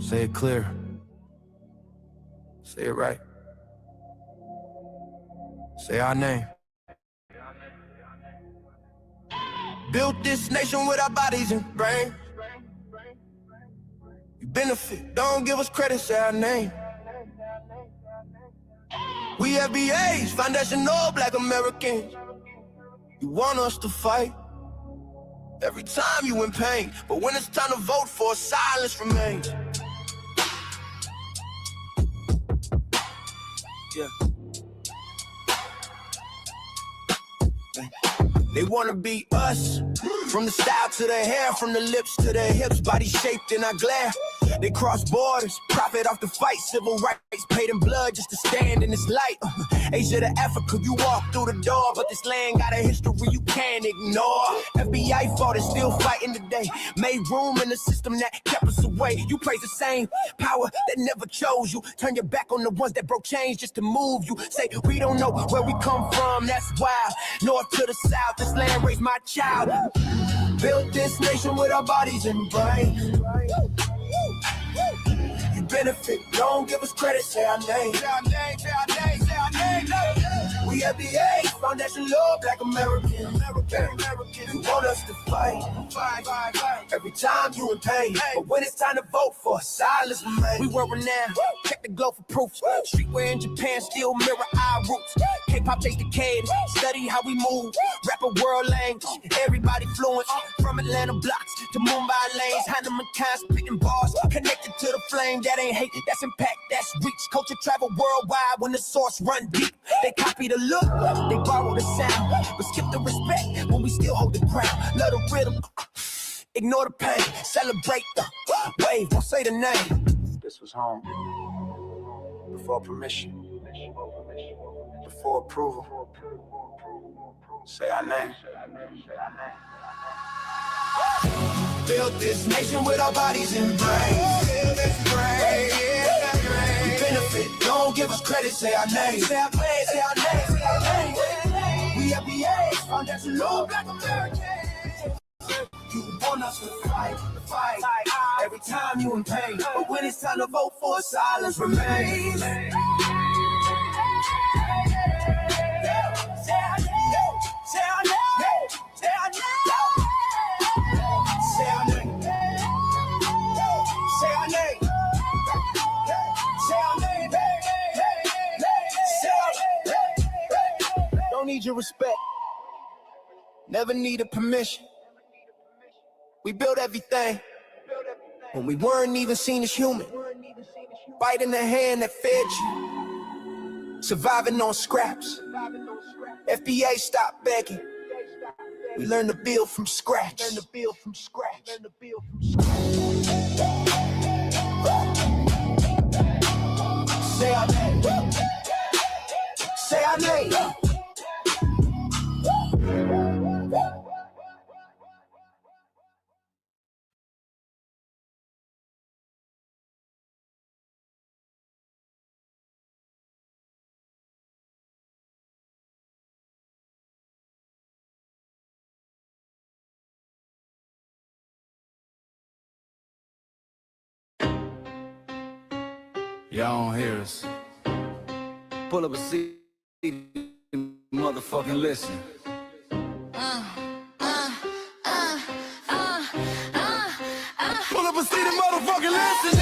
Say it clear. Say it right. Say our name. Built this nation with our bodies and brains. You benefit, don't give us credit, say our name. We FBAs, foundational Black Americans. You want us to fight every time you in pain, but when it's time to vote for, silence remains. Yeah. They wanna be us, from the style to the hair, from the lips to the hips, body shaped in our glare. They cross borders, profit off the fight, civil rights paid in blood just to stand in this light. Asia to Africa, you walk through the door, but this land got a history you can't ignore. FBI fought and still fighting today, made room in the system that kept us away. You praise the same power that never chose you, turn your back on the ones that broke chains just to move you. Say we don't know where we come from, that's wild. North to the south, this land raised my child. Built this nation with our bodies and brains. You benefit, don't give us credit, say our name. Say our name, say our name, say our name. We FBA, foundational Black American. You want us to fight. Every time you in pain, but when it's time to vote for, silence remains. We were renowned, check the glow for proof. Streetwear in Japan still mirror our roots. K-pop chase decade, study how we move. Rapper world language, everybody fluent. From Atlanta blocks to Mumbai lanes, Hannah McCann spitting bars, connected to the flame. That ain't hate, that's impact, that's reach. Culture travel worldwide when the source run deep. They copy the look, they borrow the sound, but skip the respect when we still hold the ground. Love the rhythm, ignore the pain, celebrate the wave, don't say the name. This was home, before permission, before approval. Say our name. Built this nation with our bodies and brains. We benefit, don't give us credit, say our name. Say our name, say our name, say our name. We FBA, foundational Black Americans. You want us to fight. Every time you in pain, but when it's time to vote for, silence remains. Say our name, say our name, say our name. Say our name. Say our name. Say our name. Say our name. Don't need your respect. Never needed permission. We built everything when we weren't even seen as human. Biting the hand that fed you. Surviving on scraps. FBA stopped begging. We learned to build from scratch. Say our name. Say our name. Y'all don't hear us. Pull up a seat, motherfucking listen. Pull up a seat and motherfucking listen.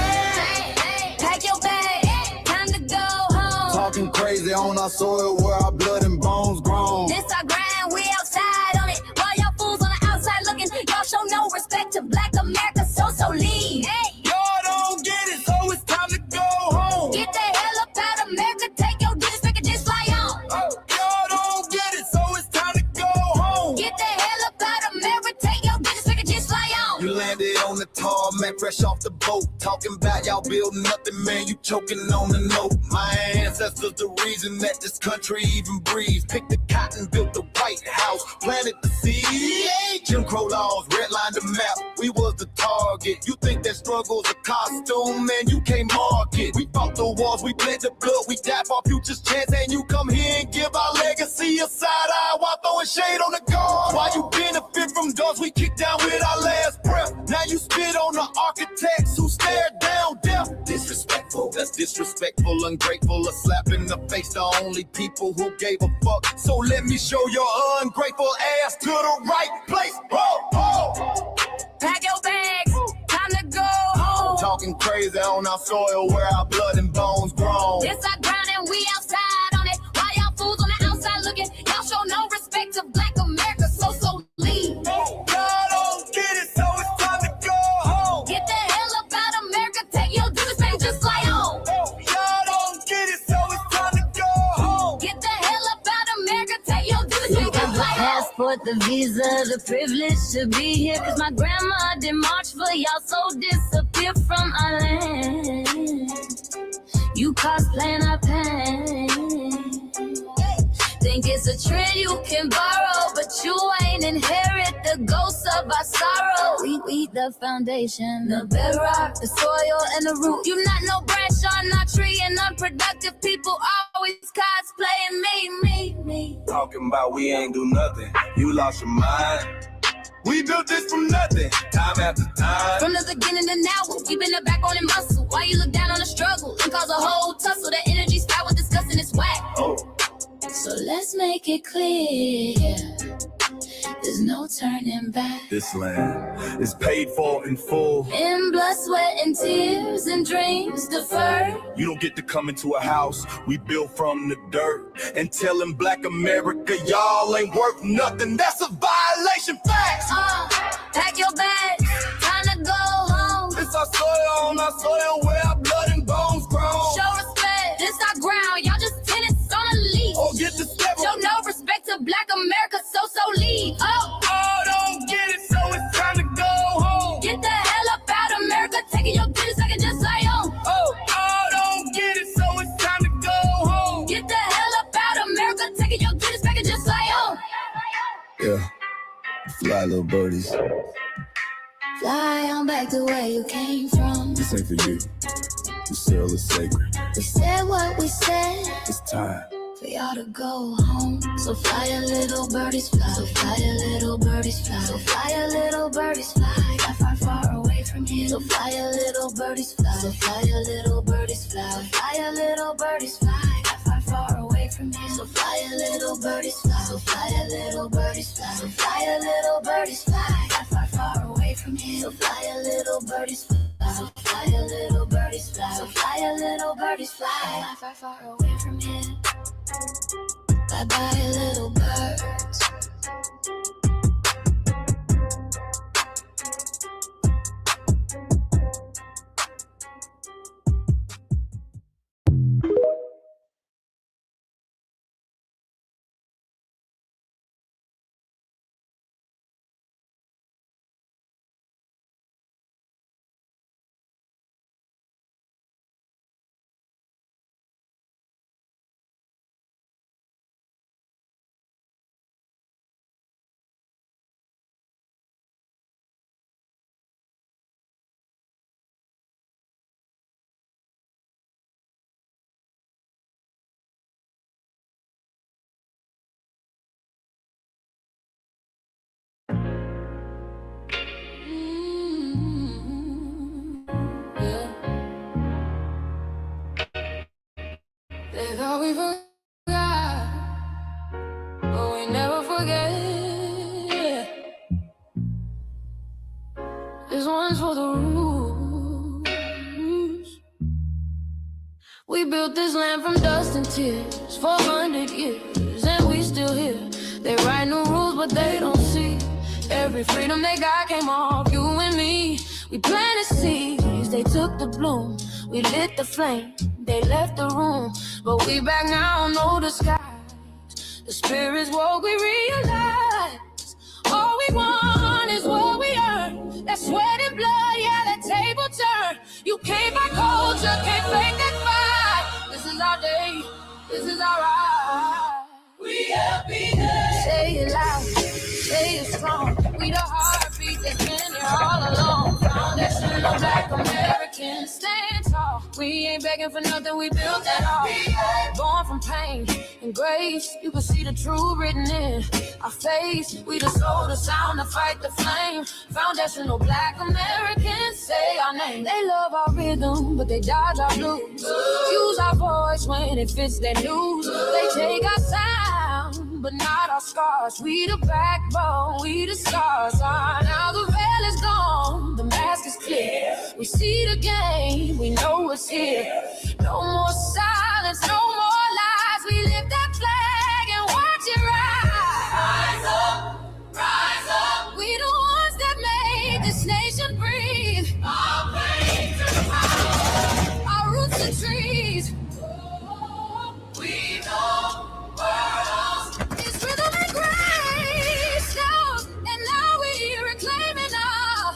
Pack your bag, time to go home. Talking crazy on our soil where our blood and bones grown. This our grind, we outside on it. While y'all fools on the outside looking, y'all show no respect to Black America, so leave. Hey. Y'all don't get it, so it's time to go home. Get the hell up out of America, take your district and just fly on. Y'all don't get it, so it's time to go home. Get the hell up out of America, take your district and just fly on. You landed on the tarmac, fresh off the boat. Talking about y'all building nothing, man, you choking on the note. My ancestors the reason that this country even breathes. Picked the cotton, built the White House, planted the seed. Jim Crow laws, redlined the map, we was the target. You think that struggle's a costume, man, you can't mark it. We fought the wars, we bled the blood, we died for our future's chance. And you come here and give our legacy a side eye while throwing shade on the guard. While you benefit from doors we kicked down with our last breath. Now you spit on the architects who stared down death. ungrateful, a slap in the face to only people who gave a fuck. So let me show your ungrateful ass to the right place. Pack your bags, time to go home. Talking crazy on our soil where our blood and bones grown. This our ground and we outside on it. Why y'all fools on the outside looking? Y'all show no respect to Black America, so leave. Y'all don't get it, so it's time to go home. Get the hell up out of America, take your duties back just like home. Y'all don't get it, so it's time to go home. Get the hell up out of America, take your duties back just like home. Passport, the visa, the privilege to be here. Cause my grandma did march for y'all, so disappear from our land. You cosplaying our pain. Think it's a trend you can borrow, but you ain't inherit the ghosts of our sorrow. We the foundation, the bedrock, the soil, and the root. You not no branch on our tree, and unproductive people always cosplaying me. Talking about we ain't do nothing. You lost your mind. We built this from nothing, time after time. From the beginning to now, we're keeping the back on and muscle. Why you look down on the struggle and cause a whole tussle? That energy spat with disgusting is whack. So let's make it clear, there's no turning back. This land is paid for in full. In blood, sweat, and tears, and dreams deferred. You don't get to come into a house we built from the dirt and telling Black America y'all ain't worth nothing. That's a violation. Facts. Pack your bags, time to go home. It's our soil on our soil where our blood and bones grown. Show respect, this our ground. Y'all just tenants on a leash. Oh, get the step. Show no respect to Black America, so leave. Don't get it, so it's time to go home. Get the hell up out of America, taking your business like it just like home. Don't get it, so it's time to go home. Get the hell up out of America, taking your business back and just like home. Yeah, fly little birdies. Fly on back to where you came from. This ain't for you. The soil is sacred. We said what we said. It's time For y'all to go home. So fly a little birdies fly. So fly a little birdies fly. So fly a little birdies fly. Got far, far away from here. So fly a little birdies fly. So fly a little birdies fly. So fly a little birdies fly. Got far, far away from here. So fly a little birdies fly. So fly a little birdies fly. So fly a little birdies fly. Got far, far away from here. So fly a little birdies fly. So fly a little birdies fly. So fly a little birdies fly. Far, far away from here. Bye bye, little birds. They thought we forgot, but we never forget. This one's for the roots. We built this land from dust and tears, 400 years, and we still here. They write new rules, but they don't see. Every freedom they got came off you and me. We planted seeds, they took the bloom. We lit the flame, they left the room. But we back now, no disguise. The spirit's woke, we realize. All we want is what we earn. That sweat and blood, yeah, that table turn. You can't buy culture, can't fake that fight. This is our day, this is our ride. We happiness. Say it loud, say it strong. We the heartbeat that's been here all along. Foundation of Black Americans, stand tall. We ain't begging for nothing, we built that all. Born from pain and grace, you can see the truth written in our face. We the soul, the sound, the fight, the flame. Foundational Black Americans say our name. They love our rhythm, but they dodge our blues. Use our voice when it fits their news. They take our sound, but not our scars. We the backbone, we the stars. Now the veil is gone, the mask is clear. We see the game, we know it's here. No more silence, no more lies. We lift that flag and watch it rise. Rise up, rise up. We the ones that made this nation breathe. Our pain to power, our roots to trees. We know worlds. It's rhythm and grace now, and now we reclaiming our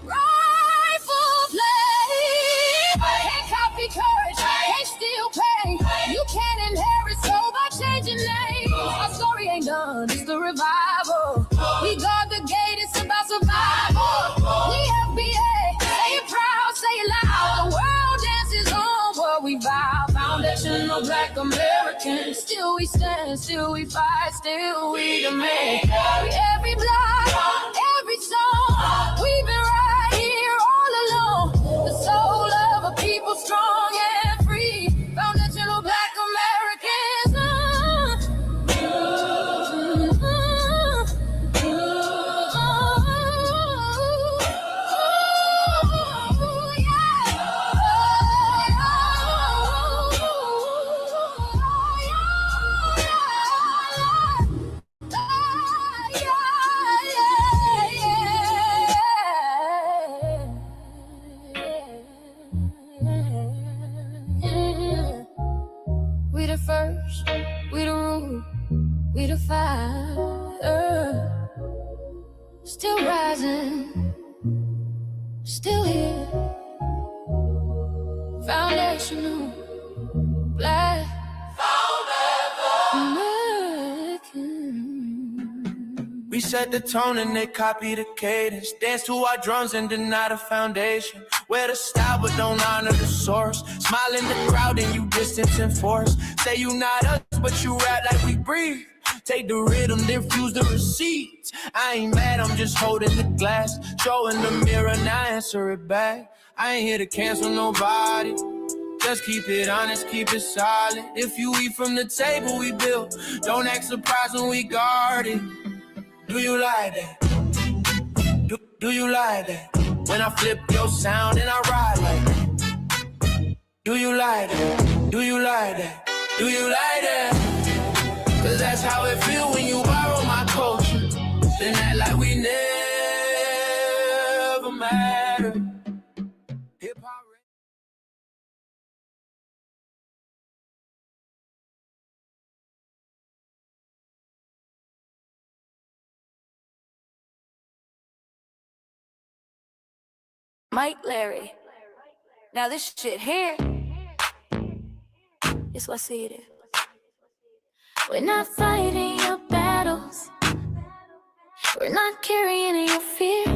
rightful place. Can't copy courage, can't steal pain. You can't inherit soul by changing names. Our story ain't done, it's the revival. We guard the gate, it's about survival. We FBA, say it proud, say it loud. The world dances on what we vow. Foundational Black Americans. Still we stand, still we fight, still we demand. Every block, every song, we've been right here all along. The soul of a people strong and free. Foundational Black Americans. We the first, we the root, we the fire. Still rising, still here. Foundational Black American. We set the tone and they copy the cadence. Dance to our drums and deny the foundation. Wear the style but don't honor the source. Smile in the crowd and you distance and force. Say you not us but you rap like we breathe. Take the rhythm, then fuse the receipts. I ain't mad, I'm just holding the glass. Showing the mirror, now answer it back. I ain't here to cancel nobody. Just keep it honest, keep it solid. If you eat from the table we built, don't act surprised when we guard it. Do you like that? Do you like that? When I flip your sound and I ride like that. Do you like that? Do you like that? Do you like that? Cause that's how it feel when you borrow my culture. Then act like we never mattered. Hip-hop. Mike Larry. Now this shit here, it's what I see it is. We're not fighting your battles. We're not carrying your fear.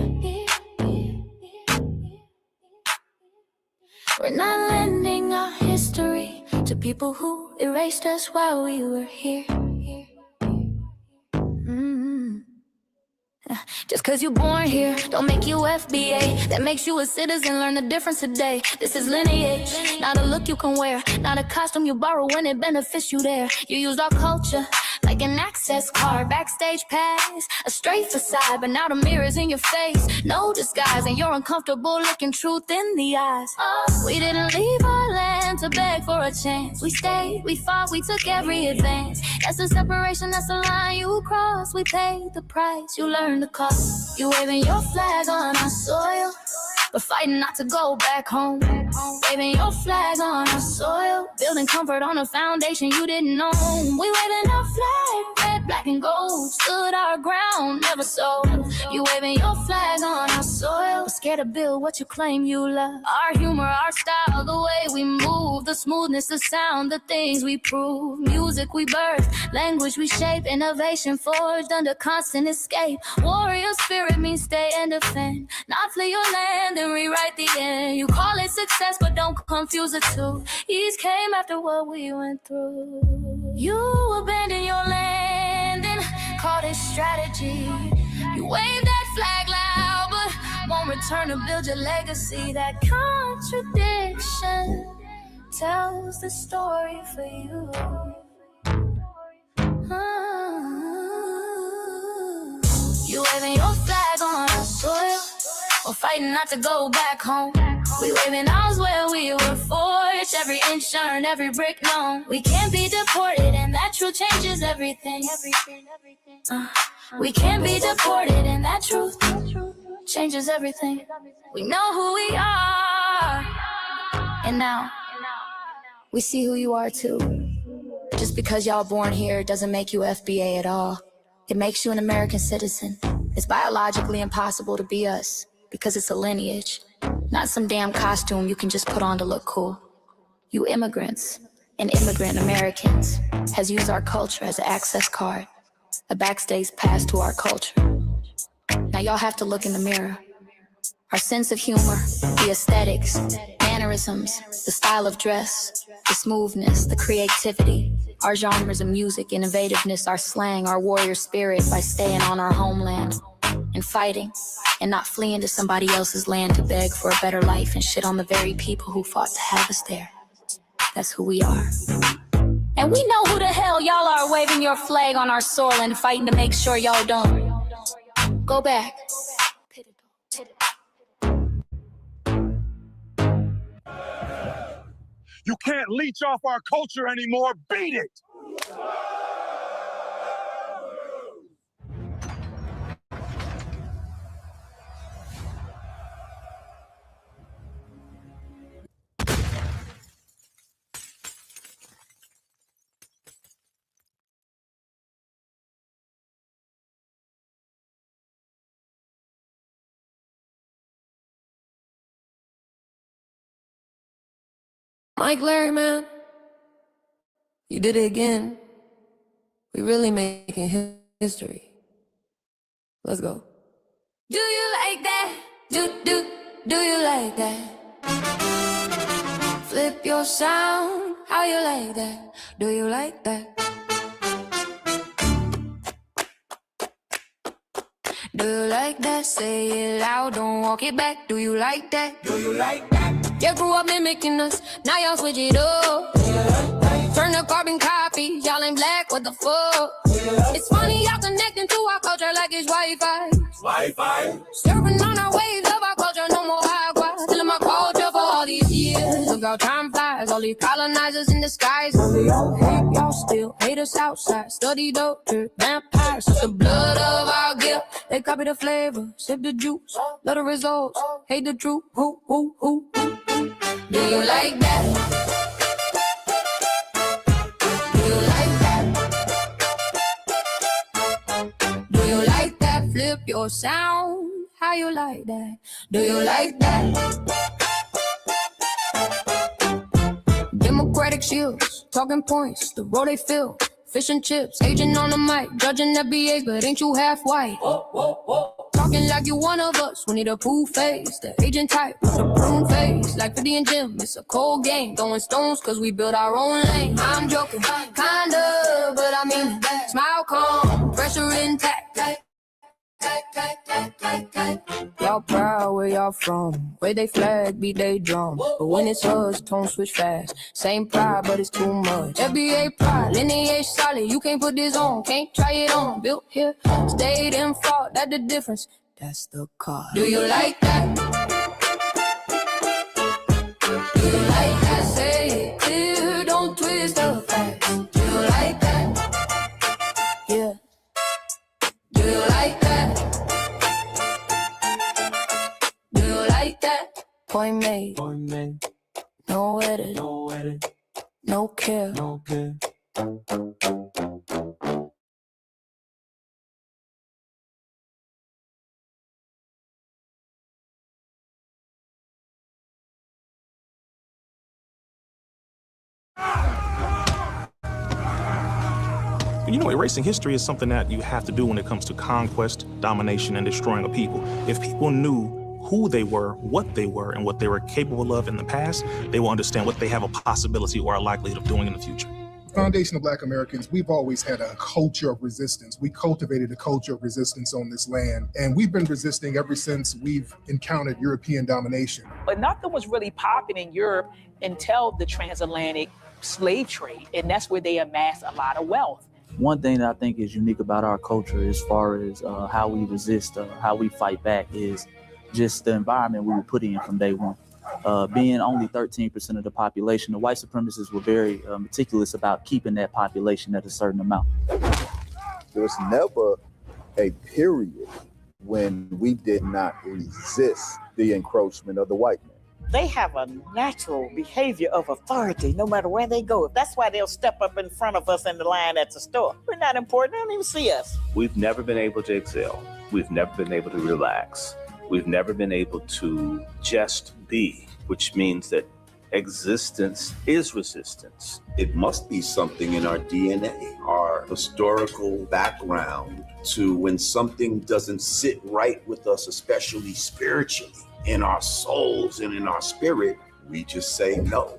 We're not lending our history to people who erased us while we were here. Just cause you born here, don't make you FBA. That makes you a citizen, learn the difference today. This is lineage, not a look you can wear. Not a costume you borrow when it benefits you there. You used our culture like an access card. Backstage pass, a straight facade. But now the mirror's in your face, no disguise. And you're uncomfortable looking truth in the eyes. We didn't leave our land to beg for a chance. We stayed, we fought, we took every advance. That's the separation, that's the line you cross. We paid the price, you learned the cost. You waving your flag on our soil, but fighting not to go back home. Waving your flag on our soil, building comfort on a foundation you didn't own. We waving our flag, red, black, and gold. Stood our ground, never sold. You waving your flag on our soil, but scared to build what you claim you love. Our humor, our style, the way we move, the smoothness, the sound, the things we prove. Music we birth, language we shape, innovation forged under constant escape. Warrior spirit means stay and defend, not flee your land and rewrite the end. You call it success, but don't confuse the two. East came after what we went through. You abandoned your land and called it strategy. You wave that flag loud, but won't return to build your legacy. That contradiction tells the story for you. You waving your flag on our soil, or fighting not to go back home. We waving ours where we were forged, every inch earned, every brick known. We can't be deported, and that truth changes everything. We can't be deported, and that truth changes everything. We know who we are, and now we see who you are too. Just because y'all born here doesn't make you FBA at all. It makes you an American citizen. It's biologically impossible to be us, because it's a lineage, not some damn costume you can just put on to look cool. You immigrants and immigrant Americans has used our culture as an access card, a backstage pass to our culture. Now y'all have to look in the mirror. Our sense of humor, the aesthetics, mannerisms, the style of dress, the smoothness, the creativity, our genres of music, innovativeness, our slang, our warrior spirit by staying on our homeland and fighting and not fleeing to somebody else's land to beg for a better life and shit on the very people who fought to have us there. That's who we are. And we know who the hell y'all are waving your flag on our soil and fighting to make sure y'all don't. Go back. You can't leech off our culture anymore. Beat it! Mike Larry, man, you did it again. We really making history. Let's go. Do you like that? Do you like that? Flip your sound, how you like that? Do you like that? Do you like that? Say it loud, don't walk it back. Do you like that? Do you like that? You grew up mimicking us, now y'all switch it up. Turn the carbon copy, y'all ain't black, what the fuck? It's funny y'all connecting to our culture like it's Wi-Fi. Wi-Fi. Surfing on our waves of our culture, no more agua. Still in my culture for all these years. Look how time flies, all these colonizers in disguise. Y'all hate, y'all still hate us outside. Study doctor, vampires, it's the blood of our guilt. They copy the flavor, sip the juice, love the results, hate the truth. Who? Do you like that? Do you like that? Do you like that? Flip your sound. How you like that? Do you like that? Democratic shields, talking points, the road they fill. Fish and chips, agent on the mic, judging FBAs, but ain't you half white? Talking like you one of us, we need a pool face. The agent type with a prune face, like 50 and Jim, it's a cold game. Throwing stones cause we built our own lane. I'm joking, kinda, but I mean that. Smile calm, pressure intact. Y'all proud where y'all from, where they flag beat they drum. But when it's us, tone switch fast. Same pride, but it's too much. FBA pride, lineage solid, you can't put this on, can't try it on. Built here, stayed and fought, that's the difference. That's the card. Do you like that? Do you like that? Say it clear, don't twist the facts. Do you like that? Yeah. Do you like that? Do you like that? Point made. No edit. No care. erasing history is something that you have to do when it comes to conquest, domination, and destroying a people. If people knew who they were, what they were, and what they were capable of in the past, they will understand what they have a possibility or a likelihood of doing in the future. Foundation of Black Americans, we've always had a culture of resistance. We cultivated a culture of resistance on this land, and we've been resisting ever since we've encountered European domination. But nothing was really popping in Europe until the transatlantic slave trade, and that's where they amassed a lot of wealth. One thing that I think is unique about our culture as far as how we resist, how we fight back, is just the environment we were put in from day one. Being only 13% of the population, the white supremacists were very meticulous about keeping that population at a certain amount. There was never a period when we did not resist the encroachment of the white man. They have a natural behavior of authority no matter where they go. That's why they'll step up in front of us in the line at the store. We're not important. They don't even see us. We've never been able to excel. We've never been able to relax. We've never been able to just be, which means that existence is resistance. It must be something in our DNA, our historical background, to when something doesn't sit right with us, especially spiritually, in our souls and in our spirit, we just say no.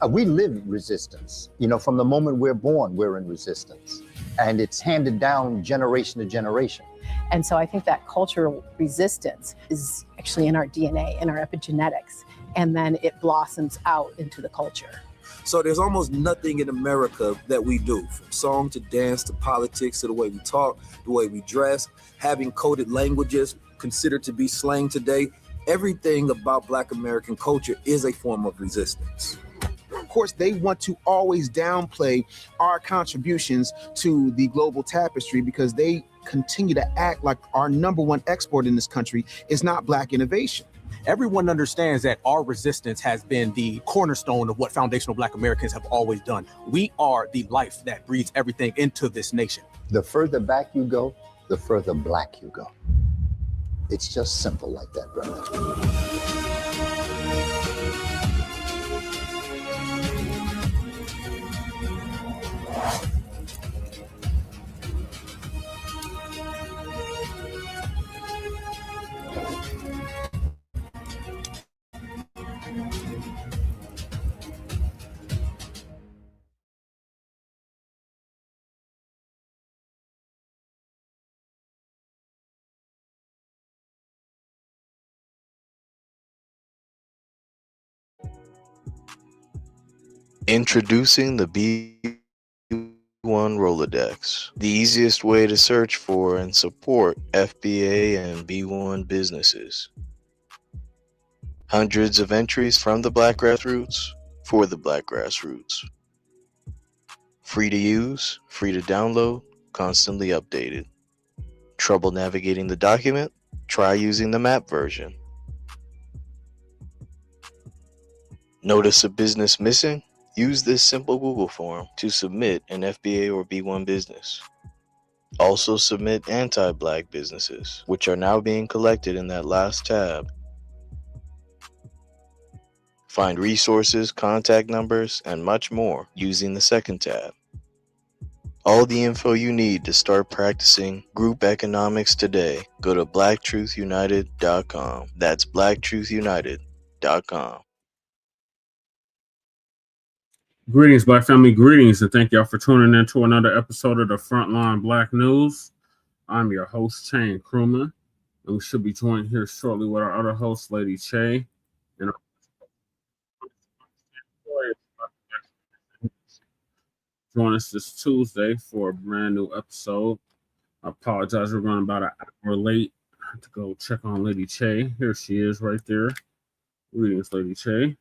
We live resistance. From the moment we're born, we're in resistance. And it's handed down generation to generation. And so I think that cultural resistance is actually in our DNA, in our epigenetics, and then it blossoms out into the culture. So there's almost nothing in America that we do, from song to dance to politics to the way we talk, the way we dress, having coded languages considered to be slang today. Everything about Black American culture is a form of resistance. Of course, they want to always downplay our contributions to the global tapestry because they continue to act like our number one export in this country is not Black innovation. Everyone understands that our resistance has been the cornerstone of what foundational Black Americans have always done. We are the life that breathes everything into this nation. The further back you go, the further Black you go. It's just simple like that, brother. Introducing the B1 Rolodex, the easiest way to search for and support FBA and B1 businesses. Hundreds of entries from the Black grassroots for the Black grassroots. Free to use, free to download, constantly updated. Trouble navigating the document? Try using the map version. Notice a business missing? Use this simple Google form to submit an FBA or B1 business. Also submit anti-Black businesses, which are now being collected in that last tab. Find resources, contact numbers, and much more using the second tab. All the info you need to start practicing group economics today. Go to blacktruthunited.com. That's blacktruthunited.com. Greetings, Black family, greetings, and thank y'all for tuning in to another episode of the Frontline Black News. I'm your host, Chain Crewman, and we should be joined here shortly with our other host, Lady Che. And join us this Tuesday for a brand new episode. I apologize, we're running about an hour late. I have to go check on Lady Che. Here she is right there. Greetings, Lady Che.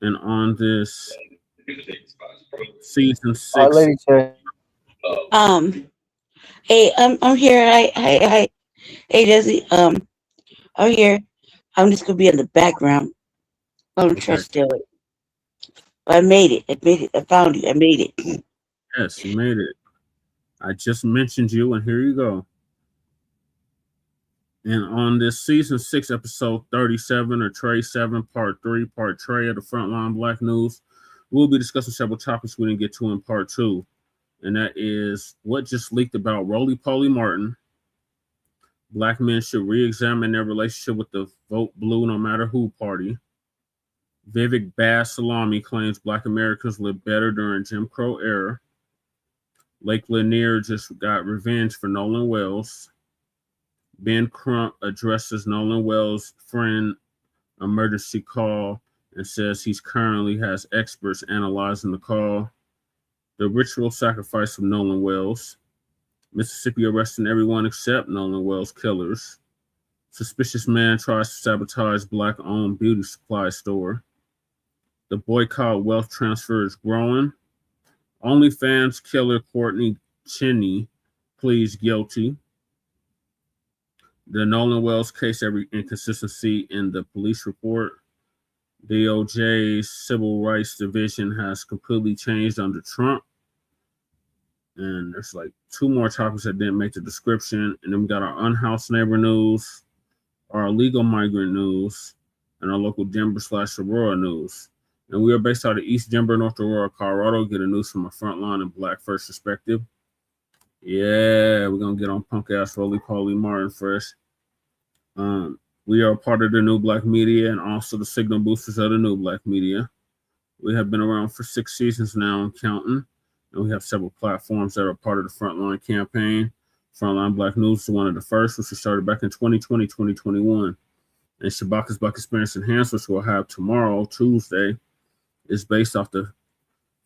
And on this season 6. Lady Che. Hey, I'm here. Hey, Desi. I'm here. I'm just gonna be in the background. I'm gonna try to do it. I made it. I found you. I made it. Yes, you made it. I just mentioned you, and here you go. And on this season 6, episode 37, or Tray 7, part 3, part Tray of the Frontline Black News, we'll be discussing several topics we didn't get to in part 2. and that is what just leaked about Roly Poly Martin. Black men should re-examine their relationship with the Vote Blue No Matter Who party. Vivek Bad Salami claims Black Americans lived better during Jim Crow era. Lake Lanier just got revenge for Nolan Wells. Ben Crump addresses Nolan Wells' friend emergency call and says he's currently has experts analyzing the call. The ritual sacrifice of Nolan Wells. Mississippi arresting everyone except Nolan Wells killers. Suspicious man tries to sabotage Black-owned beauty supply store. The boycott wealth transfer is growing. OnlyFans killer Courtney pleads guilty. The Nolan Wells case, every inconsistency in the police report. DOJ's Civil Rights Division has completely changed under Trump. And there's like two more topics that didn't make the description. And then we got our Unhoused neighbor news, our illegal migrant news, and our local Denver/Aurora news. And we are based out of East Denver, North Aurora, Colorado. Get a news from a frontline and Black First perspective. Yeah, we're going to get on punk ass Roly Poly Martin first. We are part of the new Black media and also the signal boosters of the new Black media. We have been around for 6 seasons now and counting. And we have several platforms that are part of the Frontline campaign. Frontline Black News is one of the first, which we started back in 2020, 2021. And Shabaka's Black Experience Enhanced, which we'll have tomorrow, Tuesday, is based off the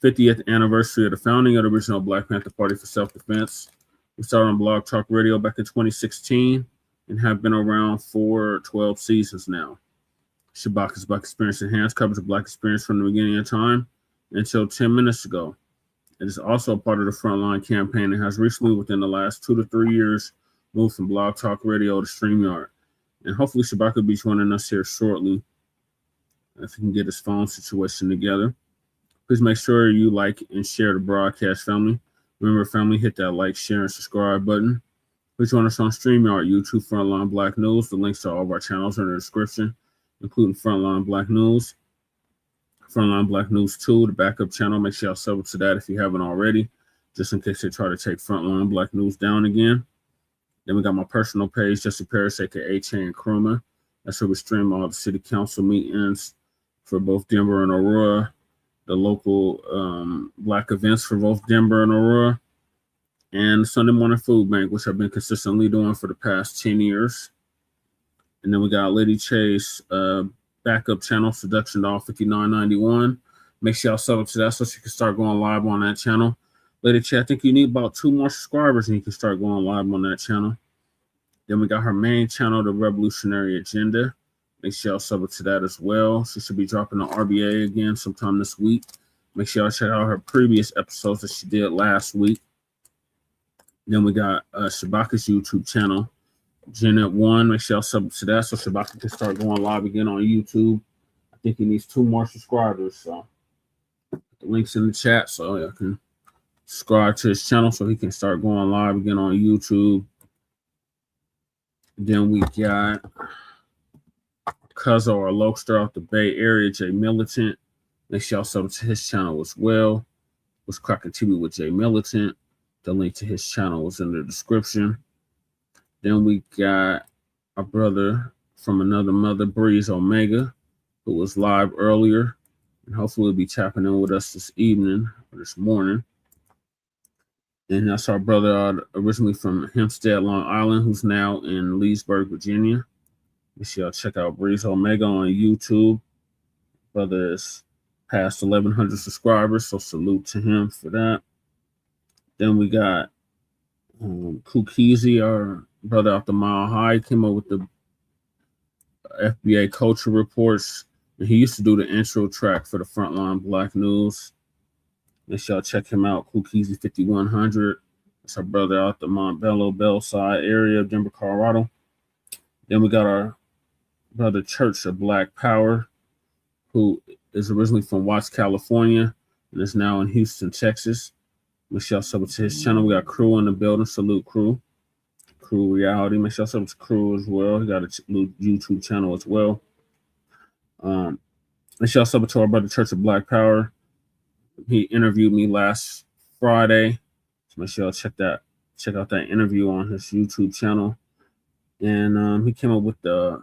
50th anniversary of the founding of the original Black Panther Party for Self-Defense. We started on Blog Talk Radio back in 2016 and have been around for 12 seasons now. Shabaka's Black Experience Enhanced covers the Black experience from the beginning of time until 10 minutes ago. It is also a part of the Frontline campaign and has recently, within the last 2 to 3 years, moved from Blog Talk Radio to StreamYard. And hopefully Shabaka will be joining us here shortly if he can get his phone situation together. Please make sure you like and share the broadcast, family. Remember, family, hit that like, share, and subscribe button. Please join us on StreamYard, YouTube, Frontline Black News. The links to all of our channels are in the description, including Frontline Black News. Frontline Black News 2, the backup channel. Make sure y'all sub to that if you haven't already, just in case they try to take Frontline Black News down again. Then we got my personal page, Jesse Paris, aka Chain Chroma. That's where we stream all the city council meetings for both Denver and Aurora, the local Black events for both Denver and Aurora, and Sunday Morning Food Bank, which I've been consistently doing for the past 10 years. And then we got Lady Chase, backup channel, Seduction Doll 5991. Make sure y'all sub to that so she can start going live on that channel. Lady Chase, I think you need about 2 more subscribers and you can start going live on that channel. Then we got her main channel, The Revolutionary Agenda. Make sure y'all sub to that as well. She should be dropping the RBA again sometime this week. Make sure y'all check out her previous episodes that she did last week. Then we got Shabaka's YouTube channel, Janet 1. Make sure y'all sub to that so Shabaka can start going live again on YouTube. I think he needs 2 more subscribers. So put the links in the chat so y'all can subscribe to his channel so he can start going live again on YouTube. Then we got Cuzzo or Lokester out the Bay Area, Jay Militant. Make sure y'all sub to his channel as well. What's Cracking TV with Jay Militant. The link to his channel is in the description. Then we got our brother from another mother, Breeze Omega, who was live earlier. And hopefully will be tapping in with us this evening or this morning. And that's our brother originally from Hempstead, Long Island, who's now in Leesburg, Virginia. Make sure y'all check out Breeze Omega on YouTube. Brother is past 1,100 subscribers, so salute to him for that. Then we got Kukizi, our brother out the Mile High, came up with the FBA culture reports. And he used to do the intro track for the Frontline Black News. Make sure y'all check him out, Kukizi 5100. That's our brother out the Montbello, Bellside area of Denver, Colorado. Then we got our brother Church of Black Power, who is originally from Watts, California, and is now in Houston, Texas. Make sure y'all sub to his channel. We got Crew in the building. Salute Crew. Crew Reality. Make sure y'all sub to Crew as well. He got a YouTube channel as well. Make sure y'all sub to our brother Church of Black Power. He interviewed me last Friday So make sure y'all check out that interview on his YouTube channel. And he came up with the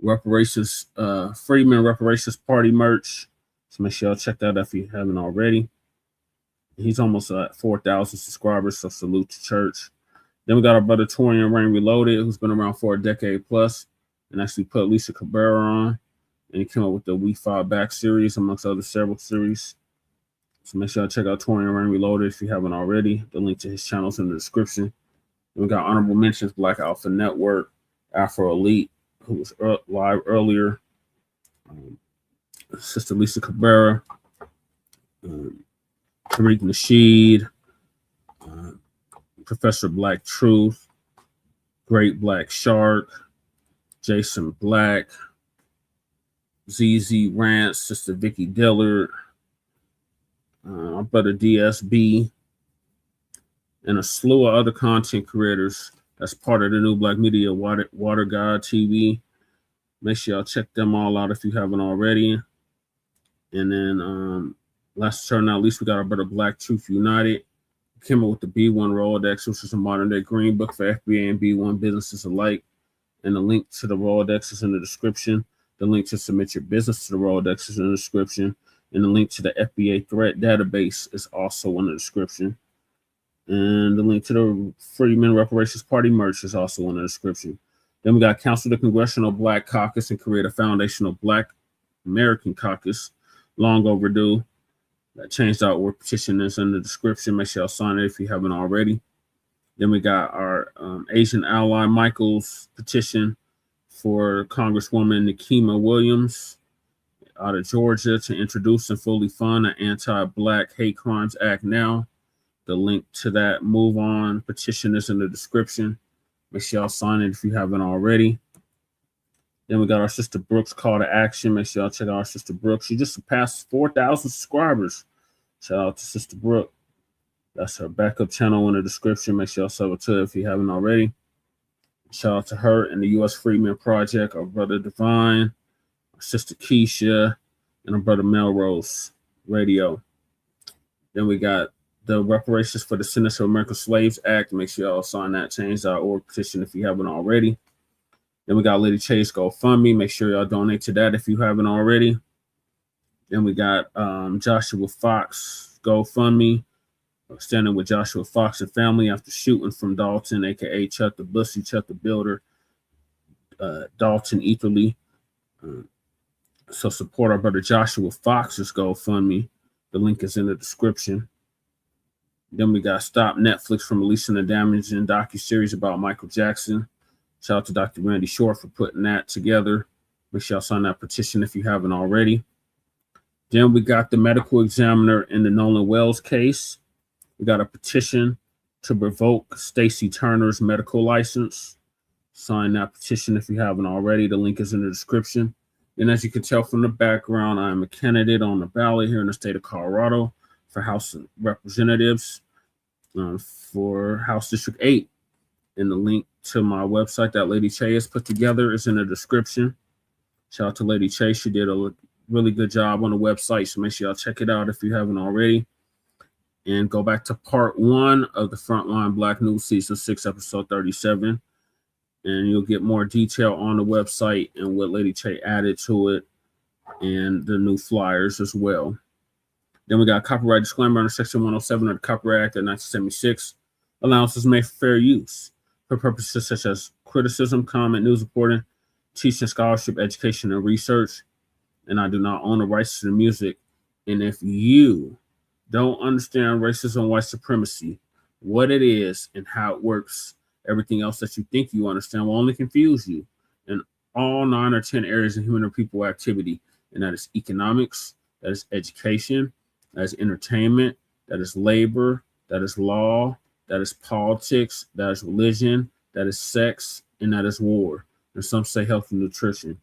reparations, Freedmen Reparations Party merch. So make sure y'all check that out if you haven't already. He's almost at 4,000 subscribers, so salute to church. Then we got our brother Torian Rain Reloaded, who's been around for a decade plus, and actually put Lisa Cabrera on. And he came up with the We Fought Back series, amongst other several series. So make sure y'all check out Torian Rain Reloaded if you haven't already. The link to his channel is in the description. And we got honorable mentions: Black Alpha Network, Afro Elite, who was live earlier, Sister Lisa Cabrera, Tariq Nasheed, Professor Black Truth, Great Black Shark, Jason Black, ZZ Rance, Sister Vicky Dillard, our brother DSB, and a slew of other content creators that's part of the new Black Media Water God TV. Make sure y'all check them all out if you haven't already. And then last but not least, we got our brother Black Truth United. Came up with the B1 Rolodex, which is a modern day green book for FBA and B1 businesses alike. And the link to the Rolodex is in the description. The link to submit your business to the Rolodex is in the description. And the link to the FBA threat database is also in the description. And the link to the Freedmen Reparations Party merch is also in the description. Then we got Council the Congressional Black Caucus and create a foundational Black American Caucus. Long overdue. That change.org petition is in the description. Make sure y'all sign it if you haven't already. Then we got our Asian ally Michael's petition for Congresswoman Nikema Williams out of Georgia to introduce and fully fund an anti-Black hate crimes act now. The link to that Move On petition is in the description. Make sure y'all sign it if you haven't already. Then we got our Sister Brooks call to action. Make sure y'all check out our Sister Brooks. She just surpassed 4,000 subscribers. Shout out to Sister Brooke. That's her backup channel in the description. Make sure y'all sub to it if you haven't already. Shout out to her and the U.S. Freedmen Project, our brother Divine, our Sister Keisha, and our brother Melrose Radio. Then we got the reparations for the Descendants of American Slaves Act. Make sure y'all sign that change.org petition if you haven't already. Then we got Lady Chase GoFundMe. Make sure y'all donate to that if you haven't already. Then we got Joshua Fox GoFundMe. Standing with Joshua Fox and family after shooting from Dalton, aka Chuck the Bussy, Chuck the Builder, Dalton Etherly. So support our brother Joshua Fox's GoFundMe. The link is in the description. Then we got Stop Netflix from releasing the damaging docuseries about Michael Jackson. Shout out to Dr. Randy Short for putting that together. Make sure y'all sign that petition if you haven't already. Then we got the medical examiner in the Nolan Wells case. We got a petition to revoke Stacey Turner's medical license. Sign that petition if you haven't already. The link is in the description. And as you can tell from the background, I'm a candidate on the ballot here in the state of Colorado for House of Representatives for House District 8. And the link to my website that Lady Che has put together is in the description. Shout out to Lady Che. She did a really good job on the website, so make sure y'all check it out if you haven't already. And go back to part 1 of the Frontline Black News Season 6, Episode 37. And you'll get more detail on the website and what Lady Che added to it and the new flyers as well. Then we got a copyright disclaimer under Section 107 of the Copyright Act of 1976. Allowances made for fair use for purposes such as criticism, comment, news reporting, teaching, scholarship, education, and research. And I do not own the rights to the music. And if you don't understand racism, white supremacy, what it is and how it works, everything else that you think you understand will only confuse you in all 9 or 10 areas of human or people activity. And that is economics, that is education, that is entertainment, that is labor, that is law, that is politics, that is religion, that is sex, and that is war. And some say health and nutrition.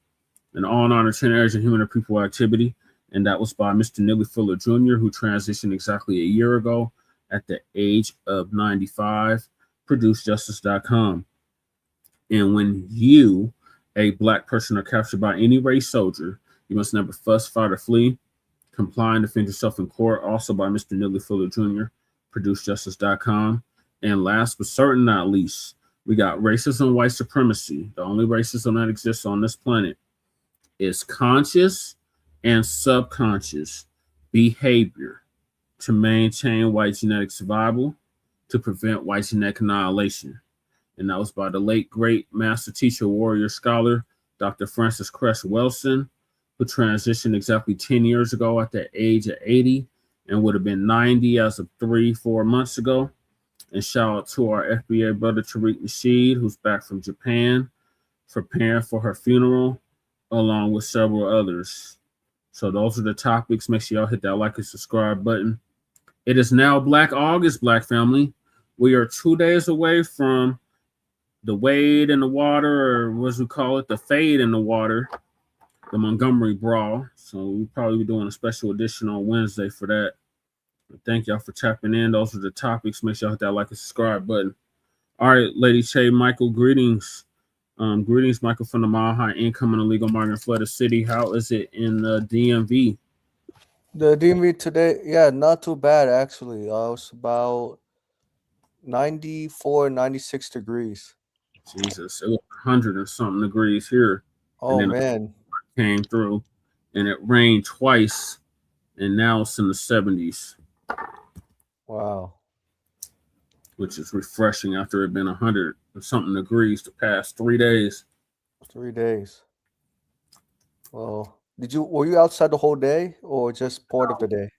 In all 9 or 10 areas of human or people activity. And that was by Mr. Neely Fuller Jr., who transitioned exactly a year ago at the age of 95. ProduceJustice.com. And when you, a Black person, are captured by any race soldier, you must never fuss, fight, or flee. Comply and defend yourself in court. Also by Mr. Neely Fuller Jr. producejustice.com. And last but certainly not least, we got racism, white supremacy. The only racism that exists on this planet is conscious and subconscious behavior to maintain white genetic survival, to prevent white genetic annihilation. And that was by the late, great master teacher, warrior scholar, Dr. Francis Cress Welsing, who transitioned exactly 10 years ago at the age of 80 and would have been 90 as of 3-4 months ago. And shout out to our FBA brother, Tariq Nasheed, who's back from Japan, preparing for her funeral, along with several others. So those are the topics. Make sure y'all hit that like and subscribe button. It is now Black August, Black family. We are 2 days away from the wade in the water, or what we call it, the fade in the water, the Montgomery Brawl. So we'll probably be doing a special edition on Wednesday for that. But thank y'all for tapping in. Those are the topics. Make sure y'all hit that like and subscribe button. All right, Lady Che, Michael, greetings. Greetings, Michael, from the Mile High Income and Illegal Migrant Flooded City. How is it in the DMV? The DMV today, yeah, not too bad actually. It's about 94, 96 degrees. Jesus, it was 100 and something degrees here. Oh, and then man. Came through, and it rained twice, and now it's in the 70s. Wow. Which is refreshing after it been 100 and something degrees the past 3 days. 3 days. Well, were you outside the whole day or just part of the day?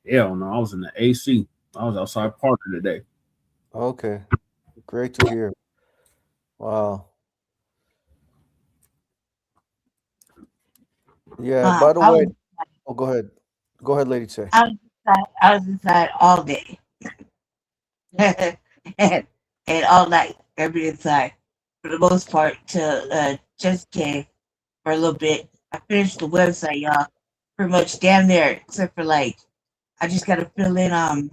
Hell no, I was in the AC. I was outside part of the day. Okay. Great to hear. Wow. Yeah, by the way, go ahead. Go ahead, Lady Che. I was inside all day. and all night, every inside. For the most part, till just came for a little bit. I finished the website, y'all. Pretty much damn there, except for I just gotta fill in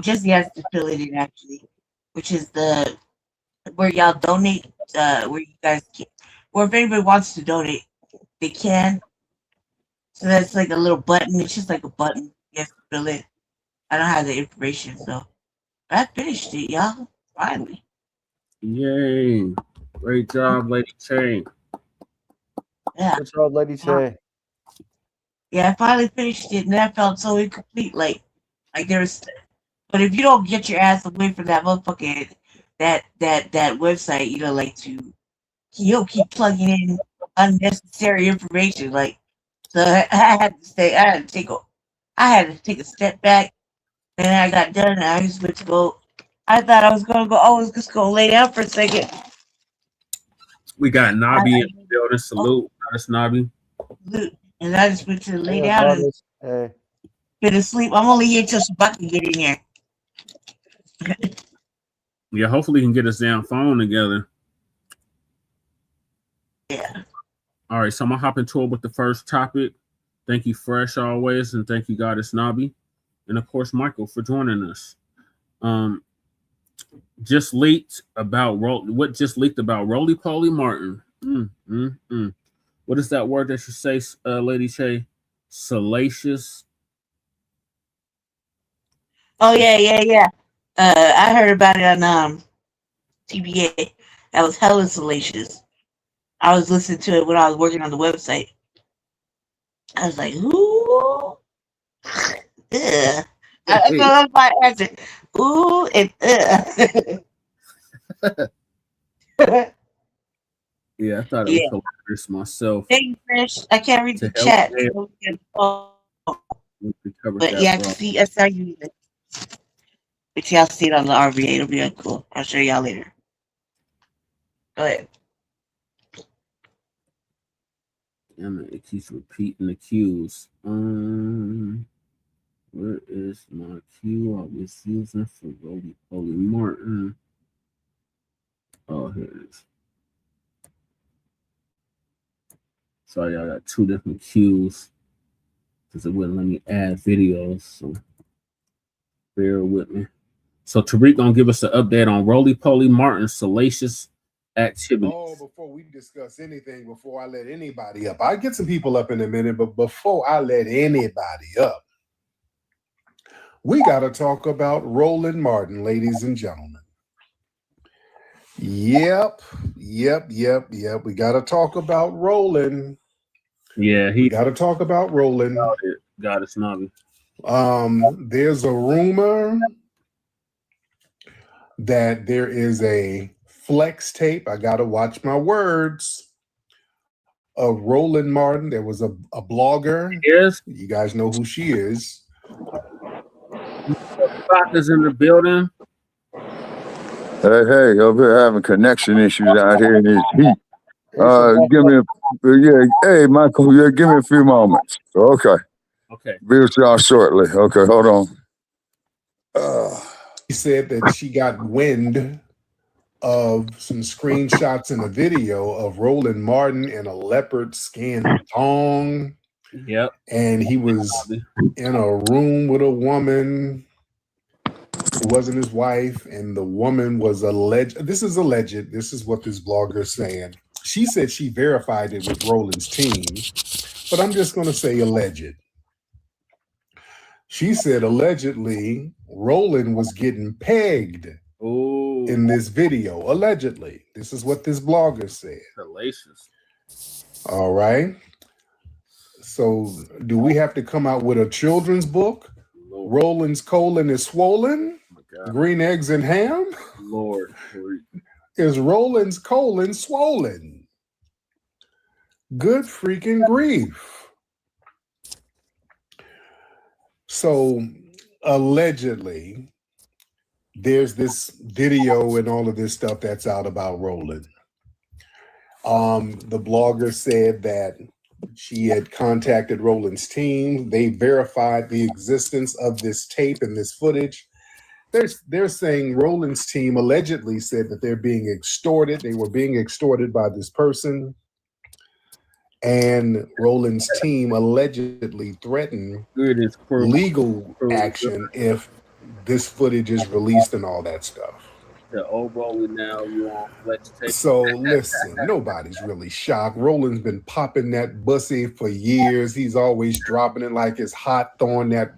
Jesse has to fill it in actually, which is where y'all donate, where you guys can, or if anybody wants to donate, they can. So that's like a little button. It's just like a button. You have to fill it. I don't have the information, so I finished it, y'all. Finally. Yay. Great job, Lady Che. Yeah. Good job, Lady Che. Yeah, I finally finished it, and that felt so incomplete. Like there's, but if you don't get your ass away from that motherfucking that website, you'll keep plugging in unnecessary information. So I had to take a step back, and then I got done, and I just went to go. I thought I was gonna go. I was just gonna lay down for a second. We got Nobby in the building. Salute, that's Nobby. And I just went to lay down and been asleep. I'm only here till Shabbat can get in here. Yeah, hopefully we can get us damn phone together. Yeah. All right, so I'm gonna hop into it with the first topic. Thank you, Fresh, always, and thank you, Goddess Nobby, and of course Michael for joining us. Just leaked about Roly Poly Martin. What is that word that you say, Lady Che? Salacious. Oh yeah. I heard about it on TBA. That was hella salacious. I was listening to it when I was working on the website. I was like, ooh. That's my answer. Ooh and Yeah, I thought it was hilarious myself. Thank you, Fresh. I can't read the chat. But yeah, I saw you. But y'all see it on the RVA. It'll be cool. I'll show y'all later. Go ahead. And it keeps repeating the cues. Where is my cue I was using for Roly Poly Martin? Oh, here it is. Sorry, I got two different cues because it wouldn't let me add videos. So bear with me. So Tariq gonna give us an update on Roly Poly Martin's salacious activities. Oh, before we discuss anything, before I let anybody up, I'll get some people up in a minute, but before I let anybody up, We got to talk about Roland Martin, ladies and gentlemen. Yep. We got to talk about Roland. Yeah, we got to talk about Roland. Got it, snobby. There's a rumor that there is a flex tape. I got to watch my words. Of Roland Martin. There was a blogger. Yes. You guys know who she is. Blacc is in the building. Hey, over here having connection issues out here in this heat. Hey, Michael, give me a few moments. Okay. Be with y'all shortly. Okay, hold on. She said that she got wind of some screenshots and a video of Roland Martin in a leopard skin thong. Yep. And he was in a room with a woman who wasn't his wife, and the woman was alleged. This is alleged. This is what this blogger is saying. She said she verified it with Roland's team, but I'm just going to say alleged. She said allegedly Roland was getting pegged in this video. Allegedly. This is what this blogger said. Hellacious. All right. So do we have to come out with a children's book? Roland's colon is swollen? Green eggs and ham? Lord. Is Roland's colon swollen? Good freaking grief. So allegedly, there's this video and all of this stuff that's out about Roland. The blogger said that she had contacted Roland's team. They verified the existence of this tape and this footage. They're saying Roland's team allegedly said that they're being extorted. They were being extorted by this person. And Roland's team allegedly threatened legal action if this footage is released and all that stuff. The old boy now you on flex tape. So listen, nobody's really shocked. Roland's been popping that bussy for years. He's always dropping it like it's hot, throwing that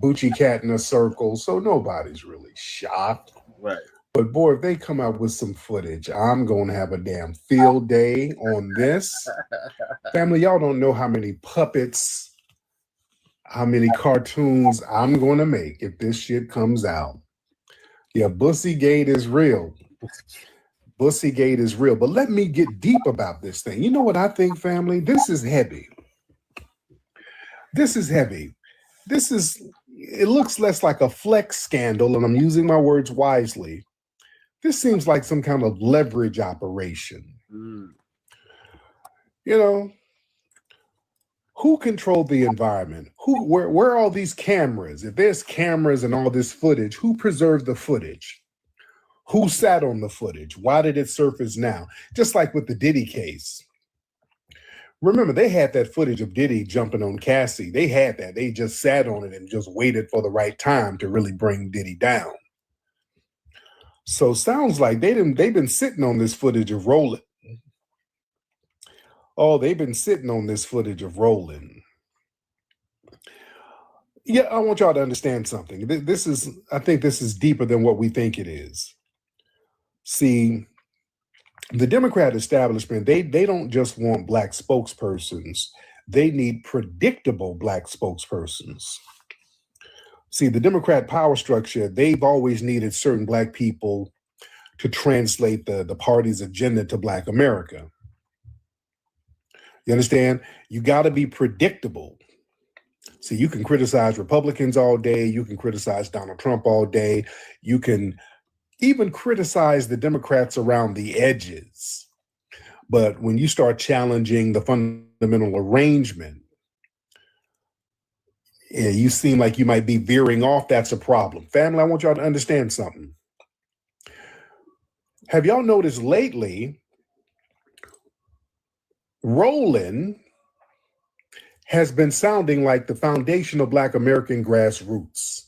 Bucci cat in a circle. So nobody's really shocked. Right. But boy, if they come out with some footage, I'm going to have a damn field day on this. Family, y'all don't know how many puppets, how many cartoons I'm going to make if this shit comes out. Yeah, Bussygate is real. Bussygate is real. But let me get deep about this thing. You know what I think, family? This is heavy. This is heavy. It looks less like a flex scandal, and I'm using my words wisely. This seems like some kind of leverage operation. You know, who controlled the environment? Where are all these cameras? If there's cameras and all this footage, who preserved the footage? Who sat on the footage? Why did it surface now? Just like with the Diddy case. Remember, they had that footage of Diddy jumping on Cassie. They had that. They just sat on it and just waited for the right time to really bring Diddy down. So sounds like they've been sitting on this footage of Roland. Oh, they've been sitting on this footage of Roland. Yeah, I want y'all to understand something. I think this is deeper than what we think it is. See, the Democrat establishment, they don't just want Black spokespersons. They need predictable Black spokespersons. See, the Democrat power structure, they've always needed certain Black people to translate the party's agenda to Black America. You understand? You got to be predictable. See, you can criticize Republicans all day. You can criticize Donald Trump all day. You can even criticize the Democrats around the edges. But when you start challenging the fundamental arrangement, yeah, you seem like you might be veering off. That's a problem. Family, I want y'all to understand something. Have y'all noticed lately, Roland has been sounding like the foundational Black American grassroots.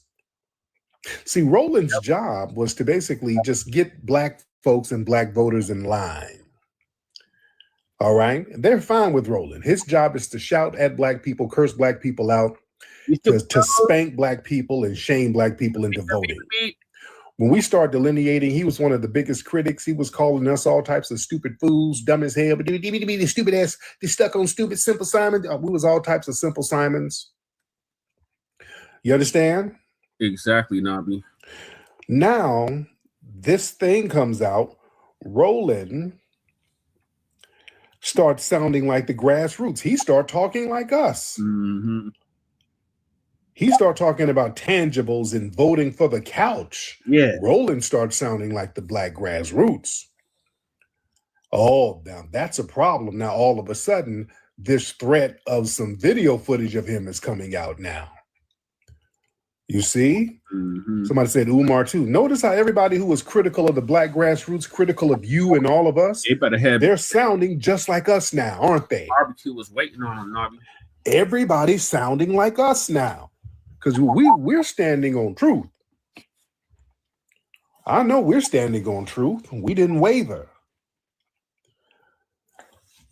See, Roland's job was to basically just get Black folks and Black voters in line. All right? They're fine with Roland. His job is to shout at Black people, curse Black people out, to spank black people and shame black people into voting. When we start delineating, he was one of the biggest critics. He was calling us all types of stupid fools, dumb as hell, but the stupid ass, they stuck on stupid Simple Simon. We was all types of Simple Simons. You understand? Exactly, Nobby. Now, this thing comes out. Roland starts sounding like the grassroots. He start talking like us. Mm-hmm. He start talking about tangibles and voting for the couch. Yeah. Roland starts sounding like the black grassroots. Oh, now that's a problem. Now, all of a sudden, this threat of some video footage of him is coming out now. You see? Mm-hmm. Somebody said Umar too. Notice how everybody who was critical of the black grassroots, critical of you and all of us, they're sounding just like us now, aren't they? Barbecue was waiting on him, Nobby. Everybody's sounding like us now. Because we're standing on truth. I know we're standing on truth. We didn't waver.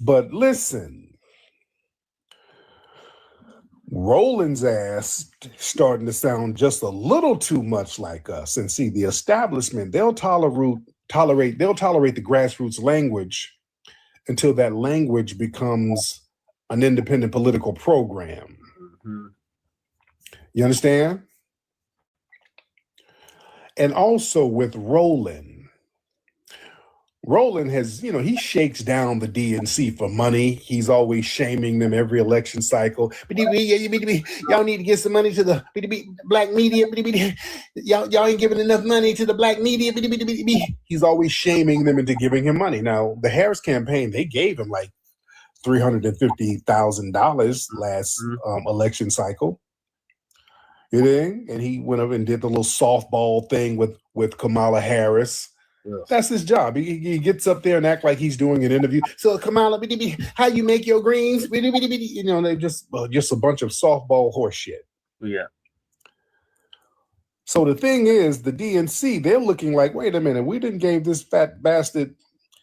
But listen, Roland's ass starting to sound just a little too much like us. And see, the establishment, they'll tolerate the grassroots language until that language becomes an independent political program. Mm-hmm. You understand? And also with Roland has, he shakes down the DNC for money. He's always shaming them every election cycle. Y'all need to get some money to the black media. Y'all ain't giving enough money to the black media. He's always shaming them into giving him money. Now, the Harris campaign, they gave him like $350,000 last election cycle. You know? And he went up and did the little softball thing with Kamala Harris. Yeah. That's his job. He gets up there and act like he's doing an interview. So Kamala, how you make your greens? They're just a bunch of softball horse shit. Yeah. So the thing is, the DNC, they're looking like, wait a minute, we didn't give this fat bastard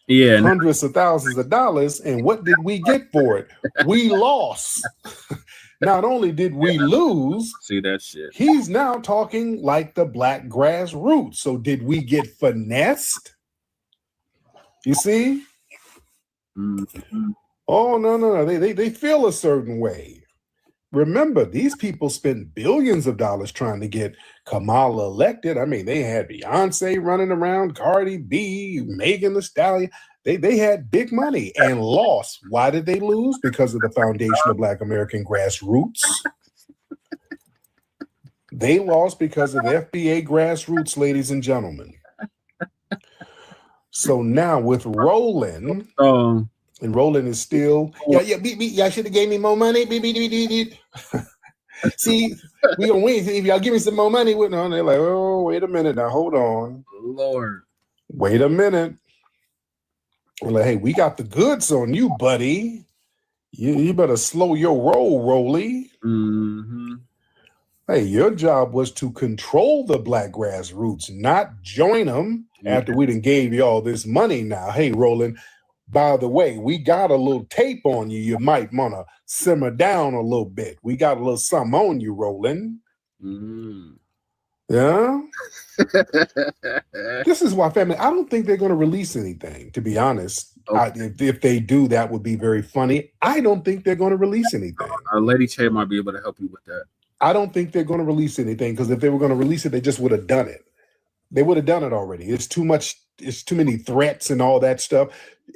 hundreds of thousands of dollars, and what did we get for it? We lost. Not only did we lose, see that shit. He's now talking like the black grassroots. So did we get finessed? You see? Mm-hmm. Oh, no. They feel a certain way. Remember, these people spent billions of dollars trying to get Kamala elected. I mean, they had Beyonce running around, Cardi B, Megan Thee Stallion. They had big money and lost. Why did they lose? Because of the foundation of Black American grassroots. They lost because of the FBA grassroots, ladies and gentlemen. So now with Roland, and Roland is still, y'all should have gave me more money. See, we gonna win. If y'all give me some more money, they're like, oh, wait a minute now, hold on. Lord. Wait a minute. We're like, hey, we got the goods on you, buddy. You better slow your roll, Rolly. Mm-hmm. Hey, your job was to control the black grassroots, not join them after we done gave you all this money now. Hey, Roland, by the way, we got a little tape on you. You might want to simmer down a little bit. We got a little something on you, Roland. Mm-hmm. Yeah. This is why, family, I don't think they're going to release anything, to be honest. Okay. If they do, that would be very funny. I don't think they're going to release anything. Lady Che might be able to help you with that. I don't think they're going to release anything, because if they were going to release it, they just would have done it. They would have done it already. It's too much. It's too many threats and all that stuff.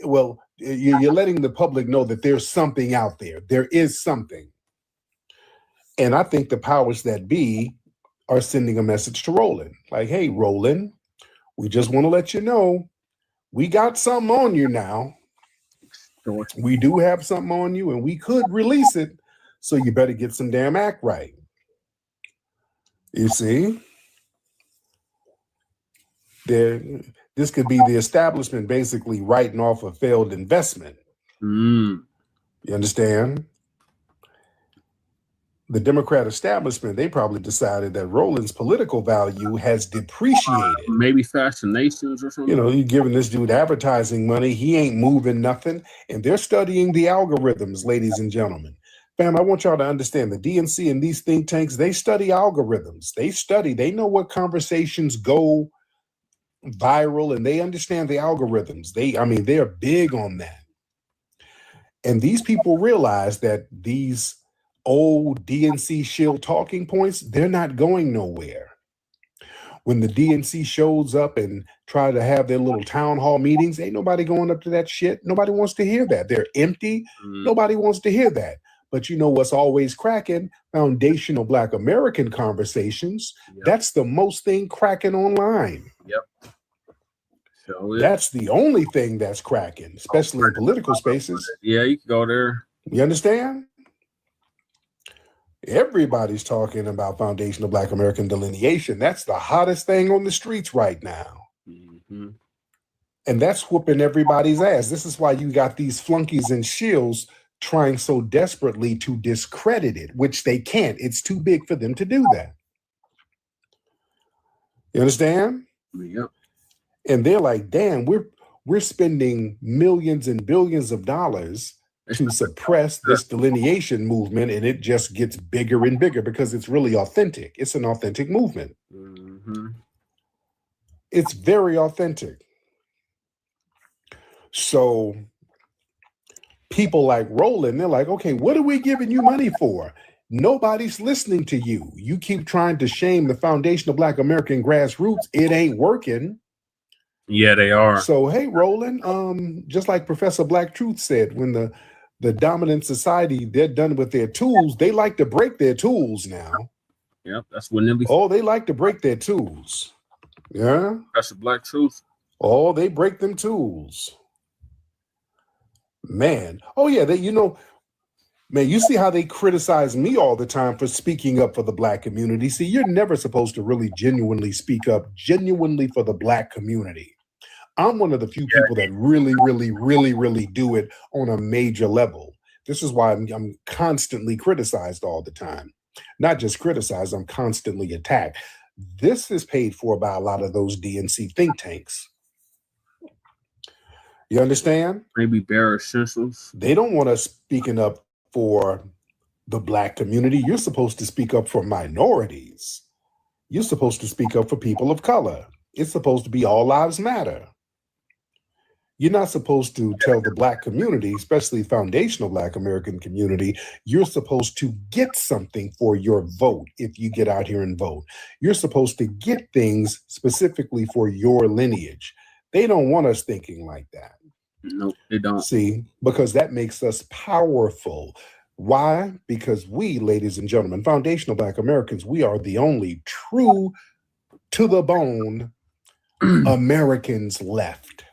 Well, you're letting the public know that there's something out there. There is something. And I think the powers that be are sending a message to Roland. Like, hey, Roland, we just want to let you know, we got something on you now. We do have something on you, and we could release it. So you better get some damn act right. You see? This could be the establishment basically writing off a failed investment. Mm. You understand? The Democrat establishment, they probably decided that Roland's political value has depreciated. Maybe fascinations or something. You're giving this dude advertising money. He ain't moving nothing. And they're studying the algorithms, ladies and gentlemen. Fam, I want y'all to understand the DNC and these think tanks, they study algorithms. They know what conversations go viral, and they understand the algorithms. They're big on that. And these people realize that these old DNC shill talking points, they're not going nowhere. When the DNC shows up and try to have their little town hall meetings, ain't nobody going up to that shit. Nobody wants to hear that. They're empty. Nobody wants to hear that. But you know what's always cracking? Foundational Black American conversations. Yep. That's the most thing cracking online. Yep. So that's the only thing that's cracking, especially in political spaces. Yeah, you can go there. You understand? Everybody's talking about foundational Black American delineation. That's the hottest thing on the streets right now. Mm-hmm. And that's whooping everybody's ass. This is why you got these flunkies and shills trying so desperately to discredit it, which they can't. It's too big for them to do that. You understand? Yep. And they're like, damn, we're spending millions and billions of dollars to suppress this delineation movement, and it just gets bigger and bigger because it's really authentic. It's an authentic movement. Mm-hmm. It's very authentic. So people like Roland, they're like, okay, what are we giving you money for? Nobody's listening to you. You keep trying to shame the foundation of Black American grassroots. It ain't working. Yeah, they are. So, hey, Roland, just like Professor Black Truth said, when the dominant society, they're done with their tools, they like to break their tools now. Yep, that's when they like to break their tools. Yeah? That's the Black Truth. Oh, they break them tools. Man. Oh, yeah, man, you see how they criticize me all the time for speaking up for the Black community. See, you're never supposed to really genuinely speak up for the Black community. I'm one of the few people that really, really, really, really do it on a major level. This is why I'm constantly criticized all the time. Not just criticized, I'm constantly attacked. This is paid for by a lot of those DNC think tanks. You understand? Maybe bare essentials. They don't want us speaking up for the Black community. You're supposed to speak up for minorities. You're supposed to speak up for people of color. It's supposed to be all lives matter. You're not supposed to tell the Black community, especially foundational Black American community, you're supposed to get something for your vote if you get out here and vote. You're supposed to get things specifically for your lineage. They don't want us thinking like that. No, they don't. See, because that makes us powerful. Why? Because we, ladies and gentlemen, foundational Black Americans, we are the only true to the bone Americans left.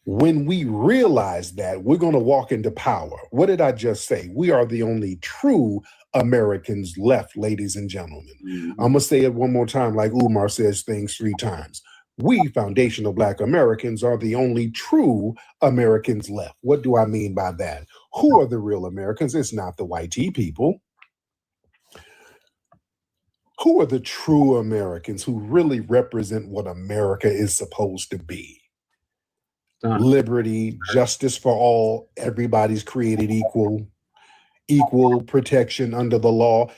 When we realize that, we're going to walk into power. What did I just say? We are the only true Americans left, ladies and gentlemen. Mm-hmm. I'm going to say it one more time, like Umar says things 3 times. We, foundational Black Americans, are the only true Americans left. What do I mean by that? Who are the real Americans? It's not the white people. Who are the true Americans who really represent what America is supposed to be? Liberty, justice for all, everybody's created equal, equal protection under the law.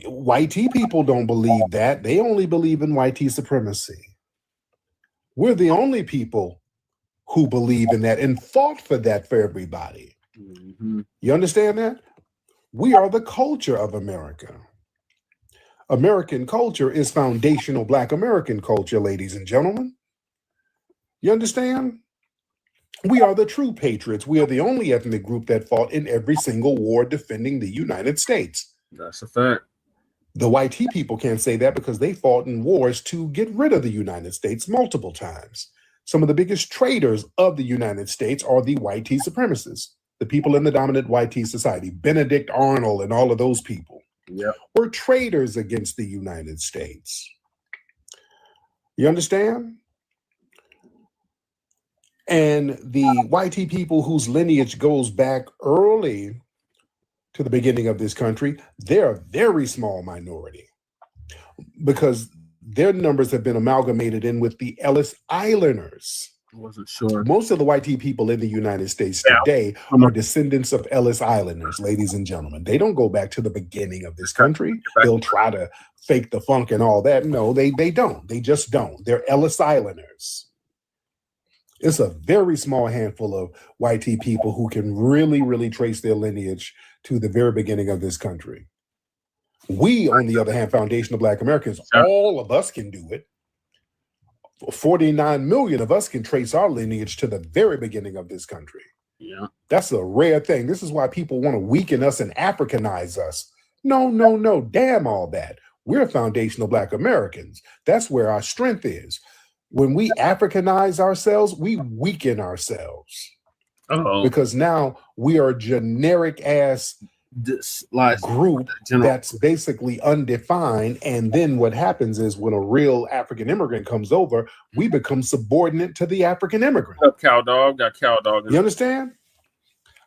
White people don't believe that. They only believe in white supremacy. We're the only people who believe in that and fought for that for everybody. Mm-hmm. You understand that? We are the culture of America. American culture is foundational Black American culture, ladies and gentlemen. You understand? We are the true patriots. We are the only ethnic group that fought in every single war defending the United States. That's a fact. The white people can't say that because they fought in wars to get rid of the United States multiple times. Some of the biggest traitors of the United States are the white supremacists, the people in the dominant white society. Benedict Arnold and all of those people were traitors against the United States. You understand? And the white people whose lineage goes back early to the beginning of this country, they're a very small minority because their numbers have been amalgamated in with the Ellis Islanders. I wasn't sure. Most of the white people in the United States today are descendants of Ellis Islanders, ladies and gentlemen. They don't go back to the beginning of this country. They'll try to fake the funk and all that. No, they don't. They just don't. They're Ellis Islanders. It's a very small handful of white people who can really, really trace their lineage to the very beginning of this country. We, on the other hand, foundational Black Americans, all of us can do it. 49 million of us can trace our lineage to the very beginning of this country. Yeah. That's a rare thing. This is why people want to weaken us and Africanize us. No. Damn all that. We're foundational Black Americans. That's where our strength is. When we Africanize ourselves, we weaken ourselves. Because now we are generic ass group that's basically undefined. And then what happens is when a real African immigrant comes over, we become subordinate to the African immigrant. Cow dog, got cow dog. You understand?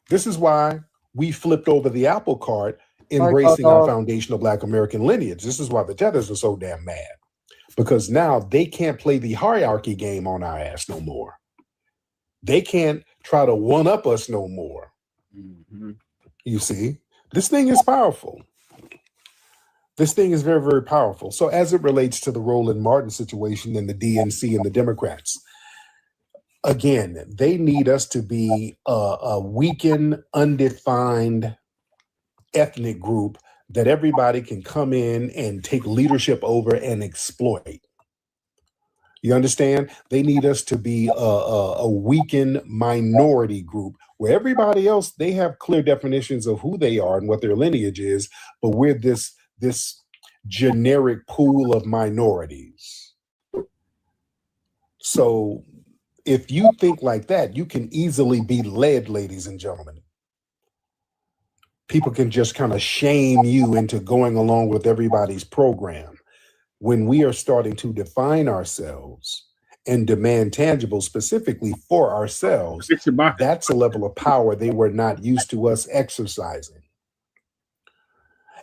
This is why we flipped over the apple cart, embracing our foundational Black American lineage. This is why the Tethers are so damn mad. Because now they can't play the hierarchy game on our ass no more. They can't try to one-up us no more. Mm-hmm. You see? This thing is powerful. This thing is very, very powerful. So as it relates to the Roland Martin situation and the DNC and the Democrats, again, they need us to be a weakened, undefined ethnic group that everybody can come in and take leadership over and exploit. You understand? They need us to be a weakened minority group where everybody else, they have clear definitions of who they are and what their lineage is, but we're this generic pool of minorities. So if you think like that, you can easily be led, ladies and gentlemen. People can just kind of shame you into going along with everybody's program. When we are starting to define ourselves and demand tangible specifically for ourselves, that's a level of power they were not used to us exercising.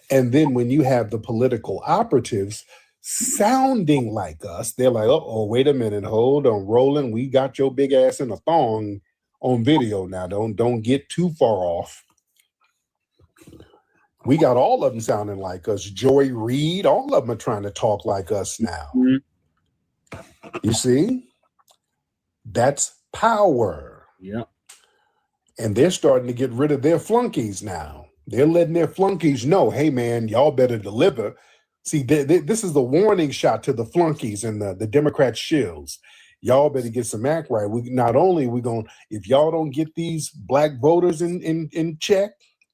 And then when you have the political operatives sounding like us, they're like, oh, wait a minute, hold on, Roland, we got your big ass in a thong on video now. Don't get too far off. We got all of them sounding like us. Joy Reid, all of them are trying to talk like us now. Mm-hmm. You see? That's power. Yeah. And they're starting to get rid of their flunkies now. They're letting their flunkies know, hey, man, y'all better deliver. See, this is the warning shot to the flunkies and the Democrat shills. Y'all better get some act right. If y'all don't get these Black voters in check,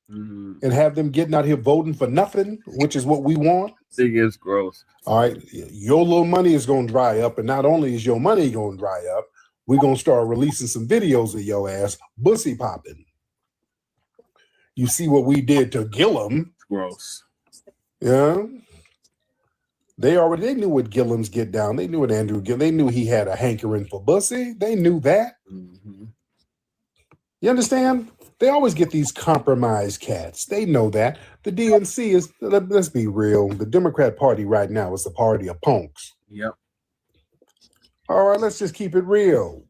and have them getting out here voting for nothing, which is what we want. It is gross. All right. Your little money is going to dry up. And not only is your money going to dry up, we're going to start releasing some videos of your ass bussy popping. You see what we did to Gillum. Gross. Yeah. They knew what Gillum's get down. They knew what Andrew Gillum. They knew he had a hankering for bussy. They knew that. Mm-hmm. You understand? They always get these compromised cats. They know that. The DNC is, let's be real, the Democrat Party right now is the party of punks. Yep. All right, let's just keep it real.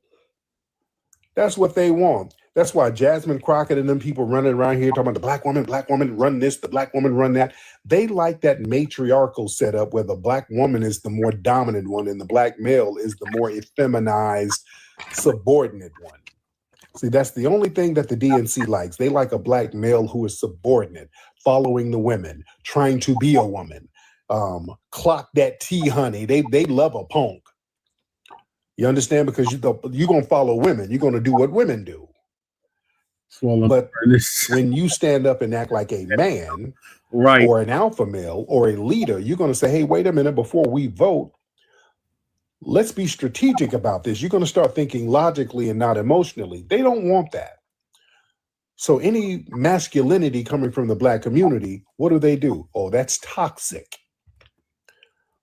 That's what they want. That's why Jasmine Crockett and them people running around here talking about the black woman run this, the black woman run that. They like that matriarchal setup where the black woman is the more dominant one and the black male is the more effeminized, subordinate one. See, that's the only thing that the DNC likes. They like a black male who is subordinate, following the women, trying to be a woman. Clock that tea, honey. They love a punk. You understand? Because you're going to follow women. You're going to do what women do. But when you stand up and act like a man, right, or an alpha male or a leader, you're going to say, hey, wait a minute, before we vote, let's be strategic about this. You're going to start thinking logically and not emotionally. They don't want that. So any masculinity coming from the black community, what do? Oh, that's toxic.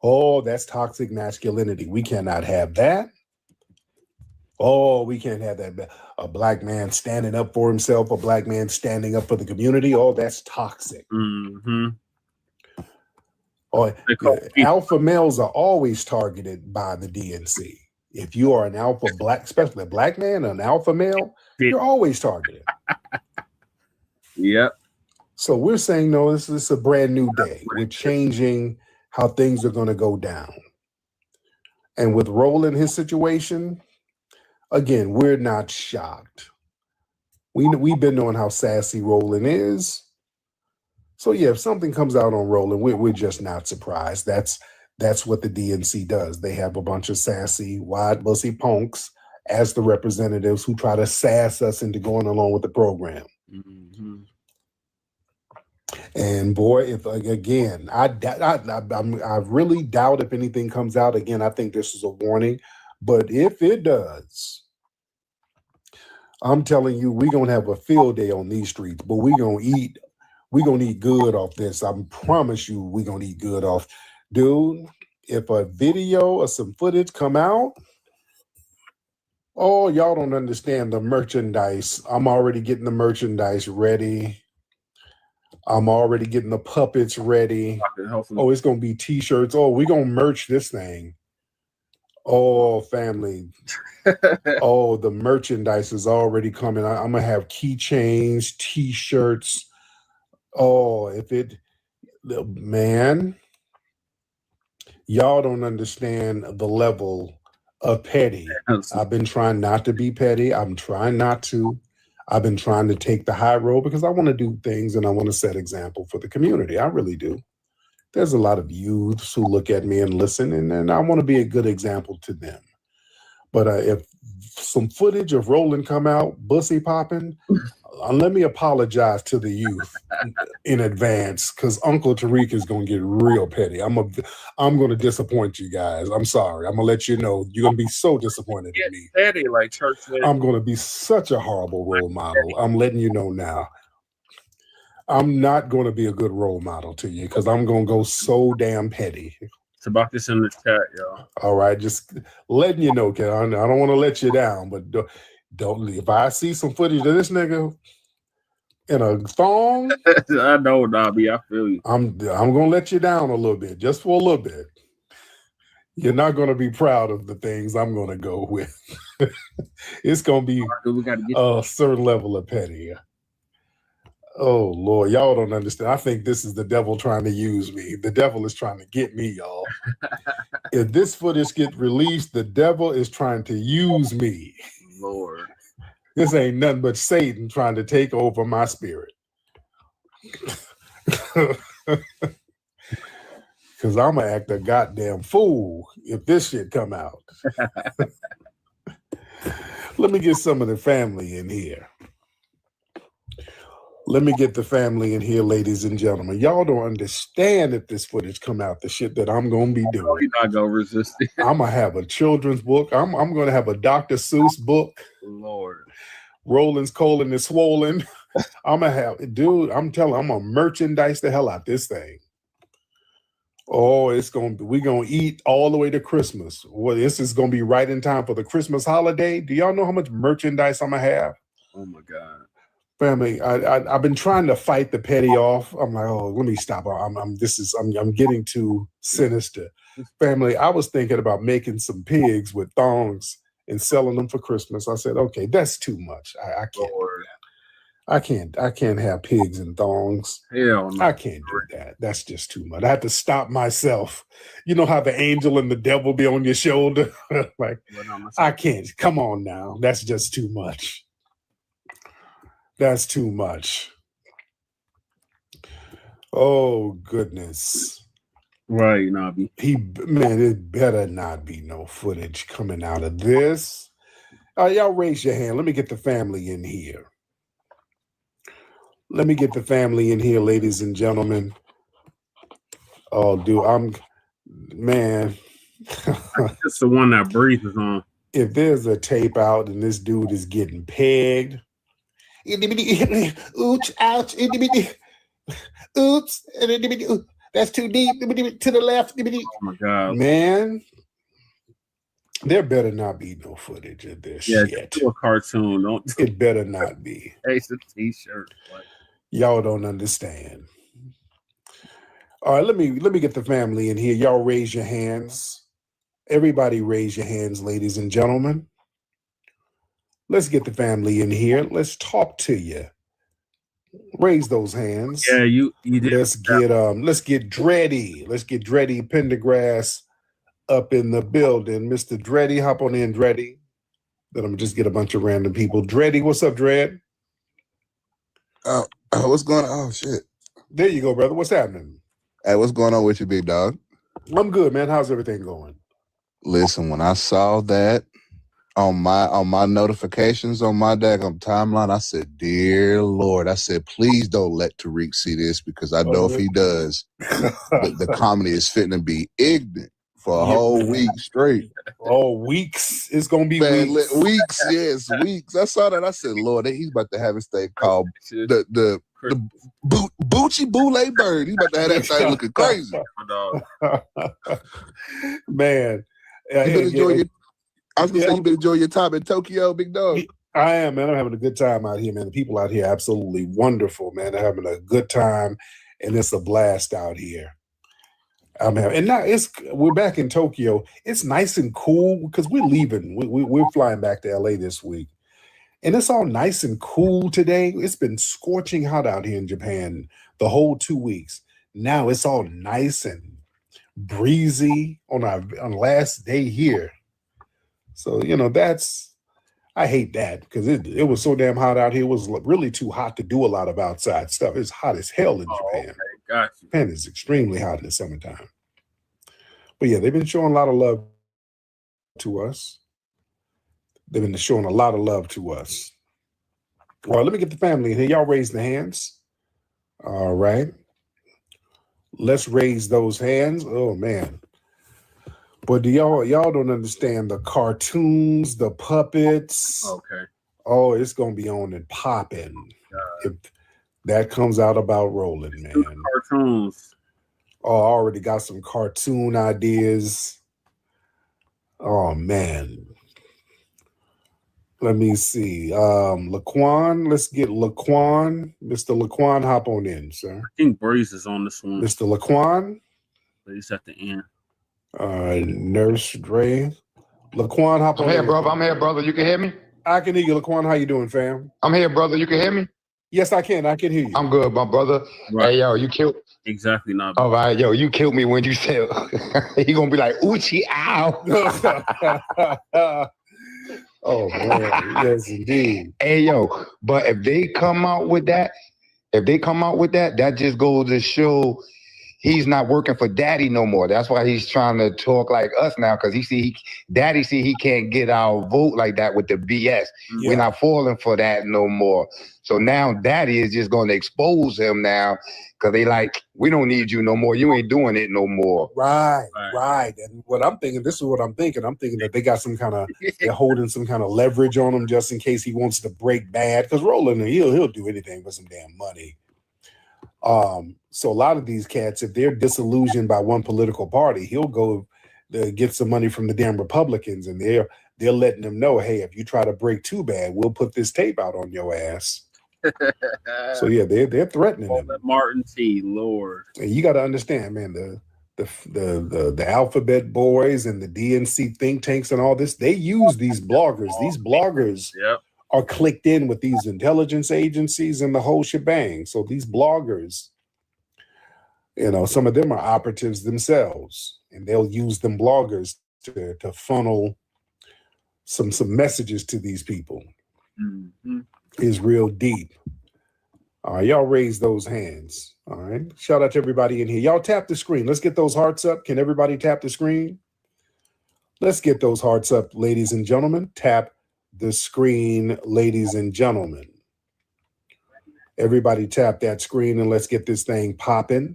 Oh, that's toxic masculinity. We cannot have that. Oh, we can't have that. A black man standing up for himself, a black man standing up for the community. Oh, that's toxic. Mm-hmm. Oh, alpha males are always targeted by the DNC. If you are an alpha black, especially a black man, an alpha male, you're always targeted. Yep. So we're saying, no, this is a brand new day. We're changing how things are going to go down. And with Roland, his situation, again, we're not shocked. We've been knowing how sassy Roland is. So yeah, if something comes out on Roland, we're just not surprised. That's what the DNC does. They have a bunch of sassy, wide bussy punks as the representatives who try to sass us into going along with the program. Mm-hmm. And boy, if again, I really doubt if anything comes out again. I think this is a warning, but if it does, I'm telling you, we're gonna have a field day on these streets. But we're gonna eat good off this. I promise you, we're gonna eat good off, dude. If a video or some footage come out, oh, y'all don't understand the merchandise. I'm already getting the merchandise ready. I'm already getting the puppets ready. Oh, it's going to be t-shirts. Oh, we're going to merch this thing. Oh, family. Oh, the merchandise is already coming. I'm going to have keychains, t-shirts. Oh, man, y'all don't understand the level of petty. I've been trying not to be petty. I'm trying not to. I've been trying to take the high road because I want to do things and I want to set example for the community. I really do. There's a lot of youths who look at me and listen, and I want to be a good example to them. But if some footage of Roland come out, bussy popping, let me apologize to the youth in advance because Uncle Tariq is going to get real petty. I'm going to disappoint you guys. I'm sorry. I'm going to let you know you're going to be so disappointed in me. Petty, like church. I'm going to be such a horrible role model. I'm letting you know now. I'm not going to be a good role model to you because I'm going to go so damn petty. It's about this in the chat, y'all. All right, just letting you know, Ken. I don't want to let you down, but don't. If I see some footage of this nigga in a thong, I know, Nobby. I feel you. I'm gonna let you down a little bit, just for a little bit. You're not gonna be proud of the things I'm gonna go with. It's gonna be a certain level of petty. Oh Lord, y'all don't understand. I think this is the devil trying to use me. The devil is trying to get me, y'all. If this footage gets released, the devil is trying to use me. Lord. This ain't nothing but Satan trying to take over my spirit. Because I'm going to act a goddamn fool if this shit come out. Let me get some of the family in here. Let me get the family in here, ladies and gentlemen. Y'all don't understand if this footage come out, the shit that I'm going to be doing. You're not going to resist it. I'm going to have a children's book. I'm going to have a Dr. Seuss book. Lord. Roland's colon is swollen. I'm going to have, dude, I'm telling you, I'm going to merchandise the hell out this thing. Oh, we're going to eat all the way to Christmas. Well, this is going to be right in time for the Christmas holiday. Do y'all know how much merchandise I'm going to have? Oh my God. Family, I've been trying to fight the petty off. I'm like, oh, let me stop. I'm getting too sinister. Family, I was thinking about making some pigs with thongs and selling them for Christmas. I said, okay, that's too much. I can't do that. I can't have pigs and thongs. Hell no. I can't do that. That's just too much. I have to stop myself. You know how the angel and the devil be on your shoulder? Like, I can't. Come on now. That's just too much. That's too much. Oh, goodness. Right, Nobby. Man, it better not be no footage coming out of this. Y'all raise your hand. Let me get the family in here. Let me get the family in here, ladies and gentlemen. Oh, dude, man. It's the one that breathes on. If there's a tape out and this dude is getting pegged, ooch, ouch, oops, that's too deep, to the left. Oh my God. Man, there better not be no footage of this shit. Do a cartoon. Don't. It better not be. It's a t-shirt. Y'all don't understand. All right, let me get the family in here. Y'all raise your hands Everybody raise your hands, ladies and gentlemen. Let's get the family in here. Let's talk to you. Raise those hands. Yeah, you did. Let's get Dreddy. Let's get Dreddy Pendergrass up in the building. Mr. Dreddy, hop on in, Dreddy. Then I'm just get a bunch of random people. Dreddy, what's up, Dred? What's going on? Oh shit. There you go, brother. What's happening? Hey, what's going on with you, big dog? I'm good, man. How's everything going? Listen, when I saw that on my notifications on my daggone timeline, I said, "Dear Lord," I said, "Please don't let Tariq see this because I know if he does, the comedy is fitting to be ignorant for a whole week straight." Oh, weeks. It's gonna be weeks. Weeks, yes, weeks. I saw that. I said, "Lord, he's about to have his thing called the Boochie Boule Bird." He's about to have that thing looking crazy. Man, I was gonna say you been enjoying your time in Tokyo, big dog. I am, man. I'm having a good time out here, man. The people out here are absolutely wonderful, man. They're having a good time, and it's a blast out here. And now we're back in Tokyo. It's nice and cool because we're leaving. We're flying back to LA this week, and it's all nice and cool today. It's been scorching hot out here in Japan the whole 2 weeks. Now it's all nice and breezy on last day here. So I hate that because it was so damn hot out here. It was really too hot to do a lot of outside stuff. It's hot as hell in Japan. Okay. Gotcha. Japan is extremely hot in the summertime. But yeah, they've been showing a lot of love to us. They've been showing a lot of love to us. All right, let me get the family in here. Y'all raise the hands. All right. Let's raise those hands. Oh man. But y'all don't understand the cartoons, the puppets. Okay. Oh, it's gonna be on and popping. If that comes out about Roland, man. Cartoons. Oh, I already got some cartoon ideas. Oh man. Let me see. Laquan, let's get Laquan. Mr. Laquan, hop on in, sir. I think Breeze is on this one. Mr. Laquan. But he's at the end. Nurse Dre. Laquan, hop on in. I'm here, brother. You can hear me? I can hear you, Laquan. How you doing, fam? I'm here, brother. You can hear me? Yes, I can. I can hear you. I'm good, my brother. Right. Hey, yo, you killed. Exactly not. All right, yo, you killed me when you said he gonna be like Uchi ow. Oh man, yes indeed. Hey yo, but if they come out with that, that just goes to show he's not working for daddy no more. That's why he's trying to talk like us now, because daddy see he can't get our vote like that with the BS. Yeah. We're not falling for that no more. So now daddy is just going to expose him now, because they like, we don't need you no more. You ain't doing it no more. Right. And what I'm thinking, this is what I'm thinking. I'm thinking that they got some kind of, they're holding some kind of leverage on him just in case he wants to break bad. Because Roland, he'll do anything for some damn money. So a lot of these cats, if they're disillusioned by one political party, he'll go get some money from the damn Republicans, and they're letting them know, hey, if you try to break too bad, we'll put this tape out on your ass. So yeah, they're threatening him. Martin T. Lord, and you got to understand, man, the alphabet boys and the DNC think tanks and all this, they use these bloggers. These bloggers are clicked in with these intelligence agencies and the whole shebang. So these bloggers, some of them are operatives themselves, and they'll use them bloggers to funnel some messages to these people. Mm-hmm. Is real deep. All right, y'all raise those hands. All right, shout out to everybody in here. Y'all tap the screen. Let's get those hearts up. Can everybody tap the screen? Let's get those hearts up, ladies and gentlemen. Tap the screen, ladies and gentlemen. Everybody tap that screen and let's get this thing popping.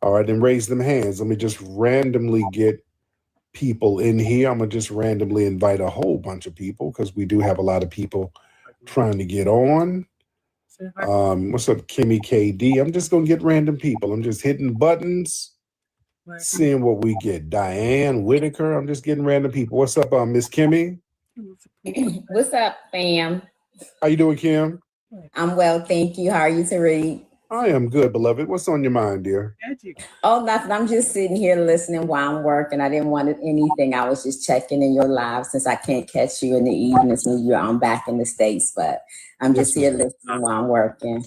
All right, then raise them hands. Let me just randomly get people in here. I'm going to just randomly invite a whole bunch of people because we do have a lot of people trying to get on. What's up, Kimmy KD? I'm just going to get random people. I'm just hitting buttons, seeing what we get. Diane Whitaker. I'm just getting random people. What's up, Miss Kimmy? What's up, fam? How you doing, Kim? I'm well, thank you. How are you, Tariq? I am good, beloved. What's on your mind, dear? Oh, nothing. I'm just sitting here listening while I'm working. I didn't want anything. I was just checking in your live since I can't catch you in the evenings when I'm back in the States. But I'm just here listening while I'm working.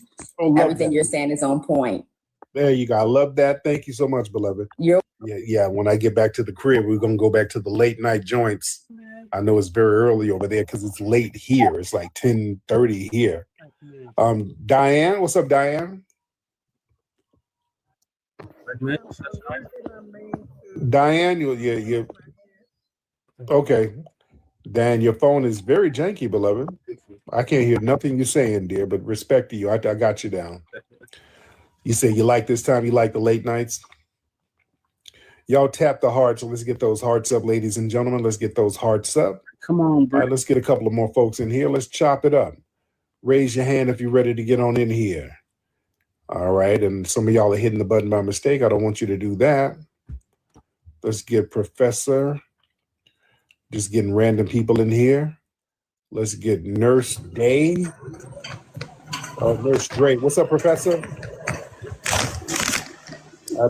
Everything you're saying is on point. There you go. I love that. Thank you so much, beloved. Yeah. When I get back to the crib, we're gonna go back to the late night joints. I know it's very early over there because it's late here. It's like 10:30 here. Diane, what's up, Diane? Diane, you okay. Dan, your phone is very janky, beloved. I can't hear nothing you're saying, dear, but respect to you. I got you down. You say you like this time, you like the late nights? Y'all tap the hearts, so let's get those hearts up, ladies and gentlemen. Let's get those hearts up. Come on, bro. All right, let's get a couple of more folks in here. Let's chop it up. Raise your hand if you're ready to get on in here. All right, and some of y'all are hitting the button by mistake. I don't want you to do that. Let's get Professor. Just getting random people in here. Let's get Nurse Day. Nurse Dre. What's up, Professor?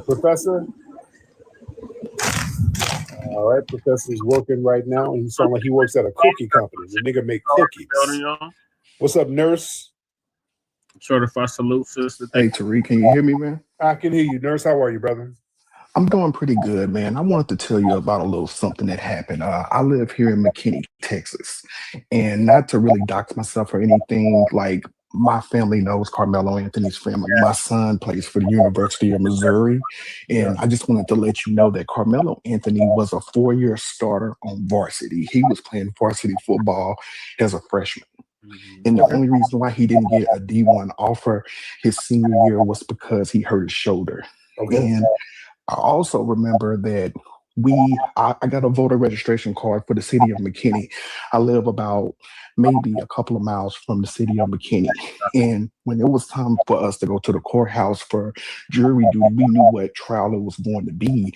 Professor? All right, Professor's working right now. He sounds like he works at a cookie company. The nigga make cookies. What's up, Nurse? Certified salute, sister. Hey, Tariq, can you hear me, man? I can hear you, Nurse. How are you, brother? I'm doing pretty good, man. I wanted to tell you about a little something that happened. I live here in McKinney, Texas, and not to really dox myself or anything, like my family knows Carmelo Anthony's family. My son plays for the University of Missouri, and I just wanted to let you know that Carmelo Anthony was a 4-year starter on varsity. He was playing varsity football as a freshman. And the only reason why he didn't get a D1 offer his senior year was because he hurt his shoulder. And I also remember that I got a voter registration card for the city of McKinney. I live about maybe a couple of miles from the city of McKinney. And when it was time for us to go to the courthouse for jury duty, we knew what trial it was going to be.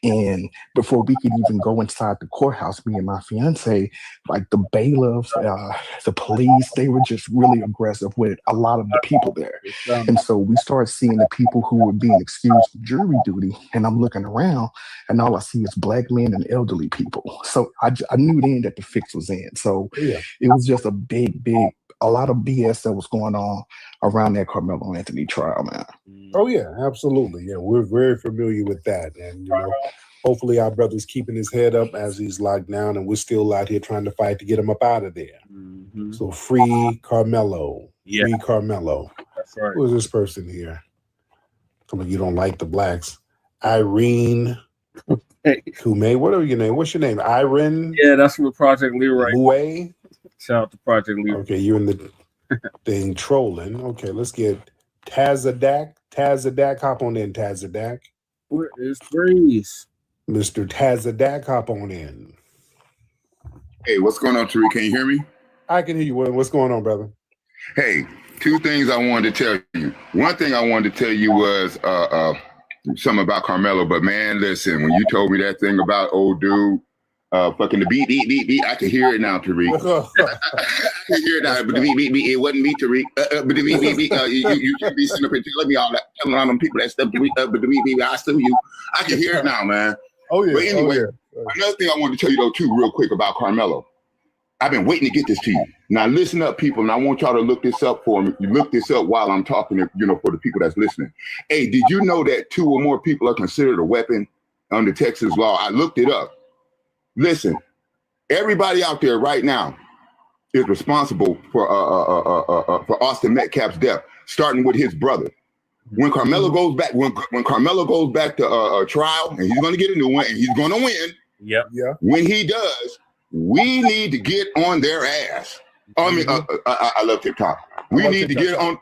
And before we could even go inside the courthouse, me and my fiance, like the bailiffs, the police, they were just really aggressive with a lot of the people there. And so we started seeing the people who were being excused from jury duty. And I'm looking around and all I see is black men and elderly people. So I knew then that the fix was in. So it was just a lot of BS that was going on around that Carmelo Anthony trial, man. Oh yeah, absolutely. Yeah, we're very familiar with that. And hopefully our brother's keeping his head up as he's locked down, and we're still out here trying to fight to get him up out of there. So free Carmelo. Free Carmelo. That's right. Who is this person here? Come on, you don't like the blacks. Irene Kume. What are your name? What's your name? Irene? Yeah, that's from Project Leroy. Mue? Shout out to Project Leroy. Okay, you're in the thing trolling. Okay, let's get Tazadak. Tazadak, hop on in, Tazadak. Where is Breeze? Mr. Tazadak, hop on in. Hey, what's going on, Tariq? Can you hear me? I can hear you. What's going on, brother? Hey, 2 things I wanted to tell you. One thing I wanted to tell you was something about Carmelo, but man, listen, when you told me that thing about old dude, fucking the beat, I can hear it now, Tariq. I can hear it now, but the beat, it wasn't me, Tariq. But the beat, you should be sitting up here telling me all that, telling all them people that stuff, but the beat, I still you. I can hear it now, man. Oh yeah. But anyway, another thing I wanted to tell you though, too, real quick about Carmelo. I've been waiting to get this to you. Now listen up, people, and I want y'all to look this up for me. You look this up while I'm talking, for the people that's listening. Hey, did you know that 2 or more people are considered a weapon under Texas law? I looked it up. Listen, everybody out there right now is responsible for Austin Metcalf's death, starting with his brother. When Carmelo goes back, when Carmelo goes back to trial, and he's going to get a new one, and he's going to win. Yep. Yeah. When he does, we need to get on their ass. I mean, I love TikTok. We need to get on.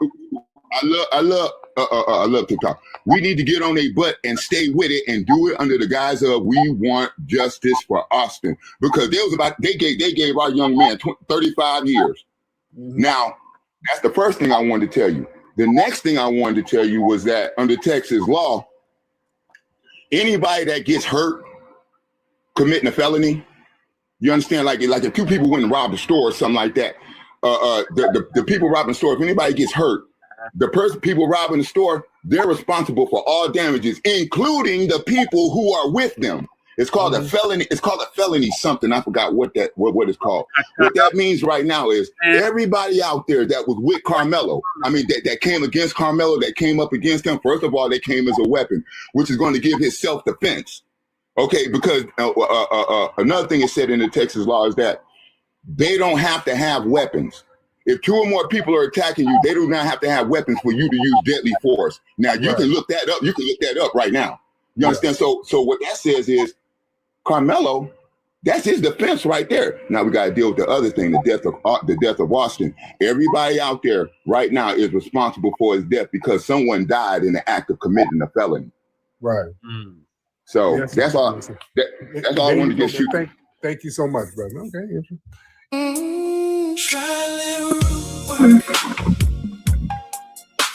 I love TikTok. We need to get on their butt and stay with it and do it under the guise of we want justice for Austin, because they gave our young man 35 years. Now, that's the first thing I wanted to tell you. The next thing I wanted to tell you was that under Texas law, anybody that gets hurt committing a felony, you understand, like if 2 people went and robbed a store or something like that, the people robbing the store, if anybody gets hurt, people robbing the store, they're responsible for all damages, including the people who are with them. It's called a felony. It's called a felony something. I forgot what it's called. What that means right now is everybody out there that was with Carmelo, that came against Carmelo, that came up against him, first of all, they came as a weapon, which is going to give his self-defense. Okay, because another thing is said in the Texas law is that they don't have to have weapons. If 2 or more people are attacking you, they do not have to have weapons for you to use deadly force. Now, you can look that up. You can look that up right now. You understand? So what that says is Carmelo, that's his defense right there. Now we got to deal with the other thing, the death of Austin. Everybody out there right now is responsible for his death because someone died in the act of committing a felony. Right. So that's all. That's all I wanted to just shoot. Thank you so much, brother. Okay. Try a little work.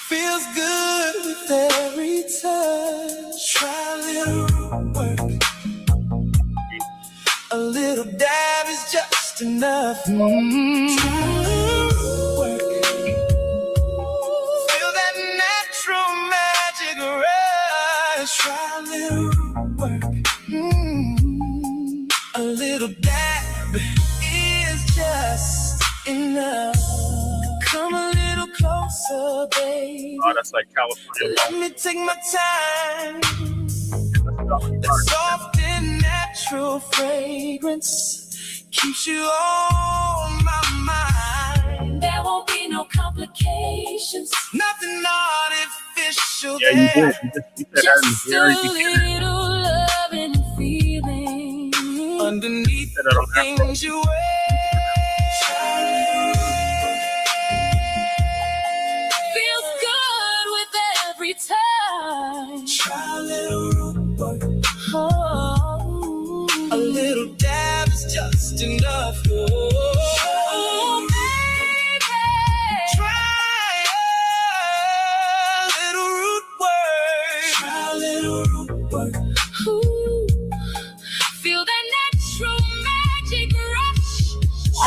Feels good with every touch. Try a little work. A little dab is just enough. Try a little work. Feel that natural magic rush. Try a little work. A little dab is just enough. Come a little closer, baby. Oh, that's like California. Let me take my time. The soft and natural fragrance keeps you on my mind. There won't be no complications. Nothing artificial Yeah, you there. did. You said that in Just very a little loving and feeling underneath the things you wear. Feels good with every time. Try a little work. Oh, a little dab is just enough. Oh, baby, try a little root work. Try a little root work. Ooh, feel that natural magic rush.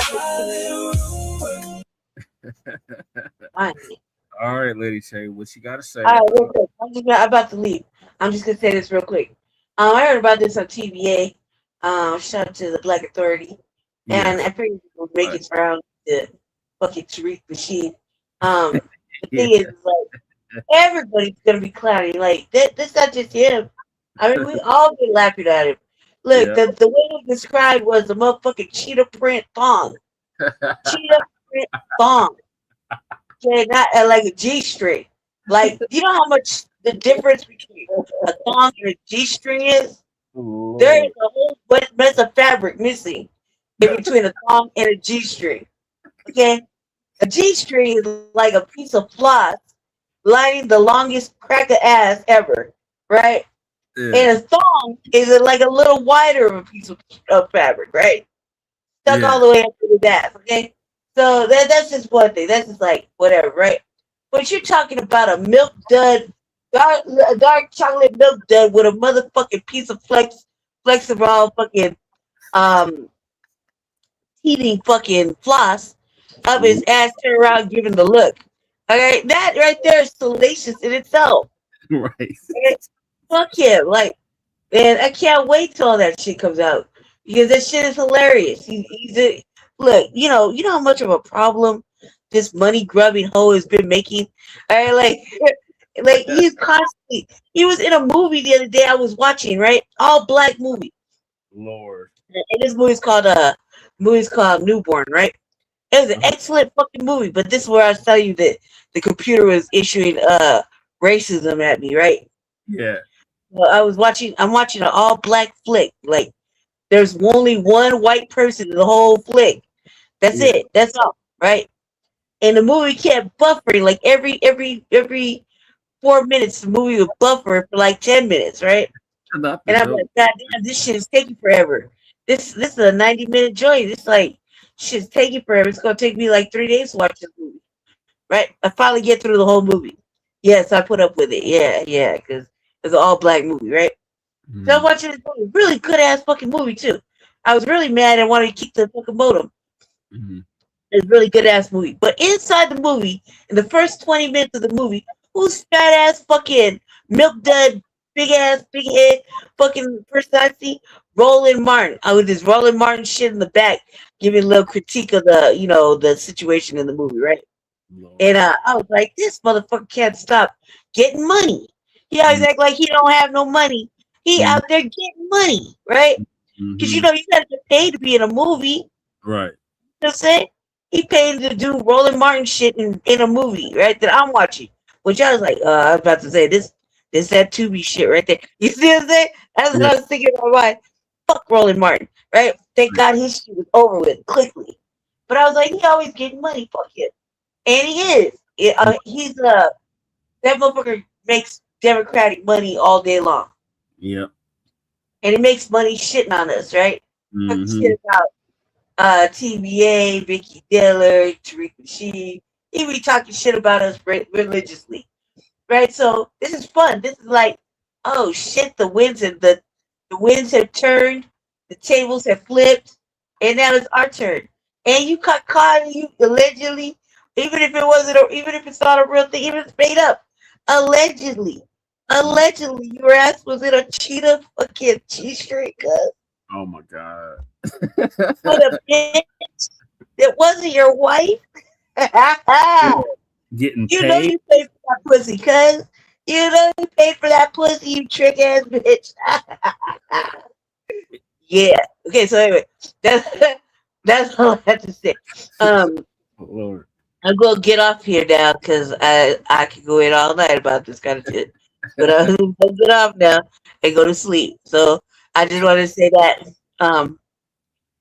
Try a little root work. All right, Lady Shay, what you got to say? All right, real quick. I'm about to leave. I'm just gonna say this real quick. I heard about this on TVA. Shout out to the Black Authority, and I figured it would make its round to fucking Tariq Rashid. The thing is, like, everybody's gonna be clowning. Like that's not just him. I mean, we all been laughing at him. Look, the way it was described was a motherfucking cheetah print thong. Cheetah print thong. Okay, not like a G-string. Like, you know how much the difference between a thong and a G-string is? There is a whole mess of fabric missing in between a thong and a G-string. Okay? A G-string is like a piece of floss lining the longest crack of ass ever, right? Yeah. And a thong is like a little wider of a piece of fabric, right? Stuck all the way up to the ass, okay? So that's just one thing. That's just like whatever, right? But you're talking about a milk dud, dark chocolate milk dud with a motherfucking piece of flexible fucking teething fucking floss up his ass, turn around, giving the look. Okay, that right there is salacious in itself. Right. Okay? Fuck him, like, man. I can't wait till all that shit comes out because that shit is hilarious. He's look, you know how much of a problem this money grubbing hoe has been making. All right, like he's constantly. He was in a movie the other day I was watching, right? All black movie. Lord. And this movie's called Newborn, right? It was an excellent fucking movie, but this is where I was telling you that the computer was issuing racism at me, right? Yeah. Well, I'm watching an all black flick. Like, there's only one white person in the whole flick. That's it. That's all, right? And the movie kept buffering. Like every 4 minutes, the movie would buffer for like 10 minutes, right? And I'm like, God damn, this shit is taking forever. This is a 90-minute joint. It's like shit's taking forever. It's gonna take me like 3 days to watch this movie, right? I finally get through the whole movie. Yes, I put up with it. Yeah, because it's an all black movie, right? So I'm watching this movie, really good ass fucking movie too. I was really mad and wanted to keep the fucking modem. It's a really good ass movie. But inside the movie, in the first 20 minutes of the movie, who's fat ass fucking milk dud, big ass, big head fucking person I see? Roland Martin. I with this Roland Martin shit in the back, giving a little critique of the situation in the movie, right? And I was like, this motherfucker can't stop getting money. He always act like he don't have no money. He out there getting money, right? Because you gotta get paid to be in a movie. Right. You know what I'm saying? He paid to do Roland Martin shit in a movie, right? That I'm watching. Which I was like, I was about to say this that Tubi shit right there. You see what I'm saying? That's what I was thinking in my mind. Fuck Roland Martin, right? Thank God his shit was over with quickly. But I was like, he always getting money, fuck it. And he is. He's that motherfucker makes Democratic money all day long. Yep. And he makes money shitting on us, right? Talking shit about TVA, Vicky Diller, Tariq Nasheed. He be talking shit about us religiously. Right? So this is fun. This is like, oh shit, the winds have turned, the tables have flipped, and now it's our turn. And you got caught and you allegedly, even if it's not a real thing, even if it's made up, allegedly, your ass was in a cheetah fucking G-string, cuz. Oh my God. With a bitch that wasn't your wife. Getting You paid. know you paid for that pussy, cuz. You know you paid for that pussy, you trick ass bitch. Yeah. Okay, so anyway, that's all I have to say. Lord. I'm gonna get off here now because I could go in all night about this kind of shit. But I'm gonna get off now and go to sleep. So I just want to say that.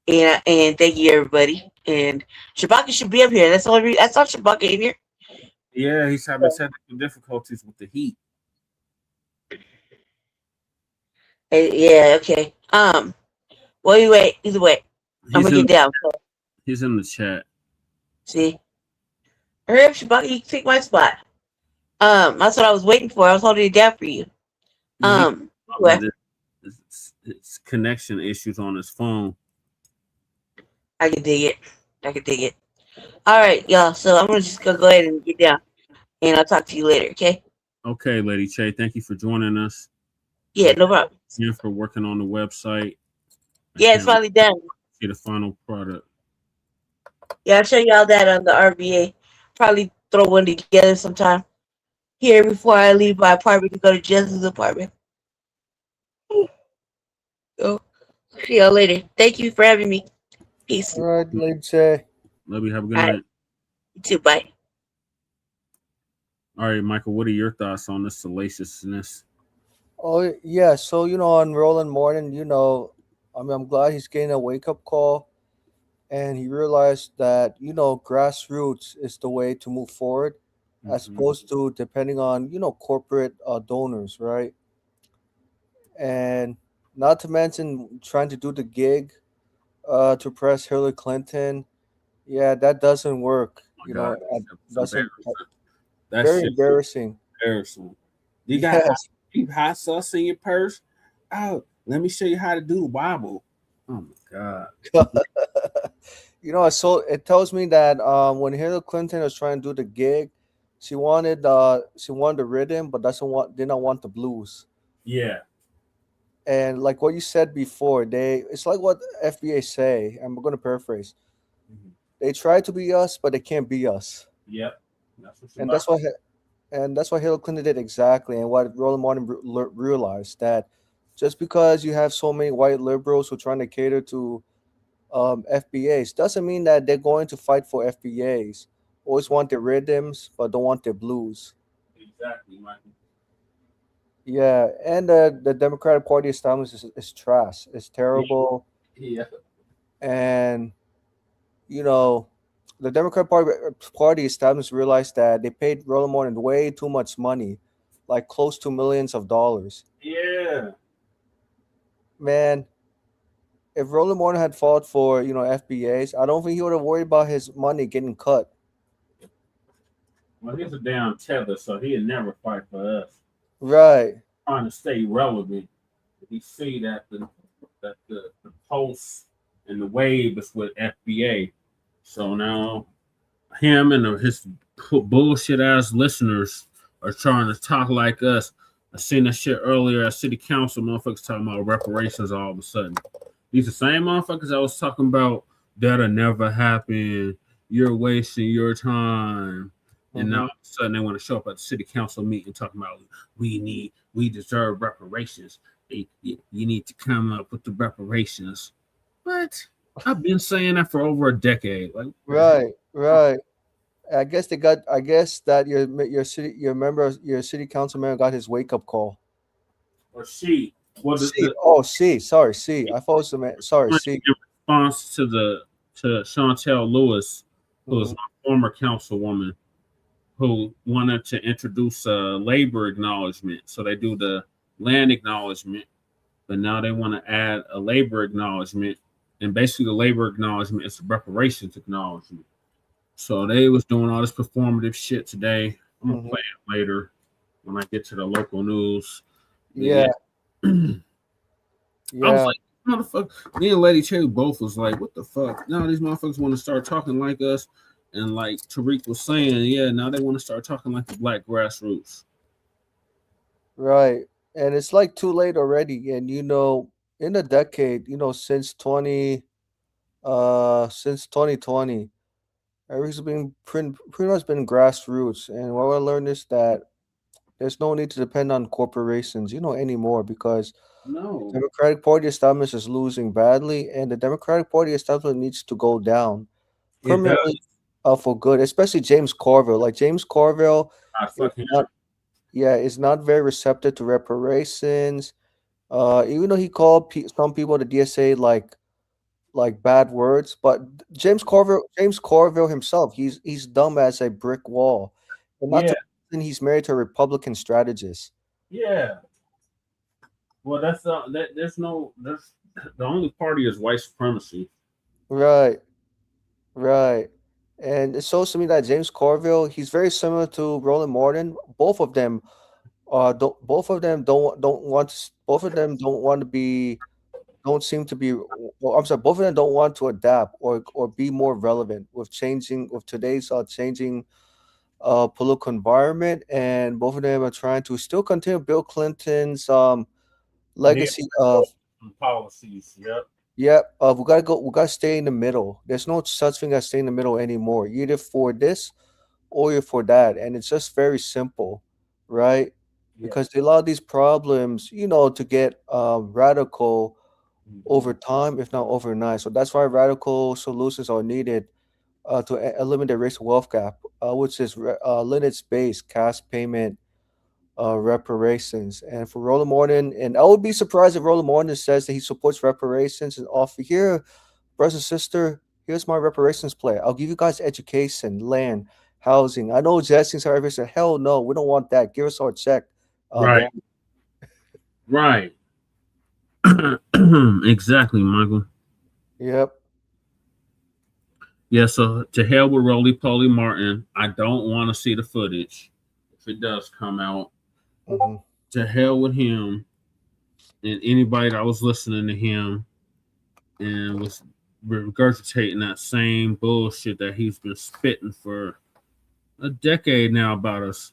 And thank you everybody. And Shabaka should be up here. That's all. I saw Shabaka in here. Yeah, he's having technical difficulties with the heat. Yeah. Okay. Well, either way, I'm gonna get down. So, He's in the chat. see, hurry up, Shabaka. You can take my spot. That's what I was waiting for. I was holding it down for you. It's connection issues on his phone. I can dig it. All right, y'all. So I'm just gonna go ahead and get down, and I'll talk to you later. Okay? Okay, Lady Che. Thank you for joining us. Yeah, no problem. Thank you for working on the website. Yeah, it's finally done. See the final product. Yeah, I'll show y'all that on the RBA. Probably throw one together sometime here before I leave my apartment to go to Jess's apartment. So, see y'all later. Thank you for having me. Peace. All right, Lady Che. Love you. Have a good All night. right. You too. Bye. All right, Michael, what are your thoughts on this salaciousness? Oh yeah, so on Roland Martin, I'm glad he's getting a wake up call, and he realized that grassroots is the way to move forward, as opposed to depending on corporate donors, right? And not to mention trying to do the gig to press Hillary Clinton. Yeah, that doesn't work. That's very embarrassing. Embarrassing. You got hot sauce in your purse? Oh, let me show you how to do the wobble. Oh my God. It tells me that when Hillary Clinton was trying to do the gig, she wanted the rhythm, but did not want the blues. Yeah. And like what you said before, it's like what FBA say. I'm going to paraphrase. They try to be us, but they can't be us. Yep. That's what Hillary Clinton did exactly, and what Roland Martin realized, that just because you have so many white liberals who are trying to cater to FBAs doesn't mean that they're going to fight for FBAs. Always want their rhythms, but don't want their blues. Exactly, Michael. Yeah, and the Democratic Party establishment is trash. It's terrible. Yeah. And the Democratic Party establishment realized that they paid Roland Martin way too much money, like close to millions of dollars. Yeah. Man, if Roland Martin had fought for FBAs, I don't think he would have worried about his money getting cut. Well, he's a damn tether, so he'd never fight for us. Right. Trying to stay relevant. You see that the pulse and the wave is with FBA. So now him and his bullshit ass listeners are trying to talk like us. I seen that shit earlier at city council. Motherfuckers talking about reparations all of a sudden. These the same motherfuckers I was talking about that'll never happen. You're wasting your time. And now all of a sudden they want to show up at the city council meeting talking about we deserve reparations. You need to come up with the reparations. What? I've been saying that for over a decade. Like, right. I guess that your city council member got his wake up call. Or she. What is C. Sorry, C. I thought it was the man. Sorry, C. In response to Chantel Lewis, who was my former councilwoman, who wanted to introduce a labor acknowledgement. So they do the land acknowledgement, but now they want to add a labor acknowledgement. And basically the labor acknowledgement is the reparations acknowledgement. So they was doing all this performative shit today. I'm going to play it later when I get to the local news. Yeah. I was like, motherfucker. Me and Lady Cherry both was like, what the fuck? Now these motherfuckers want to start talking like us. And like Tariq was saying, yeah, now they want to start talking like the black grassroots. Right. And it's like too late already. And in a decade, since 2020, everything's been pretty much been grassroots. And what I learned is that there's no need to depend on corporations, anymore, because the Democratic Party establishment is losing badly, and the Democratic Party establishment needs to go down permanently for good, especially James Carville. Like James Carville is not very receptive to reparations. Even though he called some people at the DSA like bad words, but James Carville himself, he's dumb as a brick wall. And not to mention he's married to a Republican strategist. Yeah. Well, that's the only party is white supremacy. Right. And it shows to me that James Carville, he's very similar to Roland Martin. Both of them don't want to adapt or be more relevant with today's changing political environment, and both of them are trying to still continue Bill Clinton's legacy of policies. Yep. We gotta stay in the middle. There's no such thing as stay in the middle anymore. You're either for this or you're for that. And it's just very simple, right? Because they allow these problems, to get radical over time, if not overnight. So that's why radical solutions are needed to eliminate the racial wealth gap, which is limits-based cash payment reparations. And for Roland Martin, and I would be surprised if Roland Martin says that he supports reparations and offer here, brother and sister, here's my reparations plan. I'll give you guys education, land, housing. I know Jesse's everybody said, hell no, we don't want that. Give us our check. Right. Right. Exactly, Michael. Yep. Yeah, so to hell with Roly Poly Martin. I don't want to see the footage if it does come out. To hell with him and anybody that was listening to him and was regurgitating that same bullshit that he's been spitting for a decade now about us.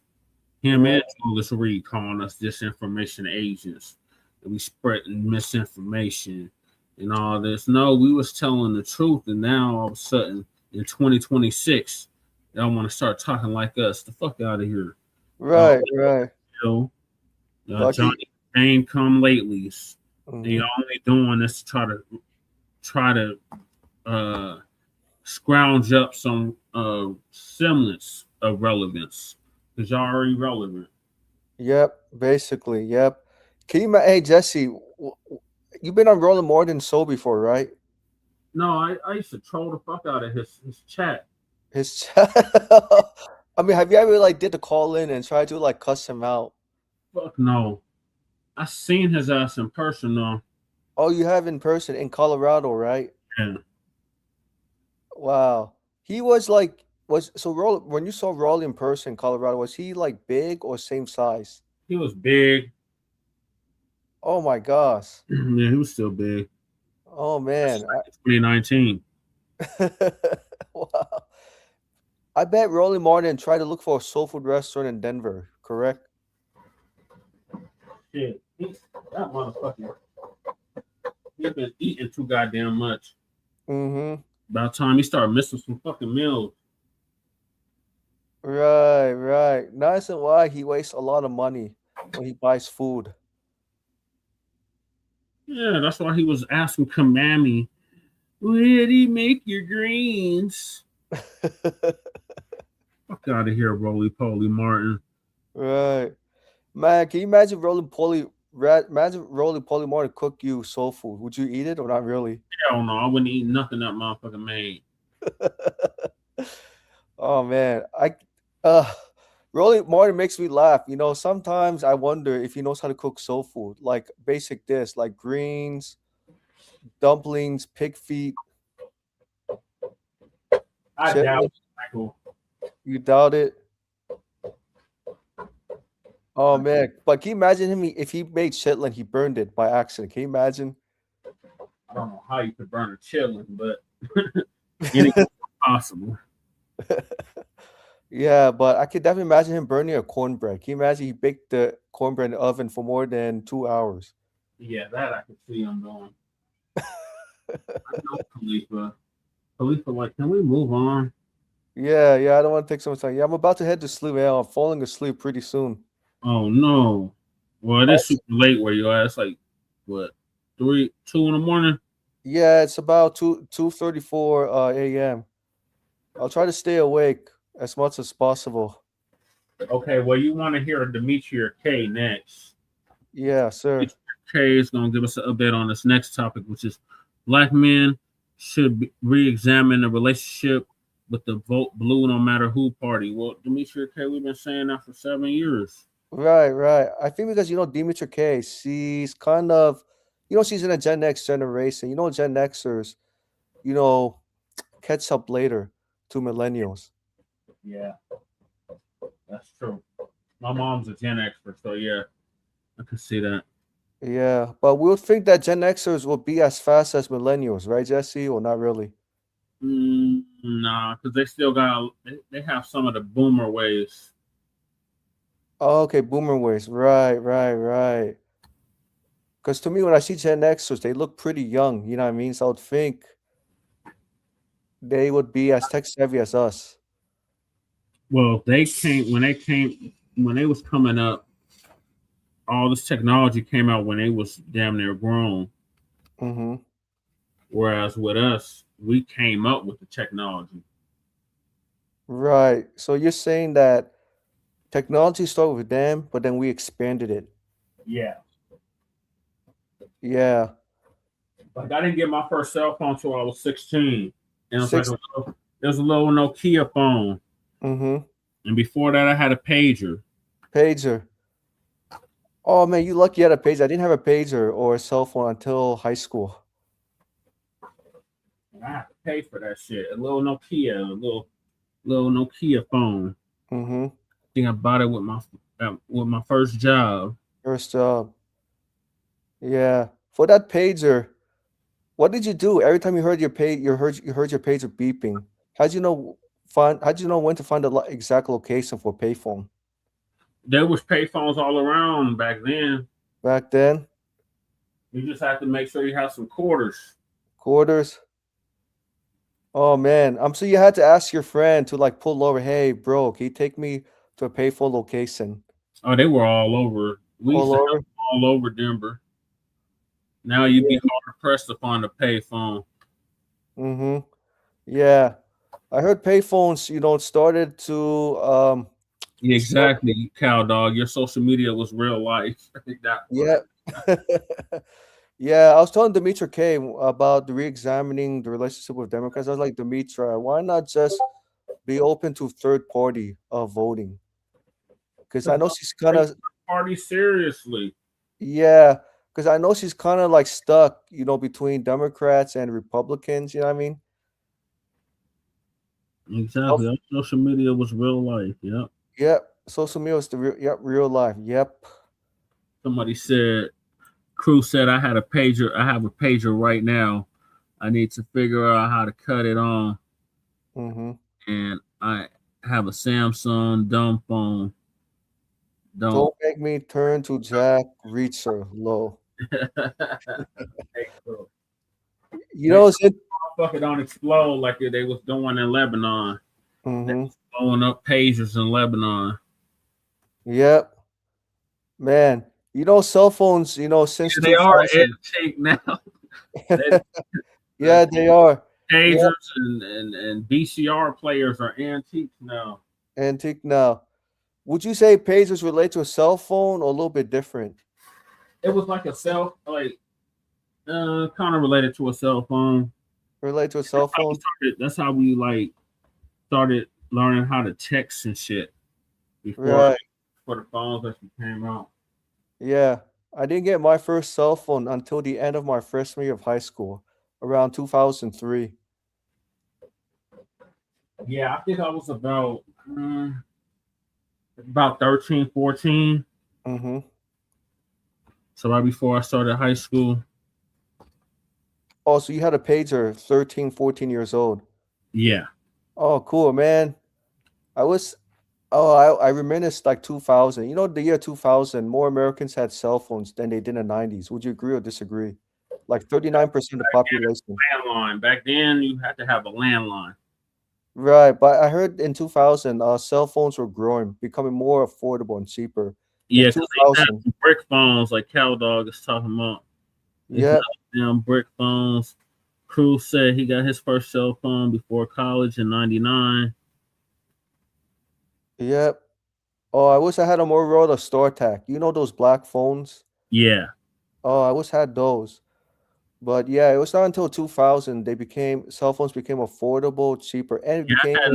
Him and Julius Reed calling us disinformation agents, and we spreading misinformation and all this. No, we was telling the truth, and now all of a sudden in 2026, y'all want to start talking like us. The fuck out of here. Right. Johnny Kane come latelys. The only doing is to try to scrounge up some semblance of relevance because y'all already relevant. Yep, basically. Yep. Can you, hey Jesse, you've been on Roland Martin's show before, right? No, I used to troll the fuck out of his chat. His chat. I mean, have you ever did the call in and tried to cuss him out? Fuck no. I seen his ass in person though. Oh, you have in person in Colorado, right? Yeah. Wow. He was Roland, when you saw Roland in person in Colorado, was he big or same size? He was big. Oh my gosh. Yeah, he was still big. Oh man. 2019. Wow. I bet Rolling Martin tried to look for a soul food restaurant in Denver, correct? Shit, that motherfucker. He's been eating too goddamn much. Mm-hmm. By the time he started missing some fucking meals. Right. Nice and why he wastes a lot of money when he buys food. Yeah, that's why he was asking Kamami, where did he make your greens? Fuck out of here, Roly Poly Martin. Right. Man, can you imagine imagine Roly Poly Martin cook you soul food? Would you eat it or not really? Hell no, I wouldn't eat nothing that motherfucker made. Oh man. Rolly Martin makes me laugh. You know, sometimes I wonder if he knows how to cook soul food, like basic dish, like greens, dumplings, pig feet. I doubt it, Michael. You doubt it? Oh man. But can you imagine him if he made chitlin, he burned it by accident? Can you imagine? I don't know how you could burn a chitlin, but anything's possible. Yeah, but I could definitely imagine him burning a cornbread. Can you imagine he baked the cornbread in the oven for more than 2 hours? Yeah, that I could see him doing. I know Khalifa. Khalifa, like, can we move on? Yeah, I don't want to take so much time. Yeah, I'm about to head to sleep, man. I'm falling asleep pretty soon. Oh no. Well, it is super late where you are. It's like what, 2 in the morning? Yeah, it's about 2:34 a.m. I'll try to stay awake as much as possible. Okay, well, you want to hear Demetria K next. Yeah, sir. Demetria K is going to give us an update on this next topic, which is Black men should re-examine the relationship with the vote blue no matter who party. Well, Demetria K, we've been saying that for 7 years. Right. I think because, Demetria K, she's kind of, she's in a Gen X generation. Gen Xers, catch up later to millennials. Yeah, that's true. My mom's a Gen Xer, so yeah, I can see that. Yeah, but we'll think that Gen Xers will be as fast as millennials, right, Jesse? Or not really? Nah, because they still they have some of the boomer ways. Oh, okay, boomer ways. Right. Because to me, when I see Gen Xers, they look pretty young. You know what I mean? So I would think they would be as tech savvy as us. Well, when they was coming up, all this technology came out when they was damn near grown. Mm-hmm. Whereas with us, we came up with the technology. Right. So you're saying that technology started with them, but then we expanded it. Yeah. Yeah. Like I didn't get my first cell phone until I was 16. And it was a little Nokia phone. Mm-hmm. And before that, I had a pager. Oh man, you lucky you had a pager. I didn't have a pager or a cell phone until high school. And I had to pay for that shit. A little Nokia Nokia phone. Mm-hmm. I think I bought it with my first job. Yeah. For that pager, what did you do every time you heard your pager beeping? How'd you know when to find the exact location for payphone? There was payphones all around back then. Back then? You just have to make sure you have some quarters. Oh man. So you had to ask your friend to like pull over, hey bro, can you take me to a payphone location? Oh, they were all over. We used to have them all over Denver. Now you'd be hard pressed to find a payphone. Mm-hmm. Yeah. I heard payphones, started to Yeah, exactly, cow dog. Your social media was real life. I think that. Yeah. Yeah, I was telling Demetria K about re-examining the relationship with Democrats. I was like, Demetria, why not just be open to third party voting? Because I know she's kind of party seriously. Yeah, because I know she's kind of like stuck, between Democrats and Republicans. You know what I mean? Exactly. Social media was real life. Yep. Yep. Social media was real life. Yep. Somebody said, Crew said I have a pager right now. I need to figure out how to cut it on. Mm-hmm. And I have a Samsung dumb phone. Don't make me turn to Jack Reacher low. You know, Fuck it don't explode like they was doing in Lebanon. They was blowing up pagers in Lebanon. Yep. Man, you know, cell phones, you know, since They are 2000. antique now. Yeah, they are. Pagers Yeah. and VCR players are antiques now. Antique now. Would you say pagers relate to a cell phone or a little bit different? It was like a cell, like kind of related to a cell phone. Relate to a cell phone? That's how we like started learning how to text and shit before Right. the phones actually came out. Yeah. I didn't get my first cell phone until the end of my freshman year of high school, around 2003. Yeah, I think I was about 13, 14. Mm-hmm. So right before I started high school. Oh, so you had a pager 13, 14 years old. Yeah. Oh, cool, man. I reminisced like 2000. You know, the year 2000, more Americans had cell phones than they did in the 90s. Would you agree or disagree? Like 39% of the population. Landline. Back then, you had to have a landline. Right, but I heard in 2000, cell phones were growing, becoming more affordable and cheaper. Yeah, In because they had 2000, brick phones like Cow Dog is talking about. yeah, Them brick phones. Cruz said he got his first cell phone before college in '99. yep. Oh, I wish I had a Motorola StarTAC. You know those black phones? Yeah. Oh, I wish I had those. But yeah, it was not until 2000 cell phones became affordable, cheaper, and it became I had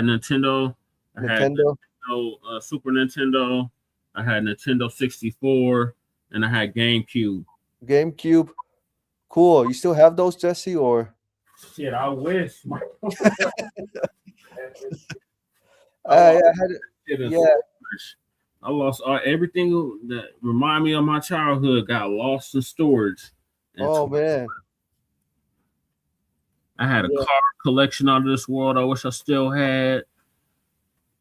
Nintendo. I had Nintendo. Super Nintendo. I had Nintendo 64, and I had GameCube. GameCube. Cool. You still have those, Jesse, or? Shit, I wish. I had it. Yeah. I lost everything that remind me of my childhood. Got lost in storage. Oh man. I had a car collection out of this world. I wish I still had.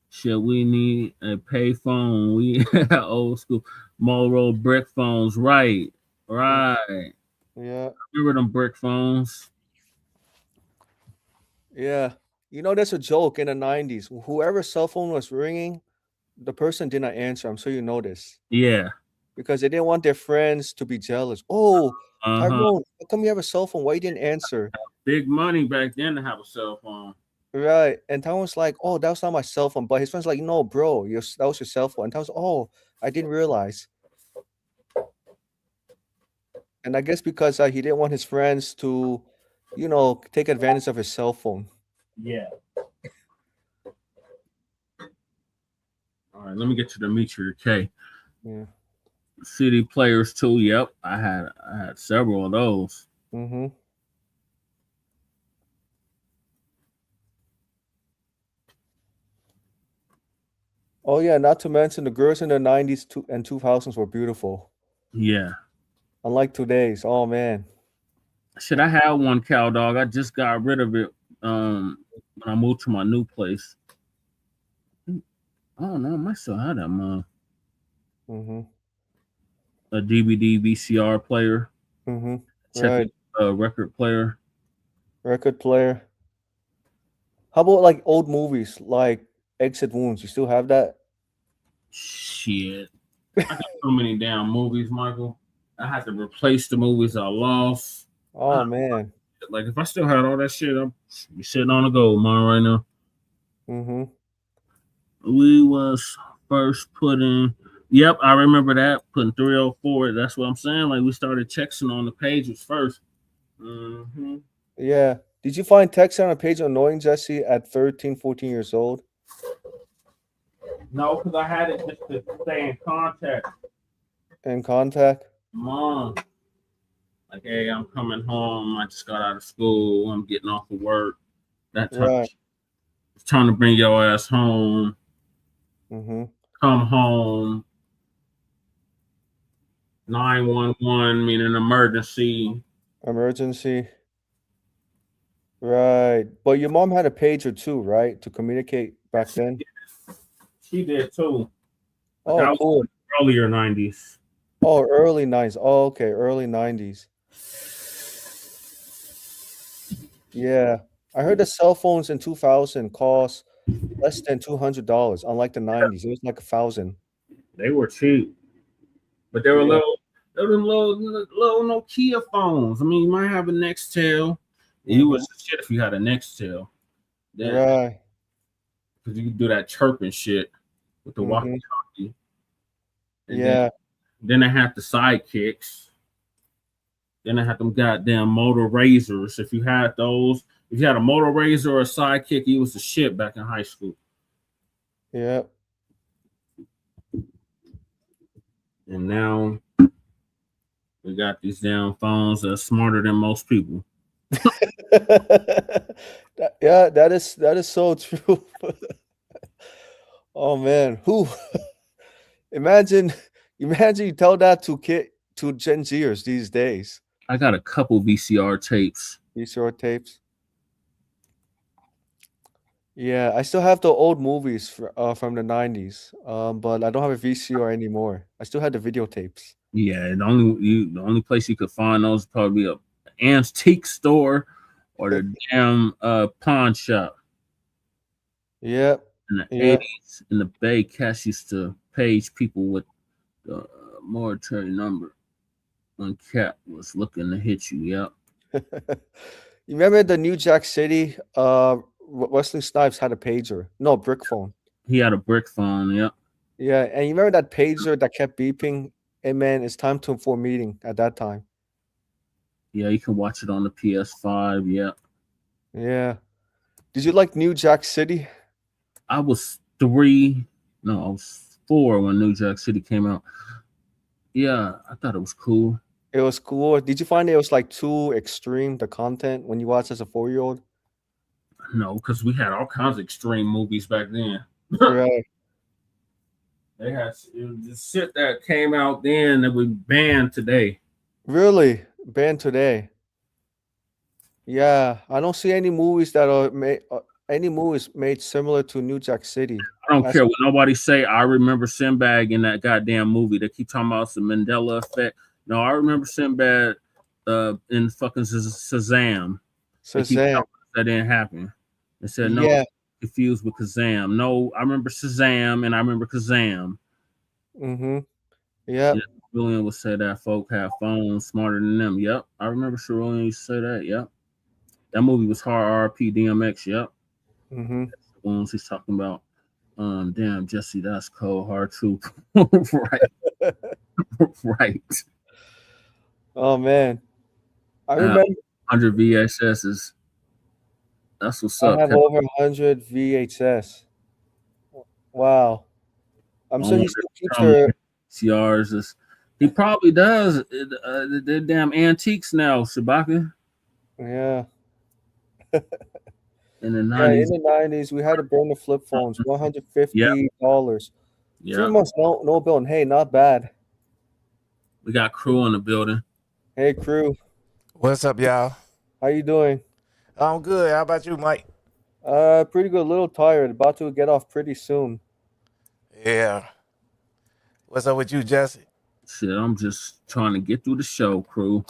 Shit, we need a pay phone. We had old school Motorola brick phones. Right. Yeah. Remember them brick phones? Yeah. You know, that's a joke in the 90s. Whoever's cell phone was ringing, the person did not answer. I'm sure you know this. Yeah. Because they didn't want their friends to be jealous. Oh, Tyrone, how come you have a cell phone? Why you didn't answer? Big money back then to have a cell phone. Right. And Tyrone's like, oh, that was not my cell phone. But his friend's like, no, bro, that was your cell phone. And Tyrone's, oh, I didn't realize. And I guess because he didn't want his friends to, you know, take advantage of his cell phone. Yeah. All right, let me get to the Demetri K. Yeah. CD players too. Yep, I had several of those. Mm-hmm. Oh yeah, not to mention the girls in the 90s and 2000s were beautiful. Yeah. Unlike today's. Oh man. Shit, I had one Cow Dog. I just got rid of it when I moved to my new place. I don't know. I might still have that mug. Mm-hmm. A DVD VCR player. Mm-hmm. Check a record player. Record player. How about like old movies like Exit Wounds? You still have that? Shit. I got so many damn movies, Michael. I had to replace the movies I lost. Oh man. Like if I still had all that shit, I'm sitting on a gold mine right now. Mm-hmm. We was first putting, yep, I remember that, putting 304. That's what I'm saying. Like we started texting on the pages first. Mm-hmm. Yeah. Did you find texting on a page annoying, Jesse, at 13, 14 years old? No, because I had it just to stay in contact. In contact? Mom. Like, hey, I'm coming home. I just got out of school. I'm getting off of work. That type of shit. It's time to bring your ass home. Mm-hmm. Come home. 911 meaning emergency. Emergency. Right. But your mom had a pager too, right? To communicate back then. She did too. But Oh, that was cool. in the earlier 90s. Oh, early 90s. Oh, okay, early 90s. Yeah. I heard the cell phones in 2000 cost less than $200, unlike the 90s. It was like 1,000. They were cheap. But they were Yeah. little Nokia phones. I mean, you might have a Nextel. You was shit if you had a Nextel. Right. Because you could do that chirping shit with the walkie-talkie. And Yeah. Then they had the sidekicks. Then they had them goddamn motor razors. If you had those, if you had a motor razor or a sidekick, you was the shit back in high school. Yeah. And now we got these damn phones that are smarter than most people. Yeah, that is so true. Oh man, who imagine you tell that to Gen Zers these days. I got a couple VCR tapes. VCR tapes. Yeah, I still have the old movies from the 90s, but I don't have a VCR anymore. I still have the videotapes. Yeah, the only place you could find those is probably an antique store or the damn pawn shop. Yep. In the Yeah. 80s, in the Bay, cats used to page people with the military number when cat was looking to hit you. Yep. You remember the New Jack City? Wesley Snipes had a pager. No, brick phone. He had a brick phone. Yep. Yeah, and you remember that pager that kept beeping? Hey man, it's time for a meeting at that time. Yeah, you can watch it on the PS5. Yep. Yeah. Did you like New Jack City? I was 4 when New Jack City came out. Yeah, I thought it was cool. It was cool. Did you find it was like too extreme, the content, when you watched as a 4-year-old? No, because we had all kinds of extreme movies back then. Right. They had the shit that came out then that we banned today. Really? Banned today? Yeah, I don't see any movies that are made. Any movies made similar to New Jack City. I don't care what nobody say. I remember Sinbad in that goddamn movie. They keep talking about the Mandela effect. No, I remember Sinbad in fucking Shazam. Shazam. That didn't happen. They said no, Yeah. confused with Kazam. No, I remember Shazam and I remember Kazam. Mm-hmm. Yep. Yeah. Julian would say that folk have phones smarter than them. Yep. I remember Sharon used to say that. Yep. That movie was hard RP DMX. Yep. Mm-hmm. That's the ones he's talking about. Damn, Jesse, that's cold hard truth. Right. Right. Oh man. I remember 100 VHSs. That's what's up. I have over 100 VHS. Wow. I'm sure he still keeps her. CRs. He probably does. They're damn antiques now, Shabaka. Yeah. In the 90s. Yeah, in the 90s, we had to burn the flip phones, $150. Yeah. 3 months, no bill. And hey, not bad. We got crew in the building. Hey, crew. What's up, y'all? How you doing? I'm good. How about you, Mike? Pretty good. A little tired. About to get off pretty soon. Yeah. What's up with you, Jesse? Shit, I'm just trying to get through the show, crew.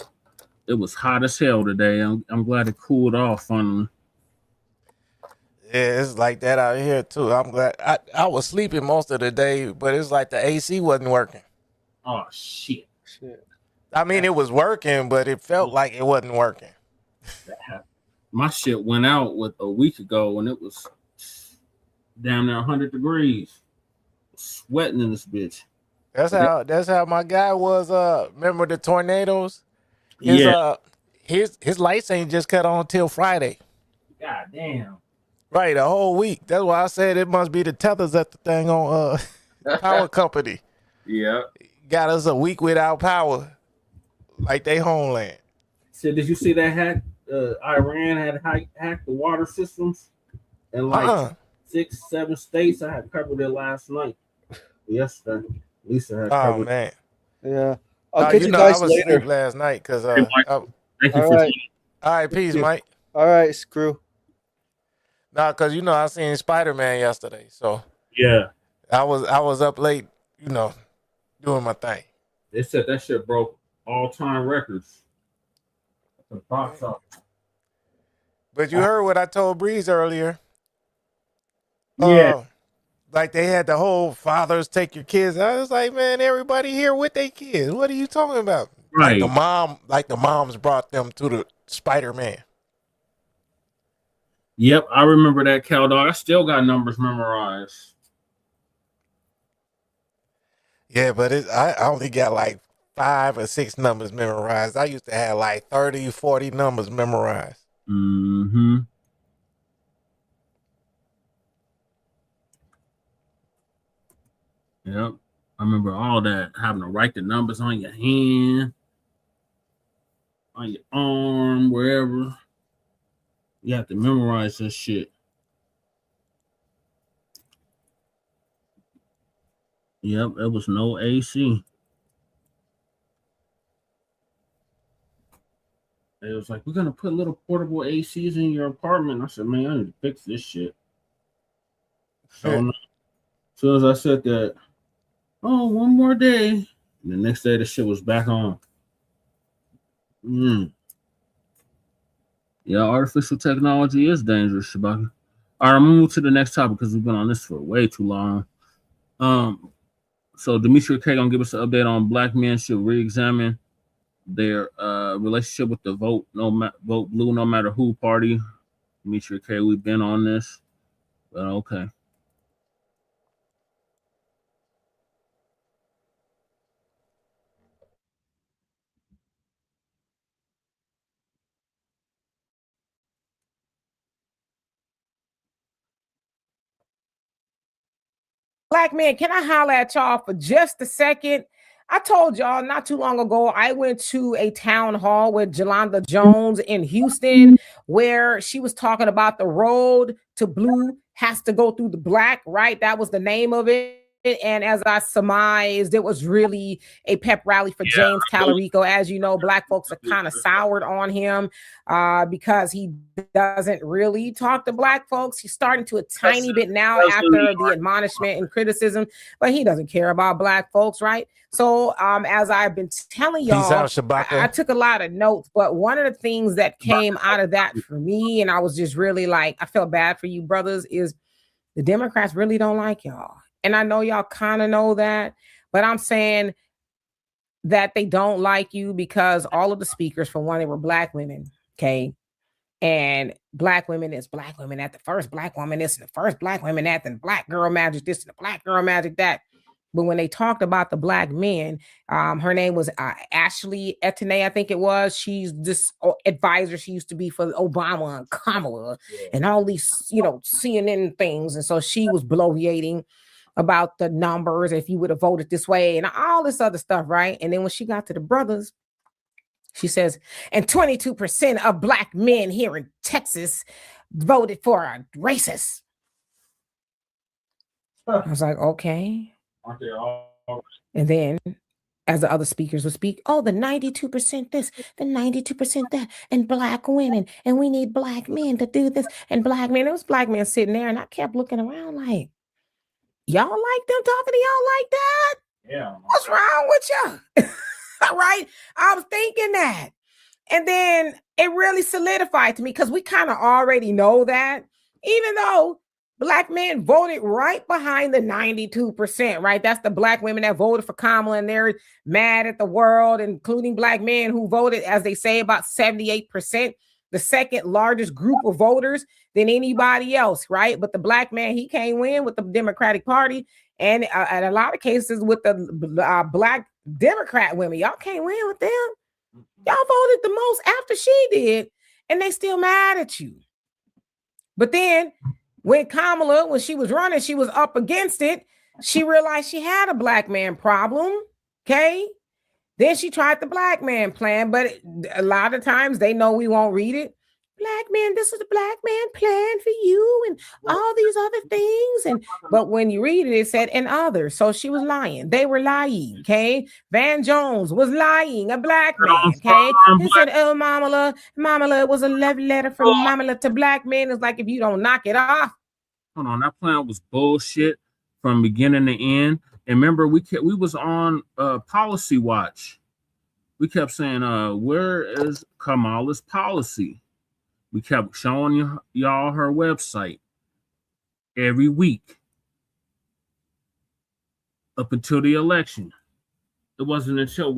It was hot as hell today. I'm glad it cooled off finally. Yeah, it's like that out here too. I'm glad. I was sleeping most of the day, but it's like the AC wasn't working. Oh shit. I mean, it was working, but it felt like it wasn't working. My shit went out a week ago and it was down there 100 degrees. Sweating in this bitch. That's how my guy was. Remember the tornadoes? His lights ain't just cut on till Friday. God damn. Right, a whole week. That's why I said it must be the tethers at the thing on power company. Yeah. Got us a week without power, like they homeland. So did you see that hack? Iran had hacked the water systems in like 6-7 states. I had covered it last night. Yesterday. Lisa had covered. Oh man. Yeah. I'll catch you guys I was later. asleep last night because Thank you all right, peace, Mike. All right, screw. Nah, cause I seen Spider-Man yesterday, so Yeah. I was up late, doing my thing. They said that shit broke all-time records. The box office. But you heard what I told Breeze earlier. Yeah. Like they had the whole fathers take your kids. I was like, man, everybody here with their kids. What are you talking about? Right. Like the moms brought them to the Spider-Man. Yep, I remember that, Cal Dog. I still got numbers memorized. Yeah, but I only got like 5 or 6 numbers memorized. I used to have like 30, 40 numbers memorized. Mm-hmm. Yep. I remember all that, having to write the numbers on your hand, on your arm, wherever. You have to memorize this shit. Yep, it was no AC. It was like, we're going to put little portable ACs in your apartment. I said, man, I need to fix this shit. So, as soon as I said that, oh, one more day. And the next day, the shit was back on. Yeah, artificial technology is dangerous, Shabaka. All right, I'm going to move to the next topic because we've been on this for way too long. So Demetria K going to give us an update on black men should re-examine their relationship with the vote blue no matter who party. Demetria K, we've been on this, but okay. Black men, can I holler at y'all for just a second? I told y'all not too long ago, I went to a town hall with Jolanda Jones in Houston, where she was talking about the road to blue has to go through the black, right? That was the name of it. And as I surmised, it was really a pep rally for James Talarico. As you know, black folks are kind of soured on him because he doesn't really talk to black folks. He's starting to a tiny bit now after the admonishment and criticism, but he doesn't care about black folks, right? So as I've been telling y'all, I took a lot of notes, but one of the things that came out of that for me, and I was just really like, I felt bad for you brothers, is the Democrats really don't like y'all. And I know y'all kind of know that, but I'm saying that they don't like you because all of the speakers, for one, they were black women, okay? And black women is black women at the first, black woman this, and the first black women at, the black girl magic this, and the black girl magic that. But when they talked about the black men, her name was Ashley Etene, I think it was. She's this advisor. She used to be for Obama and Kamala and all these, CNN things. And so she was bloviating about the numbers, if you would have voted this way and all this other stuff, right? And then when she got to the brothers, she says, and 22% of black men here in Texas voted for a racist. I was like, okay. Aren't they all? And then as the other speakers would speak, oh, the 92% this, the 92% that, and black women, and we need black men to do this, and black men. It was black men sitting there, and I kept looking around like, y'all like them talking to y'all like that? Yeah. What's wrong with you? All right. I was thinking that. And then it really solidified to me because we kind of already know that, even though black men voted right behind the 92%, right? That's the black women that voted for Kamala, and they're mad at the world, including black men who voted, as they say, about 78%, the second largest group of voters than anybody else, right? But the black man, he can't win with the Democratic Party. And in a lot of cases with the black Democrat women, y'all can't win with them. Y'all voted the most after she did, and they still mad at you. But then when Kamala, when she was running, she was up against it. She realized she had a black man problem, okay? Then she tried the black man plan, but a lot of times they know we won't read it. black men, this is the black man plan for you and all these other things. But when you read it, it said and others. So she was lying. They were lying. Okay. Van Jones was lying, a black man. Okay. He said, oh, Mamala, it was a love letter from Mamala to black men. It's like if you don't knock it off. Hold on, that plan was bullshit from beginning to end. And remember, we was on policy watch. We kept saying, where is Kamala's policy? We kept showing y'all her website every week up until the election. It wasn't until,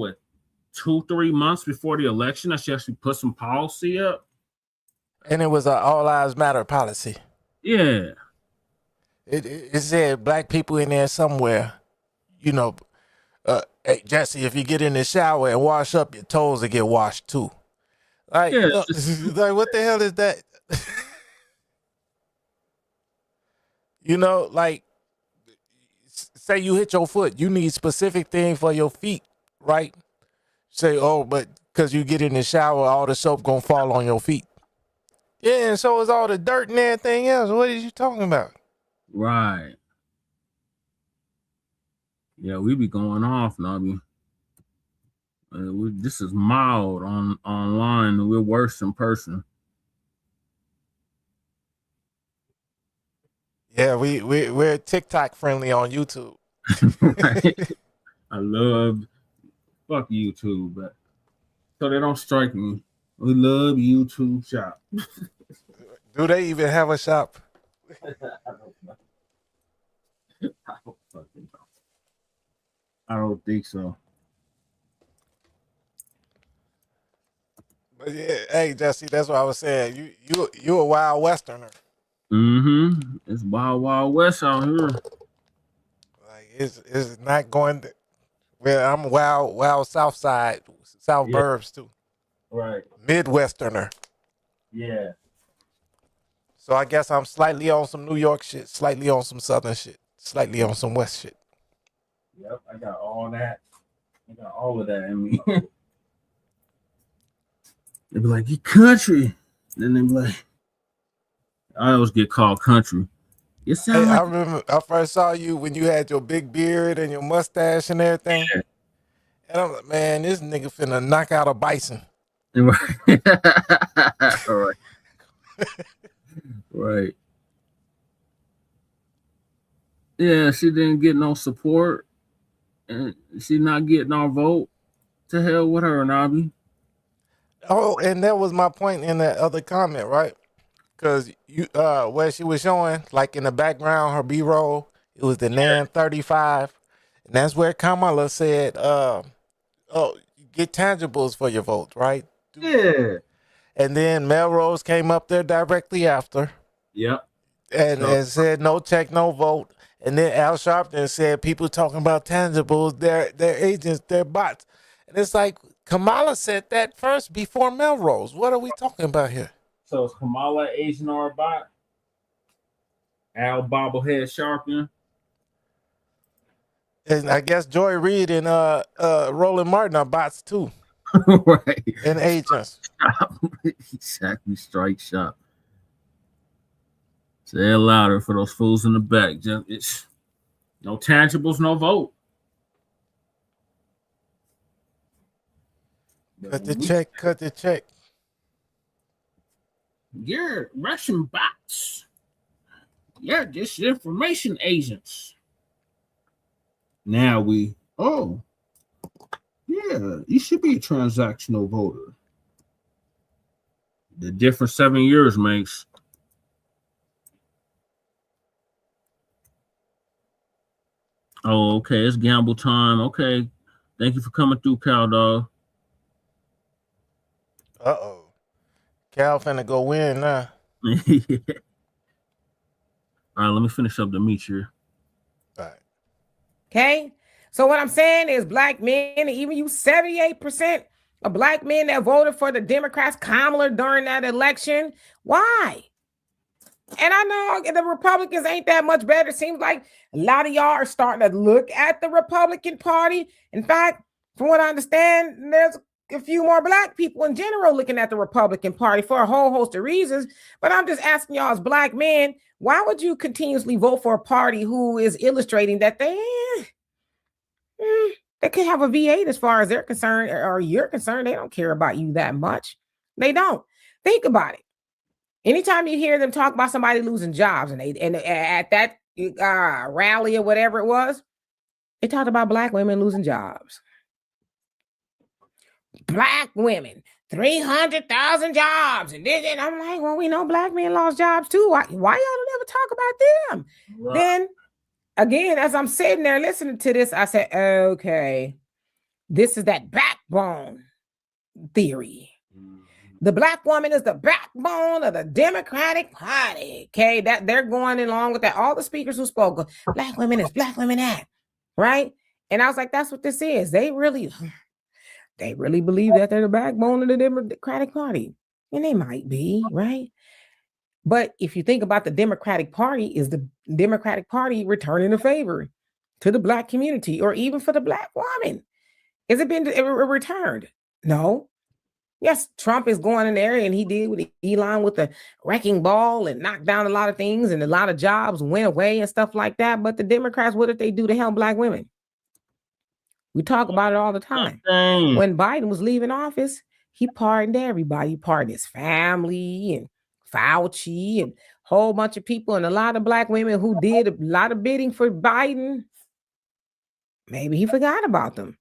2-3 months before the election that she actually put some policy up. And it was an all lives matter policy. Yeah. It said black people in there somewhere, you know, hey, Jesse, if you get in the shower and wash up, your toes will get washed too. Like, Yeah, like what the hell is that? You know, like, say you hit your foot, you need specific thing for your feet, right? Say, oh, but because you get in the shower, all the soap gonna fall on your feet. Yeah, and so is all the dirt and everything else. What are you talking about? Right. Yeah, we be going off, Nobby. This is mild online. We're worse in person. Yeah, we're TikTok friendly on YouTube. Right. I love fuck YouTube, but so they don't strike me. We love YouTube shop. Do they even have a shop? I don't think so. But yeah, hey Jesse, that's what I was saying. You a wild westerner. Mm-hmm. It's wild, wild west out here. Like it's not going to, well, I'm wild south side, south burbs too. Right. Midwesterner. Yeah. So I guess I'm slightly on some New York shit, slightly on some southern shit, slightly on some west shit. Yep, I got all that. I got all of that in me. They be like, you country. Then they be like, I always get called country. You sound Hey, like I remember I first saw you when you had your big beard and your mustache and everything. Yeah. And I'm like, man, this nigga finna knock out a bison. Right. All right. Right. Yeah, she didn't get no support. And she not getting our vote. To hell with her, Nobby. Oh, and that was my point in that other comment, right? Because you where she was showing, like in the background, her B-roll, it was the NAN 35. And that's where Kamala said, oh, get tangibles for your vote, right? Yeah. And then Melrose came up there directly after. Yep. And said no check, no vote. And then Al Sharpton said people talking about tangibles, they're agents, they're bots. And it's like Kamala said that first before Melrose. What are we talking about here? So is Kamala Asian or a bot? Al Bobblehead Sharpton. And I guess Joy Reid and Roland Martin are bots too. Right. And agents. Exactly. Strike shot. Say it louder for those fools in the back. It's no tangibles, no vote. Cut the check, cut the check. You're Russian bots. You're disinformation agents. Now yeah, you should be a transactional voter. The difference 7 years makes. Oh, okay, it's gamble time. Okay, thank you for coming through, Cow Dog. Uh-oh. Cal finna go win now. All right, let me finish up the meat here. All right. Okay. So what I'm saying is black men, even you 78% of black men that voted for the Democrats, Kamala, during that election. Why? And I know the Republicans ain't that much better. It seems like a lot of y'all are starting to look at the Republican Party. In fact, from what I understand, there's a few more black people in general looking at the Republican Party for a whole host of reasons. But I'm just asking y'all as black men, why would you continuously vote for a party who is illustrating that they could have a V8 as far as they're concerned or you're concerned? They don't care about you that much. They don't. Think about it. Anytime you hear them talk about somebody losing jobs and at that rally or whatever it was, they talked about black women losing jobs. Black women, 300,000 jobs. And I'm like, well, we know black men lost jobs too. Why y'all don't ever talk about them? Right. Then again, as I'm sitting there listening to this, I said, okay, this is that backbone theory. The black woman is the backbone of the Democratic Party. Okay, that they're going along with that. All the speakers who spoke, black women is black women that, right? And I was like, that's what this is. They really believe that they're the backbone of the Democratic Party. And they might be, right? But if you think about the Democratic Party, is the Democratic Party returning a favor to the black community or even for the black woman? Has it been returned? No. Yes, Trump is going in there and he did with Elon with the wrecking ball and knocked down a lot of things and a lot of jobs went away and stuff like that. But the Democrats, what did they do to help black women? We talk about it all the time. When Biden was leaving office, he pardoned everybody. He pardoned his family and Fauci and a whole bunch of people and a lot of black women who did a lot of bidding for Biden. Maybe he forgot about them.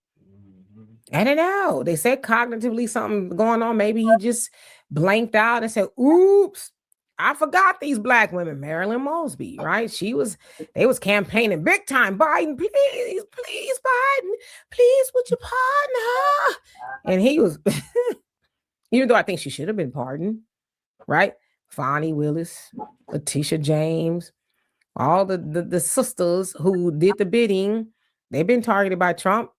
I don't know. They said cognitively something going on. Maybe he just blanked out and said, oops, I forgot these black women. Marilyn Mosby, right? They was campaigning big time. Biden, please, Biden, please, would you pardon her? And he was, even though I think she should have been pardoned, right? Fonnie Willis, Letitia James, all the sisters who did the bidding, they've been targeted by Trump.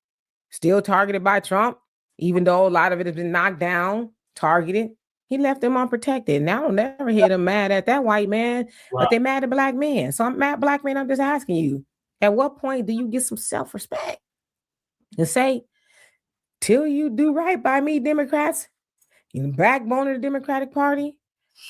Still targeted by Trump, even though a lot of it has been knocked down, targeted. He left them unprotected. Now I don't never hear them mad at that white man, but they mad at black men. So I'm mad, black men. I'm just asking you, at what point do you get some self-respect and say, till you do right by me, Democrats, in the backbone of the Democratic Party,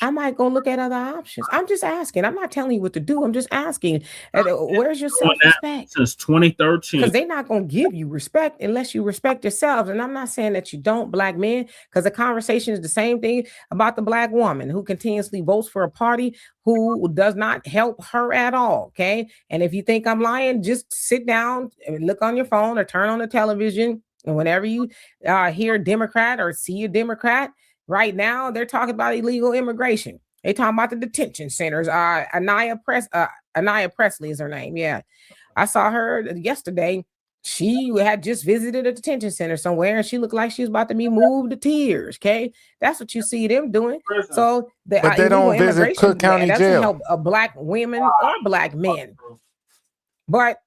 I might go look at other options. I'm just asking. I'm not telling you what to do. I'm just asking. Where's your self-respect? Since 2013. Because they're not going to give you respect unless you respect yourselves. And I'm not saying that you don't, black men, because the conversation is the same thing about the black woman who continuously votes for a party who does not help her at all. Okay. And if you think I'm lying, just sit down and look on your phone or turn on the television. And whenever you hear a Democrat or see a Democrat, right now, they're talking about illegal immigration. They talking about the detention centers. Anaya Presley is her name. Yeah. I saw her yesterday. She had just visited a detention center somewhere and she looked like she was about to be moved to tears. Okay. That's what you see them doing. So but they don't visit Cook County jail. Help black women or black men. But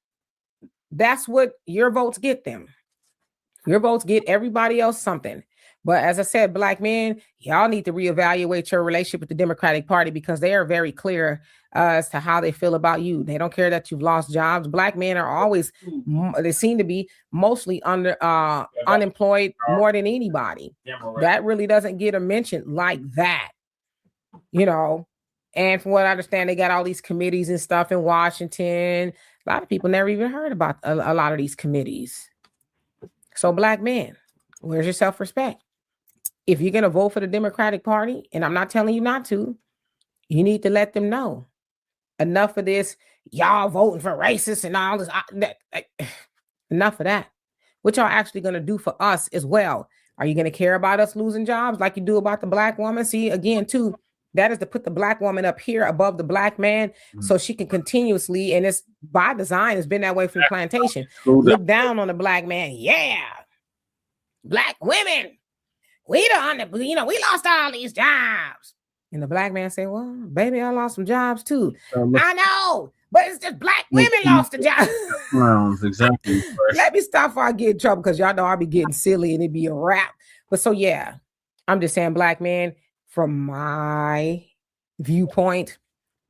that's what your votes get them. Your votes get everybody else something. But as I said, black men, y'all need to reevaluate your relationship with the Democratic Party because they are very clear as to how they feel about you. They don't care that you've lost jobs. Black men are always, they seem to be mostly unemployed more than anybody. That really doesn't get a mention like that, you know. And from what I understand, they got all these committees and stuff in Washington. A lot of people never even heard about a lot of these committees. So black men, where's your self-respect? If you're going to vote for the Democratic Party, and I'm not telling you not to, you need to let them know. Enough of this, y'all voting for racists and all this. Enough of that. What y'all actually going to do for us as well? Are you going to care about us losing jobs like you do about the black woman? See, again, too, that is to put the black woman up here above the black man so she can continuously, and it's by design, it's been that way from the plantation, look down on the black man. Yeah. Black women. We lost all these jobs. And the black man say, well, baby, I lost some jobs too. I know, but it's just black women lost the job. Exactly. Let me stop before I get in trouble because y'all know I'll be getting silly and it'd be a wrap. But so, yeah, I'm just saying, black men, from my viewpoint,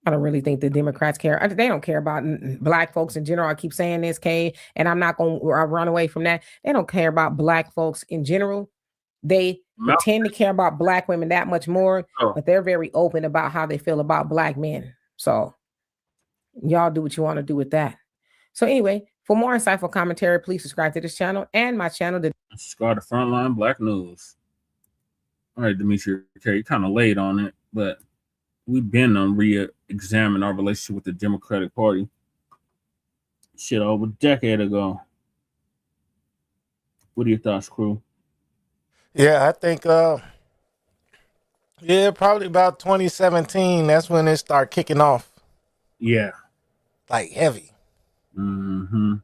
I don't really think the Democrats care. They don't care about black folks in general. I keep saying this, Kay, and I'm not going to run away from that. They don't care about black folks in general. They Mal- pretend to care about Black women that much more, Oh. but they're very open about how they feel about Black men. So y'all do what you want to do with that. So anyway, for more insightful commentary, please subscribe to this channel and my channel. Subscribe to Frontline Black News. All right, Demetri, okay, you kind of laid on it, but we've been on re-examine our relationship with the Democratic Party. Shit, over a decade ago. What are your thoughts, crew? Yeah, I think probably about 2017. That's when it started kicking off. Yeah. Like heavy. Mm-hmm.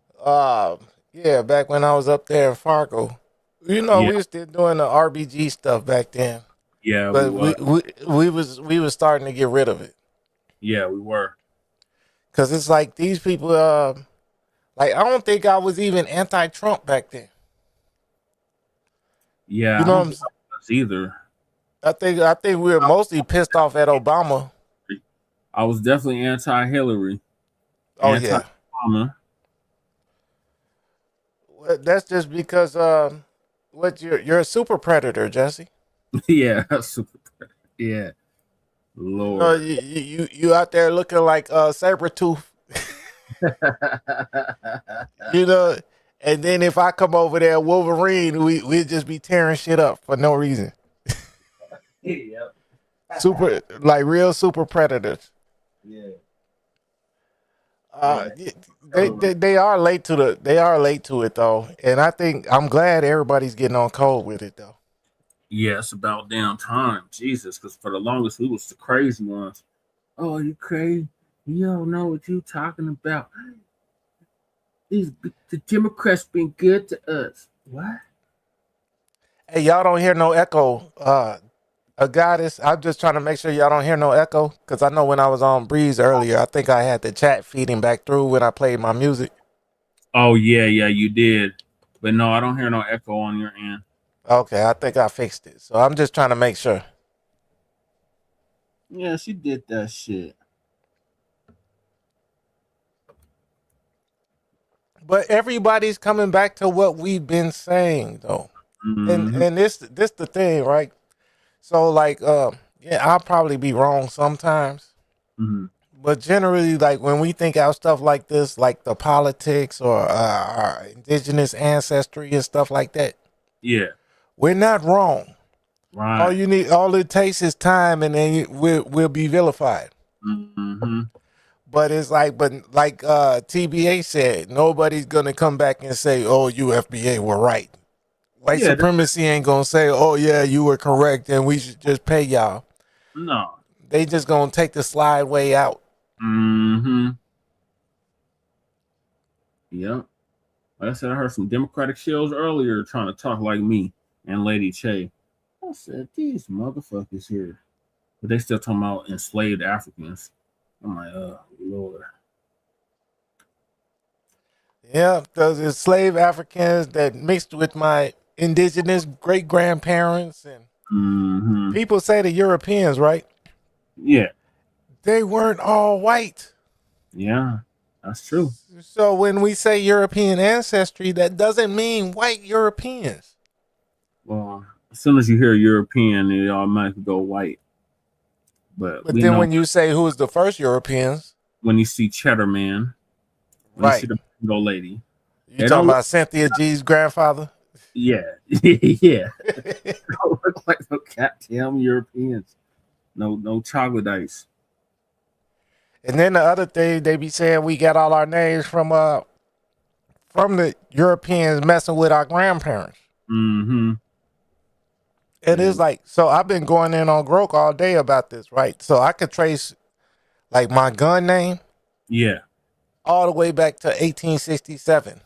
Yeah, back when I was up there in Fargo. You know, we was still doing the RBG stuff back then. Yeah, but we was starting to get rid of it. Yeah, we were. Cause it's like these people like I don't think I was even anti-Trump back then. Yeah, you know I what don't I'm think I was either. I think we were mostly pissed off at Obama. I was definitely anti-Hillary. Oh anti-Obama. Well, that's just because what you're a super predator, Jesse. Yeah, super predator. Yeah. Lord. You out there looking like Sabretooth. You know, and then if I come over there Wolverine, we'd just be tearing shit up for no reason. Yep. Super, like real super predators. Yeah. They are late to it though, and I think I'm glad everybody's getting on code with it though. Yeah, it's about damn time, Jesus, because for the longest we was the crazy ones. Oh, you crazy? You don't know what you talking about. The Democrats been good to us. What? Hey, y'all don't hear no echo. A goddess. I'm just trying to make sure y'all don't hear no echo, because I know when I was on Breeze earlier, I think I had the chat feeding back through when I played my music. Oh yeah, you did. But no, I don't hear no echo on your end. Okay, I think I fixed it. So I'm just trying to make sure. Yeah, she did that shit. But everybody's coming back to what we've been saying though. Mm-hmm. And this the thing, right? So like I'll probably be wrong sometimes. Mm-hmm. But generally, like when we think out stuff like this, like the politics or our indigenous ancestry and stuff like that. Yeah. We're not wrong. Right. All it takes is time, and then we'll be vilified. Mm-hmm. But it's like TBA said, nobody's gonna come back and say, "Oh, you FBA were right." White supremacy ain't gonna say, "Oh yeah, you were correct, and we should just pay y'all." No. They just gonna take the slide way out. Mm-hmm. Yep. Like I said, I heard some Democratic shills earlier trying to talk like me and Lady Che. I said, these motherfuckers here. But they still talking about enslaved Africans. I'm like, oh, Lord. Yeah, those enslaved Africans that mixed with my indigenous great-grandparents and people say the Europeans, right? Yeah. They weren't all white. Yeah, that's true. So when we say European ancestry, that doesn't mean white Europeans. Well, as soon as you hear European, they automatically go white. But then when you say who's the first Europeans, when you see Cheddar Man, when you see the Bingo Lady, you talking about Cynthia G's grandfather? Yeah, yeah. They don't look like no goddamn Europeans. No troglodytes. And then the other thing they be saying, we got all our names from the Europeans messing with our grandparents. Mm-hmm. It is like, so I've been going in on Grok all day about this, right? So I could trace like my gun name. Yeah. All the way back to 1867.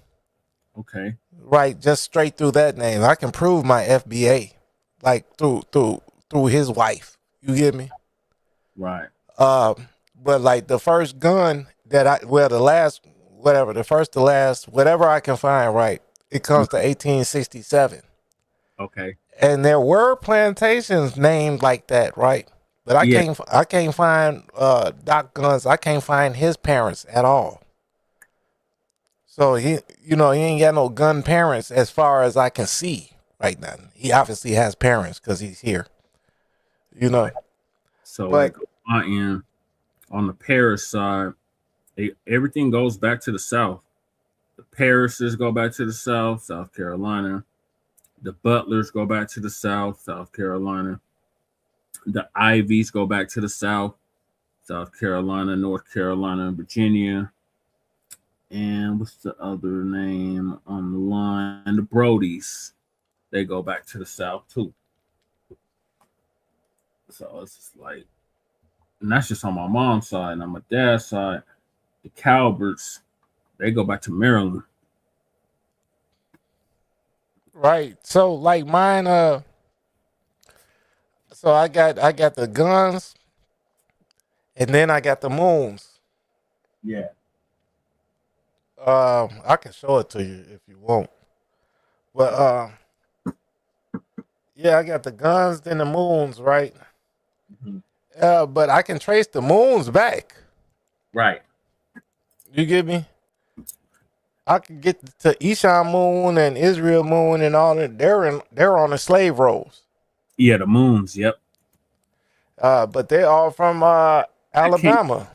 Okay. Right, just straight through that name. I can prove my FBA, like through his wife. You get me? Right. But like the first gun that the first to last, whatever I can find, right? It comes to 1867. Okay. And there were plantations named like that, right? But I can't find Doc Guns. I can't find his parents at all. So he ain't got no gun parents as far as I can see, right now. He obviously has parents because he's here. You know. So But like on my end, on the Paris side, everything goes back to the South. The Parishes go back to the South, South Carolina. The Butlers go back to the South, South Carolina. The Ivies go back to the South, South Carolina, North Carolina, Virginia. And what's the other name on the line? The Brodies. They go back to the South too. So it's just like, and that's just on my mom's side. And on my dad's side, the Calverts, they go back to Maryland. right. So like mine, so I got the Guns, and then I got the Moons. Yeah. I can show it to you if you want. But yeah, I got the Guns, then the Moons, right? But I can trace the Moons back. Right. You get me? I could get to Esau Moon and Israel Moon and all that. They're on the slave rolls. Yeah, the Moons. Yep. But they're all from Alabama.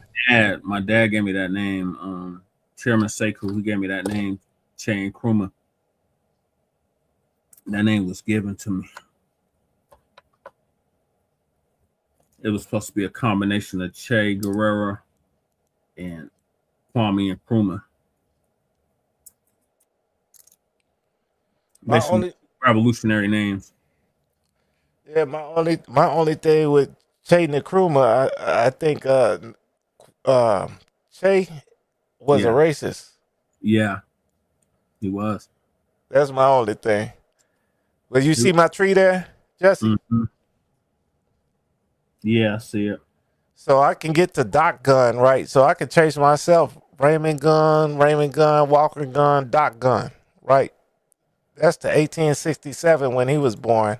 My dad gave me that name. Chairman Sekou, he gave me that name, Che Nkrumah. That name was given to me. It was supposed to be a combination of Che Guevara and Kwame Nkrumah. Basically, revolutionary names. Yeah, my only thing with Che Nkrumah, I think Che was a racist. Yeah, he was. That's my only thing. But you see my tree there, Jesse? Mm-hmm. Yeah, I see it. So I can get to Doc Gun, right? So I can chase myself. Raymond Gun, Walker Gun, Doc Gun, right? That's the 1867 when he was born.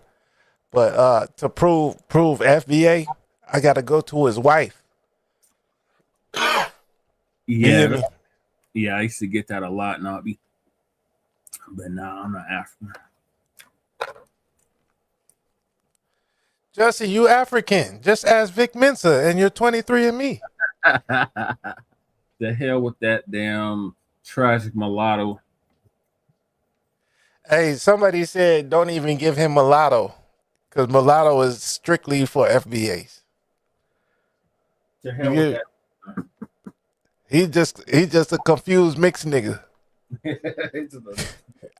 But to prove FBA, I got to go to his wife. Yeah, I used to get that a lot, but now I'm not African. Jesse, you African. Just ask Vic Mensa, and you're 23andMe. The hell with that damn tragic mulatto. Hey, somebody said don't even give him mulatto, because mulatto is strictly for FBAs. The hell with that. He just a confused mixed nigga.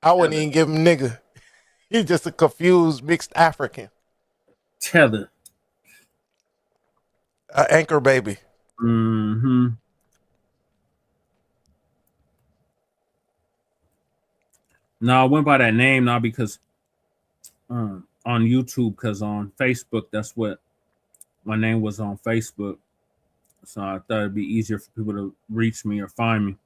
I wouldn't even give him nigga. He's just a confused mixed African. Tether. Anchor baby. Mm-hmm. No, I went by that name now because on YouTube, because on Facebook, that's what my name was on Facebook. So I thought it'd be easier for people to reach me or find me.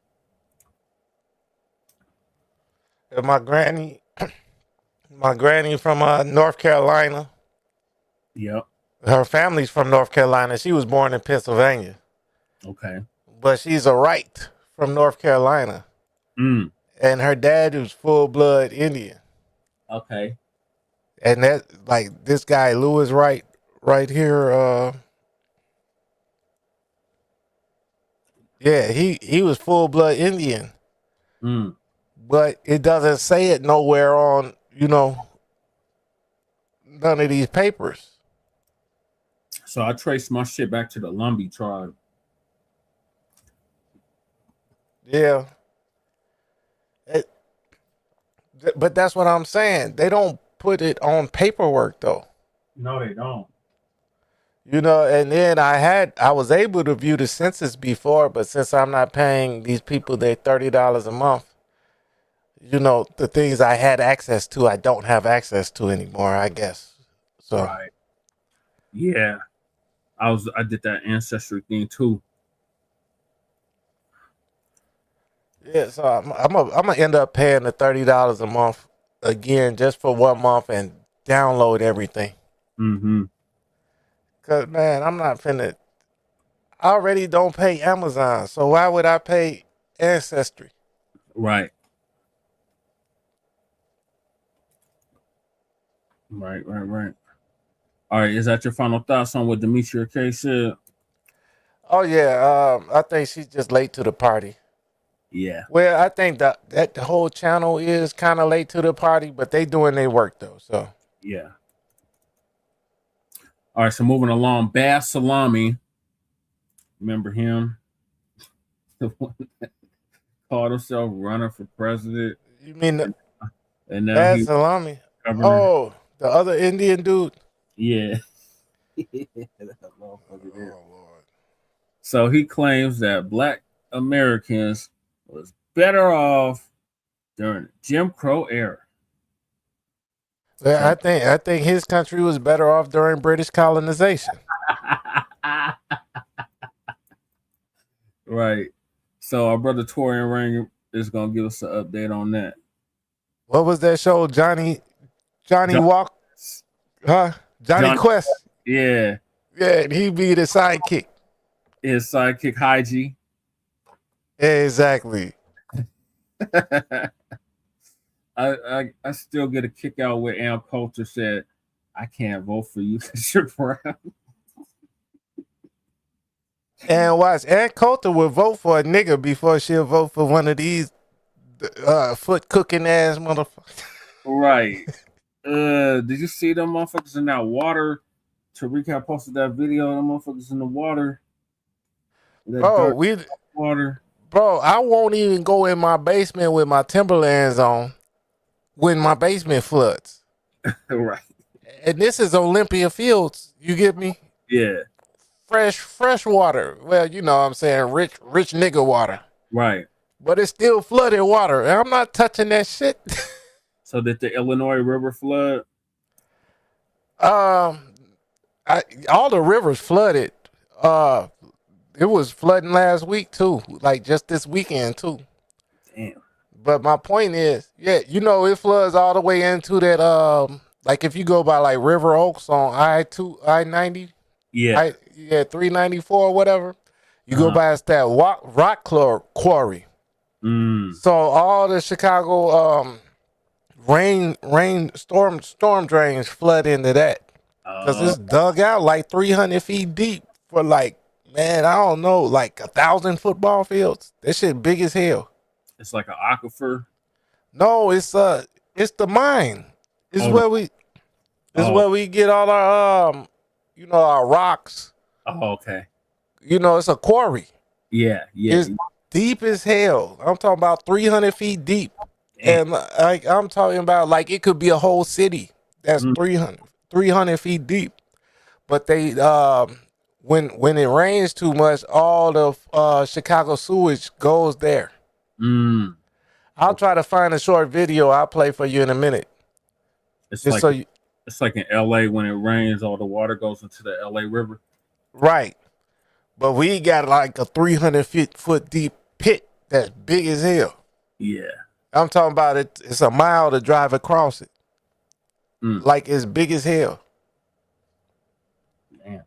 And my granny from North Carolina. Yep. Her family's from North Carolina. She was born in Pennsylvania. Okay. But she's a Wright from North Carolina. Mm. And her dad was full-blood Indian. Okay. And that, like, this guy, Lewis Wright, right here, yeah, he was full-blood Indian. Mm. But it doesn't say it nowhere on, none of these papers. So I traced my shit back to the Lumbee tribe. Yeah. But that's what I'm saying. They don't put it on paperwork, though. No, they don't. And then I was able to view the census before, but since I'm not paying these people their $30 a month, the things I had access to, I don't have access to anymore, I guess. So, right. Yeah. I did that ancestry thing too. Yeah, so I'm gonna end up paying the $30 a month again just for 1 month and download everything. Mm-hmm. Cause man, I'm not finna. I already don't pay Amazon, so why would I pay Ancestry? Right. Right. All right, is that your final thoughts on what Demetria K said? Oh yeah, I think she's just late to the party. Yeah. Well, I think that the whole channel is kind of late to the party, but they doing their work though. So yeah. All right, so moving along, Bass Salami. Remember him? The one that called himself running for president. You mean and now Bass he's Salami? governor. Oh, the other Indian dude. Yeah. So he claims that Black Americans was better off during the Jim Crow era. Well, I think his country was better off during British colonization. Right. So our brother Torian Ranger is gonna give us an update on that. What was that show? Johnny Walk? Huh? Johnny Quest. Yeah. Yeah, he be the sidekick. His sidekick Hygie. Exactly. I still get a kick out where Am Coulter said, I can't vote for you because you're brown. And watch, Ann Coulter will vote for a nigga before she'll vote for one of these foot cooking ass motherfuckers. Right. Did you see them motherfuckers in that water? Tariq posted that video of them motherfuckers in the water. Bro, water. Bro, I won't even go in my basement with my Timberlands on when my basement floods. Right. And this is Olympia Fields. You get me? Yeah. Fresh water. Well, you know what I'm saying, rich nigga water. Right. But it's still flooded water. And I'm not touching that shit. So did the Illinois River flood? All the rivers flooded. It was flooding last week too, like just this weekend too. Damn. But my point is, yeah, you know, it floods all the way into that. Like if you go by like River Oaks on I-90, yeah, 394 or whatever, you go past that rock quarry. So all the Chicago storm drains flood into that because it's dug out like 300 feet deep for like. Man, I don't know, like 1,000 football fields. That shit big as hell. It's like an aquifer. No, it's the mine. It's where we get all our our rocks. Oh, okay. You know, it's a quarry. Yeah. It's deep as hell. I'm talking about 300 feet deep. Damn. And like I'm talking about like it could be a whole city that's 300 feet deep. But they when it rains too much, all the Chicago sewage goes there. I'll try to find a short video. I'll play for you in a minute. It's like in LA when it rains, all the water goes into the LA River. Right. But we got like a 300 foot deep pit that's big as hell. Yeah. I'm talking about it. It's a mile to drive across it. Like it's big as hell. Damn.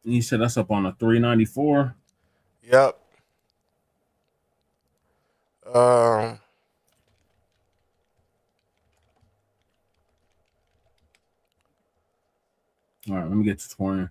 You said that's up on a 394? Yep. All right, let me get to 20.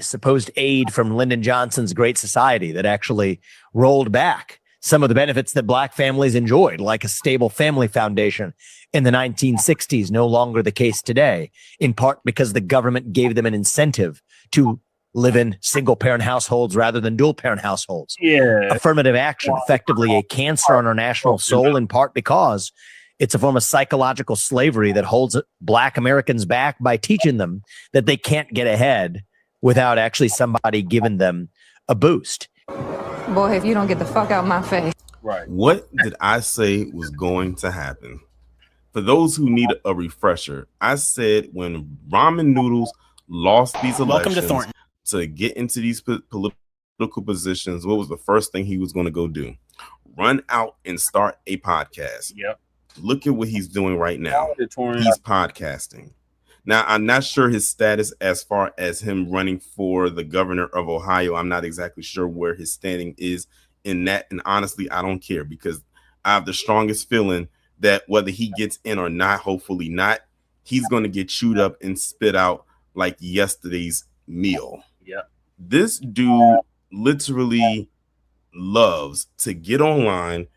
Supposed aid from Lyndon Johnson's Great Society that actually rolled back some of the benefits that Black families enjoyed, like a stable family foundation in the 1960s, no longer the case today, in part because the government gave them an incentive to live in single-parent households rather than dual-parent households. Yeah. Affirmative action, effectively a cancer on our national soul, in part because it's a form of psychological slavery that holds Black Americans back by teaching them that they can't get ahead without actually somebody giving them a boost. Boy, if you don't get the fuck out my face. Right. What did I say was going to happen? For those who need a refresher, I said when ramen noodles lost these elections to get into these political positions, what was the first thing he was going to go do? Run out and start a podcast. Yep. Look at what he's doing right now. He's podcasting. Now, I'm not sure his status as far as him running for the governor of Ohio. I'm not exactly sure where his standing is in that. And honestly, I don't care because I have the strongest feeling that whether he gets in or not, hopefully not, he's going to get chewed up and spit out like yesterday's meal. Yeah. This dude literally loves to get online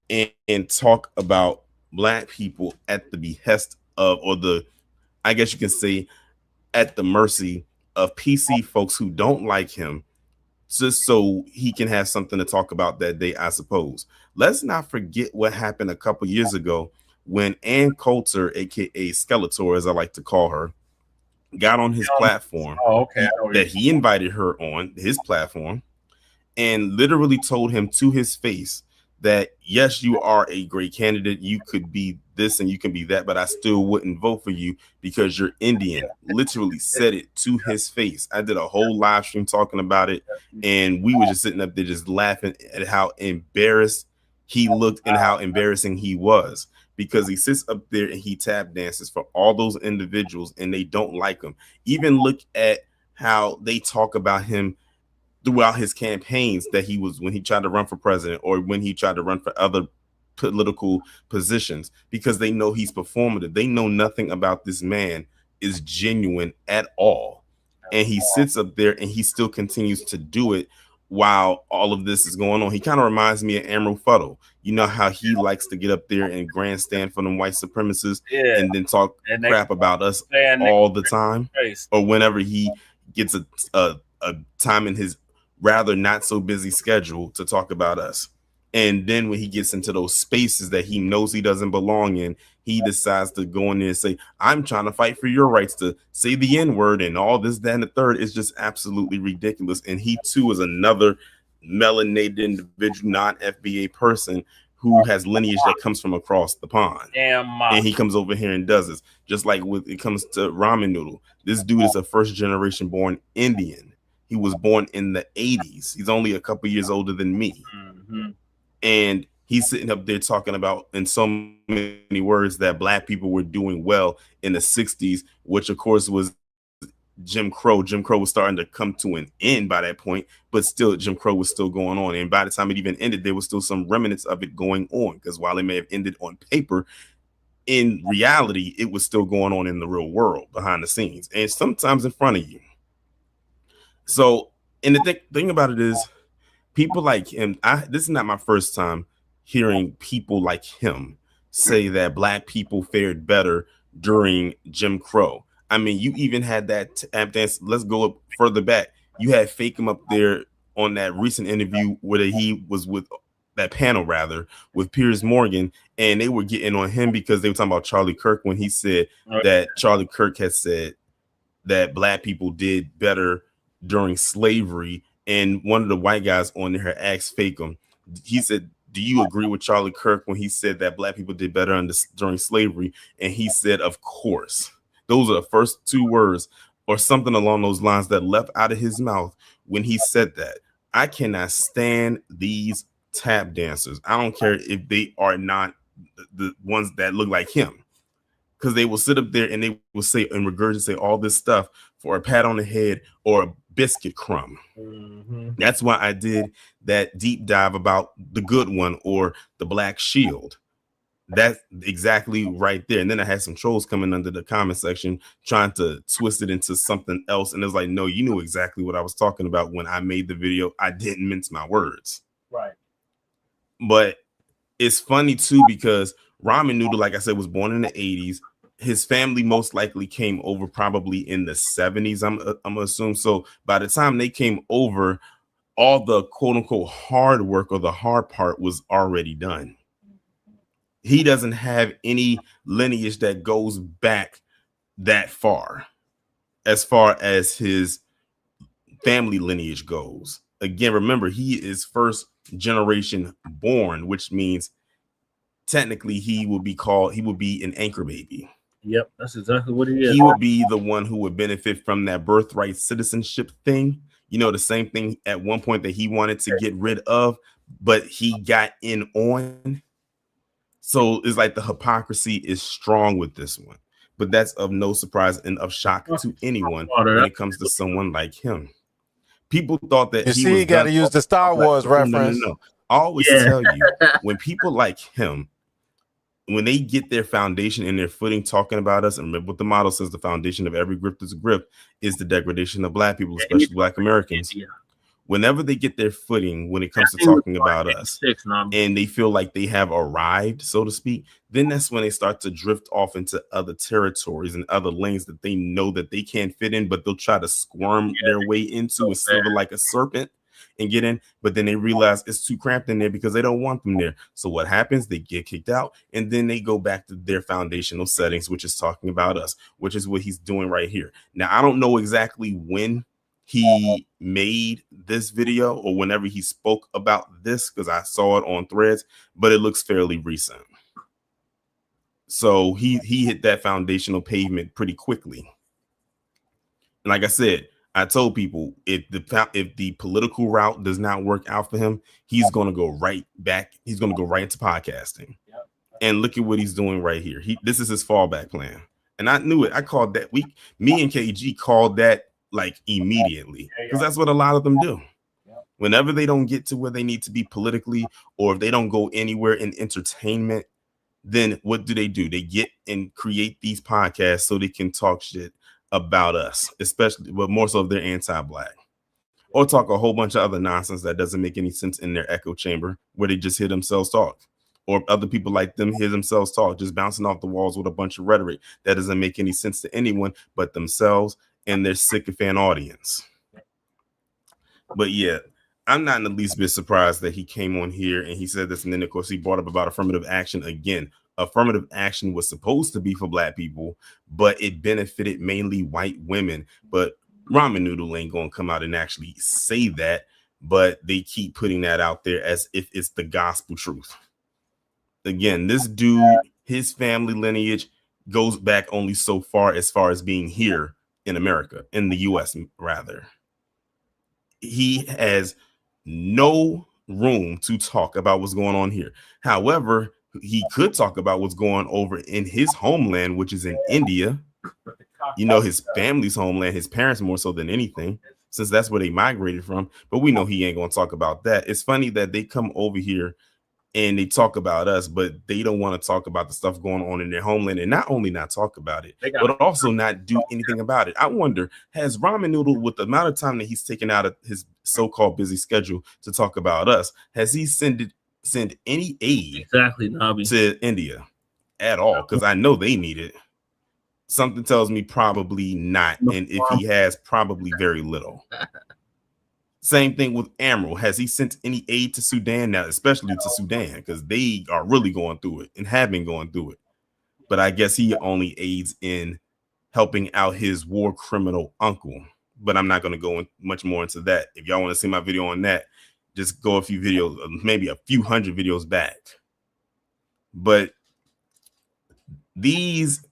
and talk about Black people at the behest of, or the, I guess you can say, at the mercy of PC folks who don't like him, just so he can have something to talk about that day, I suppose. Let's not forget what happened a couple years ago when Ann Coulter, aka Skeletor, as I like to call her, got on his platform. That he invited her on his platform and literally told him to his face that, yes, you are a great candidate. You could be this and you can be that, but I still wouldn't vote for you because you're Indian. Literally said it to his face. I did a whole live stream talking about it, and we were just sitting up there just laughing at how embarrassed he looked and how embarrassing he was, because he sits up there and he tap dances for all those individuals and they don't like him. Even look at how they talk about him throughout his campaigns, that he was, when he tried to run for president or when he tried to run for other political positions, because they know he's performative. They know nothing about this man is genuine at all. And he sits up there and he still continues to do it while all of this is going on. He kind of reminds me of Emerald Fuddle. You know how he likes to get up there and grandstand for them white supremacists and then talk crap about us all the time, or whenever he gets a time in his rather not so busy schedule to talk about us. And then when he gets into those spaces that he knows he doesn't belong in, he decides to go in there and say, I'm trying to fight for your rights to say the N-word and all this, that, and the third. Is just absolutely ridiculous. And he too is another melanated individual, non-FBA person who has lineage that comes from across the pond. And he comes over here and does this. Just like when it comes to Ramen Noodle, this dude is a first generation born Indian. He was born in the 80s. He's only a couple years older than me. And he's sitting up there talking about, in so many words, that Black people were doing well in the 60s, which of course was Jim Crow. Jim Crow was starting to come to an end by that point, but still Jim Crow was still going on. And by the time it even ended, there was still some remnants of it going on, because while it may have ended on paper, in reality, it was still going on in the real world behind the scenes and sometimes in front of you. So, and the thing about it is, people like him, this is not my first time hearing people like him say that Black people fared better during Jim Crow. I mean, you even had that tap dance. Let's go up further back. You had Fakem up there on that recent interview where he was with that panel, rather, with Piers Morgan, and they were getting on him because they were talking about Charlie Kirk when he said that Charlie Kirk had said that Black people did better during slavery. And one of the white guys on there asked Fakem, he said, do you agree with Charlie Kirk when he said that Black people did better during slavery? And he said, of course. Those are the first two words or something along those lines that left out of his mouth when he said that. I cannot stand these tap dancers. I don't care if they are not the ones that look like him, because they will sit up there and they will say and regurgitate all this stuff for a pat on the head or a biscuit crumb. That's why I did that deep dive about the good one or the Black Shield. That's exactly right there. And then I had some trolls coming under the comment section trying to twist it into something else. And it was like, no, you knew exactly what I was talking about when I made the video. I didn't mince my words. Right. But it's funny too, because Ramen Noodle, like I said, was born in the 80s. His family most likely came over probably in the 70s, I'm gonna assume. So by the time they came over, all the quote unquote hard work or the hard part was already done. He doesn't have any lineage that goes back that far as his family lineage goes. Again, remember, he is first generation born, which means technically he would be an anchor baby. Yep, that's exactly what he is. He would be the one who would benefit from that birthright citizenship thing. You know, the same thing at one point that he wanted to get rid of, but he got in on. So it's like the hypocrisy is strong with this one, but that's of no surprise and of shock to anyone when it comes to someone like him. People thought that he got to use the Star Wars reference. No. I always Yeah. tell you, when people like him, when they get their foundation and their footing talking about us, and remember what the motto says, the foundation of every grip is a grip, is the degradation of Black people, especially Black Americans. Yeah. Whenever they get their footing when it comes to talking about us, and they feel like they have arrived, so to speak, then that's when they start to drift off into other territories and other lanes that they know that they can't fit in, but they'll try to squirm their way into and slither like a serpent and get in, but then they realize it's too cramped in there because they don't want them there. So what happens? They get kicked out, and then they go back to their foundational settings, which is talking about us, which is what he's doing right here. Now, I don't know exactly when he made this video or whenever he spoke about this, because I saw it on Threads, but it looks fairly recent. So he hit that foundational pavement pretty quickly. And like I said, I told people if the political route does not work out for him, he's going to go right back. He's going to go right into podcasting. Yep. And look at what he's doing right here. This is his fallback plan. And I knew it. I called that. Me and KG called that like immediately, because that's what a lot of them do. Yep. Whenever they don't get to where they need to be politically, or if they don't go anywhere in entertainment, then what do? They get and create these podcasts so they can talk shit about us, especially, but more so if they're anti-Black, or talk a whole bunch of other nonsense that doesn't make any sense in their echo chamber where they just hear themselves talk, or other people like them hear themselves talk, just bouncing off the walls with a bunch of rhetoric that doesn't make any sense to anyone but themselves and their sycophant audience. But yeah, I'm not in the least bit surprised that he came on here and he said this, and then of course he brought up about affirmative action again. Affirmative action was supposed to be for Black people, but it benefited mainly white women. But Ramen Noodle ain't gonna come out and actually say that, but they keep putting that out there as if it's the gospel truth. Again, this dude, his family lineage goes back only so far as being here in America, in the US rather. He has no room to talk about what's going on here. However, he could talk about what's going over in his homeland, which is in India. You know, his family's homeland, his parents more so than anything, since that's where they migrated from. But we know he ain't going to talk about that. It's funny that they come over here and they talk about us, but they don't want to talk about the stuff going on in their homeland, and not only not talk about it, but also not do anything about it. I wonder, has Ramen Noodle, with the amount of time that he's taken out of his so-called busy schedule to talk about us, has he sent any aid to India at all? Because I know they need it. Something tells me probably not, and if he has, probably very little. Same thing with Emerald. Has he sent any aid to Sudan now, especially to Sudan, because they are really going through it and have been going through it? But I guess he only aids in helping out his war criminal uncle. But I'm not going to go in much more into that. If y'all want to see my video on that, just go a few videos, maybe a few hundred videos back. But these,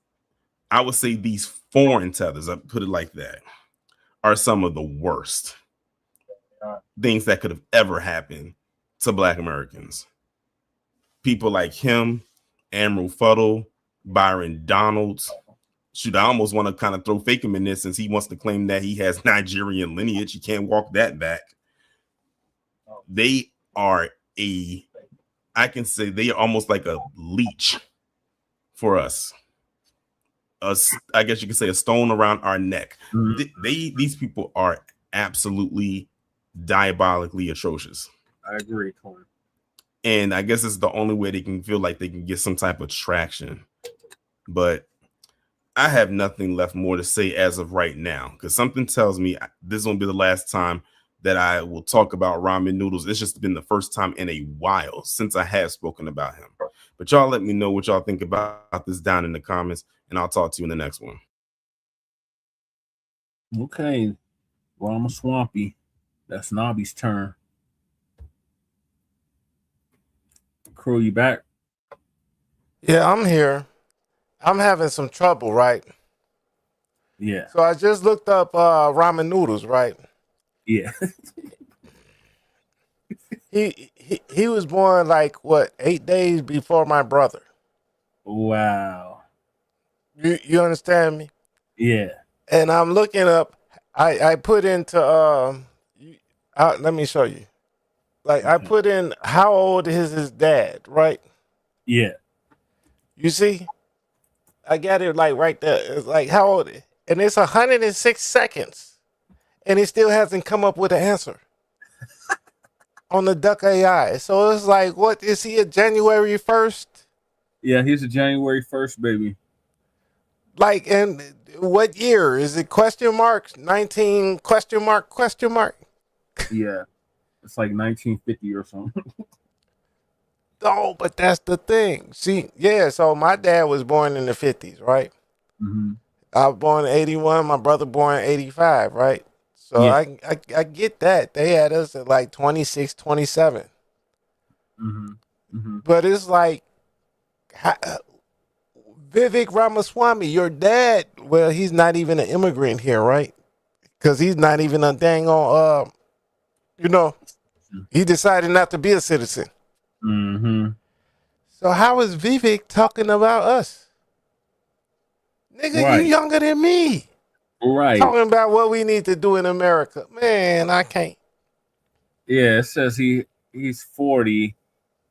I would say these foreign tethers, I put it like that, are some of the worst things that could have ever happened to Black Americans. People like him, Emerald Fuddle, Byron Donalds. Shoot, I almost want to kind of throw fake him in this, since he wants to claim that he has Nigerian lineage. You can't walk that back. They are I can say they are almost like a leech for us. I guess you could say a stone around our neck. These people are absolutely diabolically atrocious. I agree, Corn. And I guess it's the only way they can feel like they can get some type of traction. But I have nothing left more to say as of right now, because something tells me this won't be the last time that I will talk about Ramen Noodles. It's just been the first time in a while since I have spoken about him. But y'all let me know what y'all think about this down in the comments, and I'll talk to you in the next one. Okay, Ramaswamy. That's Nobby's turn. Crew, you back? Yeah, I'm here. I'm having some trouble, right? Yeah. So I just looked up Ramen Noodles, right? Yeah. he was born like what, 8 days before my brother. Wow. You understand me? Yeah. And I'm looking up. I put into let me show you. Like I put in how old is his dad, right? Yeah. You see? I got it like right there. It's like how old? And it's 106 seconds. And he still hasn't come up with an answer on the Duck AI. So it's like, what is he a January 1st? Yeah, he's a January 1st baby. Like, and what year? Is it question marks? 19 question mark, question mark? Yeah. It's like 1950 or something. No, but that's the thing. See, yeah, so my dad was born in the 50s, right? Mm-hmm. I was born in 81, my brother born in 85, right? So Yeah. I get that. They had us at like 26, 27. Mm-hmm. Mm-hmm. But it's like, Vivek Ramaswamy, your dad, well, he's not even an immigrant here, right? Because he's not even a dang on, he decided not to be a citizen. Mm-hmm. So how is Vivek talking about us? Nigga, Right. you younger than me. Right. Talking about what we need to do in America. Man, I can't. Yeah, it says he's 40.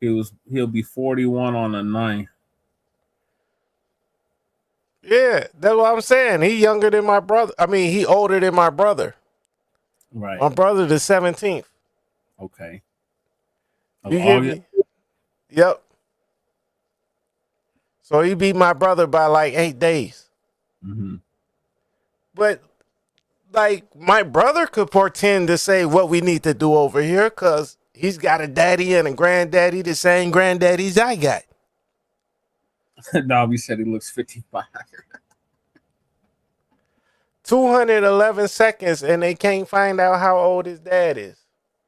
He'll be 41 on the 9th. Yeah, that's what I'm saying. He younger than my brother. I mean, he older than my brother. Right. My brother the 17th. Okay. You get me? Yep. So he beat my brother by like 8 days. Mm-hmm. But like my brother could pretend to say what we need to do over here because he's got a daddy and a granddaddy, the same granddaddies I got. Dobby said he looks 55. 211 seconds and they can't find out how old his dad is.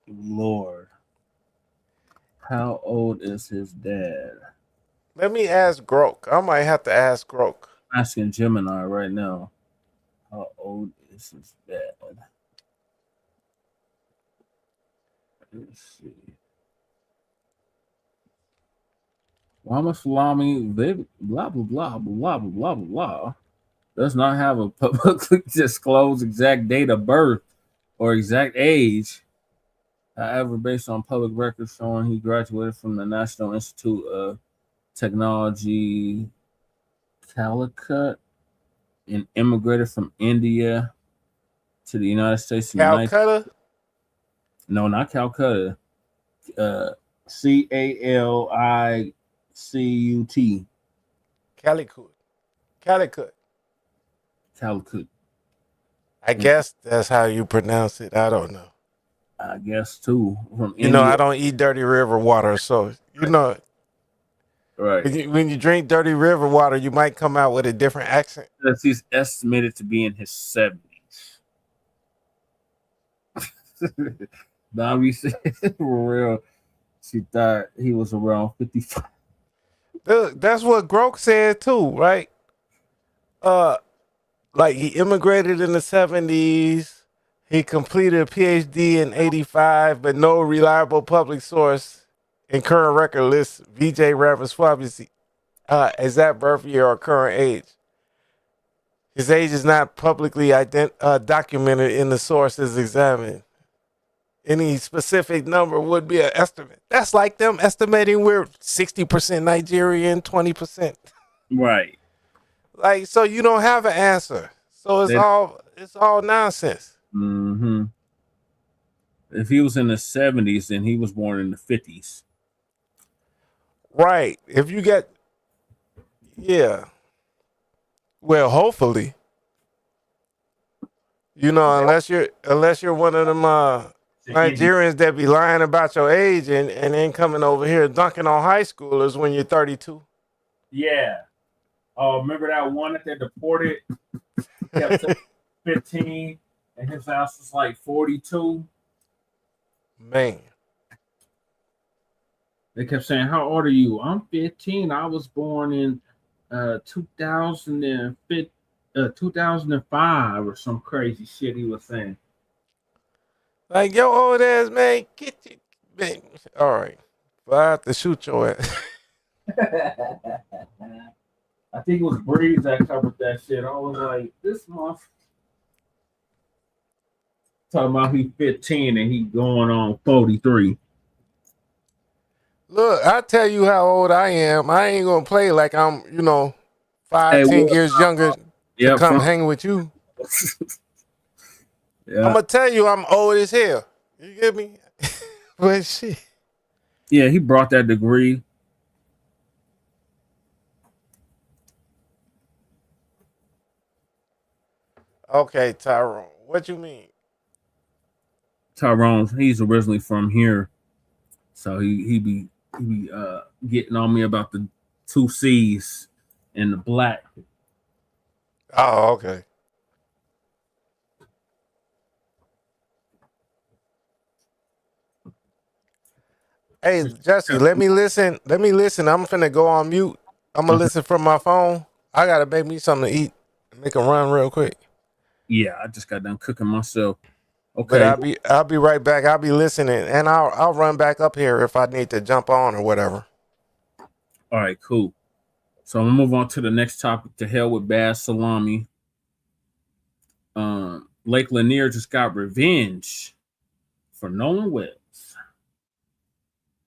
Lord. How old is his dad? Let me ask Grok. I might have to ask Grok. Asking Gemini right now. How old is his dad? Let's see. Ramaswamy, blah, blah, blah, blah, blah, blah, blah, does not have a publicly disclosed exact date of birth or exact age. However, based on public records showing he graduated from the National Institute of Technology, Calicut, and immigrated from India to the United States. Calcutta? No, not Calcutta. Calicut. Calicut. I guess that's how you pronounce it. I don't know. I guess too. From India. I don't eat dirty river water, so Right. When you drink dirty river water, you might come out with a different accent. He's estimated to be in his 70s. Bobby said, for real, she thought he was around 55. That's what Grok said too, right? Like he immigrated in the 70s. He completed a PhD in 85, but no reliable public source in current record lists VJ Ramaswamy's exact birth year or current age. His age is not publicly documented in the sources examined. Any specific number would be an estimate. That's like them estimating we're 60% Nigerian, 20%. Right. Like, so you don't have an answer. So it's all nonsense. Mm-hmm. If he was in the 70s, then he was born in the 50s. Right. If you get, yeah. Well, hopefully, unless you're one of them Nigerians that be lying about your age and then coming over here dunking on high schoolers when you're 32. Yeah. Remember that one that they deported? Kept 15, and his house was like 42. Man. They kept saying, "How old are you?" I'm 15. I was born in 2005 or some crazy shit he was saying. Like, yo, old ass man, get you, man. All right. Well, I have to shoot your ass. I think it was Breeze that covered that shit. I was like, this month. Talking about he 15 and he going on 43. Look, I tell you how old I am. I ain't gonna play like I'm, 5, 10 years younger to come hang with you. Yeah. I'm gonna tell you I'm old as hell. You get me? But shit. Yeah, he brought that degree. Okay, Tyrone. What you mean? Tyrone, he's originally from here, so he be getting on me about the 2 C's and the Blacc. Oh, okay. Hey, Jesse, let me listen. I'm finna go on mute. I'm gonna listen from my phone. I gotta make me something to eat. Make a run real quick. Yeah, I just got done cooking myself. Okay, But I'll be right back. I'll be listening, and I'll run back up here if I need to jump on or whatever. All right, cool. So I'm gonna move on to the next topic. To hell with bad salami. Lake Lanier just got revenge for Nolan Webs.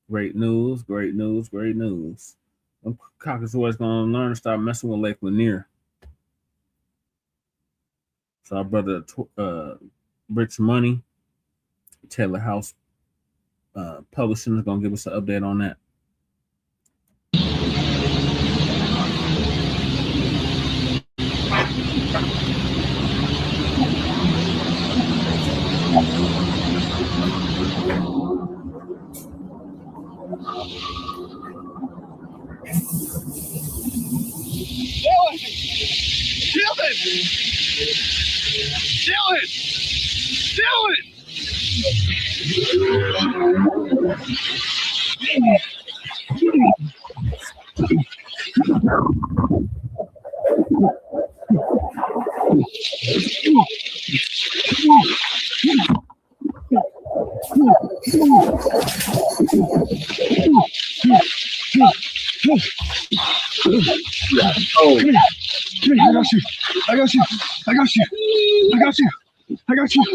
Great news, great news, great news. Them cockers always gonna learn to stop messing with Lake Lanier. So our brother Rich Money, Taylor House Publishing is gonna give us an update on that. Oh, I got you. I got you. I got you. I got you. I got you.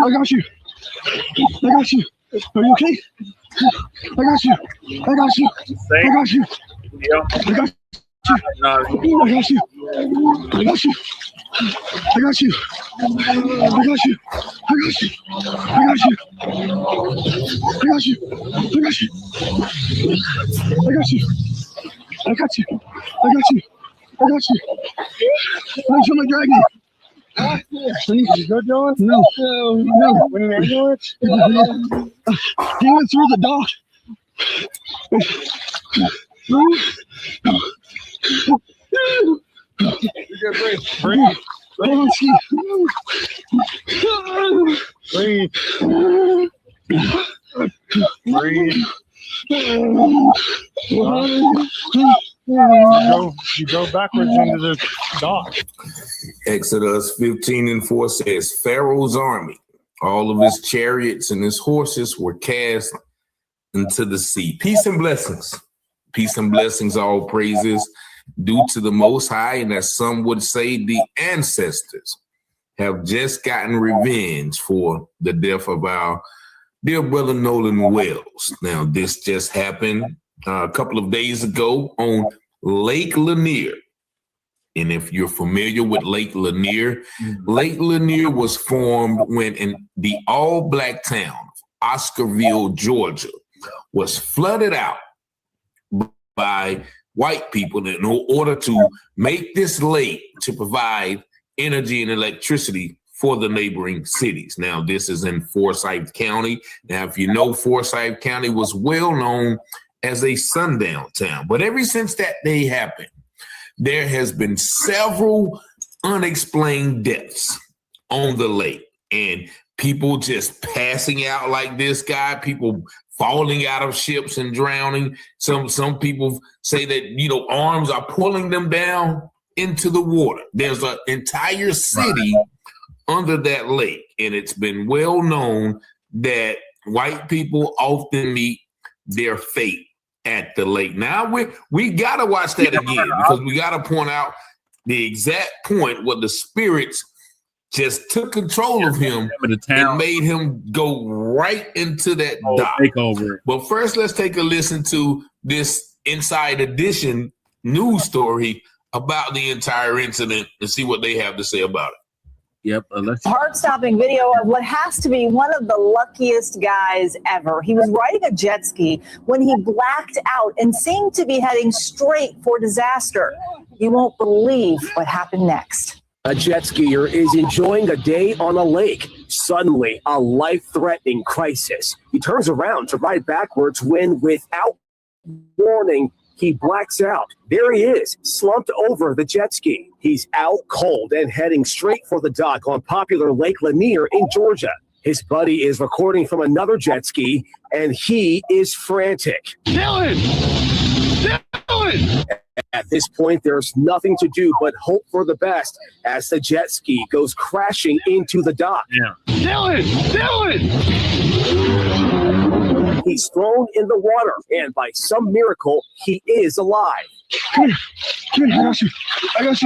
I got you. I got you. Are you okay? I got you. I got you. I got you. I got you. I got you. I got you. I got you. I got you. I got you. I got you. I got you. I got you. I got you. I got you. I got you. I got you. Where's my dragon? You go, John? No. No. When an ambulance? He went through the dock. Breathe. Breathe. Breathe. You go backwards into the dock. Exodus 15:4 says, Pharaoh's army, all of his chariots and his horses were cast into the sea. Peace and blessings. Peace and blessings, all praises due to the Most High, and as some would say, the ancestors have just gotten revenge for the death of our dear brother Nolan Wells. Now, this just happened a couple of days ago on Lake Lanier. And if you're familiar with Lake Lanier, Lake Lanier was formed when in the all-black town of Oscarville, Georgia, was flooded out by white people in order to make this lake to provide energy and electricity for the neighboring cities. Now, this is in Forsyth County. Now, if you know, Forsyth County was well known as a sundown town. But ever since that day happened, there has been several unexplained deaths on the lake, and people just passing out like this guy, people falling out of ships and drowning. Some people say that, arms are pulling them down into the water. There's an entire city under that lake, and it's been well known that white people often meet their fate at the lake. Now we gotta watch that again, because we gotta point out the exact point where the spirits just took control of him and made him go right into that dock. Takeover. But first, let's take a listen to this Inside Edition news story about the entire incident and see what they have to say about it. Yep. Heart-stopping video of what has to be one of the luckiest guys ever. He was riding a jet ski when he blacked out and seemed to be heading straight for disaster. You won't believe what happened next. A jet skier is enjoying a day on a lake. Suddenly, a life-threatening crisis. He turns around to ride backwards when, without warning, he blacks out. There he is, slumped over the jet ski. He's out cold and heading straight for the dock on popular Lake Lanier in Georgia. His buddy is recording from another jet ski, and he is frantic. Dylan! Dylan! At this point, there's nothing to do but hope for the best as the jet ski goes crashing into the dock. Yeah. Dylan! Dylan! He's thrown in the water, and by some miracle, he is alive. Come here, I got you.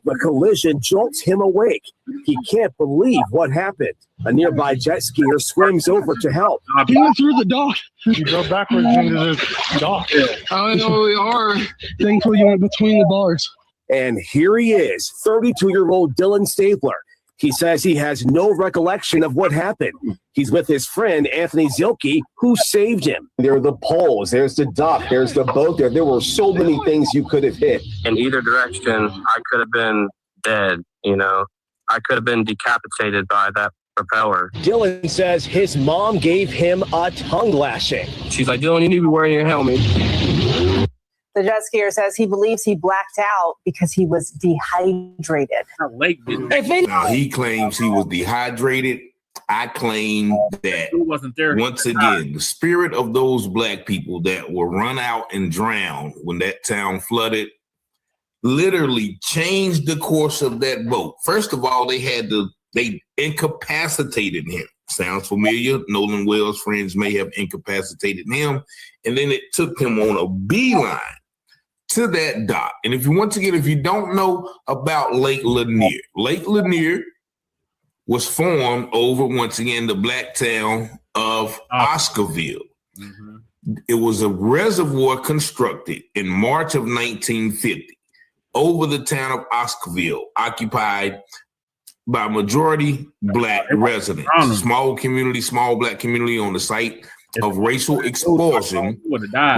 The collision jolts him awake. He can't believe what happened. A nearby jet skier swims over to help. He went through the dock. You go backwards into the dock. I know we are. Thankfully, you went between the bars. And here he is, 32-year-old Dylan Stabler. He says he has no recollection of what happened. He's with his friend, Anthony Zielke, who saved him. There are the poles, there's the dock, there's the boat there. There were so many things you could have hit. In either direction, I could have been dead, you know. I could have been decapitated by that propeller. Dylan says his mom gave him a tongue lashing. She's like, Dylan, you need to be wearing your helmet. The jet skier says he believes he blacked out because he was dehydrated. Now, he claims he was dehydrated. I claim that wasn't there. Once again, the spirit of those black people that were run out and drowned when that town flooded literally changed the course of that boat. First of all, they incapacitated him. Sounds familiar. Nolan Wells' friends may have incapacitated him. And then it took him on a beeline to that dock. And if you don't know about Lake Lanier was formed over, once again, the black town of Oscarville. Mm-hmm. It was a reservoir constructed in March of 1950 over the town of Oscarville, occupied by majority black residents. Small black community on the site of racial expulsion,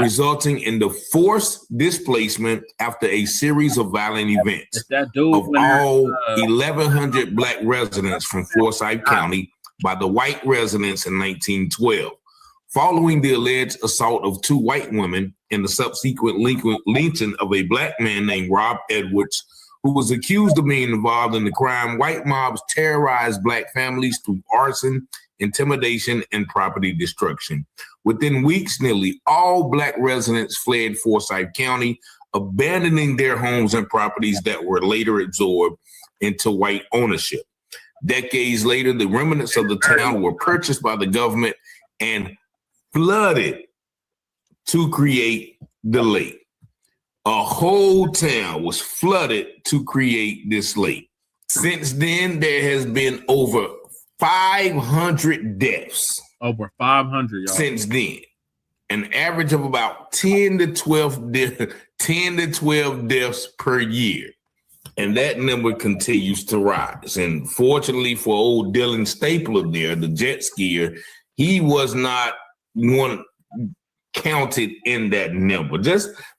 resulting in the forced displacement after a series of violent events of all 1,100 black residents from Forsyth County by the white residents in 1912. Following the alleged assault of two white women and the subsequent lynching of a black man named Rob Edwards, who was accused of being involved in the crime, white mobs terrorized black families through arson, intimidation, and property destruction. Within weeks, nearly all black residents fled Forsyth County, abandoning their homes and properties that were later absorbed into white ownership. Decades later, the remnants of the town were purchased by the government and flooded to create the lake. A whole town was flooded to create this lake. Since then, there has been over 500 deaths. Over 500, y'all. Since then. An average of about 10 to 12 deaths per year. And that number continues to rise. And fortunately for old Dylan Stapler there, the jet skier, he was not one counted in that number.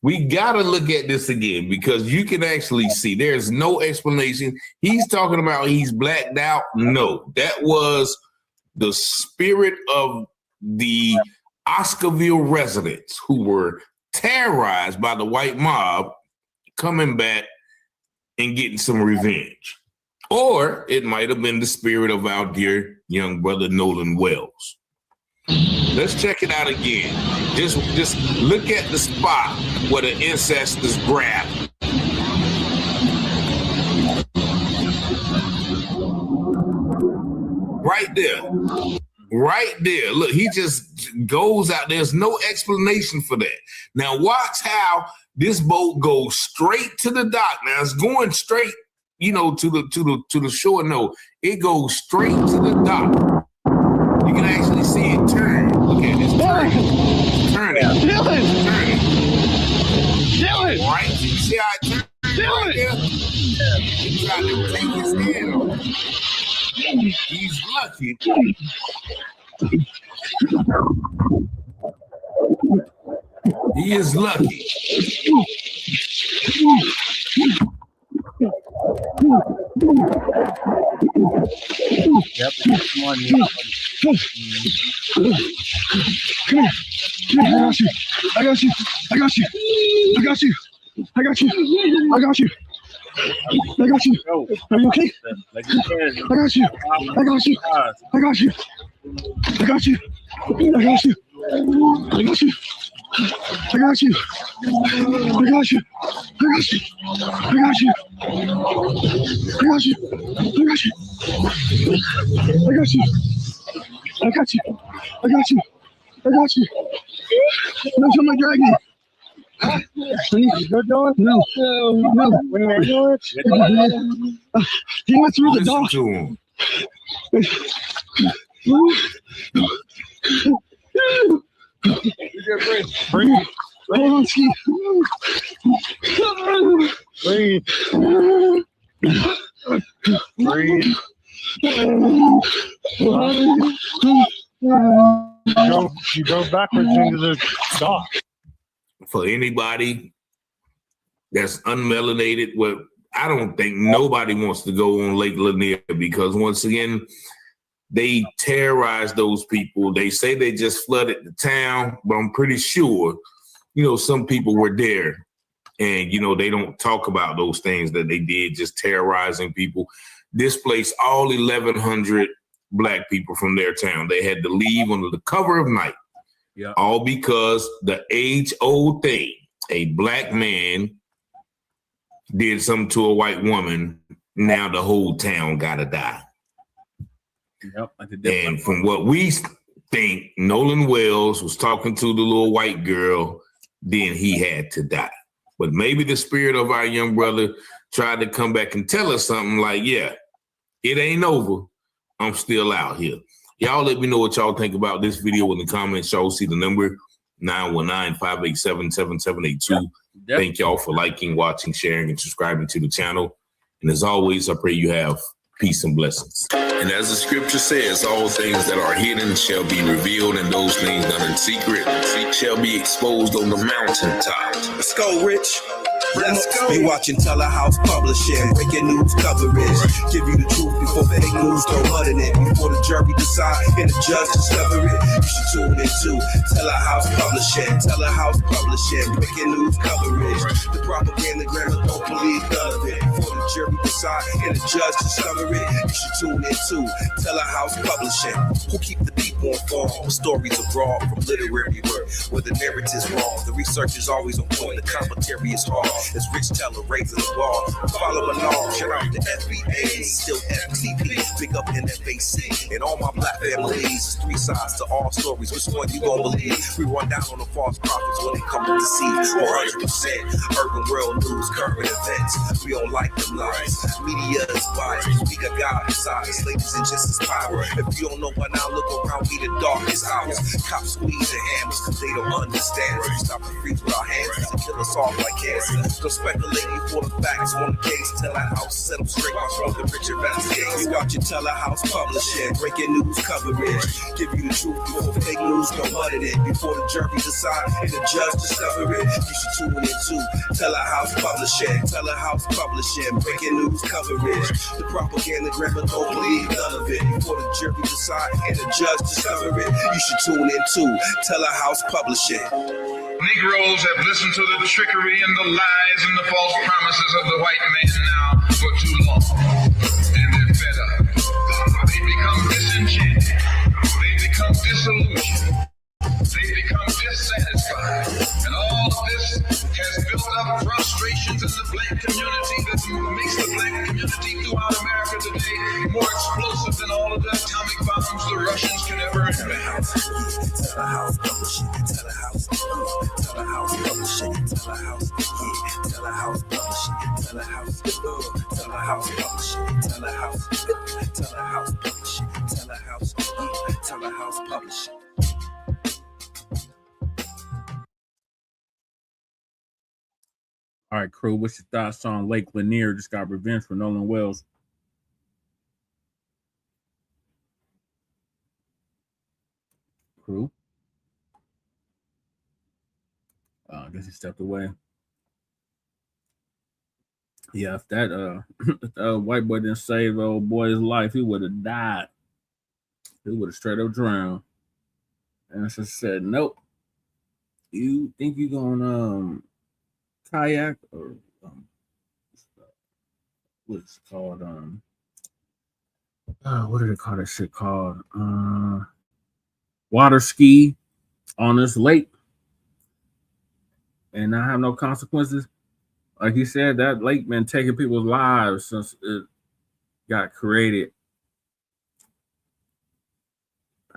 We got to look at this again, because you can actually see there's no explanation. He's talking about he's blacked out. No, that was the spirit of the Oscarville residents who were terrorized by the white mob coming back and getting some revenge. Or it might have been the spirit of our dear young brother Nolan Wells. Let's check it out again. Just look at the spot where the ancestors grabbed. Right there. Right there. Look, he just goes out. There's no explanation for that. Now watch how this boat goes straight to the dock. Now it's going straight to the shore. No, it goes straight to the dock. You can actually see it turn. Look at this turning. Right? You see how it turns right there? He's trying to take his head off. He's lucky. He is lucky. Yep. Come on, I got you. I got you. I got you. I got you. I got you. I got you. I got you. Are you okay? I got you. I got you. I got you. I got you. I got you. I got you. I got you. I got you. I got you. I got you. I got you. I got you. I got you. I got you. I got you. I got you. No, somebody drag me. Good going? No. No. He went through the door. Breathe. Hold on, Ski. Breathe. Breathe. You go backwards into the dock. For anybody that's unmelanated, well, I don't think nobody wants to go on Lake Lanier because once again, they terrorize those people. They say they just flooded the town, but I'm pretty sure, some people were there and, they don't talk about those things that they did, just terrorizing people. Displaced all 1,100 Black people from their town. They had to leave under the cover of night. Yeah. All because the age-old thing, a Black man did something to a white woman. Now the whole town gotta die. Yep. And from what we think, Nolan Wells was talking to the little white girl, then he had to die. But maybe the spirit of our young brother tried to come back and tell us something like, yeah, it ain't over. I'm still out here. Y'all let me know what y'all think about this video in the comments. Y'all see the number 919-587-7782. Thank y'all for liking, watching, sharing, and subscribing to the channel. And as always, I pray you have peace and blessings. And as the scripture says, all things that are hidden shall be revealed, and those things done in secret shall be exposed on the mountaintop. Let's go, Rich. Let's go. Be watching Telehouse Publishing, breaking news coverage. Give you the truth before fake news go mud in it. Before the jury decide and the judge discover it. You should tune into Telehouse Publishing. Telehouse Publishing, breaking news coverage. The propaganda grammar, don't believe none of it. Before the jury decide and the judge discover it. You should tune into Telehouse Publishing. Who keep the people informed? Stories abroad from literary work. Where the narrative's wrong, the research is always on point. The commentary is hard. It's Rich Teller raising the bar. Follow along. Shout out to FBA, still FTP. Big up NFAC. And all my Black families. It's three sides to all stories. Which one you gonna believe? We run down on the false prophets when they come to deceive. 100% urban world news, current events. We don't like them lies. Media is biased. We got God inside us. Ladies and gents is power. If you don't know by now, look around me, the darkest hours. Cops squeezing hammers because they don't understand. We stop and freeze with our hands to kill us off like cancer. Don't speculate before the facts on the case. Telehouse set them straight off from the Richard Vasquez. You watching Telehouse Publishing, breaking news coverage. Give you the truth before fake news go mud in it. Before the jury decide and the judge discover it. You should tune into Telehouse Publishing. Telehouse Publishing, breaking news coverage. The propaganda grammar, don't believe none of it. Before the jury decide and the judge discover it. You should tune into Telehouse Publishing. Negroes have listened to the trickery and the lies and the false promises of the white man now for too long. And they're fed up. They become disenchanted. They become disillusioned. They become dissatisfied. And all of this has built up frustrations in the Black community that makes the Black community throughout America today more explosive than all of the atomic bombs the Russians can ever invent. Telehouse Publishing, Telehouse, Telehouse Publishing, Telehouse, Telehouse Publishing, Telehouse, Telehouse House Publishing. Tell a House. Tell a House Publishing. Tell a House. Tell a House Publishing. All right, crew, what's your thoughts on Lanier just got revenge for Nolan Wells? Crew? I guess he stepped away. Yeah, if that if that white boy didn't save the old boy's life, he would have died. He would have straight up drowned. And she said, nope. You think you gonna kayak or what's it called? What do they call that shit called? Water ski on this lake and not have no consequences. Like he said, that lake been taking people's lives since it got created.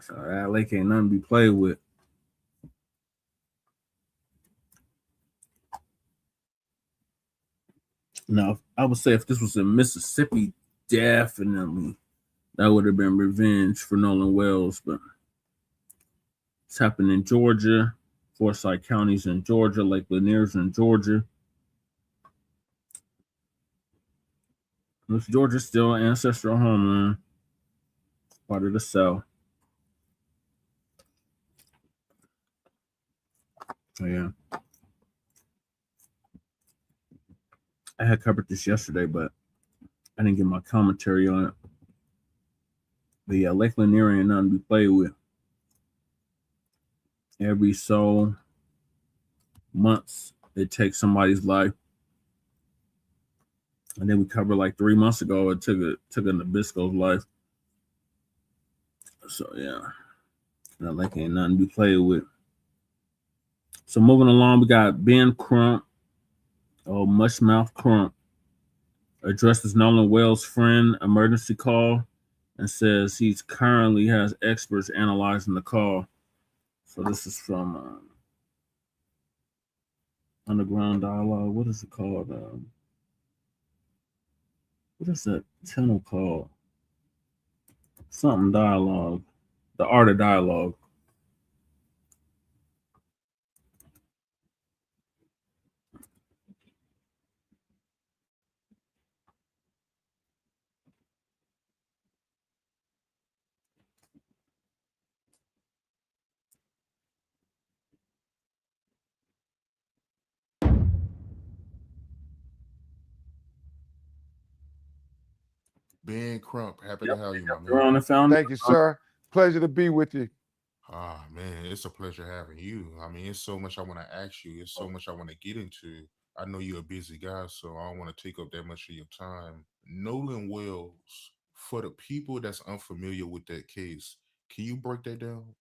So that lake ain't nothing to be played with. Now, I would say if this was in Mississippi, definitely that would have been revenge for Nolan Wells, but it's happened in Georgia. Forsyth County's in Georgia, Lake Lanier's in Georgia. This Georgia's still an ancestral homeland, part of the South. So yeah, I had covered this yesterday, but I didn't get my commentary on it. But yeah, Lake Lanier ain't nothing to be played with. Every so months, it takes somebody's life. And then we covered like 3 months ago, it took a Nabisco's life. So yeah, that lake ain't nothing to be played with. So moving along, we got Ben Crump, Mushmouth Crump, addresses Nolan Wells' friend emergency call and says he's currently has experts analyzing the call. So this is from Underground Dialogue. What is it called? What is that channel called? Something Dialogue. The Art of Dialogue. Ben Crump, happy to have you, my You're on man. the phone. Thank you, sir. Pleasure to be with you. Ah, man, it's a pleasure having you. I mean, it's so much I want to ask you. It's so much I want to get into. I know you're a busy guy, so I don't want to take up that much of your time. Nolan Wells, for the people that's unfamiliar with that case, can you break that down?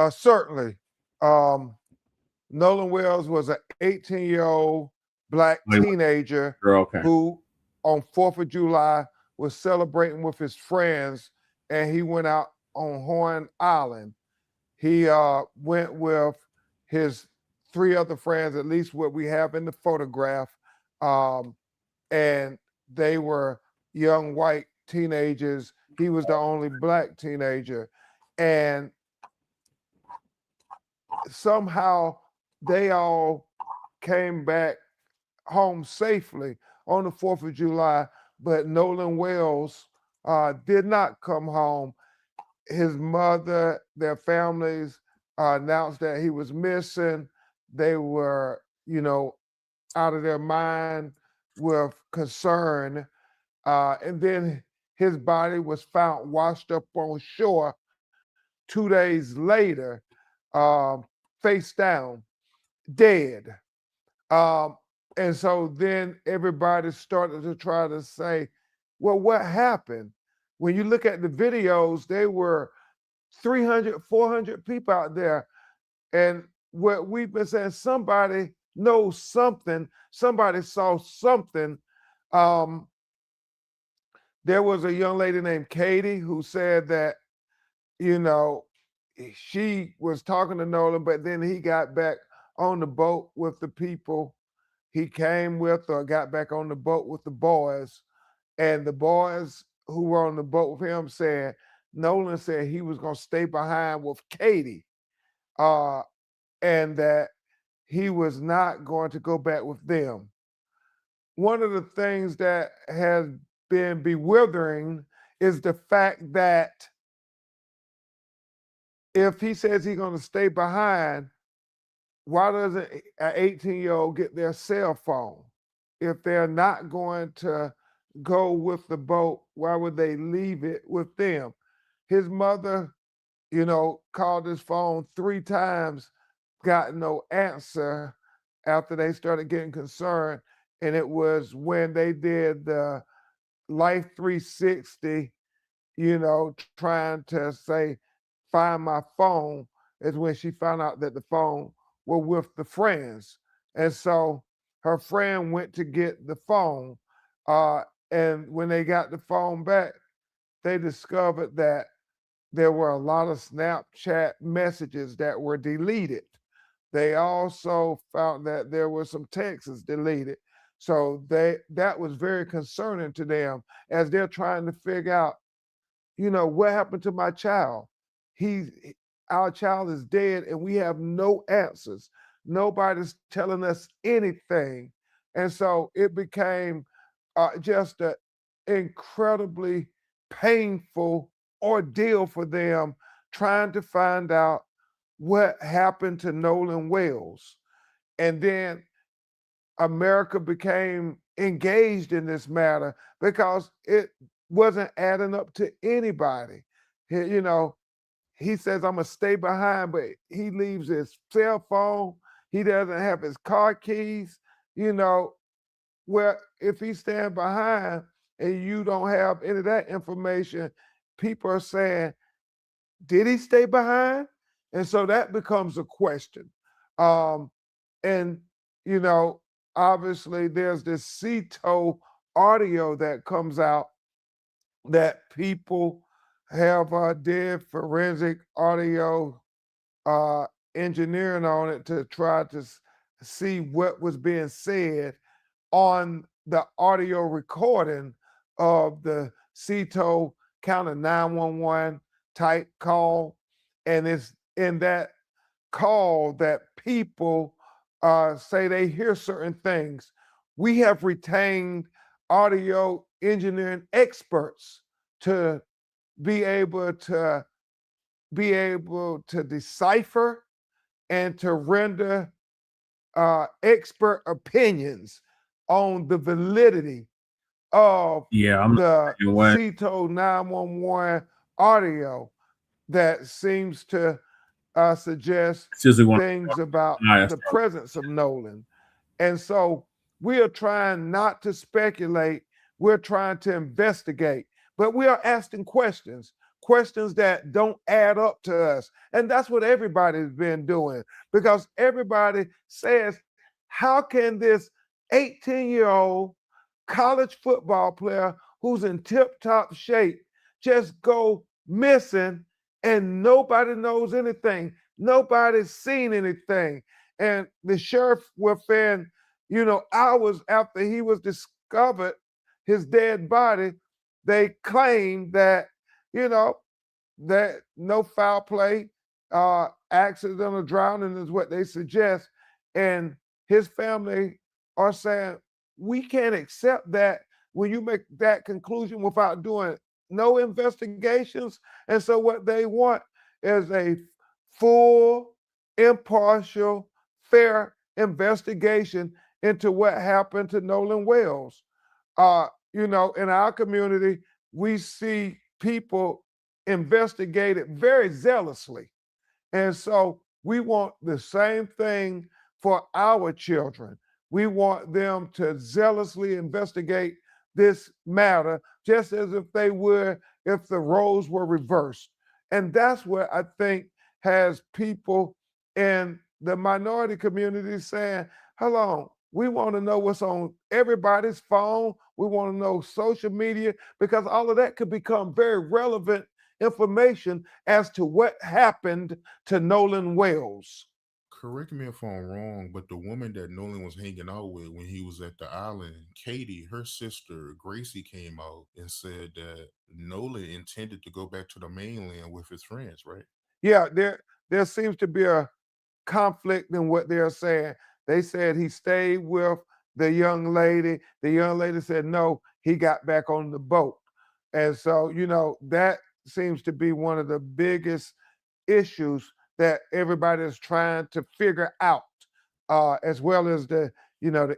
Certainly. Nolan Wells was an 18-year-old Black teenager who, on 4th of July, was celebrating with his friends, and he went out on Horn Island. He went with his 3 other friends, at least what we have in the photograph, and they were young white teenagers. He was the only Black teenager, and somehow they all came back home safely on the 4th of July, but Nolan Wells did not come home. His mother, their families announced that he was missing. They were, out of their mind with concern. And then his body was found washed up on shore 2 days later, face down, dead. And so then everybody started to try to say, well, what happened? When you look at the videos, there were 300, 400 people out there. And what we've been saying, somebody knows something, somebody saw something. There was a young lady named Katie who said that, she was talking to Nolan, but then he got back on the boat with the people he came with, or got back on the boat with the boys. And the boys who were on the boat with him said, Nolan said he was going to stay behind with Katie, and that he was not going to go back with them. One of the things that has been bewildering is the fact that if he says he's going to stay behind, why doesn't an 18-year-old get their cell phone? If they're not going to go with the boat, why would they leave it with them? His mother, called his phone 3 times, got no answer after they started getting concerned. And it was when they did the Life 360, trying to say, find my phone, is when she found out that the phone were with the friends. And so her friend went to get the phone. And when they got the phone back, they discovered that there were a lot of Snapchat messages that were deleted. They also found that there were some texts deleted. So that was very concerning to them as they're trying to figure out, what happened to my child? Our child is dead and we have no answers. Nobody's telling us anything. And so it became just an incredibly painful ordeal for them trying to find out what happened to Nolan Wells. And then America became engaged in this matter because it wasn't adding up to anybody. He says, I'm going to stay behind, but he leaves his cell phone. He doesn't have his car keys. Well, if he's staying behind and you don't have any of that information, people are saying, did he stay behind? And so that becomes a question. And, obviously there's this CETO audio that comes out that people have did forensic audio engineering on it to try to see what was being said on the audio recording of the CETO kind of 911 type call. And it's in that call that people say they hear certain things. We have retained audio engineering experts to be able to decipher and to render expert opinions on the validity of the CETO 911 audio that seems to suggest things about the presence of Nolan. And so we are trying not to speculate. We're trying to investigate, but we are asking questions that don't add up to us. And that's what everybody's been doing, because everybody says, how can this 18-year-old college football player who's in tip-top shape just go missing and nobody knows anything? Nobody's seen anything. And the sheriff within, hours after he was discovered, his dead body, they claimed that, that no foul play, accidental drowning is what they suggest. And his family are saying, we can't accept that when you make that conclusion without doing no investigations. And so what they want is a full, impartial, fair investigation into what happened to Nolan Wells. In our community, we see people investigate it very zealously. And so we want the same thing for our children. We want them to zealously investigate this matter, just as if they would if the roles were reversed. And that's what I think has people in the minority community saying, hold on, we want to know what's on everybody's phone. We want to know social media, because all of that could become very relevant information as to what happened to Nolan Wells. Correct me if I'm wrong, but the woman that Nolan was hanging out with when he was at the island, Katie, her sister Gracie, came out and said that Nolan intended to go back to the mainland with his friends, right? Yeah, there seems to be a conflict in what they're saying. They said he stayed with the young lady. The young lady said no, he got back on the boat. And so, that seems to be one of the biggest issues that everybody is trying to figure out, as well as the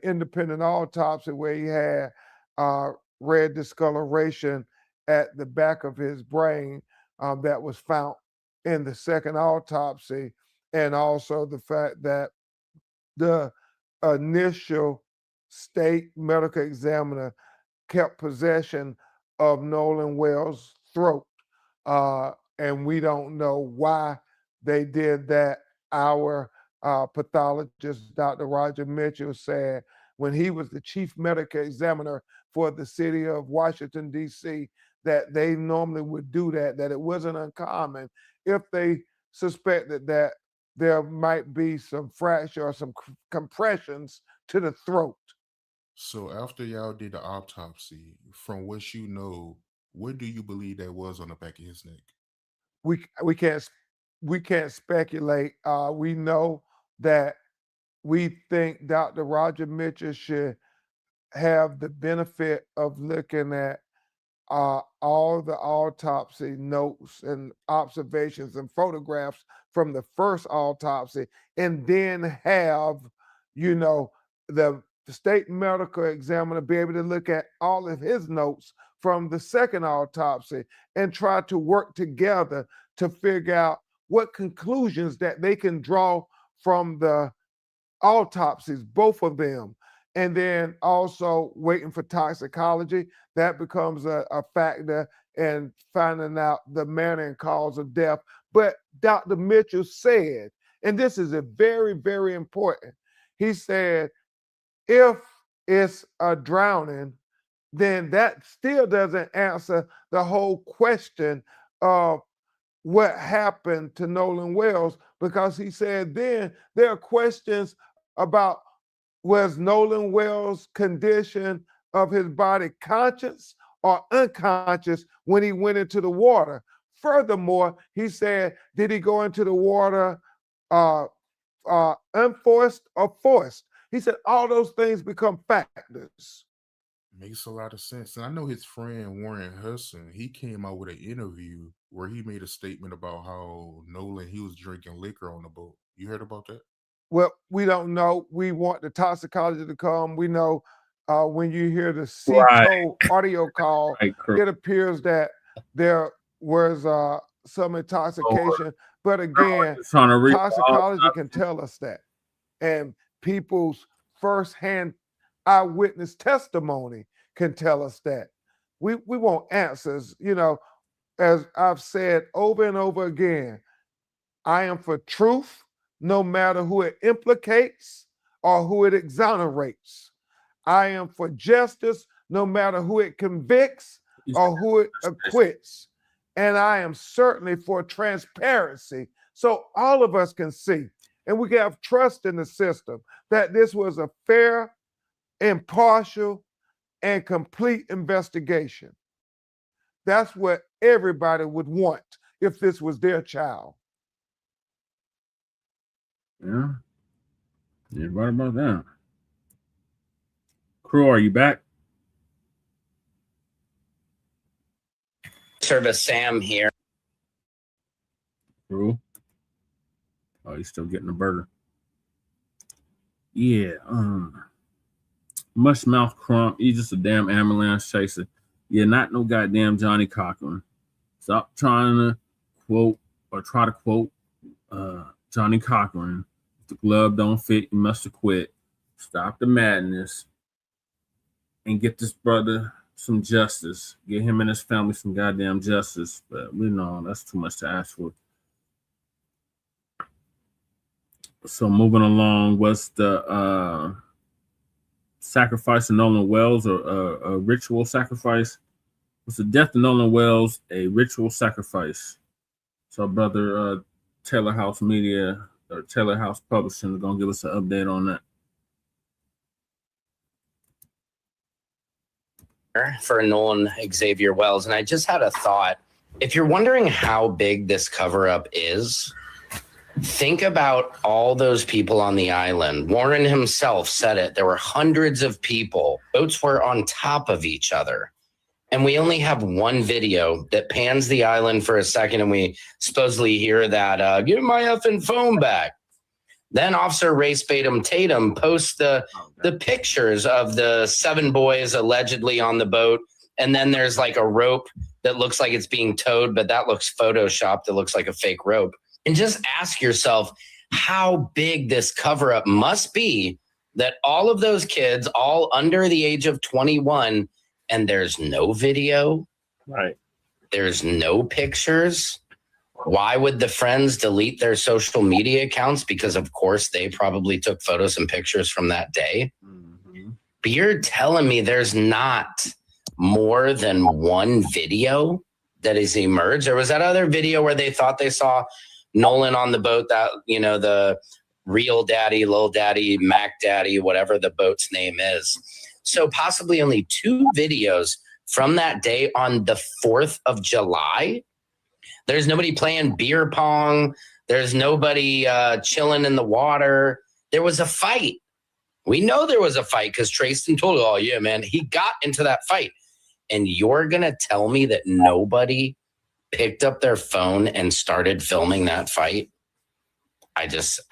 independent autopsy where he had red discoloration at the back of his brain that was found in the second autopsy, and also the fact that the initial state medical examiner kept possession of Nolan Wells' throat. And we don't know why they did that. Our pathologist, Dr. Roger Mitchell, said when he was the chief medical examiner for the city of Washington, D.C., that they normally would do that it wasn't uncommon if they suspected that there might be some fracture or some compressions to the throat. So after y'all did the autopsy, from what you know, what do you believe that was on the back of his neck? We can't speculate. We know that we think Dr. Roger Mitchell should have the benefit of looking at all the autopsy notes and observations and photographs from the first autopsy, and then have, the state medical examiner be able to look at all of his notes from the second autopsy and try to work together to figure out what conclusions that they can draw from the autopsies, both of them. And then also waiting for toxicology. That becomes a factor in finding out the manner and cause of death. But Dr. Mitchell said, and this is a very, very important, he said, if it's a drowning, then that still doesn't answer the whole question of what happened to Nolan Wells, because he said then there are questions about, was Nolan Wells' condition of his body conscious or unconscious when he went into the water? Furthermore, he said, did he go into the water unforced or forced? He said all those things become factors. Makes a lot of sense. And I know his friend Warren Hudson, he came out with an interview where he made a statement about how Nolan, he was drinking liquor on the boat. You heard about that? Well, we don't know. We want the toxicology to come. We know when you hear the C-code audio call, it appears that there was some intoxication. But again, toxicology can tell us that. And people's firsthand eyewitness testimony can tell us that. We want answers. As I've said over and over again, I am for truth, no matter who it implicates or who it exonerates. I am for justice, no matter who it convicts or who it acquits. And I am certainly for transparency, so all of us can see and we can have trust in the system that this was a fair, impartial, and complete investigation. That's what everybody would want if this was their child. Yeah. You're right about that. Crew, are you back? Service Sam here. Crew. Oh, he's still getting the burger. Yeah. Mush mouth Crump. He's just a damn ambulance chaser. Yeah, not no goddamn Johnny Cochran. Stop trying to try to quote Johnny Cochran. If the glove don't fit, you must have quit. Stop the madness and get this brother some justice. Get him and his family some goddamn justice. But we know that's too much to ask for. So moving along, what's the sacrifice of Nolan Wells, or a ritual sacrifice? Was the death of Nolan Wells a ritual sacrifice? So brother Taylor House Media, Taylor House Publishing is gonna give us an update on that. For Nolan Xavier Wells, and I just had a thought. If you're wondering how big this cover-up is, think about all those people on the island. Warren himself said it. There were hundreds of people. Boats were on top of each other. And we only have one video that pans the island for a second, and we supposedly hear that, give my effing phone back. Then Officer Race Tatum posts the pictures of the 7 boys allegedly on the boat. And then there's like a rope that looks like it's being towed, but that looks photoshopped. It looks like a fake rope. And just ask yourself how big this cover up must be that all of those kids, all under the age of 21, and there's no video. Right. There's no pictures. Why would the friends delete their social media accounts? Because, of course, they probably took photos and pictures from that day. Mm-hmm. But you're telling me there's not more than one video that has emerged? There was that other video where they thought they saw Nolan on the boat, that, you know, the Real Daddy, Lil Daddy, Mac Daddy, whatever the boat's name is. So possibly only 2 videos from that day on the 4th of July. There's nobody playing beer pong. There's nobody chilling in the water. There was a fight. We know there was a fight because Trayston told, oh, yeah, man, he got into that fight. And you're going to tell me that nobody picked up their phone and started filming that fight? I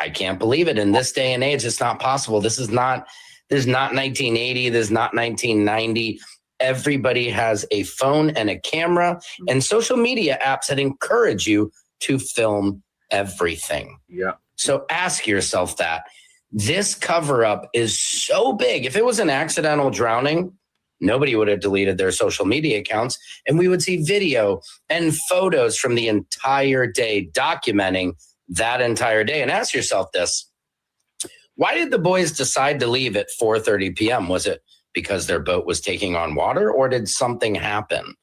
can't believe it. In this day and age, it's not possible. This is not 1980. This is not 1990. Everybody has a phone and a camera and social media apps that encourage you to film everything. Yeah. So ask yourself that. This cover up is so big. If it was an accidental drowning, nobody would have deleted their social media accounts, and we would see video and photos from the entire day documenting that entire day. And ask yourself this: why did the boys decide to leave at 4:30 p.m.? Was it because their boat was taking on water, or did something happen?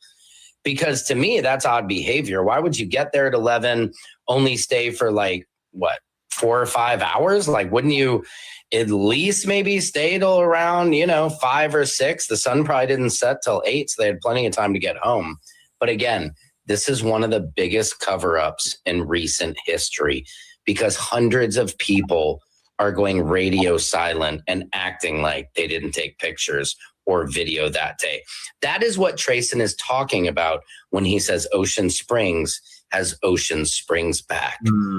Because to me, that's odd behavior. Why would you get there at 11, only stay for 4 or 5 hours? Like, wouldn't you at least maybe stay till around, 5 or 6? The sun probably didn't set till 8, so they had plenty of time to get home. But again, this is one of the biggest cover-ups in recent history, because hundreds of people are going radio silent and acting like they didn't take pictures or video that day. That is what Trayston is talking about when he says Ocean Springs has Ocean Springs back,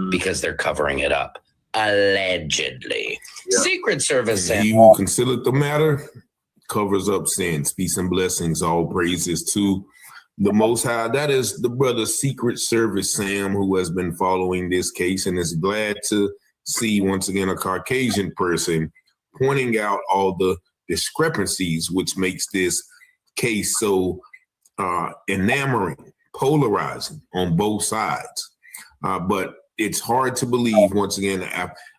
because they're covering it up. Allegedly. Yeah. Secret Service. He who concealeth the matter covers up sins. Peace and blessings. All praises to the Most High. That is the brother Secret Service Sam, who has been following this case and is glad to see once again a Caucasian person pointing out all the discrepancies, which makes this case so enamoring, polarizing on both sides. But it's hard to believe, once again,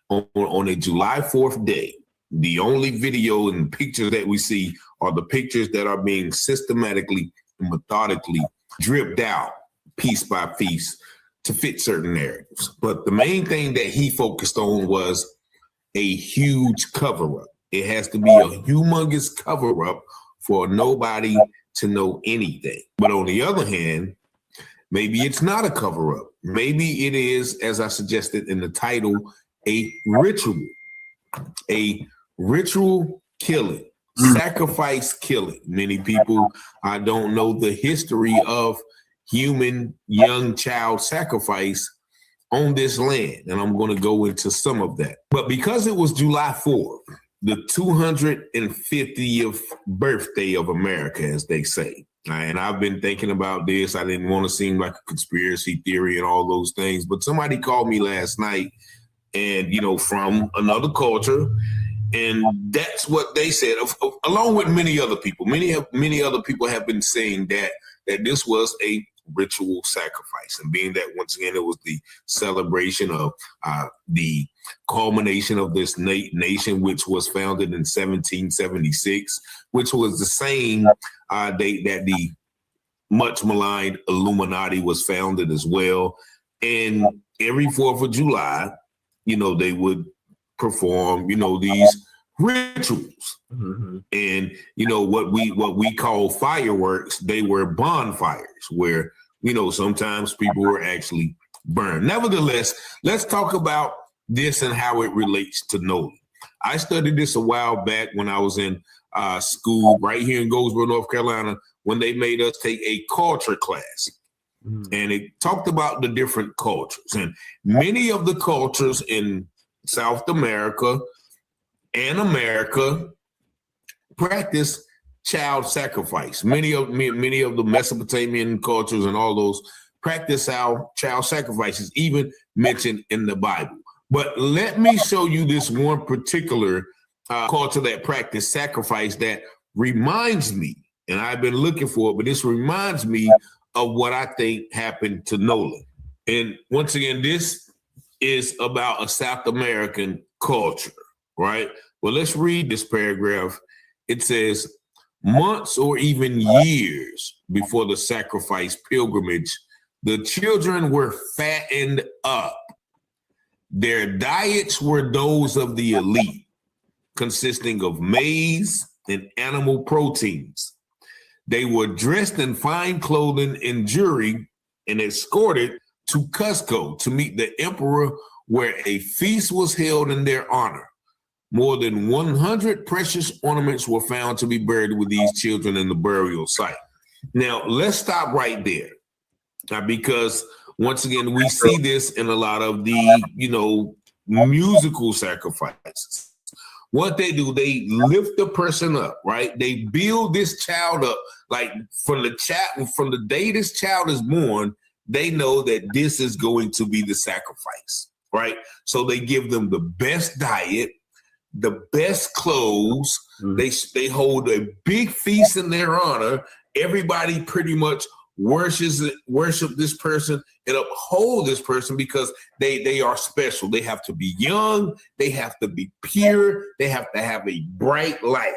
on a July 4th day, the only video and pictures that we see are the pictures that are being systematically and methodically dripped out piece by piece to fit certain narratives. But the main thing that he focused on was a huge cover-up. It has to be a humongous cover-up for nobody to know anything. But on the other hand, maybe it's not a cover-up. Maybe it is, as I suggested in the title, a ritual killing, sacrifice killing. Many people don't know the history of human young child sacrifice on this land, and I'm going to go into some of that. But because it was July 4th, the 250th birthday of America, as they say, and I've been thinking about this. I didn't want to seem like a conspiracy theory and all those things, but somebody called me last night, and from another culture, and that's what they said, along with many other people. Many other people have been saying that this was a ritual sacrifice, and being that once again it was the celebration of the culmination of this nation, which was founded in 1776, which was the same date that the much maligned Illuminati was founded as well. And every 4th of July, they would perform, these rituals. And what we call fireworks, they were bonfires where sometimes people were actually burned. Nevertheless, let's talk about this and how it relates to Nolan. I studied this a while back when I was in school right here in Goldsboro, North Carolina, when they made us take a culture class. And it talked about the different cultures, and many of the cultures in South America and America practice child sacrifice. Many of the Mesopotamian cultures and all those practice our child sacrifices, even mentioned in the Bible. But let me show you this one particular culture that practice sacrifice that reminds me, and I've been looking for it, but this reminds me of what I think happened to Nolan. And once again, this is about a South American culture, right? Well, let's read this paragraph. It says, months or even years before the sacrifice pilgrimage, the children were fattened up. Their diets were those of the elite, consisting of maize and animal proteins. They were dressed in fine clothing and jewelry and escorted to Cusco to meet the emperor, where a feast was held in their honor. More than 100 precious ornaments were found to be buried with these children in the burial site. Now, let's stop right there, because once again, we see this in a lot of the, musical sacrifices. What they do, they lift the person up, right? They build this child up, like from the day this child is born, they know that this is going to be the sacrifice, right? So they give them the best diet, the best clothes. They hold a big feast in their honor. Everybody pretty much worship this person and uphold this person because they are special. They have to be young. They have to be pure. They have to have a bright light.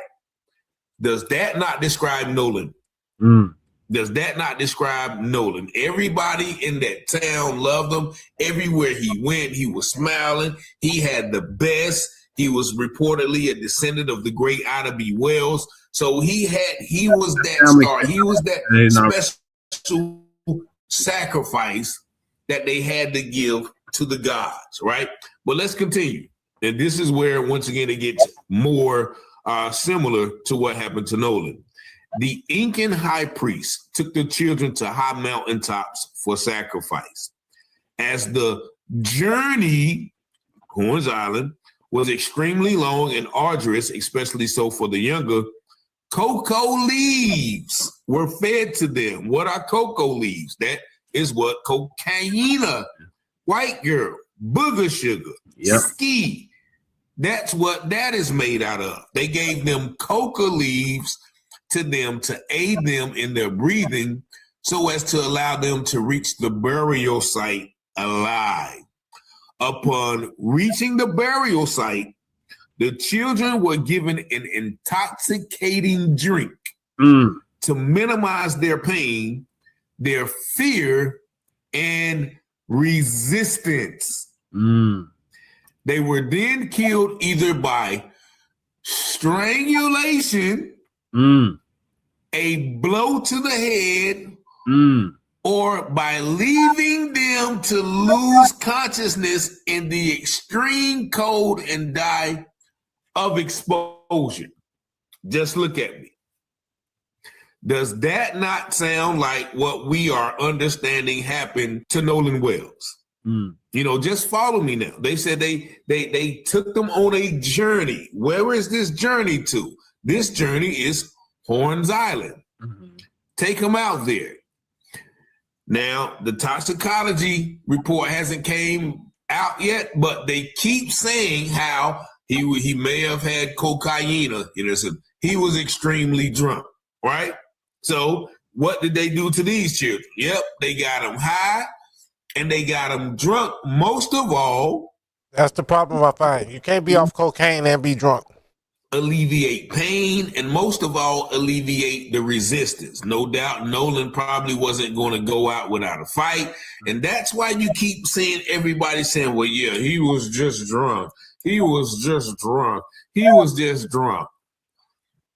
Does that not describe Nolan? Does that not describe Nolan? Everybody in that town loved him. Everywhere he went, he was smiling. He had the best. He was reportedly a descendant of the great Ida B. Wells. So he was that star. He was that special sacrifice that they had to give to the gods, right? But let's continue. And this is where, once again, it gets more similar to what happened to Nolan. The Incan high priest took the children to high mountaintops for sacrifice. As the journey, Horns Island, was extremely long and arduous, especially so for the younger, cocoa leaves were fed to them. What are cocoa leaves? That is what cocaine, white girl, booger sugar, ski. That's what that is made out of. They gave them coca leaves to them to aid them in their breathing so as to allow them to reach the burial site alive. Upon reaching the burial site, the children were given an intoxicating drink to minimize their pain, their fear, and resistance. They were then killed either by strangulation, a blow to the head, or by leaving them to lose consciousness in the extreme cold and die of exposure. Just look at me. Does that not sound like what we are understanding happened to Nolan Wells? Just follow me now. They said they took them on a journey. Where is this journey to? This journey is Horns Island. Take them out there. Now, the toxicology report hasn't came out yet, but they keep saying how he may have had cocaine. So he was extremely drunk, right? So what did they do to these children? Yep, they got them high and they got them drunk. Most of all, that's the problem I find. You can't be off cocaine and be drunk. alleviate pain, and most of all, alleviate the resistance. No doubt Nolan probably wasn't going to go out without a fight. And that's why you keep seeing everybody saying, well, yeah, he was just drunk. He was just drunk. He was just drunk.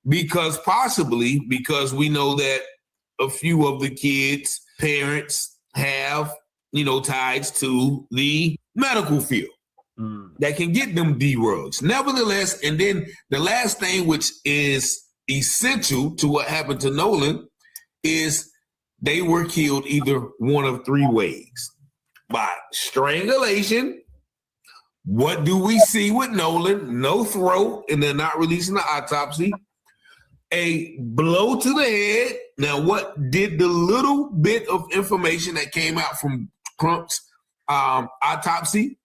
Because we know that a few of the kids' parents have, ties to the medical field. That can get them D-rugs. Nevertheless, and then the last thing, which is essential to what happened to Nolan, is they were killed either one of three ways. By strangulation. What do we see with Nolan? No throat, and they're not releasing the autopsy. A blow to the head. Now, what did the little bit of information that came out from Crump's autopsy?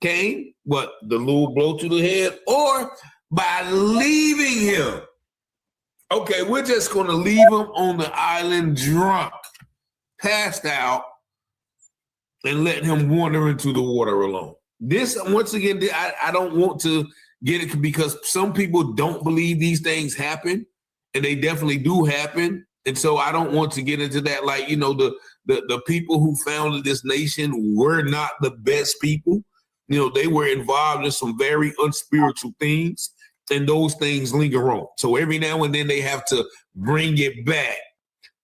Came, what, the little blow to the head, or by leaving him. Okay, we're just going to leave him on the island drunk, passed out, and let him wander into the water alone. This, once again, I don't want to get it because some people don't believe these things happen, and they definitely do happen. And so I don't want to get into that. Like, the people who founded this nation were not the best people. They were involved in some very unspiritual things, and those things linger on. So every now and then they have to bring it back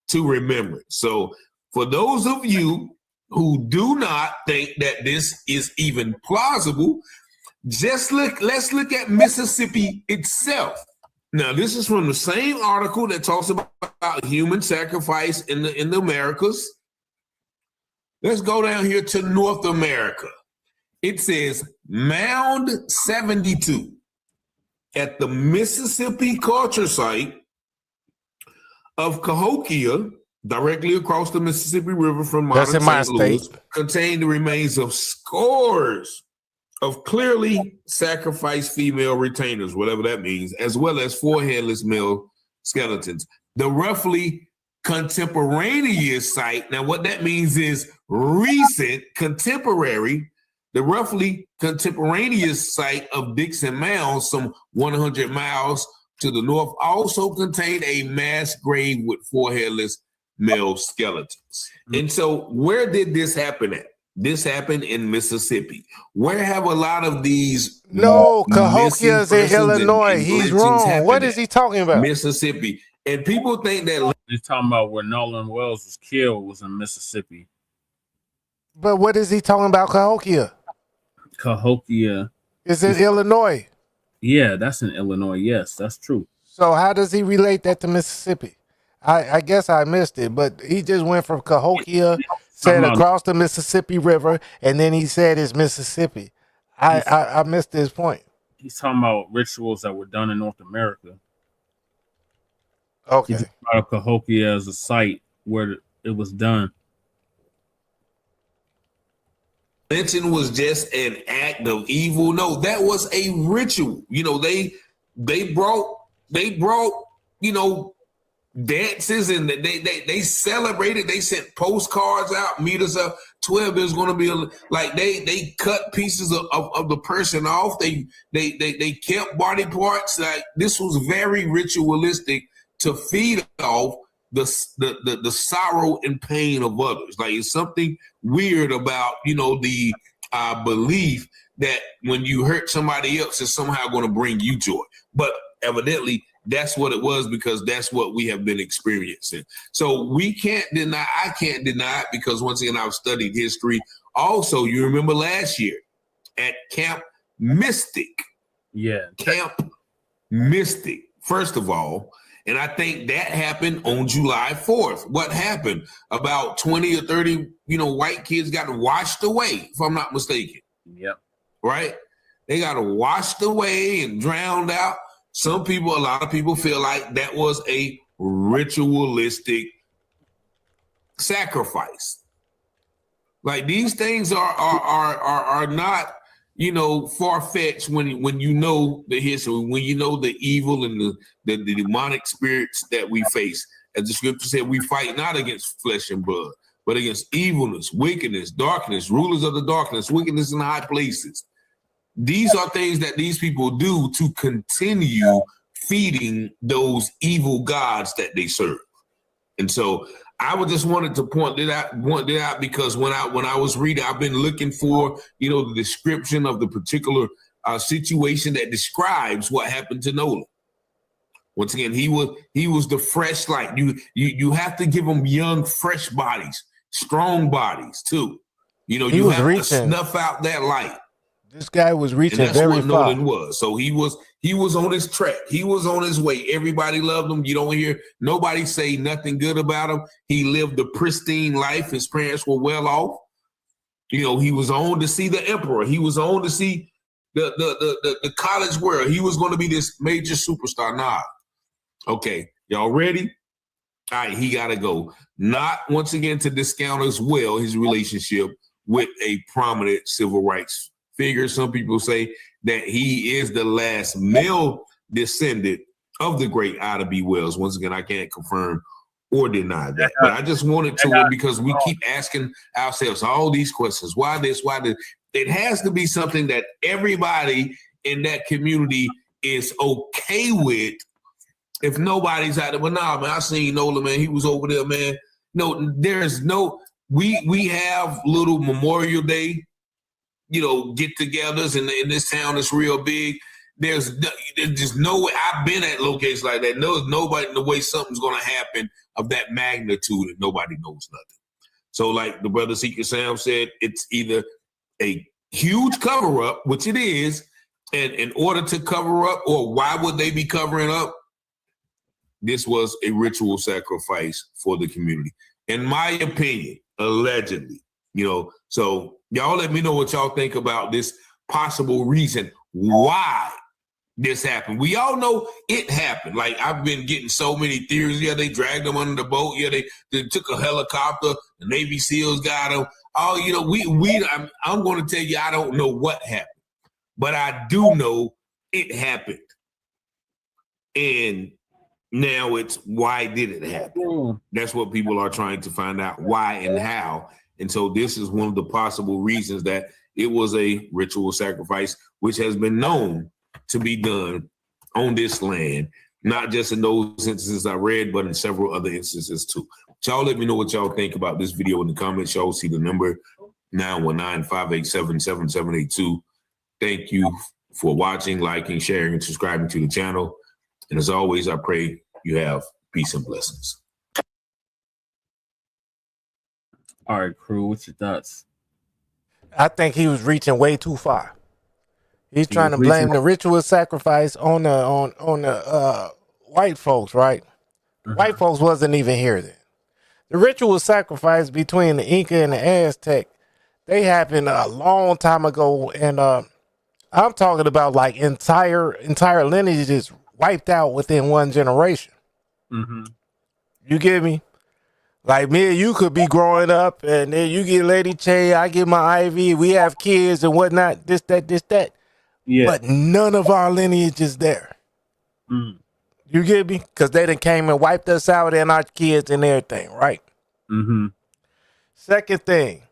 to remembrance. So for those of you who do not think that this is even plausible, let's look at Mississippi itself. Now, this is from the same article that talks about human sacrifice in the Americas. Let's go down here to North America. It says Mound 72 at the Mississippi Culture Site of Cahokia, directly across the Mississippi River from modern St. Louis, contained the remains of scores of clearly sacrificed female retainers, whatever that means, as well as 4 headless male skeletons. The roughly contemporaneous site, now what that means is recent, contemporary. The roughly contemporaneous site of Dixon Mound, some 100 miles to the north, also contained a mass grave with 4 headless male skeletons. And so where did this happen at? This happened in Mississippi. Where have a lot of these Cahokia is in Illinois. He's wrong. What is he talking about? Mississippi. And people think that he's talking about where Nolan Wells was killed was in Mississippi. But what is he talking about, Cahokia? Cahokia is in Illinois. Yeah, that's in Illinois. Yes, that's true. So how does he relate that to Mississippi? I guess I missed it, but he just went from Cahokia, said across the Mississippi River, and then he said it's Mississippi. I missed his point. He's talking about rituals that were done in North America. Okay. He's talking about Cahokia as a site where it was done. Lynching was just an act of evil. No, that was a ritual. They brought dances, and they celebrated. They sent postcards out, meet us up 12. There's going to be they cut pieces of the person off. They kept body parts. Like, this was very ritualistic to feed off the sorrow and pain of others. Like, it's something weird about the belief that when you hurt somebody else, it's somehow going to bring you joy. But evidently that's what it was, because that's what we have been experiencing. So I can't deny it, because once again, I've studied history. Also, you remember last year at Camp Mystic. Yeah. Camp Mystic, first of all. And I think that happened on July 4th. What happened? About 20 or 30, white kids got washed away, if I'm not mistaken. Yep. Right? They got washed away and drowned out. A lot of people feel like that was a ritualistic sacrifice. Like, these things are not, far-fetched when you know the history, when you know the evil and the demonic spirits that we face. As the scripture said, we fight not against flesh and blood, but against evilness, wickedness, darkness, rulers of the darkness, wickedness in high places. these are things that these people do to continue feeding those evil gods that they serve. And so I would just wanted to point that out because when I was reading, I've been looking for, the description of the particular situation that describes what happened to Nolan. Once again, he was the fresh light. You have to give them young, fresh bodies, strong bodies too. You have to snuff out that light. This guy was reaching and that's very what far. Nolan was. So he was on his track. He was on his way. Everybody loved him. You don't hear nobody say nothing good about him. He lived a pristine life. His parents were well off. He was on to see the emperor. He was on to see the college world. He was going to be this major superstar. Nah. Okay, y'all ready? All right, he got to go. Not once again to discount as well his relationship with a prominent civil rights figure. Some people say that he is the last male descendant of the great Ida B. Wells. Once again, I can't confirm or deny that. But I just wanted to, because we keep asking ourselves all these questions. Why this? Why this? It has to be something that everybody in that community is okay with. If nobody's out there, but nah, man, I seen Nolan, man. He was over there, man. No, there's no, we have little Memorial Day, get-togethers in this town that's real big. There's no way. I've been at locations like that. Nobody in the way something's going to happen of that magnitude, and nobody knows nothing. So, like the brother Secret Sam said, it's either a huge cover-up, which it is, and in order to cover up, or why would they be covering up? This was a ritual sacrifice for the community. In my opinion, allegedly, so y'all let me know what y'all think about this possible reason why this happened. We all know it happened. Like, I've been getting so many theories. Yeah, they dragged them under the boat. Yeah, they took a helicopter. The Navy SEALs got them. Oh, I'm going to tell you, I don't know what happened, but I do know it happened. And now it's why did it happen? That's what people are trying to find out, why and how. And so this is one of the possible reasons that it was a ritual sacrifice, which has been known to be done on this land, not just in those instances I read, but in several other instances too. Y'all let me know what y'all think about this video in the comments. Y'all see the number 919-587-7782. Thank you for watching, liking, sharing, and subscribing to the channel. And as always, I pray you have peace and blessings. All right, crew, what's your thoughts? I think he was reaching way too far. He's trying to blame the ritual sacrifice on the white folks, right? White folks wasn't even here then. The ritual sacrifice between the Inca and the Aztec, they happened a long time ago, and I'm talking about like entire lineages wiped out within one generation. You get me? Like me and you could be growing up, and then you get Lady Che, I get my Ivy, we have kids and whatnot, this, that. Yeah. But none of our lineage is there. You get me? Because they done came and wiped us out and our kids and everything, right? Second thing,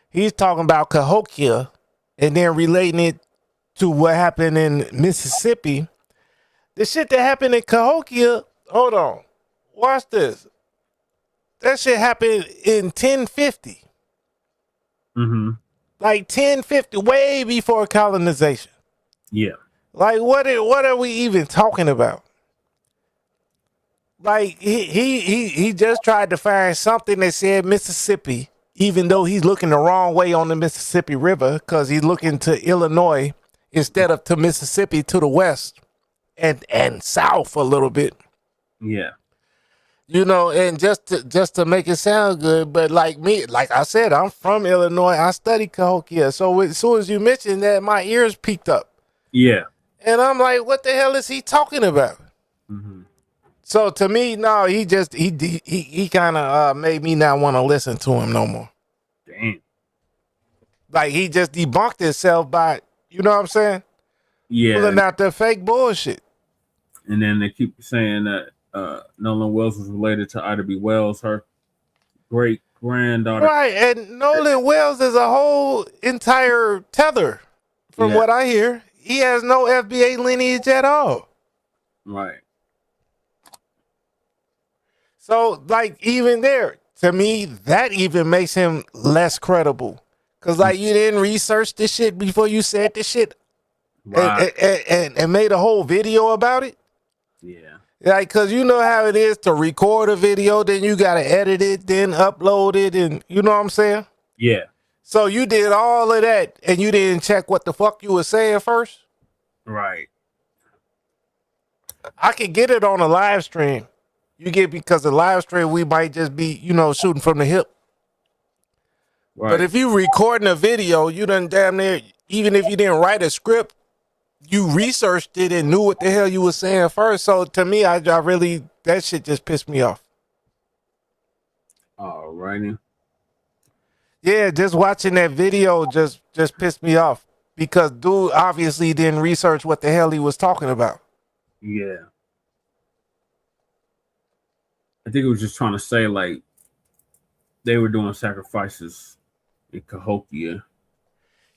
he's talking about Cahokia and then relating it to what happened in Mississippi. The shit that happened in Cahokia, hold on, watch this. That shit happened in 1050. Like 1050, way before colonization. Yeah. Like what are we even talking about? Like he just tried to find something that said Mississippi, even though he's looking the wrong way on the Mississippi River, because he's looking to Illinois instead of to Mississippi to the west and south a little bit. Yeah. And just to make it sound good, but like me, like I said, I'm from Illinois. I studied Cahokia. So as soon as you mentioned that, my ears peaked up. Yeah. And I'm like, what the hell is he talking about? So to me, no, he kind of made me not want to listen to him no more. Damn. Like he just debunked himself by, you know what I'm saying? Yeah. Pulling out that fake bullshit. And then they keep saying that Nolan Wells was related to Ida B. Wells, her great granddaughter. Right, and Nolan Wells is a whole entire tether from what I hear, he has no FBA lineage at all. Right. So, like, even there, to me, that even makes him less credible. Because, like, you didn't research this shit before you said this shit and made a whole video about it. Yeah. Like, because you know how it is to record a video, then you got to edit it, then upload it, and you know what I'm saying? Yeah. So you did all of that, and you didn't check what the fuck you were saying first? Right. I could get it on a live stream. You get, because the live stream, we might just be, you know, shooting from the hip. Right. But if you recording a video, you done damn near, even if you didn't write a script, you researched it and knew what the hell you were saying first. So to me, I really, that shit just pissed me off. Alrighty. Yeah, just watching that video just pissed me off because dude obviously didn't research what the hell he was talking about. Yeah. I think it was just trying to say, like, they were doing sacrifices in Cahokia.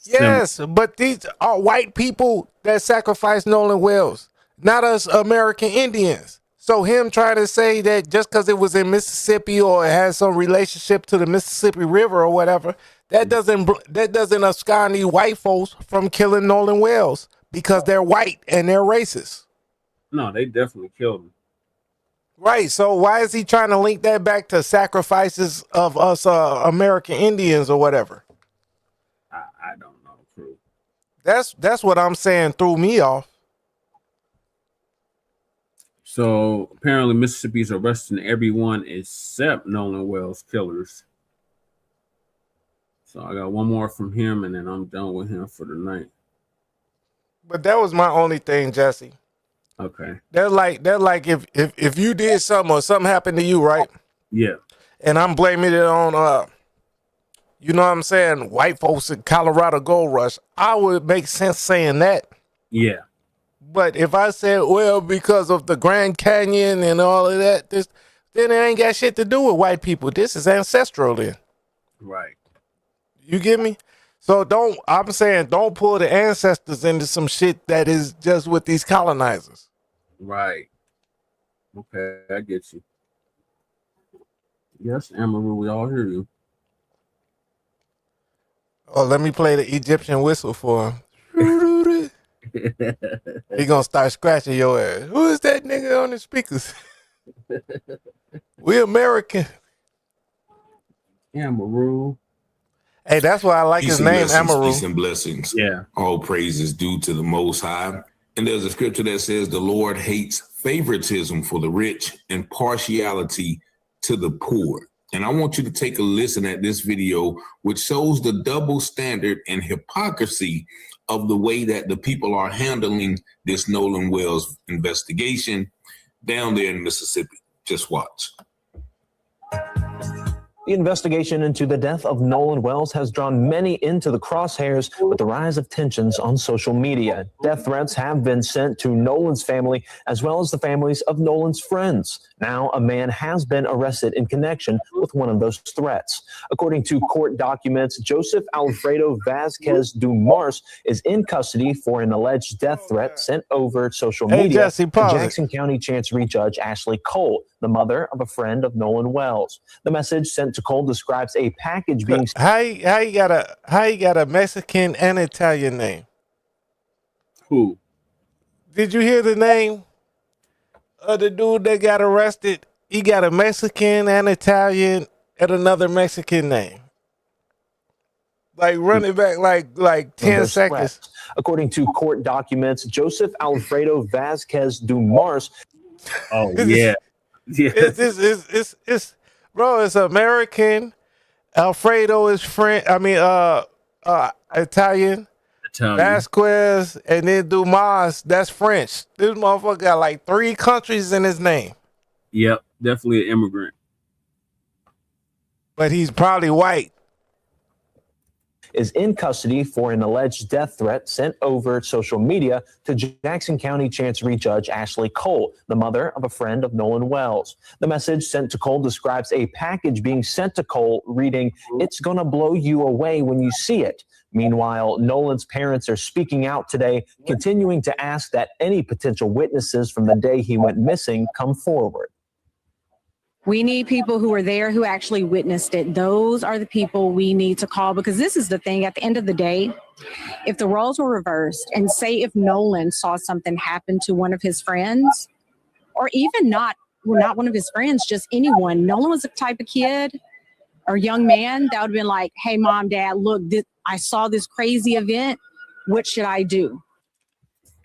Yes, but these are white people that sacrificed Nolan Wells, not us American Indians. So him trying to say that just because it was in Mississippi or it has some relationship to the Mississippi River or whatever, that doesn't abscond these white folks from killing Nolan Wells because they're white and they're racist. No, they definitely killed him. Right. So why is he trying to link that back to sacrifices of us American Indians or whatever? I don't know, Crew. That's what I'm saying threw me off. So apparently Mississippi's arresting everyone except Nolan Wells killers. So I got one more from him and then I'm done with him for the night. But that was my only thing, Jesse. Okay. They're like if you did something or something happened to you, right? Yeah. And I'm blaming it on you know what I'm saying, white folks in Colorado Gold Rush. I would make sense saying that. Yeah. But if I said, well, because of the Grand Canyon and all of that, then it ain't got shit to do with white people. This is ancestral then. Right. You get me? So I'm saying don't pull the ancestors into some shit that is just with these colonizers. Right. Okay, I get you. Yes, Amaru, we all hear you. Oh, let me play the Egyptian whistle for him. He gonna start scratching your ass. Who is that nigga on the speakers? We American. Amaru. Hey, that's why I like his name, Amaru. Peace and blessings. Yeah. All praise is due to the Most High. And there's a scripture that says the Lord hates favoritism for the rich and partiality to the poor. And I want you to take a listen at this video, which shows the double standard and hypocrisy of the way that the people are handling this Nolan Wells investigation down there in Mississippi. Just watch. The investigation into the death of Nolan Wells has drawn many into the crosshairs with the rise of tensions on social media. Death threats have been sent to Nolan's family as well as the families of Nolan's friends. Now, a man has been arrested in connection with one of those threats. According to court documents, Joseph Alfredo Vazquez Dumars is in custody for an alleged death threat sent over social media Jesse, to Jackson County Chancery Judge Ashley Cole, the mother of a friend of Nolan Wells. The message sent to Cole describes a package being how you got a Mexican and Italian name? Who? Did you hear the name of the dude that got arrested? He got a Mexican and Italian and another Mexican name. Like run it back like 10 seconds. threats. According to court documents, Joseph Alfredo Vazquez Dumars. Oh yeah. Yeah. It's bro, it's American. Alfredo is French. I mean, Italian. Vasquez, and then Dumas, that's French. This motherfucker got like 3 countries in his name. Yep, definitely an immigrant. But he's probably white. Is in custody for an alleged death threat sent over social media to Jackson County Chancery Judge Ashley Cole, the mother of a friend of Nolan Wells. The message sent to Cole describes a package being sent to Cole reading, "It's gonna blow you away when you see it." Meanwhile, Nolan's parents are speaking out today, continuing to ask that any potential witnesses from the day he went missing come forward. We need people who were there, who actually witnessed it. Those are the people we need to call, because this is the thing. At the end of the day, if the roles were reversed, and say if Nolan saw something happen to one of his friends, or even not one of his friends, just anyone, Nolan was the type of kid or young man that would have been like, hey, mom, dad, look, I saw this crazy event. What should I do?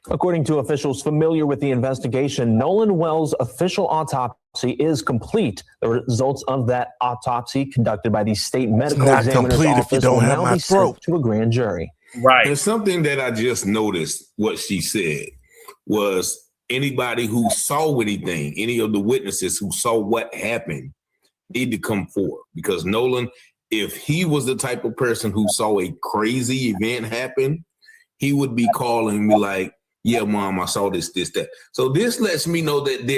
According to officials familiar with the investigation, Nolan Wells' official autopsy is complete. The results of that autopsy, conducted by the state medical not examiner's complete if you office, don't will have now my be sent throat. to a grand jury. Right. And something that I just noticed what she said was anybody who saw anything, any of the witnesses who saw what happened, need to come forward. Because Nolan, if he was the type of person who saw a crazy event happen, he would be calling me like, yeah, mom, I saw this, that. So this lets me know that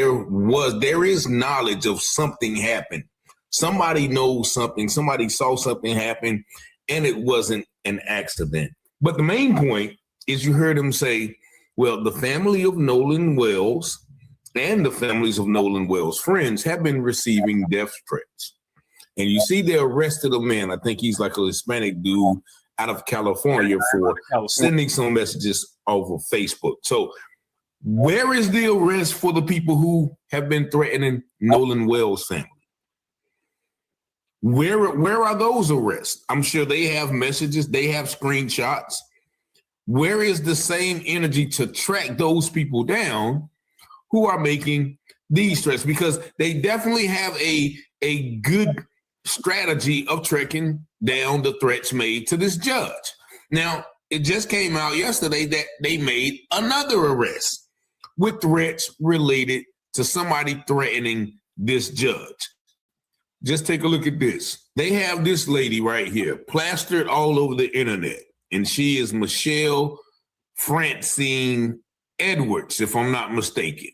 there is knowledge of something happened. Somebody knows something. Somebody saw something happen, and it wasn't an accident. But the main point is you heard him say, well, the family of Nolan Wells and the families of Nolan Wells' friends have been receiving death threats. And you see they arrested a man, I think he's like a Hispanic dude out of California for sending some messages over Facebook. So where is the arrest for the people who have been threatening Nolan Wells' family? Where are those arrests? I'm sure they have messages, they have screenshots. Where is the same energy to track those people down who are making these threats? Because they definitely have a good strategy of tracking down the threats made to this judge. Now, it just came out yesterday that they made another arrest with threats related to somebody threatening this judge. Just take a look at this. They have this lady right here plastered all over the internet, and she is Michelle Francine Edwards, if I'm not mistaken.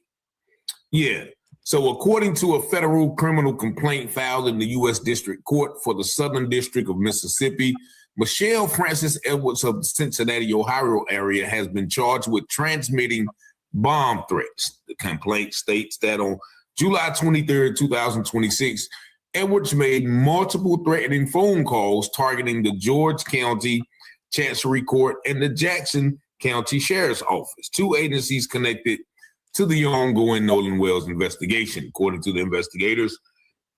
Yeah. So according to a federal criminal complaint filed in the U.S. District Court for the Southern District of Mississippi, Michelle Francis Edwards of the Cincinnati, Ohio area has been charged with transmitting bomb threats. The complaint states that on July 23rd, 2026, Edwards made multiple threatening phone calls targeting the George County Chancery Court and the Jackson County Sheriff's Office, two agencies connected to the ongoing Nolan Wells investigation. According to the investigators,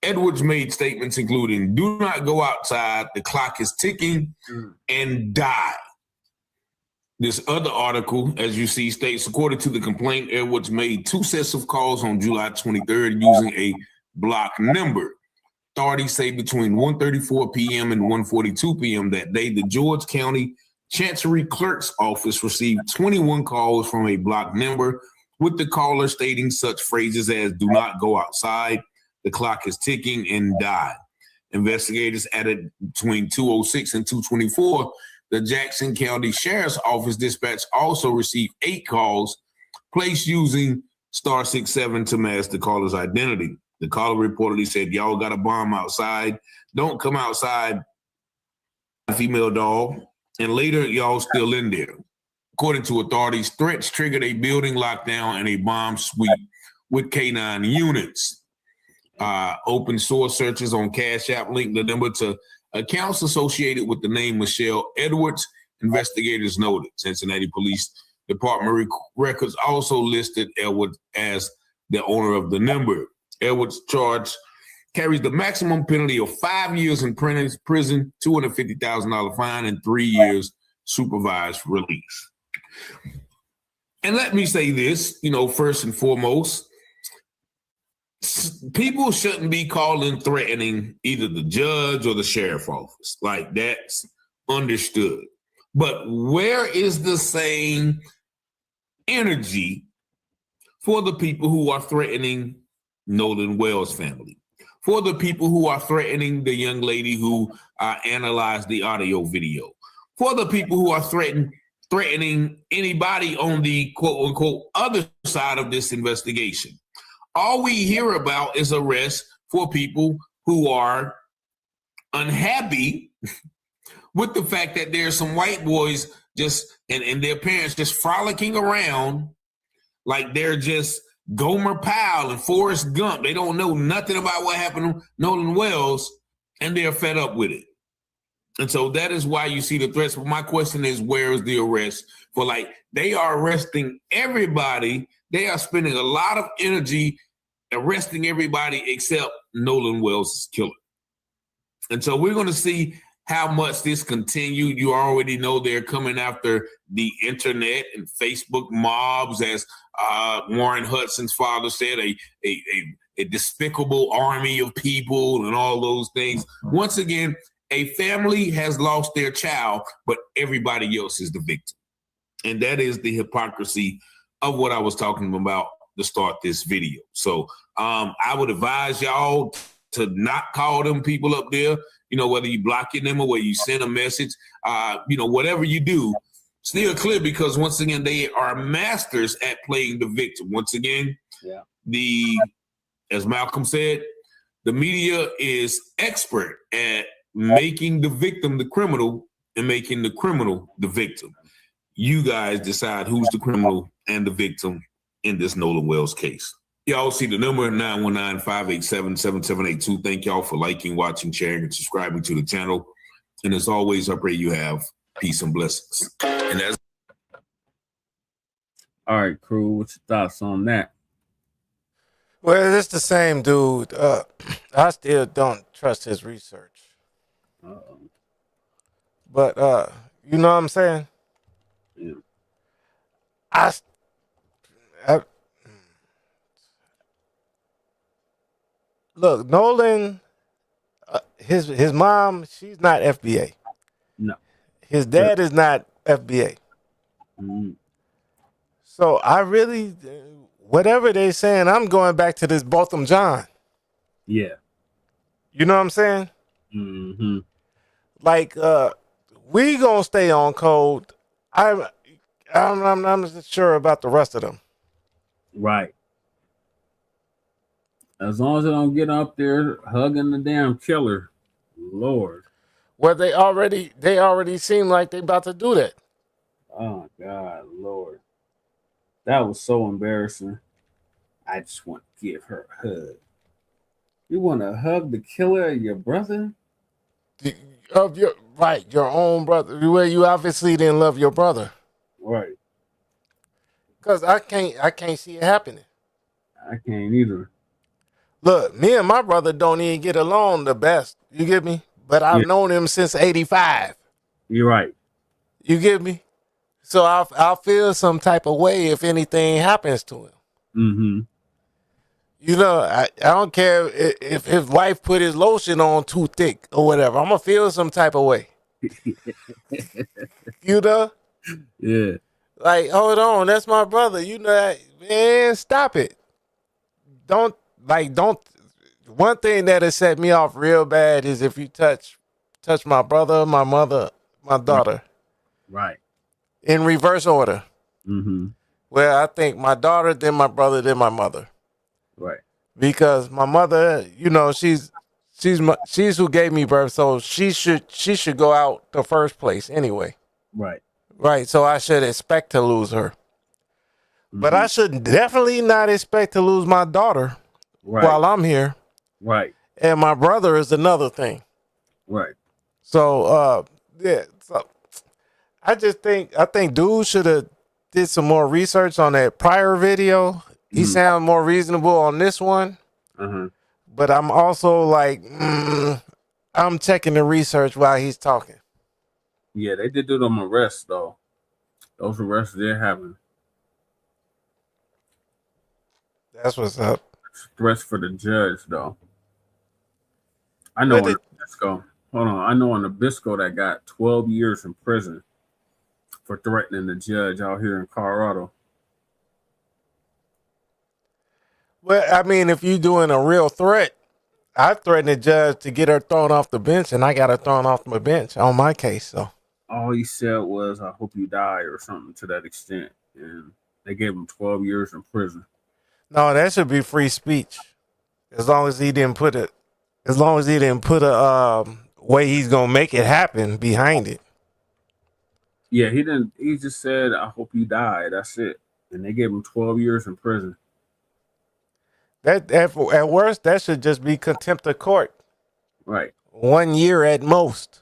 Edwards made statements including, do not go outside, the clock is ticking, and die. This other article, as you see, states, according to the complaint, Edwards made two sets of calls on July 23rd using a block number. Authorities say between 1:34 p.m. and 1:42 p.m. that day, the George County Chancery Clerk's Office received 21 calls from a block number, with the caller stating such phrases as, do not go outside, the clock is ticking, and die. Investigators added between 2:06 and 2:24, the Jackson County Sheriff's Office dispatch also received 8 calls placed using *67 to mask the caller's identity. The caller reportedly said, y'all got a bomb outside. Don't come outside, female dog. And later, y'all still in there. According to authorities, threats triggered a building lockdown and a bomb sweep with K9 units. Open source searches on Cash App linked the number to accounts associated with the name Michelle Edwards. Investigators noted Cincinnati Police Department records also listed Edwards as the owner of the number. Edwards' charge carries the maximum penalty of 5 years in prison, $250,000 fine, and 3 years supervised release. And let me say this, first and foremost, people shouldn't be calling threatening either the judge or the sheriff's office. Like, that's understood. But where is the same energy for the people who are threatening Nolan Wells' family, for the people who are threatening the young lady who analyzed the audio video, for the people who are threatening anybody on the quote-unquote other side of this investigation? All we hear about is arrests for people who are unhappy with the fact that there's some white boys just and their parents just frolicking around like they're just Gomer Pyle and Forrest Gump. They don't know nothing about what happened to Nolan Wells, and they're fed up with it. And so that is why you see the threats. But my question is, where is the arrest for, like, they are arresting everybody. They are spending a lot of energy arresting everybody except Nolan Wells' killer. And so we're going to see how much this continued. You already know they're coming after the internet and Facebook mobs, as Warren Hudson's father said, a despicable army of people and all those things. Once again, a family has lost their child, but everybody else is the victim. And that is the hypocrisy of what I was talking about to start this video. So I would advise y'all to not call them people up there, whether you blocking them or whether you send a message, whatever you do, steer clear, because once again, they are masters at playing the victim. Once again, as Malcolm said, the media is expert at making the victim the criminal and making the criminal the victim. You guys decide who's the criminal and the victim in this Nolan Wells case. Y'all see the number 919-587-7782. Thank y'all for liking, watching, sharing, and subscribing to the channel. And as always, I pray you have peace and blessings. And as all right, crew, what's your thoughts on that? Well, it's the same dude. I still don't trust his research. But you know what I'm saying? Yeah. Look, Nolan, his mom, she's not FBA. No. His dad is not FBA. Mm-hmm. So I really, whatever they saying, I'm going back to this Botham John. Yeah. You know what I'm saying? Mm-hmm. Like, we gonna stay on code. I'm not sure about the rest of them. Right. As long as they don't get up there hugging the damn killer, Lord. Well, they already seem like they about to do that. Oh God, Lord. That was so embarrassing. I just want to give her a hug. You want to hug the killer of your brother? Of your own brother. Well, you obviously didn't love your brother. Right. Because I can't see it happening. I can't either. Look, me and my brother don't even get along the best. You get me? But I've known him since 85. You're right. You get me? So I'll feel some type of way if anything happens to him. Mm-hmm. You know, I don't care if his wife put his lotion on too thick or whatever. I'm going to feel some type of way. You know? Yeah. Like, hold on, that's my brother. You know that, man, stop it. Don't. One thing that has set me off real bad is if you touch my brother, my mother, my daughter. Right. In reverse order. Mm-hmm. Well, I think my daughter, then my brother, then my mother. Right. Because my mother, you know, she's who gave me birth, so she should go out the first place anyway. Right. Right. So I should expect to lose her. Mm-hmm. But I should definitely not expect to lose my daughter while I'm here. Right. And my brother is another thing. Right. So yeah. So I think dude should have did some more research on that prior video. He sounds more reasonable on this one. Uh-huh. But I'm also like, I'm checking the research while he's talking. Yeah, they did do them arrests, though. Those arrests they're having. That's what's up. Threats for the judge, though. I know on Nabisco. Hold on. I know on Nabisco that got 12 years in prison for threatening the judge out here in Colorado. Well, I mean, if you're doing a real threat, I threatened the judge to get her thrown off the bench, and I got her thrown off my bench on my case. So all he said was, "I hope you die" or something to that extent, and they gave him 12 years in prison. No, that should be free speech, as long as he didn't put a way he's gonna make it happen behind it. Yeah, he didn't. He just said, "I hope you die." That's it. And they gave him 12 years in prison. That at worst, that should just be contempt of court. Right. 1 year at most.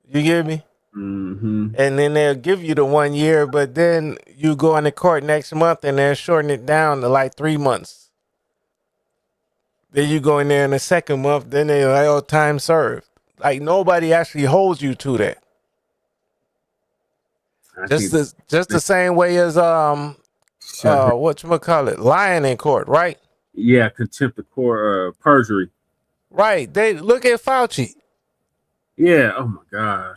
You get me? Mm-hmm. And then they'll give you the 1 year, but then you go into court next month and they'll shorten it down to like 3 months. Then you go in there in the second month, then they're like, oh, time served. Like nobody actually holds you to that. Just the same way as whatchamacallit, lying in court, right? Yeah, contempt of court, perjury. Right. They look at Fauci. Yeah. Oh my God.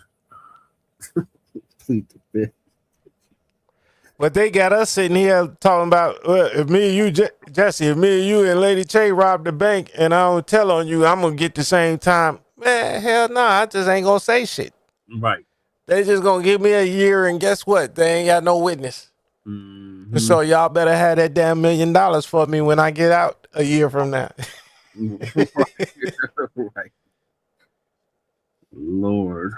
But they got us sitting here talking about if me and you, Jesse, if me and you and Lady Che robbed the bank and I don't tell on you, I'm gonna get the same time. Man, hell no, I just ain't gonna say shit. Right. They just gonna give me a year, and guess what? They ain't got no witness. Mm-hmm. So y'all better have that damn $1 million for me when I get out a year from now. Right. Lord.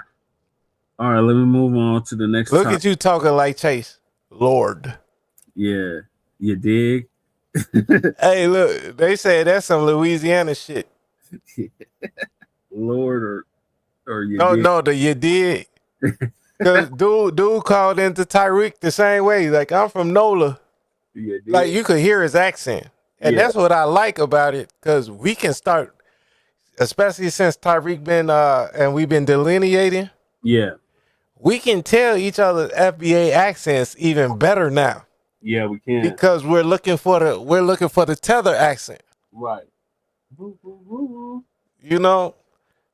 All right, let me move on to the next. Look at you talking like Chase. Lord. Yeah. You dig? Hey, look, they say that's some Louisiana shit. Lord or you no, dig? No, the you dig. Because dude called into Tyreek the same way. Like, I'm from NOLA. Like, you could hear his accent. And that's what I like about it, because we can start, especially since Tyreek been, and we've been delineating. Yeah. We can tell each other's FBA accents even better now. Yeah, we can. Because we're looking for the tether accent. Right. You know?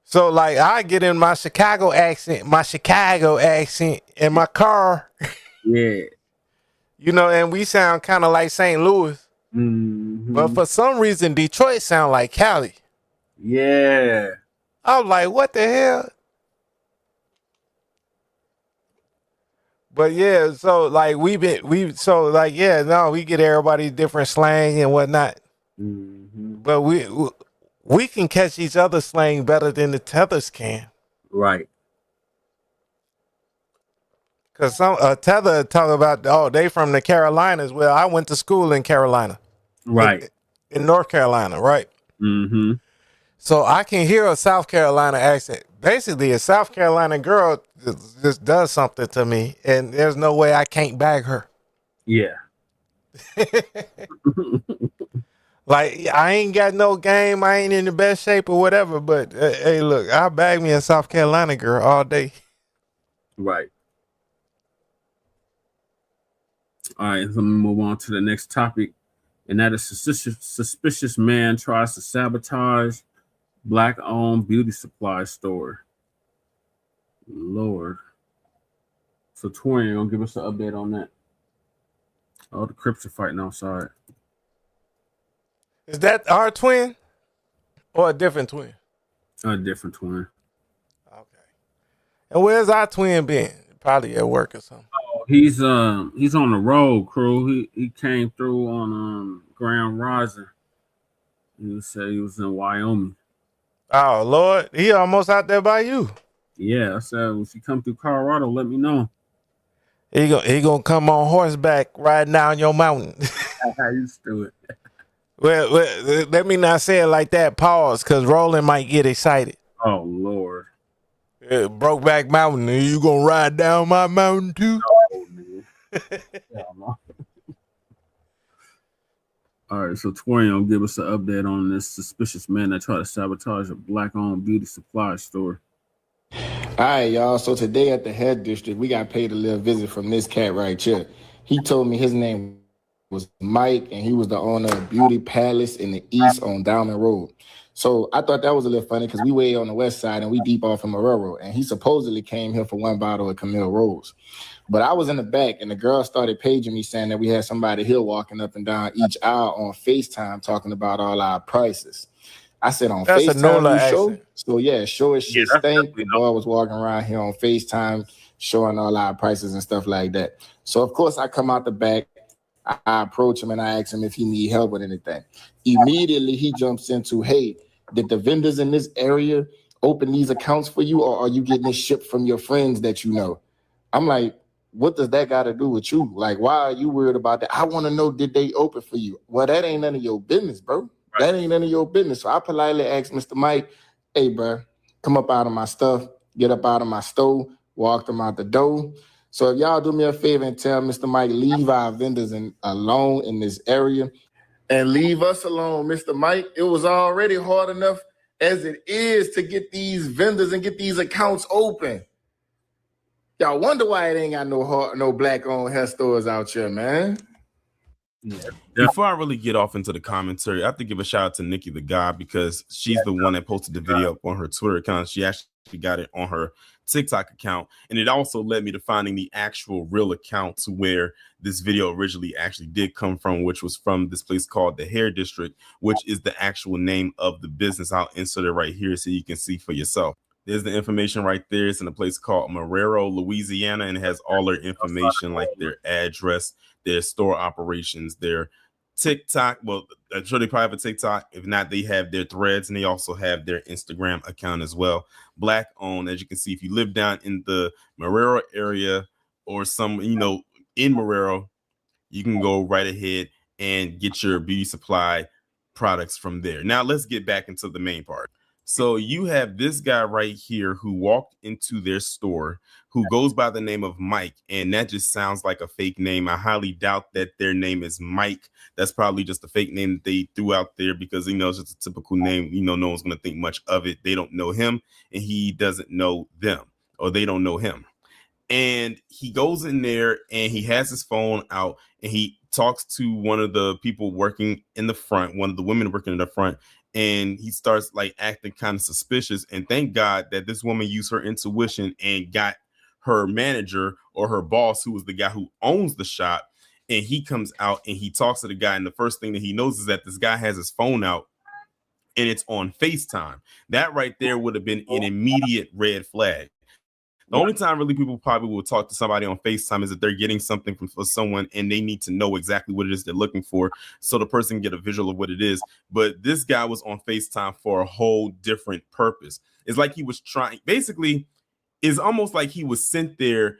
So like I get in my Chicago accent in my car. Yeah. You know, and we sound kind of like St. Louis. Mm-hmm. But for some reason, Detroit sound like Cali. Yeah. I'm like, what the hell? But yeah, so like we get everybody different slang and whatnot. Mm-hmm. But we can catch each other's slang better than the tethers can. Right. Because some tether talk about, they from the Carolinas. Well, I went to school in Carolina. Right. In North Carolina, right? Mm-hmm. So I can hear a South Carolina accent. Basically, a South Carolina girl just does something to me, and there's no way I can't bag her. Yeah. Like, I ain't got no game. I ain't in the best shape or whatever, but hey, look, I'll bag me a South Carolina girl all day. Right. All right, let me move on to the next topic, and that is suspicious man tries to sabotage Black-owned beauty supply store. Lord. So Torian gonna give us an update on that. Oh, the Crips are fighting outside. Is that our twin or a different twin? A different twin. Okay. And where's our twin been? Probably at work or something. Oh, he's on the road, crew. He came through on Grand Rising. He said he was in Wyoming. Oh Lord, he almost out there by you. Yeah, I said if you come through Colorado, let me know. He gonna come on horseback riding down your mountain. I used to it. Well, let me not say it like that. Pause, because Roland might get excited. Oh Lord. Brokeback Mountain. Are you gonna ride down my mountain too? Oh, man. No. All right, so Torian will give us an update on this suspicious man that tried to sabotage a Black-owned beauty supply store. All right, y'all. So today at the head district, we got paid a little visit from this cat right here. He told me his name was Mike, and he was the owner of Beauty Palace in the East on Diamond Road. So I thought that was a little funny because we way on the west side and we deep off from Aurora, and he supposedly came here for one bottle of Camille Rose. But I was in the back, and the girl started paging me saying that we had somebody here walking up and down each aisle on FaceTime talking about all our prices. I said, on That's FaceTime, you show? So yeah, show as shit stink. The boy was walking around here on FaceTime showing all our prices and stuff like that. So of course I come out the back, I approach him and I ask him if he need help with anything. Immediately he jumps into, hey, Did the vendors in this area open these accounts for you, or are you getting this shipped from your friends that you know? I'm like, what does that got to do with you? Like, why are you worried about that? I want to know, did they open for you? Well, that ain't none of your business, bro. Right. That ain't none of your business. So I politely asked Mr. Mike, hey, bro, come up out of my stuff, get up out of my store, walk them out the door. So if y'all do me a favor and tell Mr. Mike, leave our vendors alone in this area and leave us alone, Mr. Mike. It was already hard enough as it is to get these vendors and get these accounts open. Y'all wonder why it ain't got no Black-owned hair stores out here, man. Yeah. Before I really get off into the commentary, I have to give a shout out to Nikki the God, because she's the one that posted the video up on her Twitter account. She actually got it on her TikTok account, and it also led me to finding the actual real account to where this video originally actually did come from, which was from this place called the Hair District, which is the actual name of the business. I'll insert it right here so you can see for yourself. There's the information right there. It's in a place called Marrero, Louisiana, and it has all their information, like their address, their store operations, their TikTok. Well, I'm sure they probably have a TikTok. If not, they have their Threads, and they also have their Instagram account as well. Black owned, as you can see. If you live down in the Marrero area or some, in Marrero, you can go right ahead and get your beauty supply products from there. Now, let's get back into the main part. So you have this guy right here who walked into their store, who goes by the name of Mike, and that just sounds like a fake name. I highly doubt that their name is Mike. That's probably just a fake name that they threw out there because, it's just a typical name. No one's going to think much of it. They don't know him, and he doesn't know them, or they don't know him. And he goes in there and he has his phone out and he talks to one of the people working in the front, one of the women working in the front. And he starts like acting kind of suspicious. And thank God that this woman used her intuition and got her manager or her boss, who was the guy who owns the shop. And he comes out and he talks to the guy. And the first thing that he knows is that this guy has his phone out and it's on FaceTime. That right there would have been an immediate red flag. The only time really people probably will talk to somebody on FaceTime is if they're getting something from someone and they need to know exactly what it is they're looking for so the person can get a visual of what it is. But this guy was on FaceTime for a whole different purpose. It's like he was trying, basically, it's almost like he was sent there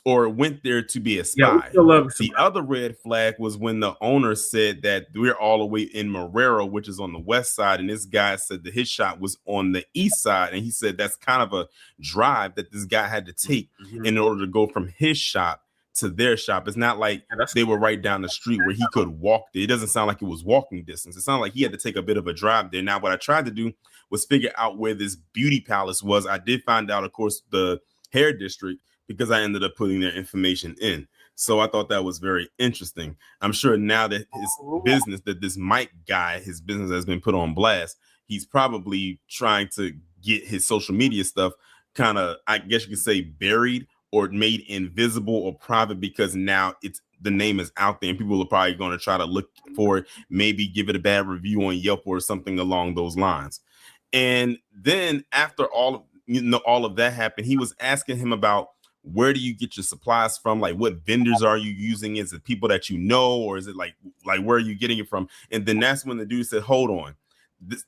or went there to be a spy. The other red flag was when the owner said that we're all the way in Marrero, which is on the west side, and this guy said that his shop was on the east side, and he said that's kind of a drive that this guy had to take in order to go from his shop to their shop. It's not like they were right down the street where he could walk there. It doesn't sound like it was walking distance. It sounded like he had to take a bit of a drive there. Now, what I tried to do was figure out where this beauty palace was. I did find out, of course, the Hair District, because I ended up putting their information in. So I thought that was very interesting. I'm sure now that his business, that this Mike guy, his business has been put on blast, he's probably trying to get his social media stuff kind of, I guess you could say, buried or made invisible or private, because now the name is out there and people are probably going to try to look for it, maybe give it a bad review on Yelp or something along those lines. And then after all of that happened, he was asking him about, where do you get your supplies from? Like, what vendors are you using? Is it people that you know, or is it like where are you getting it from? And then that's when the dude said, hold on. This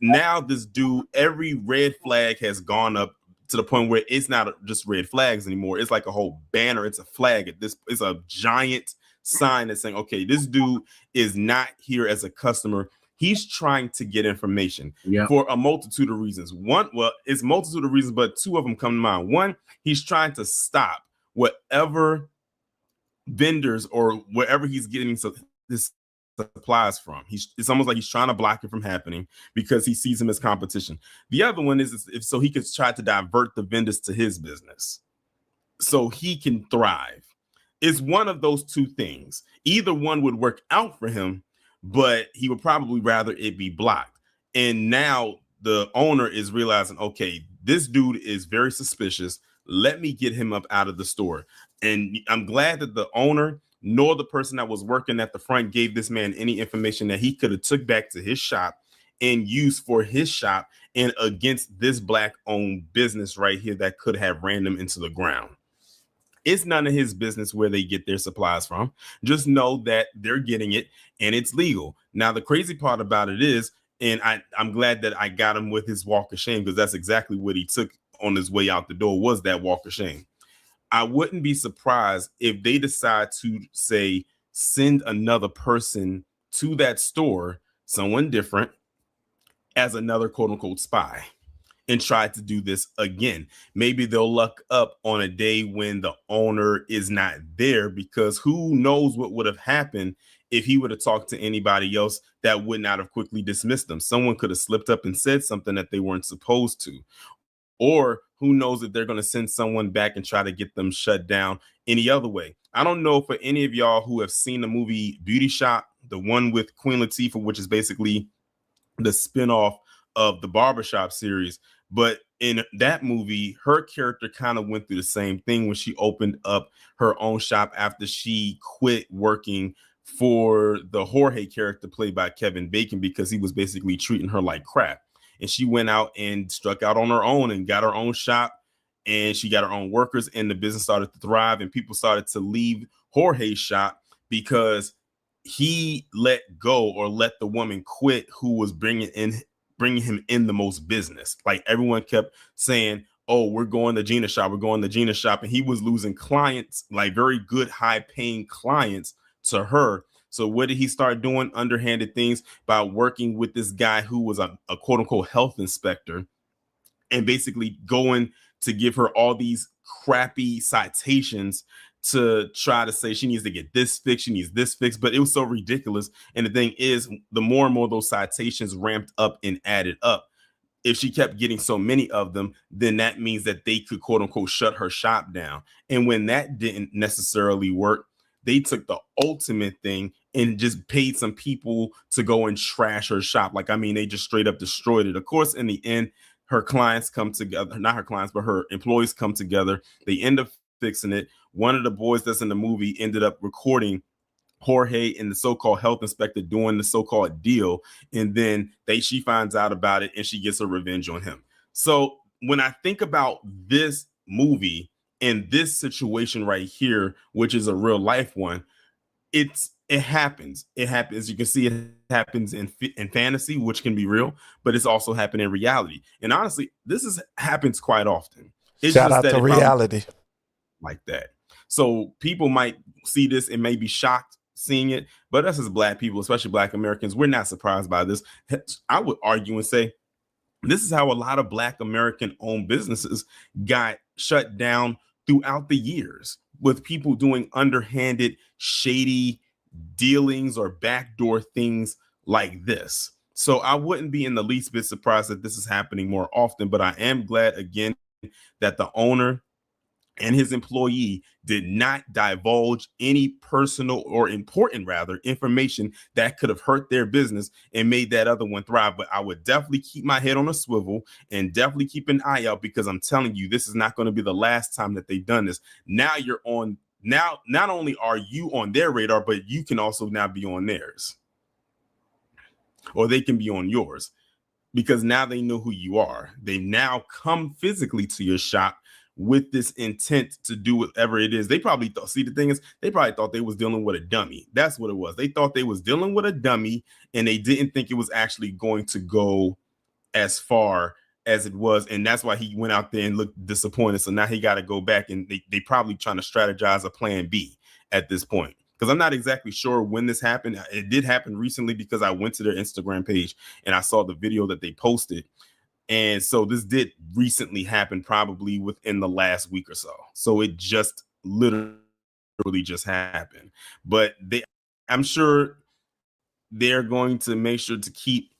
dude, every red flag has gone up to the point where it's not just red flags anymore. It's like a whole banner. It's a flag. It's a giant sign that's saying, okay, this dude is not here as a customer. He's trying to get information for a multitude of reasons. It's a multitude of reasons, but two of them come to mind. One, he's trying to stop whatever vendors or wherever he's getting this supplies from. It's almost like he's trying to block it from happening because he sees him as competition. The other one is so he could try to divert the vendors to his business so he can thrive. It's one of those two things. Either one would work out for him, but he would probably rather it be blocked. And now the owner is realizing, okay, this dude is very suspicious. Let me get him up out of the store. And I'm glad that the owner nor the person that was working at the front gave this man any information that he could have took back to his shop and used for his shop and against this Black-owned business right here that could have ran them into the ground. It's none of his business where they get their supplies from. Just know that they're getting it and it's legal. Now, the crazy part about it is And I'm glad that I got him with his walk of shame, because that's exactly what he took on his way out the door, was that walk of shame. I wouldn't be surprised if they decide to say, send another person to that store, someone different, as another quote unquote spy, and try to do this again. Maybe they'll luck up on a day when the owner is not there, because who knows what would have happened if he would have talked to anybody else that would not have quickly dismissed them. Someone could have slipped up and said something that they weren't supposed to. Or who knows if they're going to send someone back and try to get them shut down any other way. I don't know for any of y'all who have seen the movie Beauty Shop, the one with Queen Latifah, which is basically the spinoff of the Barbershop series. But in that movie, her character kind of went through the same thing when she opened up her own shop after she quit working for the Jorge character played by Kevin Bacon, because he was basically treating her like crap. And she went out and struck out on her own and got her own shop, and she got her own workers, and the business started to thrive, and people started to leave Jorge's shop because he let go, or let the woman quit, who was bringing him in the most business. Like, everyone kept saying, oh, we're going to Gina's shop, we're going to Gina's shop. And he was losing clients, like very good, high paying clients, to her. So what did he start doing? Underhanded things by working with this guy who was a quote unquote health inspector, and basically going to give her all these crappy citations to try to say she needs to get this fixed, she needs this fixed. But it was so ridiculous. And the thing is, the more and more those citations ramped up and added up, if she kept getting so many of them, then that means that they could quote unquote shut her shop down. And when that didn't necessarily work, they took the ultimate thing and just paid some people to go and trash her shop. Like, I mean, they just straight up destroyed it. Of course, in the end, her clients come together, not her clients, but her employees come together. They end up fixing it. One of the boys that's in the movie ended up recording Jorge and the so-called health inspector doing the so-called deal. And then she finds out about it, and she gets her revenge on him. So when I think about this movie and this situation right here, which is a real life one, it happens. It happens. You can see it happens in fantasy, which can be real, but it's also happened in reality. And honestly, happens quite often. It's Shout just out to reality. Like that. So people might see this and may be shocked seeing it, but us as Black people, especially Black Americans, we're not surprised by this. I would argue and say this is how a lot of Black American owned businesses got shut down throughout the years, with people doing underhanded, shady dealings or backdoor things like this. So I wouldn't be in the least bit surprised that this is happening more often, but I am glad again that the owner and his employee did not divulge any personal, or important rather, information that could have hurt their business and made that other one thrive. But I would definitely keep my head on a swivel and definitely keep an eye out, because I'm telling you, this is not going to be the last time that they've done this. Now you're on, now not only are you on their radar, but you can also now be on theirs, or they can be on yours, because now they know who you are. They now come physically to your shop with this intent to do whatever it is. They probably thought, see, the thing is, they probably thought they was dealing with a dummy. That's what it was. They thought they was dealing with a dummy, and they didn't think it was actually going to go as far as it was. And that's why he went out there and looked disappointed. So now he got to go back, and they probably trying to strategize a plan B at this point. Because I'm not exactly sure when this happened. It did happen recently, because I went to their Instagram page and I saw the video that they posted. And so this did recently happen, probably within the last week or so. So it just literally just happened. But I'm sure they're going to make sure to keep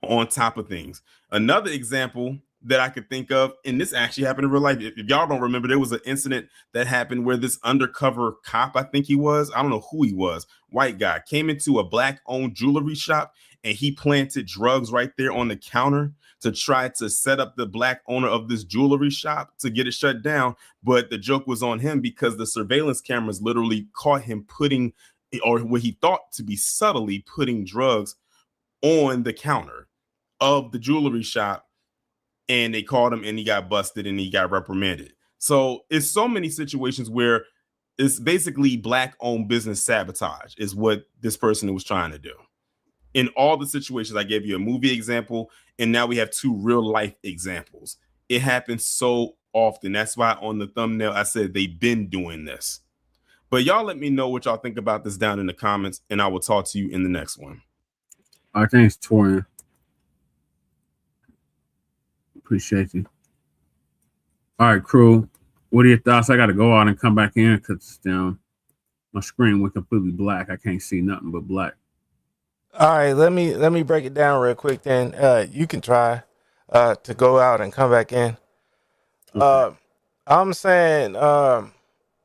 on top of things. Another example that I could think of, and this actually happened in real life. If y'all don't remember, there was an incident that happened where this undercover cop, I think he was, I don't know who he was, white guy, came into a Black-owned jewelry shop, and he planted drugs right there on the counter to try to set up the Black owner of this jewelry shop to get it shut down. But the joke was on him, because the surveillance cameras literally caught him putting, or what he thought to be subtly putting, drugs on the counter of the jewelry shop. And they caught him, and he got busted, and he got reprimanded. So it's so many situations where it's basically Black-owned business sabotage is what this person was trying to do. In all the situations, I gave you a movie example, and now we have 2 real life examples. It happens so often. That's why on the thumbnail I said they've been doing this. But y'all let me know what y'all think about this down in the comments, and I will talk to you in the next one. I think it's Torian. Appreciate you. All right, crew. What are your thoughts? I got to go out and come back in because my screen went completely black. I can't see nothing but black. All right, let me break it down real quick. Then you can try to go out and come back in. Okay. I'm saying,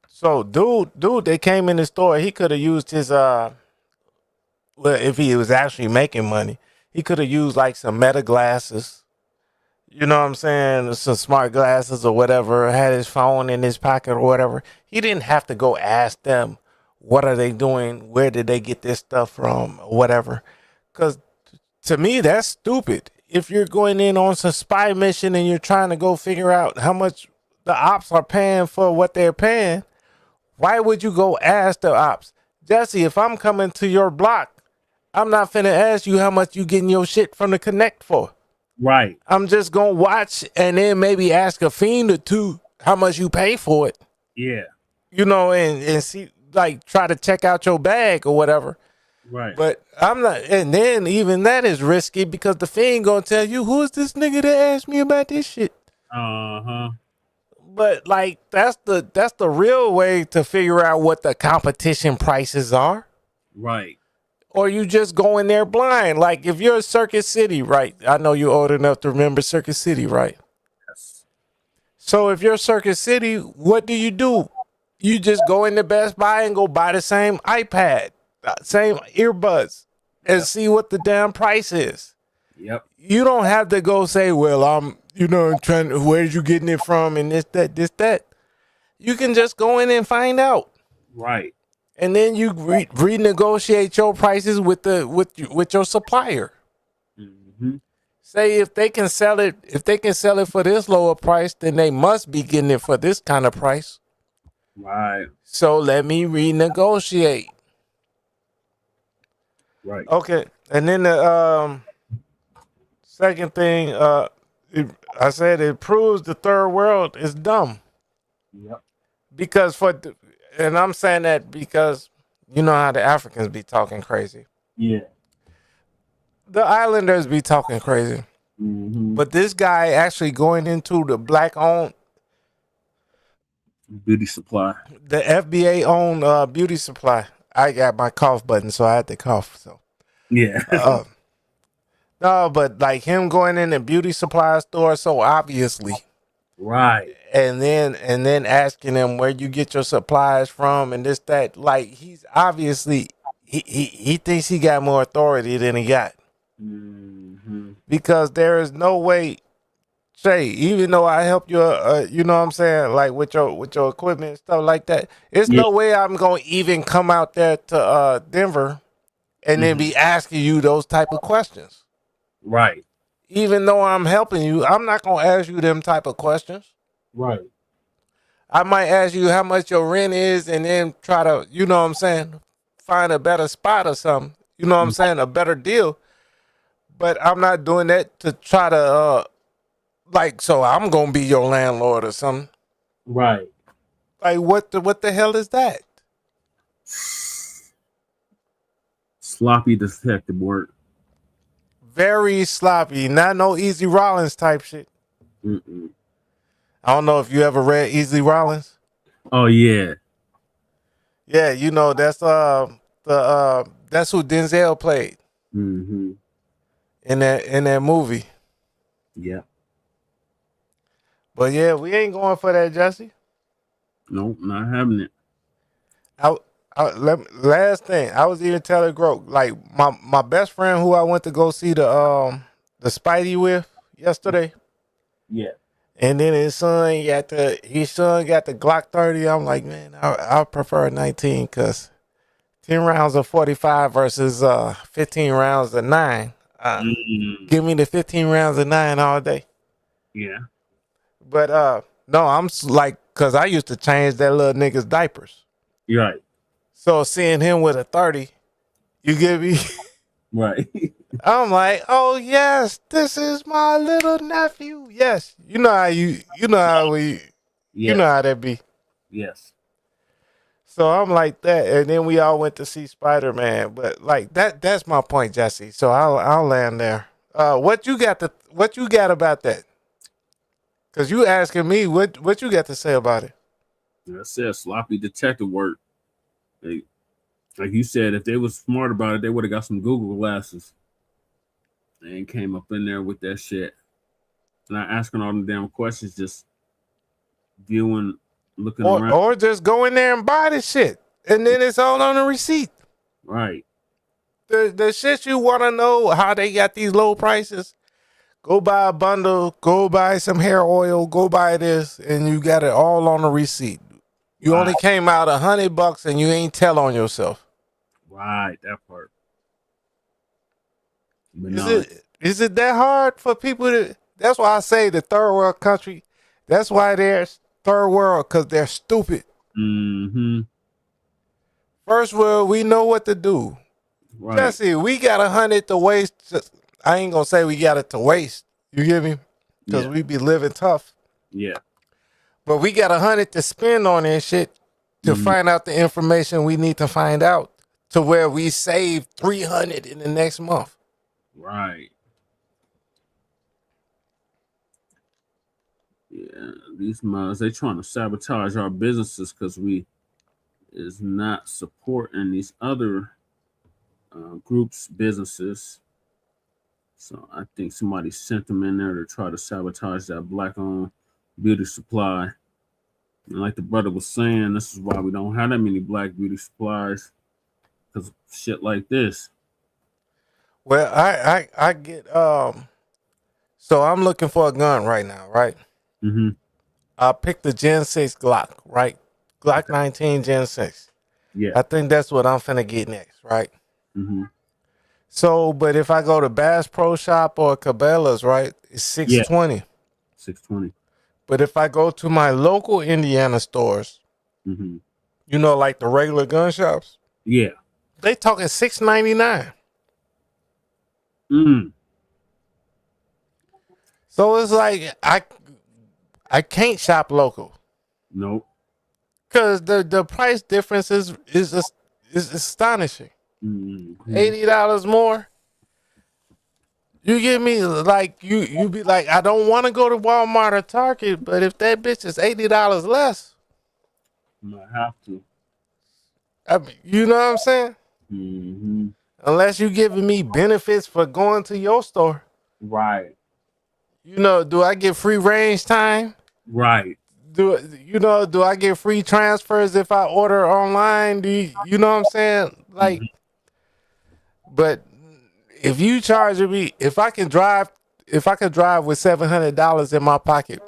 so dude, they came in the store. He could have used his well, if he was actually making money, he could have used like some Meta glasses. You know what I'm saying? Some smart glasses or whatever. Had his phone in his pocket or whatever. He didn't have to go ask them, what are they doing? Where did they get this stuff from? Or whatever. Because to me, that's stupid. If you're going in on some spy mission and you're trying to go figure out how much the ops are paying for what they're paying, why would you go ask the ops? Jesse, if I'm coming to your block, I'm not finna ask you how much you getting your shit from the Connect for. Right. I'm just gonna watch and then maybe ask a fiend or two how much you pay for it. Yeah. You know, and see, like, try to check out your bag or whatever. Right. But I'm not, and then even that is risky because the fiend gonna tell you, who is this nigga that asked me about this shit? Uh-huh. But like, that's the real way to figure out what the competition prices are. Right. Or you just go in there blind. Like if you're Circuit City, right? I know you're old enough to remember Circuit City, right? Yes. So if you're Circuit City, what do? You just go into Best Buy and go buy the same iPad, same earbuds, and see what the damn price is. Yep. You don't have to go say, well, I'm trying to, where's you getting it from and this, that. You can just go in and find out. Right. And then you renegotiate your prices with your supplier. Mm-hmm. Say if they can sell it for this lower price, then they must be getting it for this kind of price. Right. So let me renegotiate. Right. Okay. And then the second thing, I said it proves the third world is dumb. Yep. Because and I'm saying that because you know how the Africans be talking crazy. Yeah. The islanders be talking crazy. Mm-hmm. But this guy actually going into the Black-owned beauty supply. The FBA-owned beauty supply. I got my cough button, so I had to cough. So yeah. No, but like him going in the beauty supply store so obviously. Right. And then asking him where you get your supplies from and this, that. Like he's obviously he thinks he got more authority than he got. Mm-hmm. Because there is no way, Shay, even though I helped you, you know what I'm saying, like with your equipment and stuff like that, there's no way I'm gonna even come out there to Denver and then be asking you those type of questions. Right. Even though I'm helping you, I'm not gonna ask you them type of questions. Right. I might ask you how much your rent is and then try to, you know what I'm saying, find a better spot or something. You know what I'm saying, a better deal. But I'm not doing that to try to like, so I'm gonna be your landlord or something. Right. Like what the hell is that? Sloppy detective work. Very sloppy. Not no Easy Rollins type shit. Mm-mm. I don't know if you ever read Easy Rollins. Oh yeah. Yeah, you know that's that's who Denzel played. Mm-hmm. In that movie. Yeah. But yeah, we ain't going for that, Jesse. Nope, not having it. Last thing, I was even telling Groke, like my best friend who I went to go see the Spidey with yesterday. Yeah. And then his son got the Glock 30. I'm like, man, I prefer 19 because 10 rounds of 45 versus 15 rounds of 9. Give me the 15 rounds of 9 all day. Yeah. But no, I'm like, because I used to change that little nigga's diapers. You're right. So seeing him with a 30, you get me? Right. I'm like, oh yes, this is my little nephew. Yes, you know how you know how that be. Yes. So I'm like that, and then we all went to see Spider-Man. But like that's my point, Jesse. So I'll land there. What you got about that? Cause you asking me what you got to say about it? I said sloppy detective work. Like you said, if they was smart about it, they would have got some Google glasses. They ain't came up in there with that shit. Not asking all them damn questions, just viewing, looking around. Or just go in there and buy the shit, and then it's all on the receipt. Right. The shit you want to know how they got these low prices. Go buy a bundle. Go buy some hair oil. Go buy this, and you got it all on the receipt. You only came out $100, and you ain't tell on yourself. Right, that part. But Is it that hard for people to? That's why I say the third world country. That's why they're third world, because they're stupid. Mm-hmm. First world, we know what to do. Right. Jesse, we got 100 to waste. I ain't gonna say we got it to waste. You get me? Because we be living tough. Yeah. But we got 100 to spend on this shit to find out the information we need to find out, to where we save 300 in the next month. Right. Yeah, these mods, they trying to sabotage our businesses because we is not supporting these other groups' businesses. So I think somebody sent them in there to try to sabotage that Black-owned beauty supply. And like the brother was saying, this is why we don't have that many Black beauty supplies, because shit like this. Well, I get so I'm looking for a gun right now, right? Mm-hmm. I picked the Gen 6 Glock, right? Glock 19 Gen 6. Yeah. I think that's what I'm finna get next, right? Mm-hmm. So, but if I go to Bass Pro Shop or Cabela's, right, it's $620. Yeah. $620. But if I go to my local Indiana stores, mm-hmm. you know, like the regular gun shops, yeah, they talking $699. Mm. So it's like I can't shop local. Nope. Cause the price difference is astonishing. Mm-hmm. $80 more. You get me? Like you be like, I don't want to go to Walmart or Target, but if that bitch is $80 less, I might have to. I mean, you know what I'm saying? Mm-hmm. Unless you giving me benefits for going to your store. Right. You know, do I get free range time? Right. Do I get free transfers if I order online? You know what I'm saying? Like, but if you charge me, if I could drive with $700 in my pocket,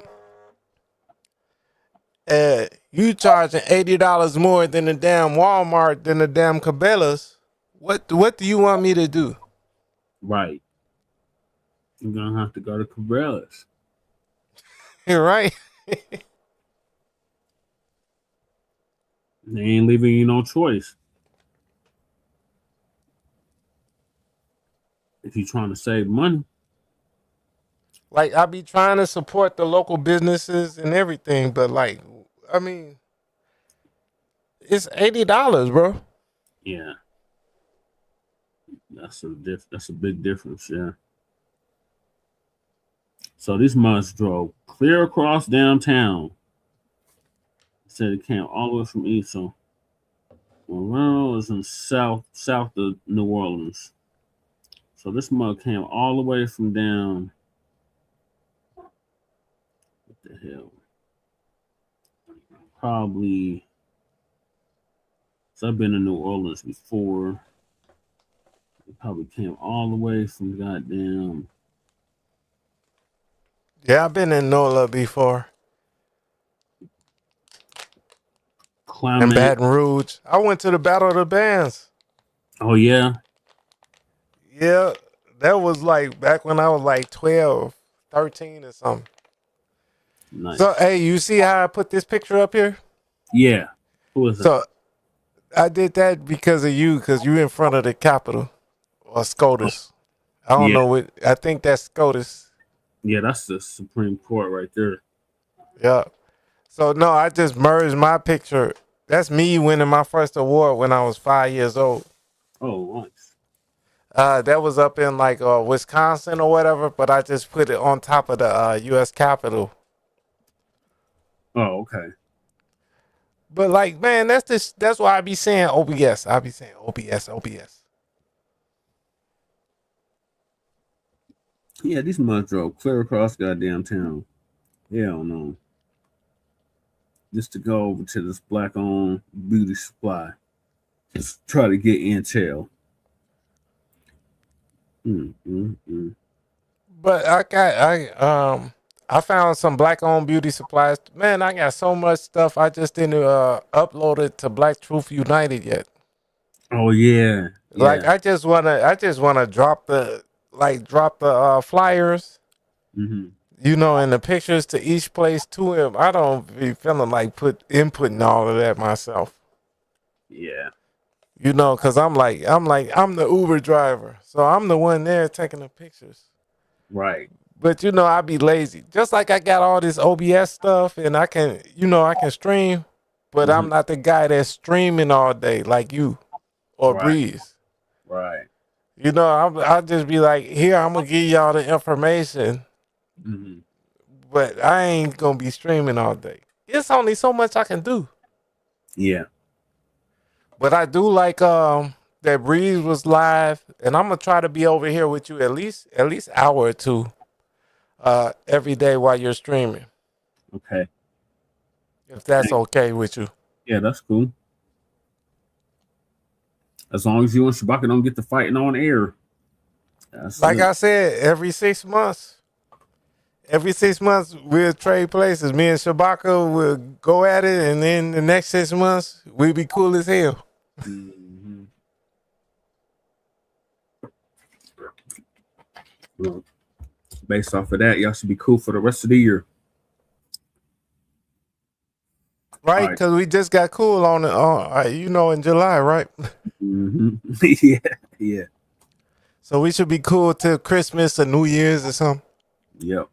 you charging $80 more than the damn Walmart, than the damn Cabela's. What do you want me to do? Right. You're gonna have to go to Cabela's. You're right. They ain't leaving you no choice. If you're trying to save money. Like, I be trying to support the local businesses and everything, but like, I mean, it's $80, bro. Yeah. That's a big difference, yeah. So these mugs drove clear across downtown. Said it came all the way from east. So Aurora is in south of New Orleans. So this mug came all the way from down. What the hell? Probably. So I've been in New Orleans before. It probably came all the way from goddamn. Yeah, I've been in NOLA before. Climate. In Baton Rouge. I went to the Battle of the Bands. Oh, yeah? Yeah, that was like back when I was like 12, 13 or something. Nice. So, hey, you see how I put this picture up here? Yeah. Who is that? So, I did that because of you, because you in front of the Capitol. or SCOTUS. I don't know what. I think that's SCOTUS. Yeah, that's the Supreme Court right there. Yeah. So no, I just merged my picture. That's me winning my first award when I was 5 years old. Oh, nice. That was up in like Wisconsin or whatever, but I just put it on top of the U.S. Capitol. Oh, okay. But like, man, that's why I be saying OBS. I be saying OBS. Yeah, these mud drove clear across goddamn town. Hell no. Just to go over to this Black-owned beauty supply. Just try to get intel. But I found some Black-owned beauty supplies. Man, I got so much stuff. I just didn't upload it to Black Truth United yet. Oh yeah. Like I just wanna drop the flyers. Mm-hmm. You know, and the pictures to each place to him. I don't be feeling like inputting all of that myself. Yeah. You know, cause I'm the Uber driver, so I'm the one there taking the pictures. Right. But you know, I be lazy. Just like I got all this OBS stuff, and I can stream, but I'm not the guy that's streaming all day like you or Breeze. Right. You know, I'll just be like, here, I'm gonna give y'all the information. Mm-hmm. But I ain't gonna be streaming all day. It's only so much I can do. Yeah. But I do like that Breeze was live, and I'm gonna try to be over here with you at least hour or two every day while you're streaming. Okay. If that's okay with you. Yeah, that's cool. As long as you and Shabaka don't get to fighting on air. I said, every 6 months. Every 6 months, we'll trade places. Me and Shabaka will go at it, and then the next 6 months, we'll be cool as hell. Mm-hmm. Well, based off of that, y'all should be cool for the rest of the year. Right? Because we just got cool on it, in July, right? Mm-hmm. Yeah. So we should be cool till Christmas or New Year's or something. Yep.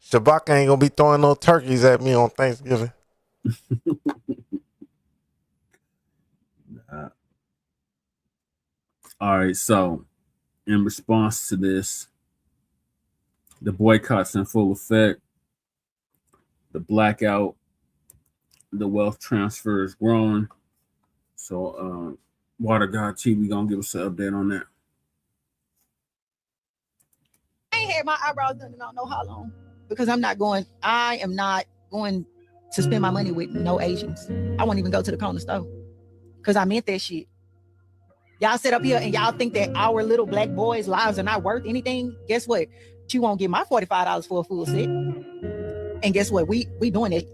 Shabaka ain't gonna be throwing no turkeys at me on Thanksgiving. All right, so in response to this, the boycott's in full effect. The blackout, the wealth transfer is growing. So Water God TV gonna give us an update on that. I ain't had my eyebrows done in I don't know how long. Because I am not going to spend my money with no Asians. I won't even go to the corner store. Because I meant that shit. Y'all sit up here and y'all think that our little Black boys' lives are not worth anything. Guess what? You won't get my $45 for a full set. And guess what? We doing it.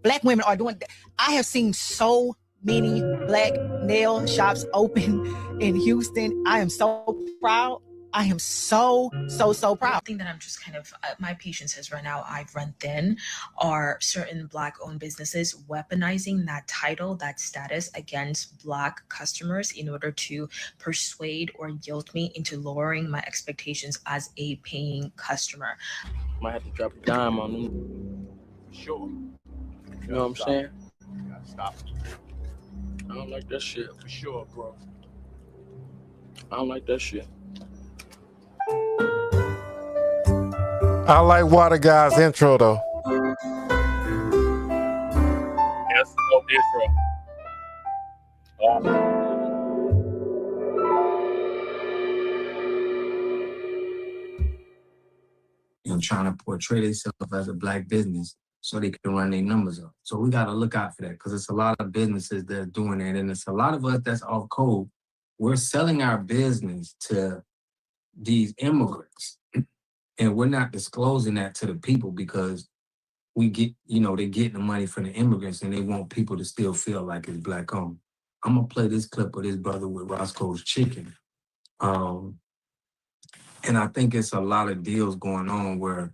Black women are doing that. I have seen so many Black nail shops open in Houston. I am so proud. I am so proud. I think that I'm just kind of, my patience has run out. I've run thin. Are certain Black-owned businesses weaponizing that title, that status against Black customers in order to persuade or guilt me into lowering my expectations as a paying customer? Might have to drop a dime on them. Sure. You know what I'm saying? You gotta stop. I don't like that shit. For sure, bro. I don't like that shit. I like Water God's intro though. That's a dope intro. Trying to portray themselves as a Black business so they can run their numbers up. So we got to look out for that because it's a lot of businesses that are doing that. And it's a lot of us that's off code. We're selling our business to these immigrants. And we're not disclosing that to the people because we get, they're getting the money from the immigrants and they want people to still feel like it's Black owned. I'm going to play this clip of this brother with Roscoe's Chicken. And I think it's a lot of deals going on where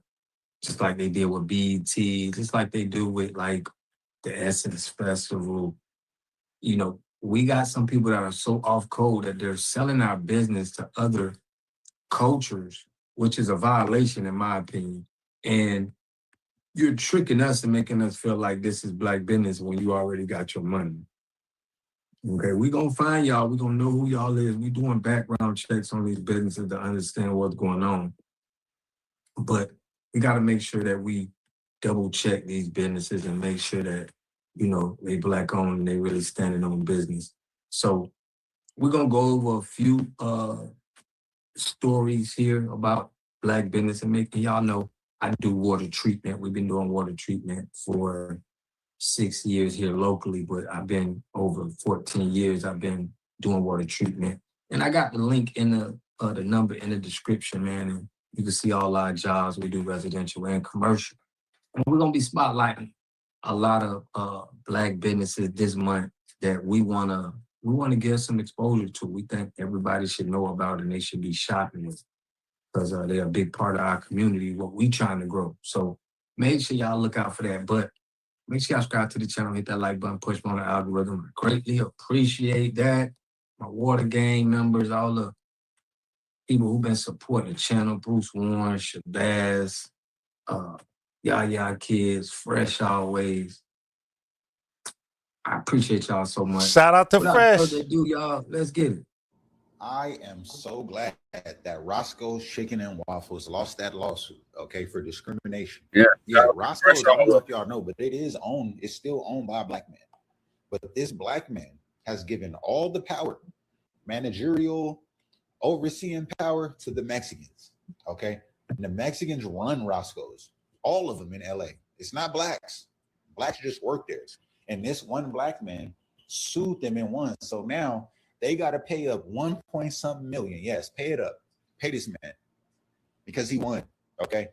just like they did with BET, just like they do with like the Essence Festival, we got some people that are so off code that they're selling our business to other cultures, which is a violation in my opinion. And you're tricking us and making us feel like this is black business when you already got your money. Okay, we gonna find y'all. We gonna know who y'all is. We doing background checks on these businesses to understand what's going on. But we gotta make sure that we double check these businesses and make sure that, you know, they black owned and they really standing on business. So we're gonna go over a few stories here about black business and making y'all know I do water treatment. We've been doing water treatment for 6 years here locally, but I've been over 14 years. I've been doing water treatment, and I got the link in the number in the description, man. And you can see all our jobs. We do residential and commercial. And we're gonna be spotlighting a lot of black businesses this month that we wanna give some exposure to. We think everybody should know about and they should be shopping with because they're a big part of our community, what we trying to grow. So make sure y'all look out for that. But make sure y'all subscribe to the channel, hit that like button, push on the algorithm. I greatly appreciate that. My Water Gang members, all the people who've been supporting the channel, Bruce Warren, Shabazz, Yaya Kids, Fresh Always. I appreciate y'all so much. Shout out to Without Fresh. further ado, y'all, let's get it. I am so glad that Roscoe's Chicken and Waffles lost that lawsuit, okay, for discrimination. Yeah. Roscoe's, I don't know if y'all know, but it's still owned by a black man. But this black man has given all the power, managerial, overseeing power to the Mexicans, okay? And the Mexicans run Roscoe's, all of them in LA. It's not blacks. Blacks just work there. And this one black man sued them and won. So now they got to pay up 1.something million. Yes, pay it up. Pay this man because he won. Okay.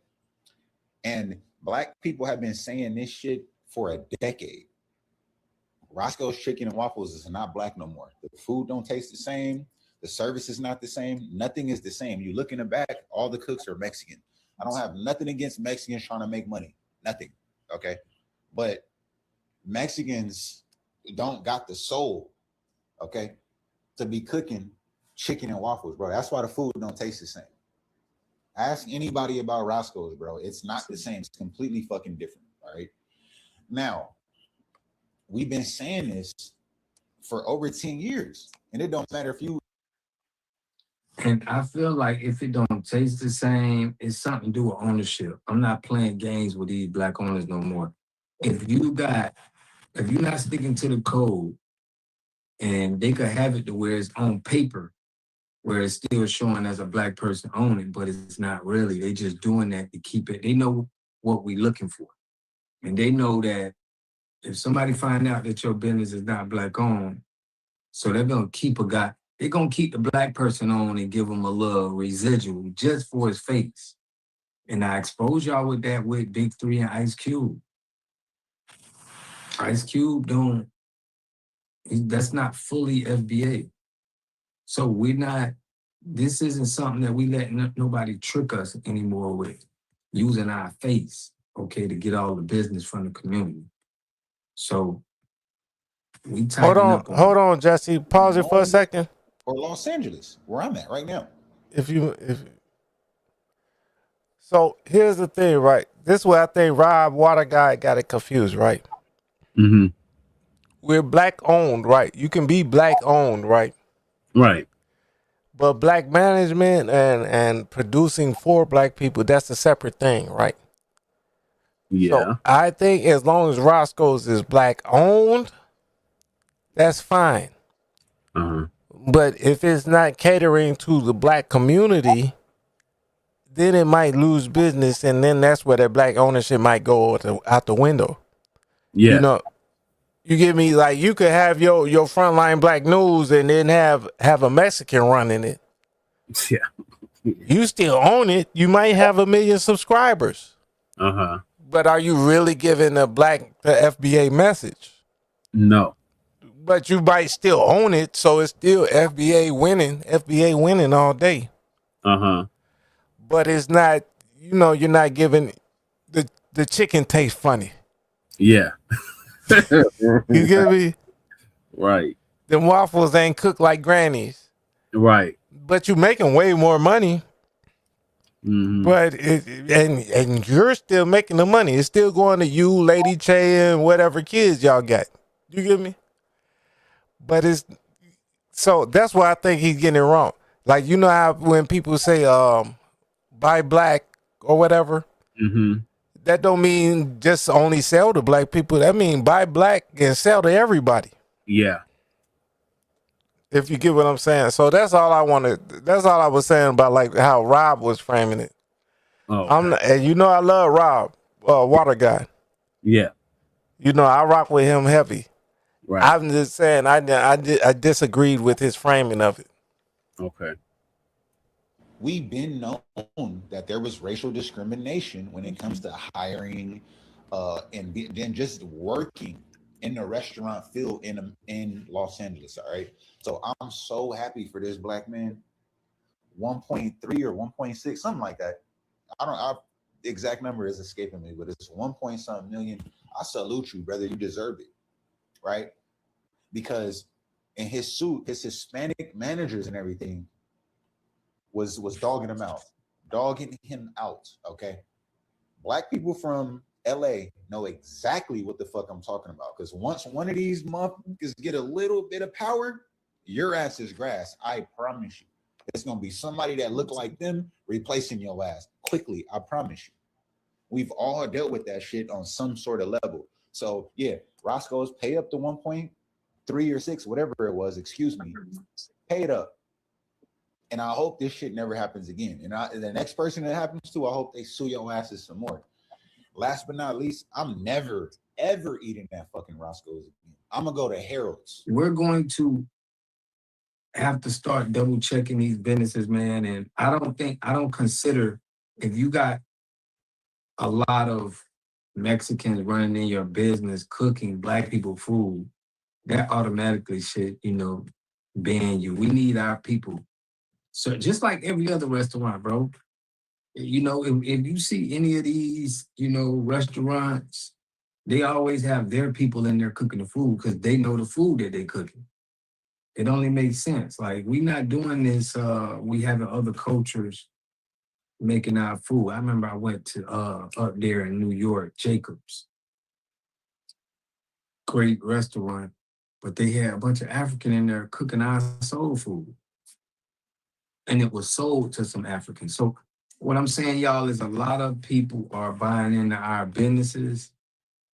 And black people have been saying this shit for a decade. Roscoe's Chicken and Waffles is not black no more. The food don't taste the same. The service is not the same. Nothing is the same. You look in the back, all the cooks are Mexican. I don't have nothing against Mexicans trying to make money. Nothing. Okay. But Mexicans don't got the soul. Okay. To be cooking chicken and waffles, bro. That's why the food don't taste the same. Ask anybody about Roscoe's, bro. It's not the same. It's completely fucking different. All right. Now, we've been saying this for over 10 years, and it don't matter if you. And I feel like if it don't taste the same, it's something to do with ownership. I'm not playing games with these black owners no more. If you're not sticking to the code, and they could have it to where it's on paper, where it's still showing as a black person owning, but it's not really. They just doing that to keep it. They know what we're looking for. And they know that if somebody find out that your business is not black owned, so they're going to keep the black person on and give them a little residual just for his face. And I expose y'all with that with Big 3 and Ice Cube. Ice Cube that's not fully FBA. So this isn't something that we let nobody trick us anymore with, using our face, okay, to get all the business from the community. So we tighten up. Hold on, Jesse. Pause it for a second. Or Los Angeles, where I'm at right now. So here's the thing, right? This is where I think Rob Water Guy got it confused, right? Mm-hmm. We're black owned, right? You can be black owned, right? Right. But black management and producing for black people, that's a separate thing, right? Yeah. So I think as long as Roscoe's is black owned, that's fine. Uh-huh. But if it's not catering to the black community, then it might lose business, and then that's where that black ownership might go out the window. Yeah. You know, you get me? Like, you could have your frontline black news and then have a Mexican running it. Yeah. You still own it. You might have 1 million subscribers. Uh-huh. But are you really giving the FBA message? No. But you might still own it, so it's still FBA winning all day. Uh-huh. But it's not, you're not giving the chicken taste funny. Yeah. You get me? Right. them waffles ain't cooked like Granny's. Right. But you making way more money. Mm-hmm. But and you're still making the money. It's still going to you, Lady Che, and whatever kids y'all got. You get me? But it's so that's why I think he's getting it wrong. Like, you know how when people say buy black or whatever, Mm-hmm. that don't mean just only sell to black people. That mean buy black and sell to everybody. Yeah. If you get what I'm saying. So that's all I wanted. That's all I was saying about like how Rob was framing it. Oh, And you know I love Rob, Water Guy. Yeah. You know I rock with him heavy. Right. I'm just saying I disagreed with his framing of it. Okay. We've been known that there was racial discrimination when it comes to hiring and then just working in the restaurant field in Los Angeles. All right. So I'm so happy for this black man. 1.3 or 1.6, something like that. The exact number is escaping me, but it's 1 million. I salute you, brother. You deserve it. Right? Because in his suit, his Hispanic managers and everything was dogging him out. Okay. Black people from LA know exactly what the fuck I'm talking about. Because once one of these motherfuckers get a little bit of power, your ass is grass. I promise you. It's gonna be somebody that look like them replacing your ass quickly. I promise you. We've all dealt with that shit on some sort of level. So yeah, Roscoe's pay up to 1.3 or 6, whatever it was. Excuse me. Pay it up. And I hope this shit never happens again. And the next person that happens to, I hope they sue your asses some more. Last but not least, I'm never, ever eating that fucking Roscoe's again. I'm going to go to Harold's. We're going to have to start double checking these businesses, man. And I don't consider, if you got a lot of Mexicans running in your business, cooking black people food, that automatically should, ban you. We need our people. So just like every other restaurant, bro, if you see any of these, restaurants, they always have their people in there cooking the food because they know the food that they're cooking. It only makes sense. Like, we not doing this, we having other cultures making our food. I remember I went to up there in New York, Jacob's. Great restaurant, but they had a bunch of African in there cooking our soul food. And it was sold to some Africans. So what I'm saying, y'all, is a lot of people are buying into our businesses,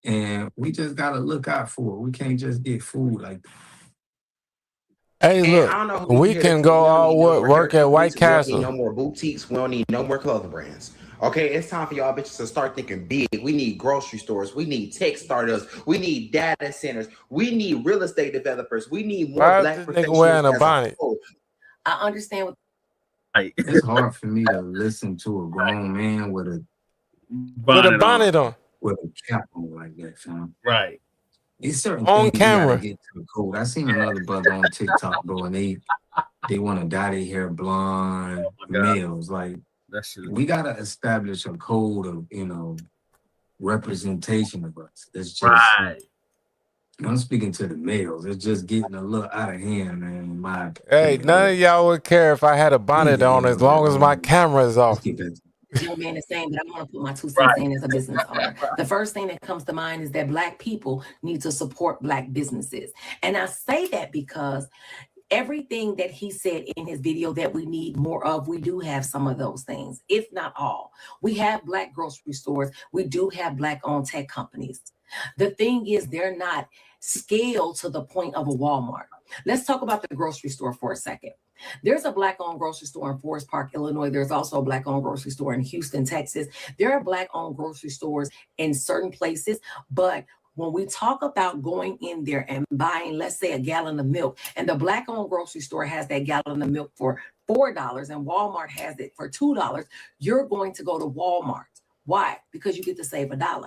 and we just got to look out for it. We can't just get food like that. Hey, look, we can go all work at White Castle. We don't need no more boutiques. We don't need no more clothing brands. Okay, it's time for y'all bitches to start thinking big. We need grocery stores. We need tech startups. We need data centers. We need real estate developers. We need more black professionals. Wearing a bonnet? I understand what. It's hard for me to listen to a grown man with a bonnet on. With a cap on like that, fam. Right. It's certain on things camera. You gotta get to the code. I seen another brother on TikTok, bro, and they want to dye their hair blonde, males. Like, we gotta establish a code of representation of us. It's just right. I'm speaking to the males. It's just getting a little out of hand, man. In my opinion. Hey, none of y'all would care if I had a bonnet on as long as my camera is off. Young man is saying, but I want to put my 2 cents in as a business owner. The first thing that comes to mind is that Black people need to support Black businesses. And I say that because everything that he said in his video that we need more of, we do have some of those things, if not all. We have Black grocery stores. We do have Black-owned tech companies. The thing is, they're not scaled to the point of a Walmart. Let's talk about the grocery store for a second. There's a Black-owned grocery store in Forest Park, Illinois. There's also a Black-owned grocery store in Houston, Texas. There are Black-owned grocery stores in certain places, but when we talk about going in there and buying, let's say, a gallon of milk, and the Black-owned grocery store has that gallon of milk for $4 and Walmart has it for $2, you're going to go to Walmart. Why? Because you get to save $1.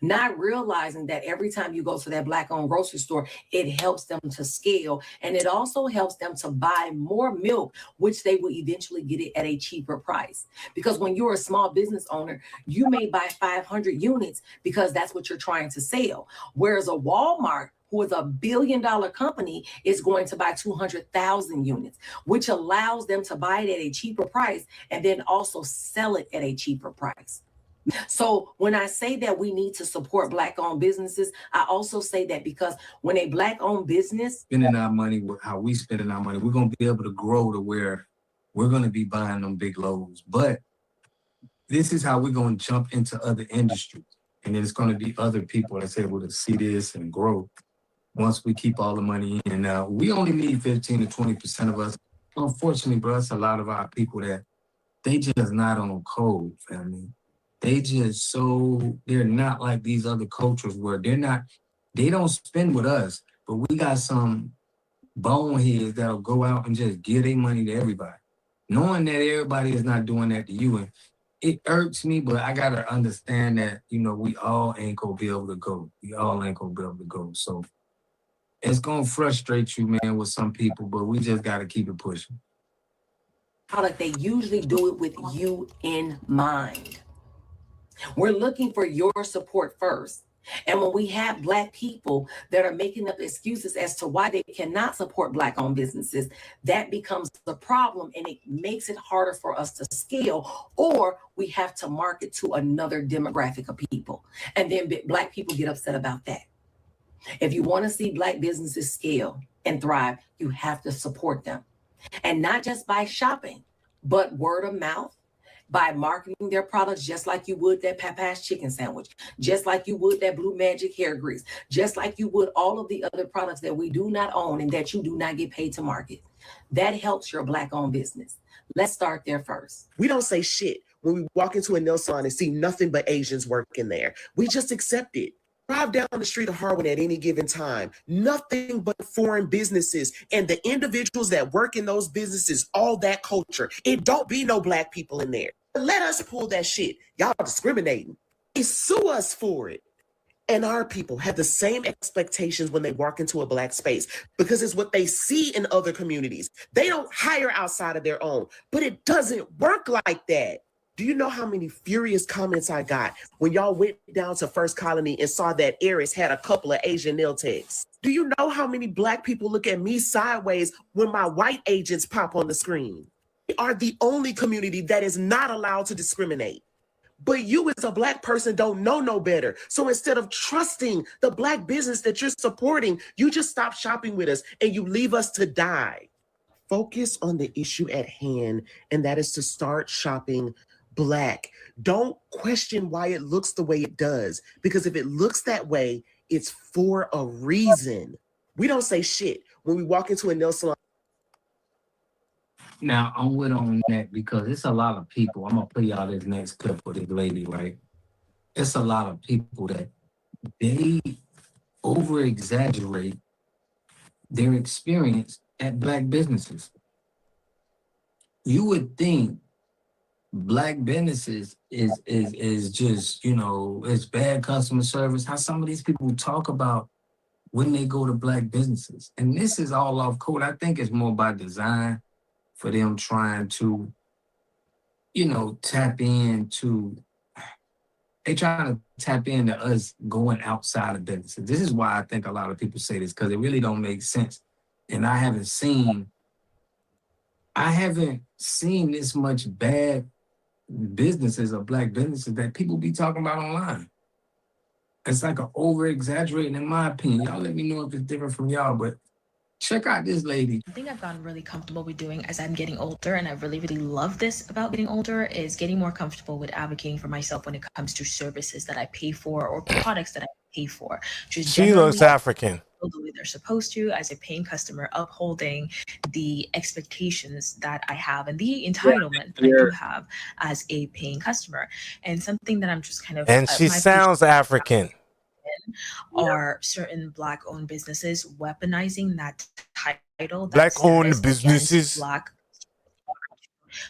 Not realizing that every time you go to that Black-owned grocery store, it helps them to scale, and it also helps them to buy more milk, which they will eventually get it at a cheaper price. Because when you're a small business owner, you may buy 500 units because that's what you're trying to sell. Whereas a Walmart, who is a $1 billion company, is going to buy 200,000 units, which allows them to buy it at a cheaper price and then also sell it at a cheaper price. So when I say that we need to support Black-owned businesses, I also say that because when a Black-owned business spending our money, how we spending our money, we're gonna be able to grow to where we're gonna be buying them big loads. But this is how we're gonna jump into other industries, and there's gonna be other people that's able to see this and grow once we keep all the money in. Now we only need 15 to 20% of us. Unfortunately, bro, it's a lot of our people that they just not on code, family. They just they're not like these other cultures where they don't spend with us, but we got some boneheads that'll go out and just give their money to everybody, knowing that everybody is not doing that to you. And it irks me, but I gotta understand that, we all ain't gonna be able to go. We all ain't gonna be able to go. So it's gonna frustrate you, man, with some people, but we just gotta keep it pushing. product, they usually do it with you in mind. We're looking for your support first. And when we have Black people that are making up excuses as to why they cannot support Black-owned businesses, that becomes the problem, and it makes it harder for us to scale, or we have to market to another demographic of people. And then Black people get upset about that. If you want to see Black businesses scale and thrive, you have to support them. And not just by shopping, but word of mouth, by marketing their products just like you would that Papa's chicken sandwich, just like you would that Blue Magic hair grease, just like you would all of the other products that we do not own and that you do not get paid to market. That helps your Black-owned business. Let's start there first. We don't say shit when we walk into a nail salon and see nothing but Asians working there. We just accept it. Drive down the street of Harwin at any given time, nothing but foreign businesses and the individuals that work in those businesses, all that culture. It don't be no Black people in there. Let us pull that shit. Y'all discriminating. They sue us for it. And our people have the same expectations when they walk into a Black space because it's what they see in other communities. They don't hire outside of their own, but it doesn't work like that. Do you know how many furious comments I got when y'all went down to First Colony and saw that Eris had a couple of Asian nail techs? Do you know how many Black people look at me sideways when my white agents pop on the screen? We are the only community that is not allowed to discriminate. But you as a Black person don't know no better. So instead of trusting the Black business that you're supporting, you just stop shopping with us and you leave us to die. Focus on the issue at hand, and that is to start shopping Black. Don't question why it looks the way it does, because if it looks that way, it's for a reason. We don't say shit when we walk into a nail salon. Now, I'm with on that because it's a lot of people. I'm going to play y'all this next clip with this lady, right? It's a lot of people that they over-exaggerate their experience at Black businesses. You would think Black businesses is just, it's bad customer service. How some of these people talk about when they go to Black businesses. And this is all off code. I think it's more by design for them trying to, tap into us going outside of businesses. This is why I think a lot of people say this, because it really don't make sense. And I haven't seen this much bad businesses or Black businesses that people be talking about online. It's like an over-exaggerating, in my opinion. Y'all let me know if it's different from y'all, but check out this lady. I think I've gotten really comfortable with doing as I'm getting older, and I really, really love this about getting older, is getting more comfortable with advocating for myself when it comes to services that I pay for or products that I pay for. She looks African. The way they're supposed to, as a paying customer, upholding the expectations that I have and the entitlement that I do have as a paying customer. And something that I'm just kind of... And she sounds African. Are certain Black-owned businesses weaponizing that title, Black-owned businesses, Black,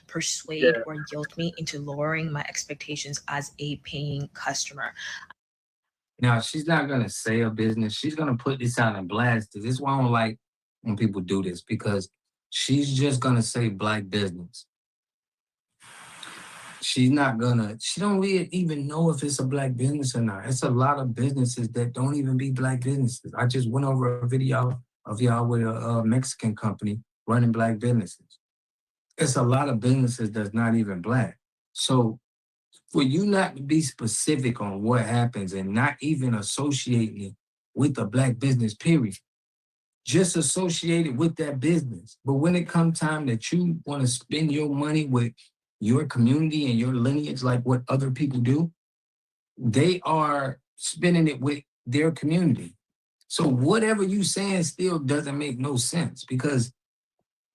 persuade or guilt me into lowering my expectations as a paying customer. Now, she's not going to say a business. She's going to put this out in blast. This is why I don't like when people do this, because she's just going to say Black business. She's not gonna, she don't really even know if it's a black business or not. It's a lot of businesses that don't even be black businesses. I just went over a video of y'all with a Mexican company running black businesses. It's a lot of businesses that's not even black. So for you not to be specific on what happens and not even associating it with a black business, period, just associate it with that business. But when it comes time that you want to spend your money with your community and your lineage, like what other people do, they are spending it with their community. So whatever you saying still doesn't make no sense, because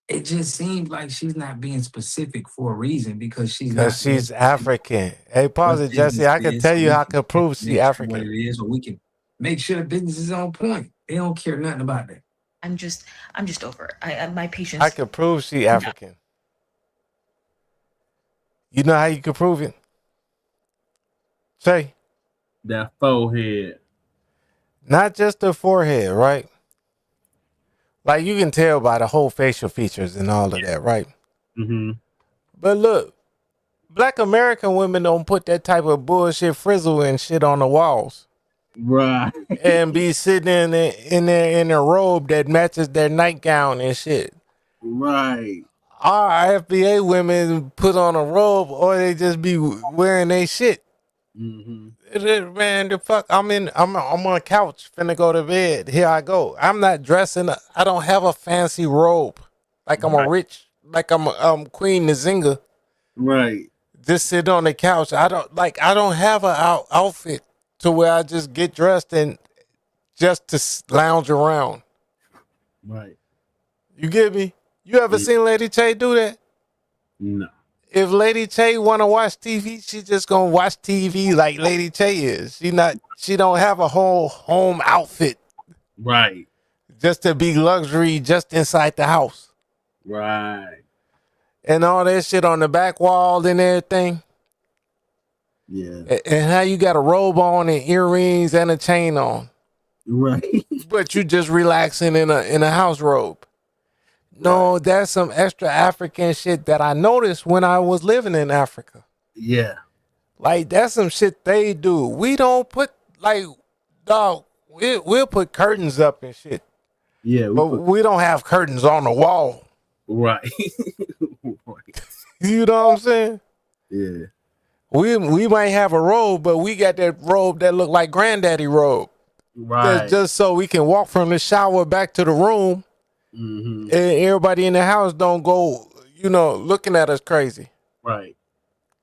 it just seems like she's not being specific for a reason, because she's not. Because she's African. Hey, pause it, Jesse. I can tell you, I can prove she's African. What it is, or we can make sure the business is on point. They don't care nothing about that. I'm just over it. My patience. I can prove she African. You know how you can prove it? Say. That forehead. Not just the forehead, right? Like you can tell by the whole facial features and all of that, right? Mm-hmm. But look, Black American women don't put that type of bullshit frizzle and shit on the walls. Right. And be sitting in a robe that matches their nightgown and shit. Right. Our FBA women put on a robe, or they just be wearing their shit. Mm-hmm. Man, the fuck, I'm on a couch finna go to bed. Here I go. I'm not dressing. I don't have a fancy robe like I'm I'm Queen Nzinga. Right. Just sit on the couch. I don't have an outfit to where I just get dressed and just to lounge around. Right. You get me? You ever seen Lady Che do that? No. If Lady Che want to watch TV, she just gonna watch TV like Lady Che is. She don't have a whole home outfit. Right. Just to be luxury just inside the house. Right. And all that shit on the back wall and everything. Yeah. And how you got a robe on and earrings and a chain on. Right. But you just relaxing in a house robe. No, that's some extra African shit that I noticed when I was living in Africa. Yeah. Like, that's some shit they do. We don't put, like, dog, we'll put curtains up and shit. Yeah. We don't have curtains on the wall. Right. You know what I'm saying? Yeah. We might have a robe, but we got that robe that look like granddaddy robe. Right. Just so we can walk from the shower back to the room. Mm-hmm. And everybody in the house don't go, looking at us crazy. Right.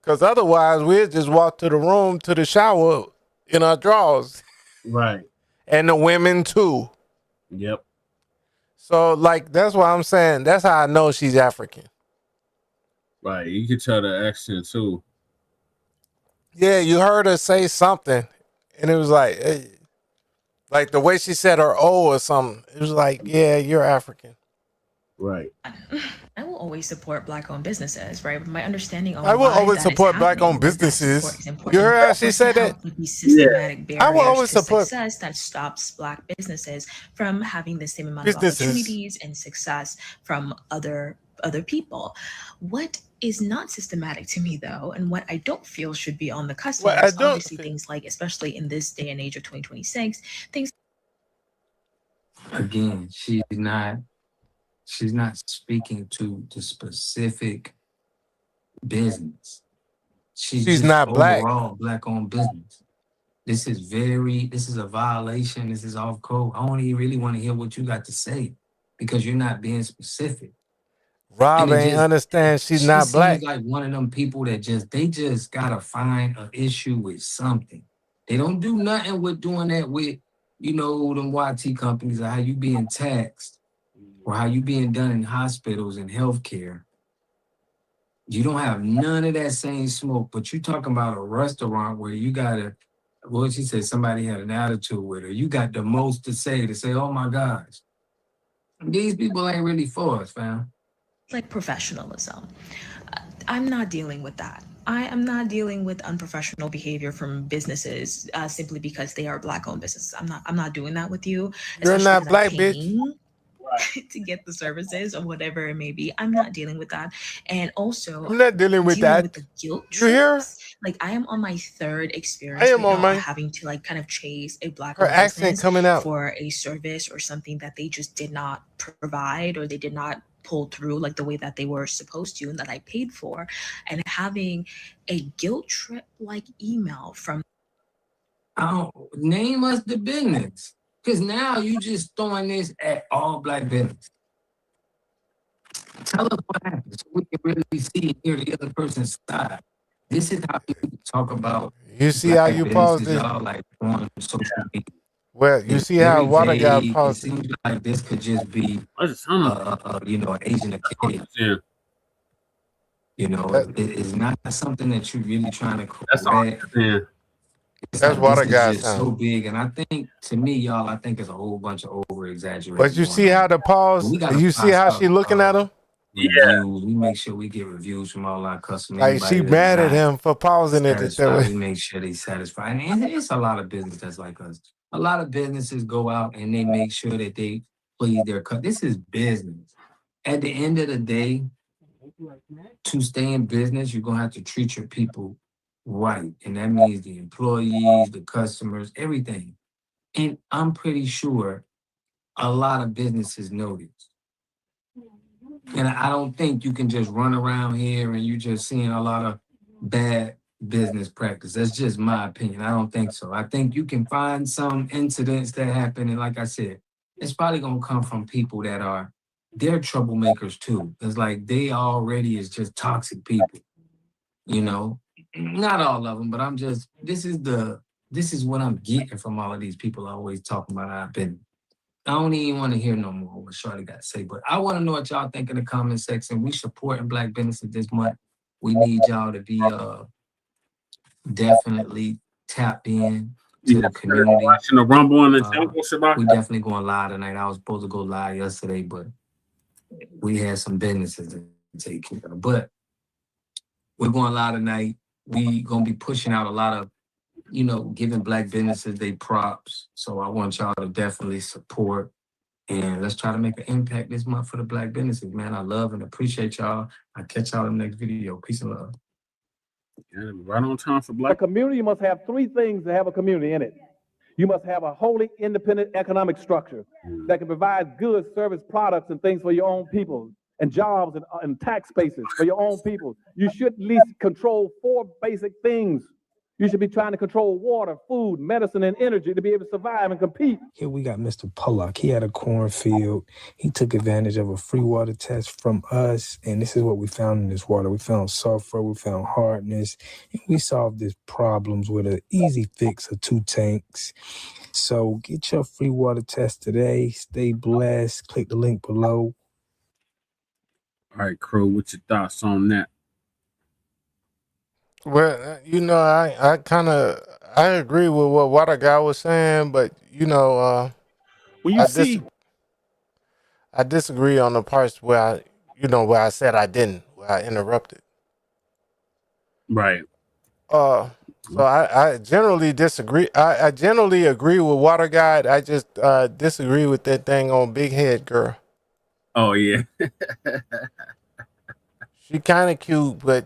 Because otherwise, we'll just walk to the room, to the shower in our drawers. Right. And the women too. Yep. So, like, that's why I'm saying, that's how I know she's African. Right. You can tell the accent too. Yeah, you heard her say something, and it was like, hey, like the way she said her O or something. It was like, yeah, you're African. Right. I will always support Black-owned businesses, right? My understanding on I will always support Black-owned businesses. You heard how she said that? Systematic I will always barriers to support success that stops Black businesses from having the same amount businesses. of opportunities and success from other people. What is not systematic to me, though, and what I don't feel should be on the customers, obviously things like, especially in this day and age of 2026, things. Again, she's not speaking to the specific business. She's not Black. Overall Black-owned business. This is a violation. This is off code. I don't even really want to hear what you got to say, because you're not being specific. Rob ain't understand she's not Black. She's like one of them people that they just gotta find an issue with something. They don't do nothing with doing that with, them YT companies, or how you being taxed, or how you being done in hospitals and healthcare. You don't have none of that same smoke, but you talking about a restaurant where you gotta, what she said, somebody had an attitude with her. You got the most to say, oh my gosh. These people ain't really for us, fam. Like professionalism. I'm not dealing with that. I am not dealing with unprofessional behavior from businesses simply because they are Black-owned businesses. I'm not doing that with you. You're not Black, bitch. to get the services or whatever it may be. I'm not dealing with that. And also I'm not dealing with dealing that. with the guilt You hear? trips. Like I am on my third I experience am right on now my of having to like kind of chase a Black her owned accent business coming out. for a service or something that they just did not provide or they did not pull through like the way that they were supposed to and that I paid for, and having a guilt trip like email from Name us the business. Because now you just throwing this at all Black business. Tell us what happened so we can really see and hear the other person's side. This is how people talk about You see how Black you paused businesses, it? y'all, like on social media. Well, you see how Every water got day, it paused. seems like this could just be, you know, an Asian kid. You know, it's not something that you're really trying to correct. It's That's like water this guy is just so sound. big, and I think to me, y'all, I think it's a whole bunch of over exaggeration. But you see how the pause? We got You see how she looking at him? reviews. We make sure we get reviews from all our customers. Like she Anybody that's mad at not him for pausing it that satisfied, way. we make sure they satisfied. And it's a lot of business that's like us. A lot of businesses go out and they make sure that they please their cut. This is business. At the end of the day, to stay in business, you're gonna have to treat your people right. And that means the employees, the customers, everything. And I'm pretty sure a lot of businesses know this. And I don't think you can just run around here and you're just seeing a lot of bad business practice. That's just my opinion. I don't think so. I think you can find some incidents that happen. And like I said, it's probably going to come from people that they're troublemakers too. It's like they already is just toxic people, you know? Not all of them, but this is what I'm getting from all of these people always talking about our business. I don't even want to hear no more what Shorty got to say, but I want to know what y'all think in the comment section. We supporting Black businesses this month. We need y'all to be definitely tapped in to the community. Watching the Rumble in the Jungle, Shabbat. We definitely going live tonight. I was supposed to go live yesterday, but we had some businesses to take care of. But we're going live tonight. We gonna be pushing out a lot of, you know, giving Black businesses they props. So I want y'all to definitely support. And let's try to make an impact this month for the Black businesses, man. I love and appreciate y'all. I'll catch y'all in the next video. Peace and love. Yeah, right on time for Black. A community must have three things to have a community in it. You must have a wholly independent economic structure that can provide goods, service, products, and things for your own people, and jobs and tax bases for your own people. You should at least control 4 basic things. You should be trying to control water, food, medicine, and energy to be able to survive and compete. Here we got Mr. Pollock. He had a cornfield. He took advantage of a free water test from us, and this is what we found in this water. We found sulfur, we found hardness, and we solved these problems with an easy fix of 2 tanks. So get your free water test today. Stay blessed. Click the link below. All right, Crow, what's your thoughts on that? Well, you know, I agree with what Water Guy was saying, but you know, when you I disagree on the parts where where I said I didn't, where I interrupted. Right. So I generally disagree. I generally agree with Water Guide. I just disagree with that thing on Big Head Girl. Oh yeah. She kind of cute, but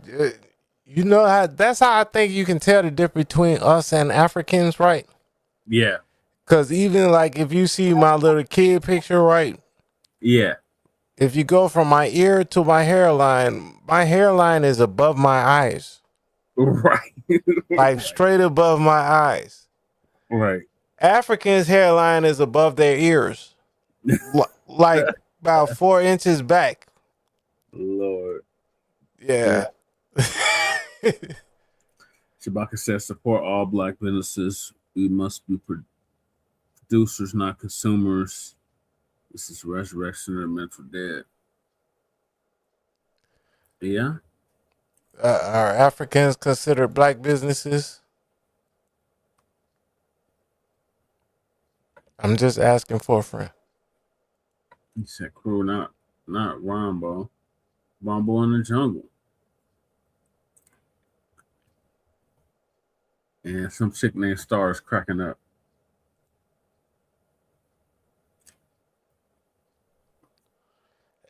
you know that's how I think you can tell the difference between us and Africans, right? Yeah. Because even like if you see my little kid picture, right? Yeah. If you go from my ear to my hairline is above my eyes. Right. Like straight above my eyes. Right. Africans' hairline is above their ears. Like about 4 inches back. Lord. Yeah. Shabaka says, support all Black businesses. We must be producers, not consumers. This is resurrection of the mental dead. Yeah. Are Africans considered Black businesses? I'm just asking for a friend. He said, "Crew, not Rambo, Bombo in the jungle." And some chick named Star is cracking up.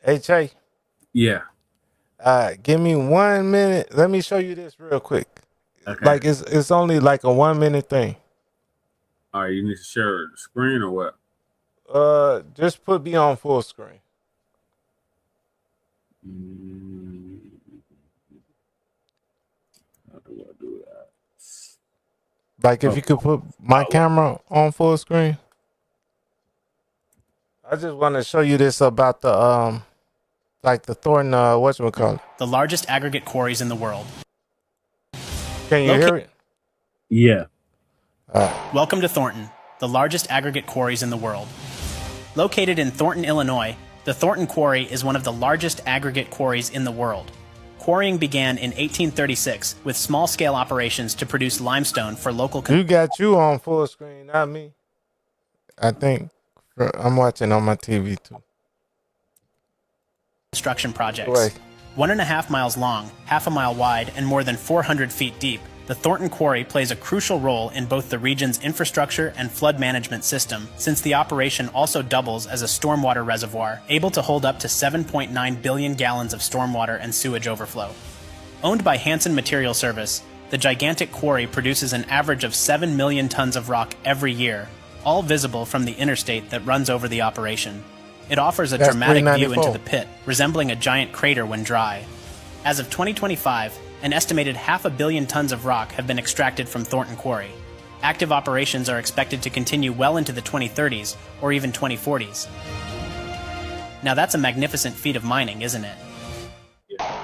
HA. Yeah. Give me 1 minute. Let me show you this real quick. Okay. Like it's only like a 1 minute thing. All right, you need to share the screen or what? Just put me on full screen. How do I do that? Like if you could put my camera on full screen. I just want to show you this about the like the Thornton whatchamacallit. The largest aggregate quarries in the world. Can you hear it? Yeah. Welcome to Thornton, the largest aggregate quarries in the world. Located in Thornton, Illinois, the Thornton Quarry is one of the largest aggregate quarries in the world. Quarrying began in 1836 with small-scale operations to produce limestone for local... You got you on full screen, not me. I think I'm watching on my TV too. Construction projects. 1.5 miles long, half a mile wide, and more than 400 feet deep, the Thornton Quarry plays a crucial role in both the region's infrastructure and flood management system, since the operation also doubles as a stormwater reservoir, able to hold up to 7.9 billion gallons of stormwater and sewage overflow. Owned by Hansen Material Service, the gigantic quarry produces an average of 7 million tons of rock every year, all visible from the interstate that runs over the operation. It offers a dramatic view into the pit, resembling a giant crater when dry. As of 2025, an estimated 500 million tons of rock have been extracted from Thornton Quarry. Active operations are expected to continue well into the 2030s or even 2040s. Now that's a magnificent feat of mining, isn't it?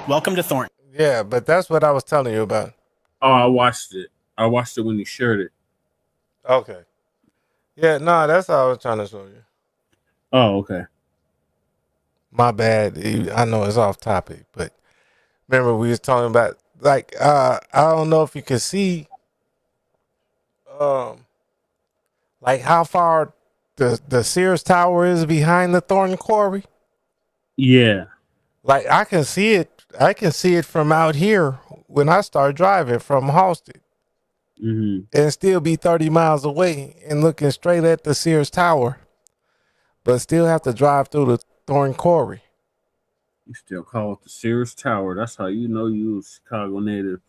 Welcome to Thornton. Yeah, but that's what I was telling you about. Oh, I watched it. I watched it when you shared it. Okay. Yeah, no, that's all I was trying to show you. Oh, okay. My bad. I know it's off topic, but remember we was talking about like I don't know if you can see like how far the Sears Tower is behind the Thornton Quarry. Yeah. Like I can see it from out here when I start driving from Halsted. And still be 30 miles away and looking straight at the Sears Tower, but still have to drive through the Thornton Quarry. You still call it the Sears Tower. That's how you know you a Chicago native.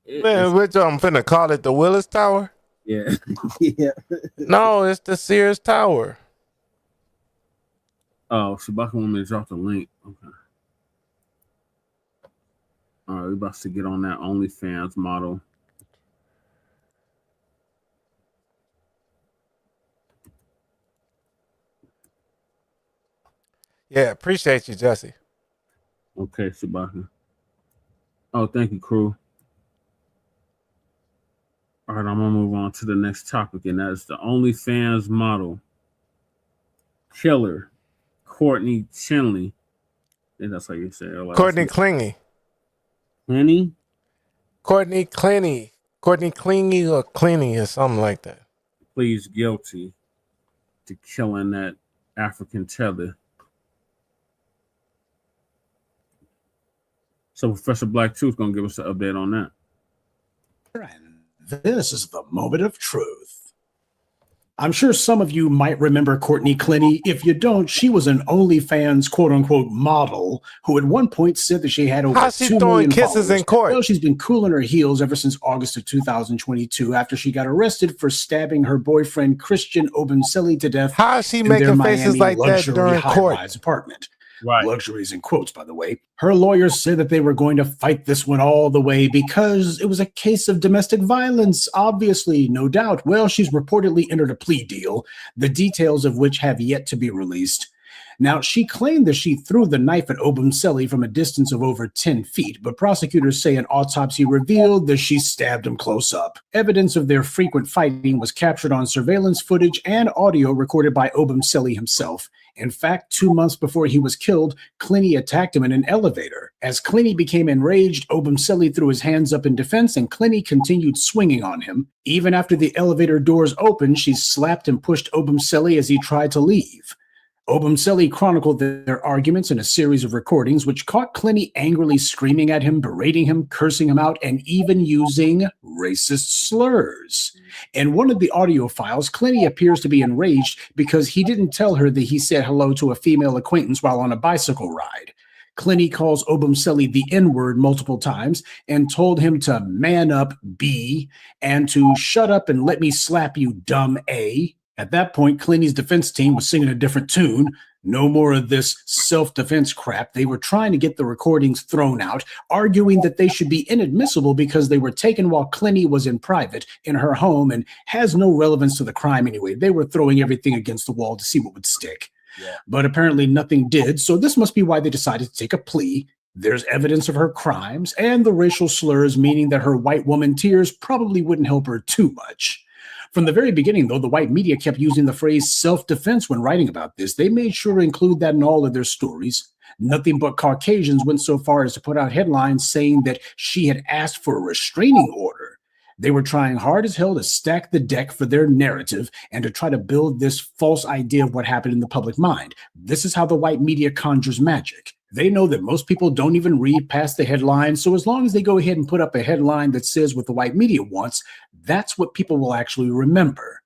Man, which I'm finna call it the Willis Tower? Yeah. Yeah. No, it's the Sears Tower. Oh, Shabaka want me to drop the link. Okay. All right, we're about to get on that OnlyFans model. Yeah, appreciate you, Jesse. Okay, Shabaka. Oh, thank you, crew. All right, I'm gonna move on to the next topic, and that's the OnlyFans model killer, Courtney Chenley. I think that's how you say it. Courtney Clenney. Clenney? Courtney Clenney. Courtney Clenney or Clenney or something like that. Pleads guilty to killing that African tether. So Professor Blacc 2 is going to give us an update on that. And this is the moment of truth. I'm sure some of you might remember Courtney Clenney. If you don't, she was an OnlyFans quote-unquote model who at one point said that she had over How's she 2 throwing million kisses followers. in court? Well, she's been cooling her heels ever since August of 2022 after she got arrested for stabbing her boyfriend Christian Obenseli to death. How is she in their making faces Miami like that luxury during court? high-rise apartment. Right. Luxuries in quotes, by the way. Her lawyers said that they were going to fight this one all the way because it was a case of domestic violence, obviously, no doubt. Well, she's reportedly entered a plea deal, the details of which have yet to be released. Now, she claimed that she threw the knife at Obenseli from a distance of over 10 feet, but prosecutors say an autopsy revealed that she stabbed him close up. Evidence of their frequent fighting was captured on surveillance footage and audio recorded by Obenseli himself. In fact, 2 months before he was killed, Clenney attacked him in an elevator. As Clenney became enraged, Obenseli threw his hands up in defense and Clenney continued swinging on him. Even after the elevator doors opened, she slapped and pushed Obenseli as he tried to leave. Obumseli chronicled their arguments in a series of recordings, which caught Clenney angrily screaming at him, berating him, cursing him out, and even using racist slurs. In one of the audio files, Clenney appears to be enraged because he didn't tell her that he said hello to a female acquaintance while on a bicycle ride. Clenney calls Obumseli the N-word multiple times and told him to man up, B, and to shut up and let me slap you, dumb A. At that point, Clenney's defense team was singing a different tune. No more of this self-defense crap. They were trying to get the recordings thrown out, arguing that they should be inadmissible because they were taken while Clenney was in private in her home and has no relevance to the crime anyway. They were throwing everything against the wall to see what would stick. Yeah. But apparently nothing did, so this must be why they decided to take a plea. There's evidence of her crimes and the racial slurs, meaning that her white woman tears probably wouldn't help her too much. From the very beginning, though, the white media kept using the phrase self-defense when writing about this. They made sure to include that in all of their stories. Nothing but Caucasians went so far as to put out headlines saying that she had asked for a restraining order. They were trying hard as hell to stack the deck for their narrative and to try to build this false idea of what happened in the public mind. This is how the white media conjures magic. They know that most people don't even read past the headline, so as long as they go ahead and put up a headline that says what the white media wants, that's what people will actually remember.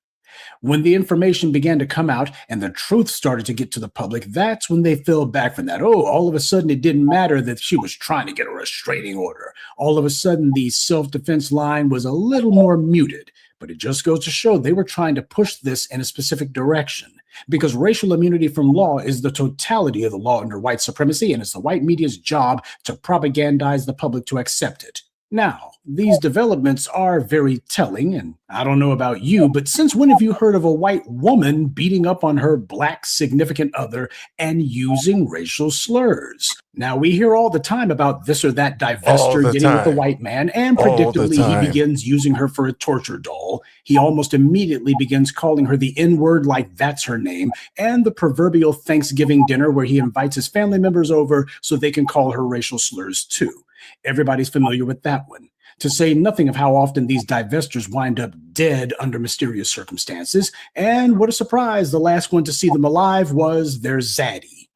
When the information began to come out and the truth started to get to the public, that's when they fell back from that. Oh, all of a sudden it didn't matter that she was trying to get a restraining order. All of a sudden the self-defense line was a little more muted. But it just goes to show they were trying to push this in a specific direction. Because racial immunity from law is the totality of the law under white supremacy, and it's the white media's job to propagandize the public to accept it. Now, these developments are very telling, and I don't know about you, but since when have you heard of a white woman beating up on her black significant other and using racial slurs? Now, we hear all the time about this or that divester getting with a white man, and predictably he begins using her for a torture doll. He almost immediately begins calling her the N-word like that's her name, and the proverbial Thanksgiving dinner where he invites his family members over so they can call her racial slurs too. Everybody's familiar with that one. To say nothing of how often these divestors wind up dead under mysterious circumstances. And what a surprise, the last one to see them alive was their zaddy.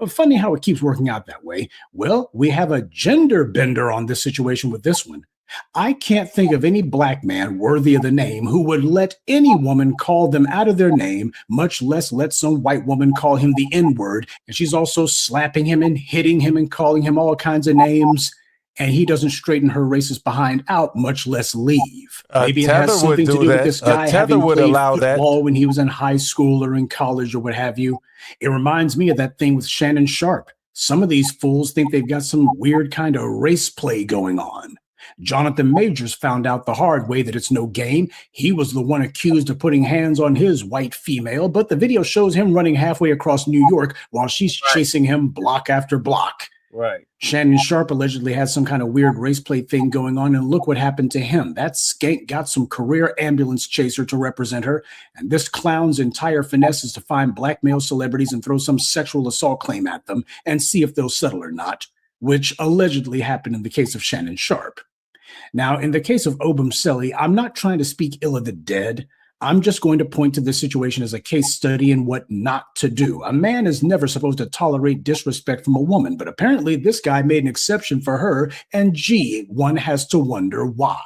Funny how it keeps working out that way. Well, we have a gender bender on this situation with this one. I can't think of any black man worthy of the name who would let any woman call them out of their name, much less let some white woman call him the N-word. And she's also slapping him and hitting him and calling him all kinds of names. And he doesn't straighten her racist behind out, much less leave. Maybe it has something to do with this guy having played football when he was in high school or in college or what have you. It reminds me of that thing with Shannon Sharp. Some of these fools think they've got some weird kind of race play going on. Jonathan Majors found out the hard way that it's no game. He was the one accused of putting hands on his white female, but the video shows him running halfway across New York while she's chasing him block after block. Right. Shannon Sharp allegedly had some kind of weird race play thing going on, and look what happened to him. That skank got some career ambulance chaser to represent her, and this clown's entire finesse is to find black male celebrities and throw some sexual assault claim at them and see if they'll settle or not, which allegedly happened in the case of Shannon Sharp. Now, in the case of Obumseli, I'm not trying to speak ill of the dead. I'm just going to point to this situation as a case study in what not to do. A man is never supposed to tolerate disrespect from a woman, but apparently this guy made an exception for her, and gee, one has to wonder why.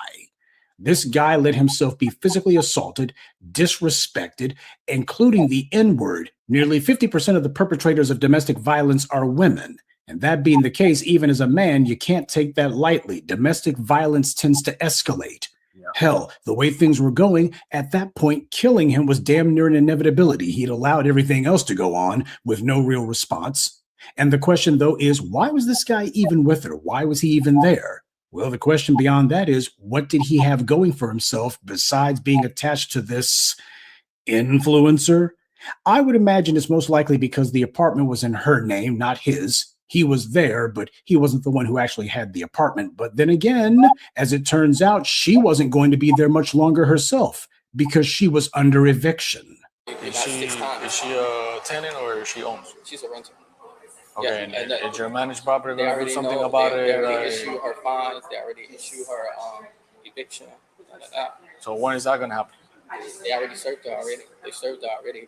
This guy let himself be physically assaulted, disrespected, including the N-word. Nearly 50% of the perpetrators of domestic violence are women. And that being the case, even as a man, you can't take that lightly. Domestic violence tends to escalate. Hell, the way things were going, at that point, killing him was damn near an inevitability. He'd allowed everything else to go on with no real response. And the question, though, is why was this guy even with her? Why was he even there? Well, the question beyond that is, what did he have going for himself besides being attached to this influencer? I would imagine it's most likely because the apartment was in her name, not his. He was there, but he wasn't the one who actually had the apartment. But then again, as it turns out, she wasn't going to be there much longer herself because she was under eviction. Is she a tenant or is she owns? She's a renter. Okay, yeah, and is your managed property going to do something about it? They already issue her fines. They already issue her eviction. So when is that going to happen? They already served her already. They served her already.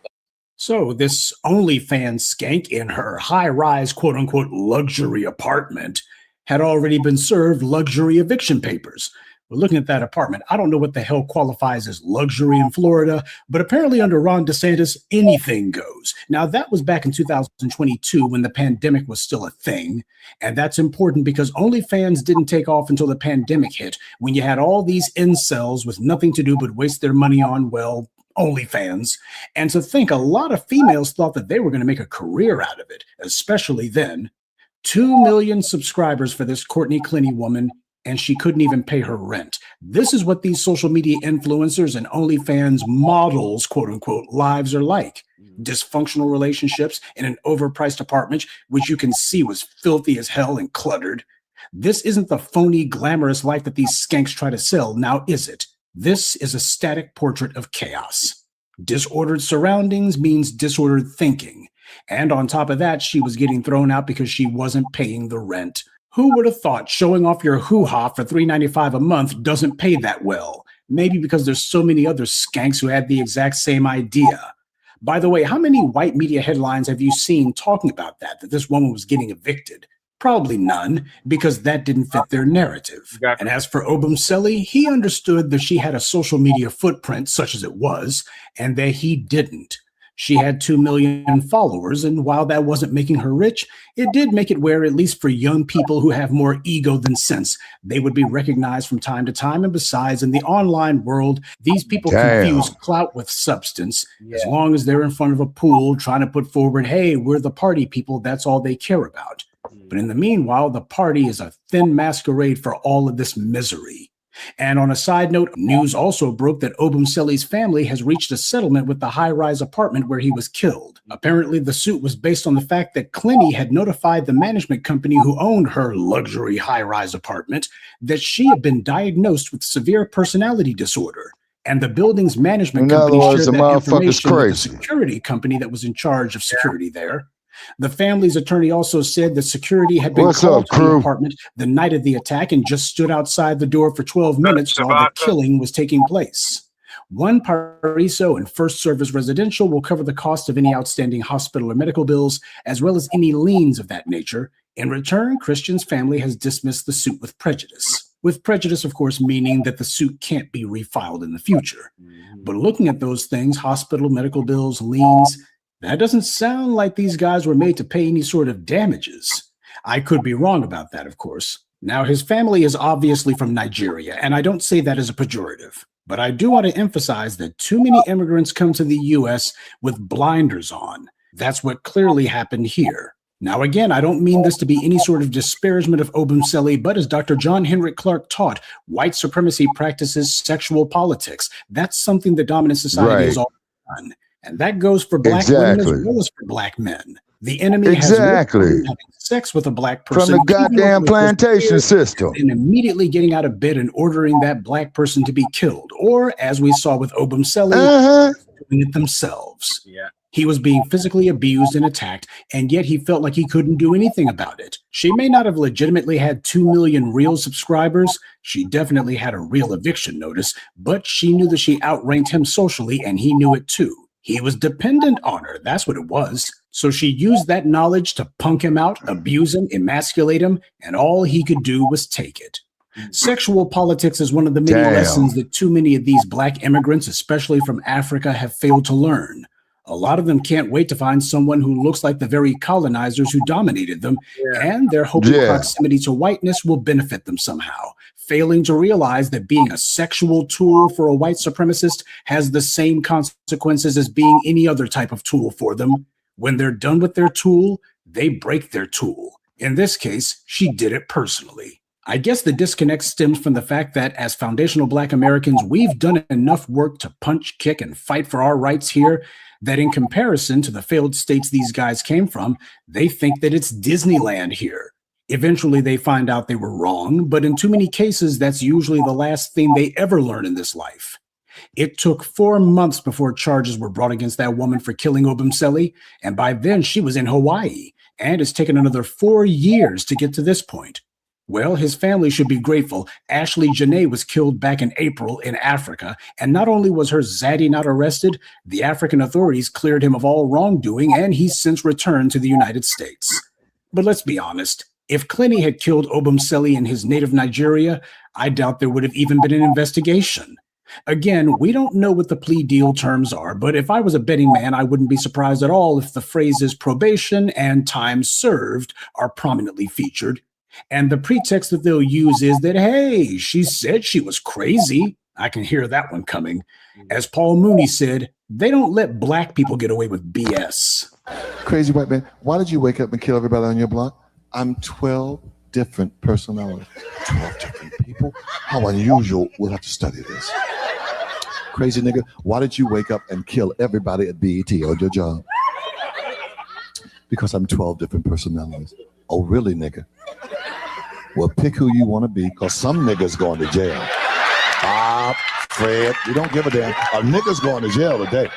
So this OnlyFans skank in her high-rise quote-unquote luxury apartment had already been served luxury eviction papers. We're looking at that apartment. I don't know what the hell qualifies as luxury in Florida, but apparently under Ron DeSantis, anything goes. Now, that was back in 2022 when the pandemic was still a thing. And that's important because OnlyFans didn't take off until the pandemic hit, when you had all these incels with nothing to do but waste their money on, well, OnlyFans. And to think a lot of females thought that they were going to make a career out of it, especially then. 2 million subscribers for this Courtney Clenney woman, and she couldn't even pay her rent. This is what these social media influencers and OnlyFans models, quote unquote, lives are like. Dysfunctional relationships in an overpriced apartment, which you can see was filthy as hell and cluttered. This isn't the phony, glamorous life that these skanks try to sell, now is it? This is a static portrait of chaos. Disordered surroundings means disordered thinking. And on top of that, she was getting thrown out because she wasn't paying the rent. Who would have thought showing off your hoo-ha for $3.95 a month doesn't pay that well? Maybe because there's so many other skanks who had the exact same idea. By the way, how many white media headlines have you seen talking about that this woman was getting evicted? Probably none, because that didn't fit their narrative. And as for Obumseli, he understood that she had a social media footprint, such as it was, and that he didn't. She had 2 million followers, and while that wasn't making her rich, it did make it where, at least for young people who have more ego than sense, they would be recognized from time to time. And besides, in the online world, these people confuse clout with substance. As long as they're in front of a pool trying to put forward, hey, we're the party people, that's all they care about. But in the meanwhile, the party is a thin masquerade for all of this misery. And on a side note, news also broke that Obumseli's family has reached a settlement with the high-rise apartment where he was killed. Apparently, the suit was based on the fact that Clenney had notified the management company who owned her luxury high-rise apartment that she had been diagnosed with severe personality disorder. And the building's management company shared that information with the security company that was in charge of security there. The family's attorney also said that security had been called to the apartment the night of the attack and just stood outside the door for 12 minutes while the killing was taking place. One Pariso and First Service Residential will cover the cost of any outstanding hospital or medical bills, as well as any liens of that nature. In return, Christian's family has dismissed the suit with prejudice. With prejudice, of course, meaning that the suit can't be refiled in the future. But looking at those things, hospital, medical bills, liens, that doesn't sound like these guys were made to pay any sort of damages. I could be wrong about that, of course. Now, his family is obviously from Nigeria, and I don't say that as a pejorative. But I do want to emphasize that too many immigrants come to the U.S. with blinders on. That's what clearly happened here. Now, again, I don't mean this to be any sort of disparagement of Obumseli, but as Dr. John Henrik Clarke taught, white supremacy practices sexual politics. That's something the dominant society has always done. And that goes for black women as well as for black men. The enemy has having sex with a black person from the goddamn plantation system and immediately getting out of bed and ordering that black person to be killed. Or, as we saw with Obumseli, doing it themselves. He was being physically abused and attacked, and yet he felt like he couldn't do anything about it. She may not have legitimately had 2 million real subscribers. She definitely had a real eviction notice, but she knew that she outranked him socially, and he knew it too. He was dependent on her. That's what it was. So she used that knowledge to punk him out, abuse him, emasculate him, and all he could do was take it. Sexual politics is one of the many lessons that too many of these black immigrants, especially from Africa, have failed to learn. A lot of them can't wait to find someone who looks like the very colonizers who dominated them, and their hoping proximity to whiteness will benefit them somehow, failing to realize that being a sexual tool for a white supremacist has the same consequences as being any other type of tool for them. When they're done with their tool, they break their tool. In this case, she did it personally. I guess the disconnect stems from the fact that as foundational black Americans, we've done enough work to punch, kick, and fight for our rights here that in comparison to the failed states these guys came from, they think that it's Disneyland here. Eventually, they find out they were wrong, but in too many cases, that's usually the last thing they ever learn in this life. It took 4 months before charges were brought against that woman for killing Obumseli, and by then she was in Hawaii, and it's taken another 4 years to get to this point. Well, his family should be grateful. Ashley Janae was killed back in April in Africa, and not only was her zaddy not arrested, the African authorities cleared him of all wrongdoing, and he's since returned to the United States. But let's be honest, if Clenney had killed Obumseli in his native Nigeria, I doubt there would have even been an investigation. Again, we don't know what the plea deal terms are, but if I was a betting man, I wouldn't be surprised at all if the phrases probation and time served are prominently featured. And the pretext that they'll use is that, hey, she said she was crazy. I can hear that one coming. As Paul Mooney said, they don't let black people get away with BS. Crazy white man, why did you wake up and kill everybody on your block? I'm 12 different personalities. 12 different people? How unusual. We'll have to study this. Crazy nigga, why did you wake up and kill everybody at BET on your job? Because I'm 12 different personalities. Oh, really, nigga? Well, pick who you want to be, because some niggas going to jail. Bob, Fred, we don't give a damn. A nigga's going to jail today.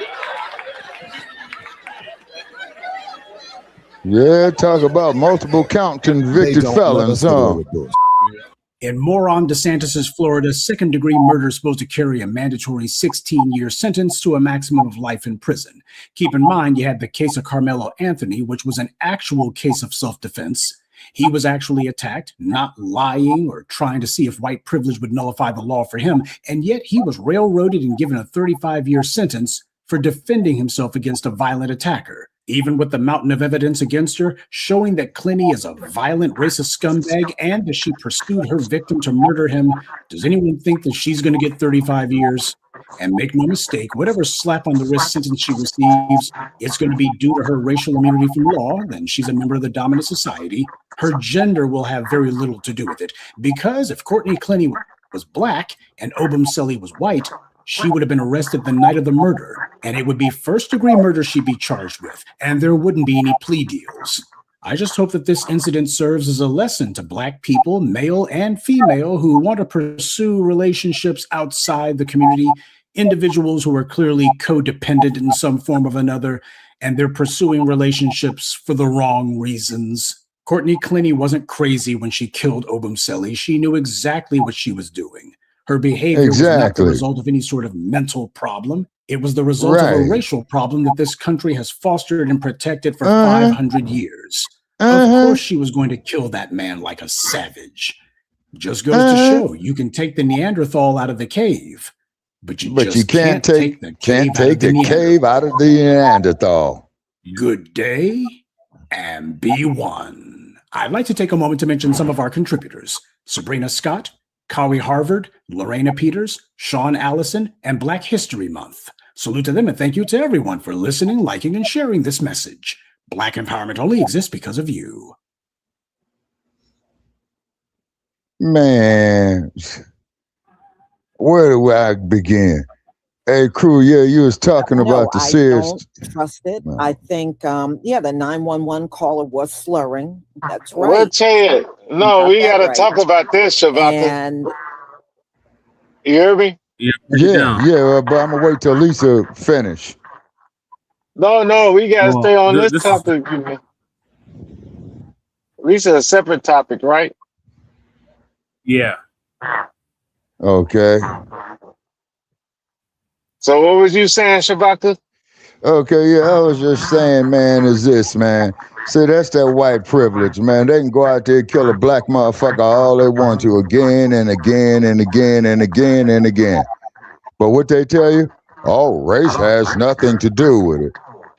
Yeah, talk about multiple count convicted felons, huh? In Moron DeSantis' Florida, second-degree murder is supposed to carry a mandatory 16-year sentence to a maximum of life in prison. Keep in mind, you had the case of Carmelo Anthony, which was an actual case of self-defense. He was actually attacked, not lying or trying to see if white privilege would nullify the law for him, and yet he was railroaded and given a 35-year sentence for defending himself against a violent attacker. Even with the mountain of evidence against her, showing that Clenney is a violent racist scumbag and that she pursued her victim to murder him, does anyone think that she's going to get 35 years? And make no mistake, whatever slap on the wrist sentence she receives, it's going to be due to her racial immunity from law, then she's a member of the dominant society. Her gender will have very little to do with it, because if Courtney Clenney was black and Obumseli was white, she would have been arrested the night of the murder, and it would be first-degree murder she'd be charged with, and there wouldn't be any plea deals. I just hope that this incident serves as a lesson to black people, male and female, who want to pursue relationships outside the community, individuals who are clearly codependent in some form or another, and they're pursuing relationships for the wrong reasons. Courtney Clenney wasn't crazy when she killed Obumseli. She knew exactly what she was doing. Her behavior was not the result of any sort of mental problem. It was the result of a racial problem that this country has fostered and protected for 500 years. Of course she was going to kill that man like a savage. Just goes to show, you can take the Neanderthal out of the cave, but you can't take the cave out of the Neanderthal. Good day, and be one. I'd like to take a moment to mention some of our contributors: Sabrina Scott, Kawi Harvard, Lorena Peters, Sean Allison, and Black History Month. Salute to them and thank you to everyone for listening, liking, and sharing this message. Black empowerment only exists because of you. Man, where do I begin? Hey, crew, yeah, you was talking about the serious. I don't trust it. I think, the 911 caller was slurring. That's right. We'll tell you. No, we got to talk about this, Shabaka. And you hear me? Yeah, but I'm going to wait till Lisa finish. No, we got to stay on this topic. Lisa, a separate topic, right? Yeah. Okay. So what was you saying, Shabaka? Okay, yeah, I was just saying, man, is this, man. See, that's that white privilege, man. They can go out there and kill a black motherfucker all they want to, again and again and again and again and again. But what they tell you? Oh, race has nothing to do with it.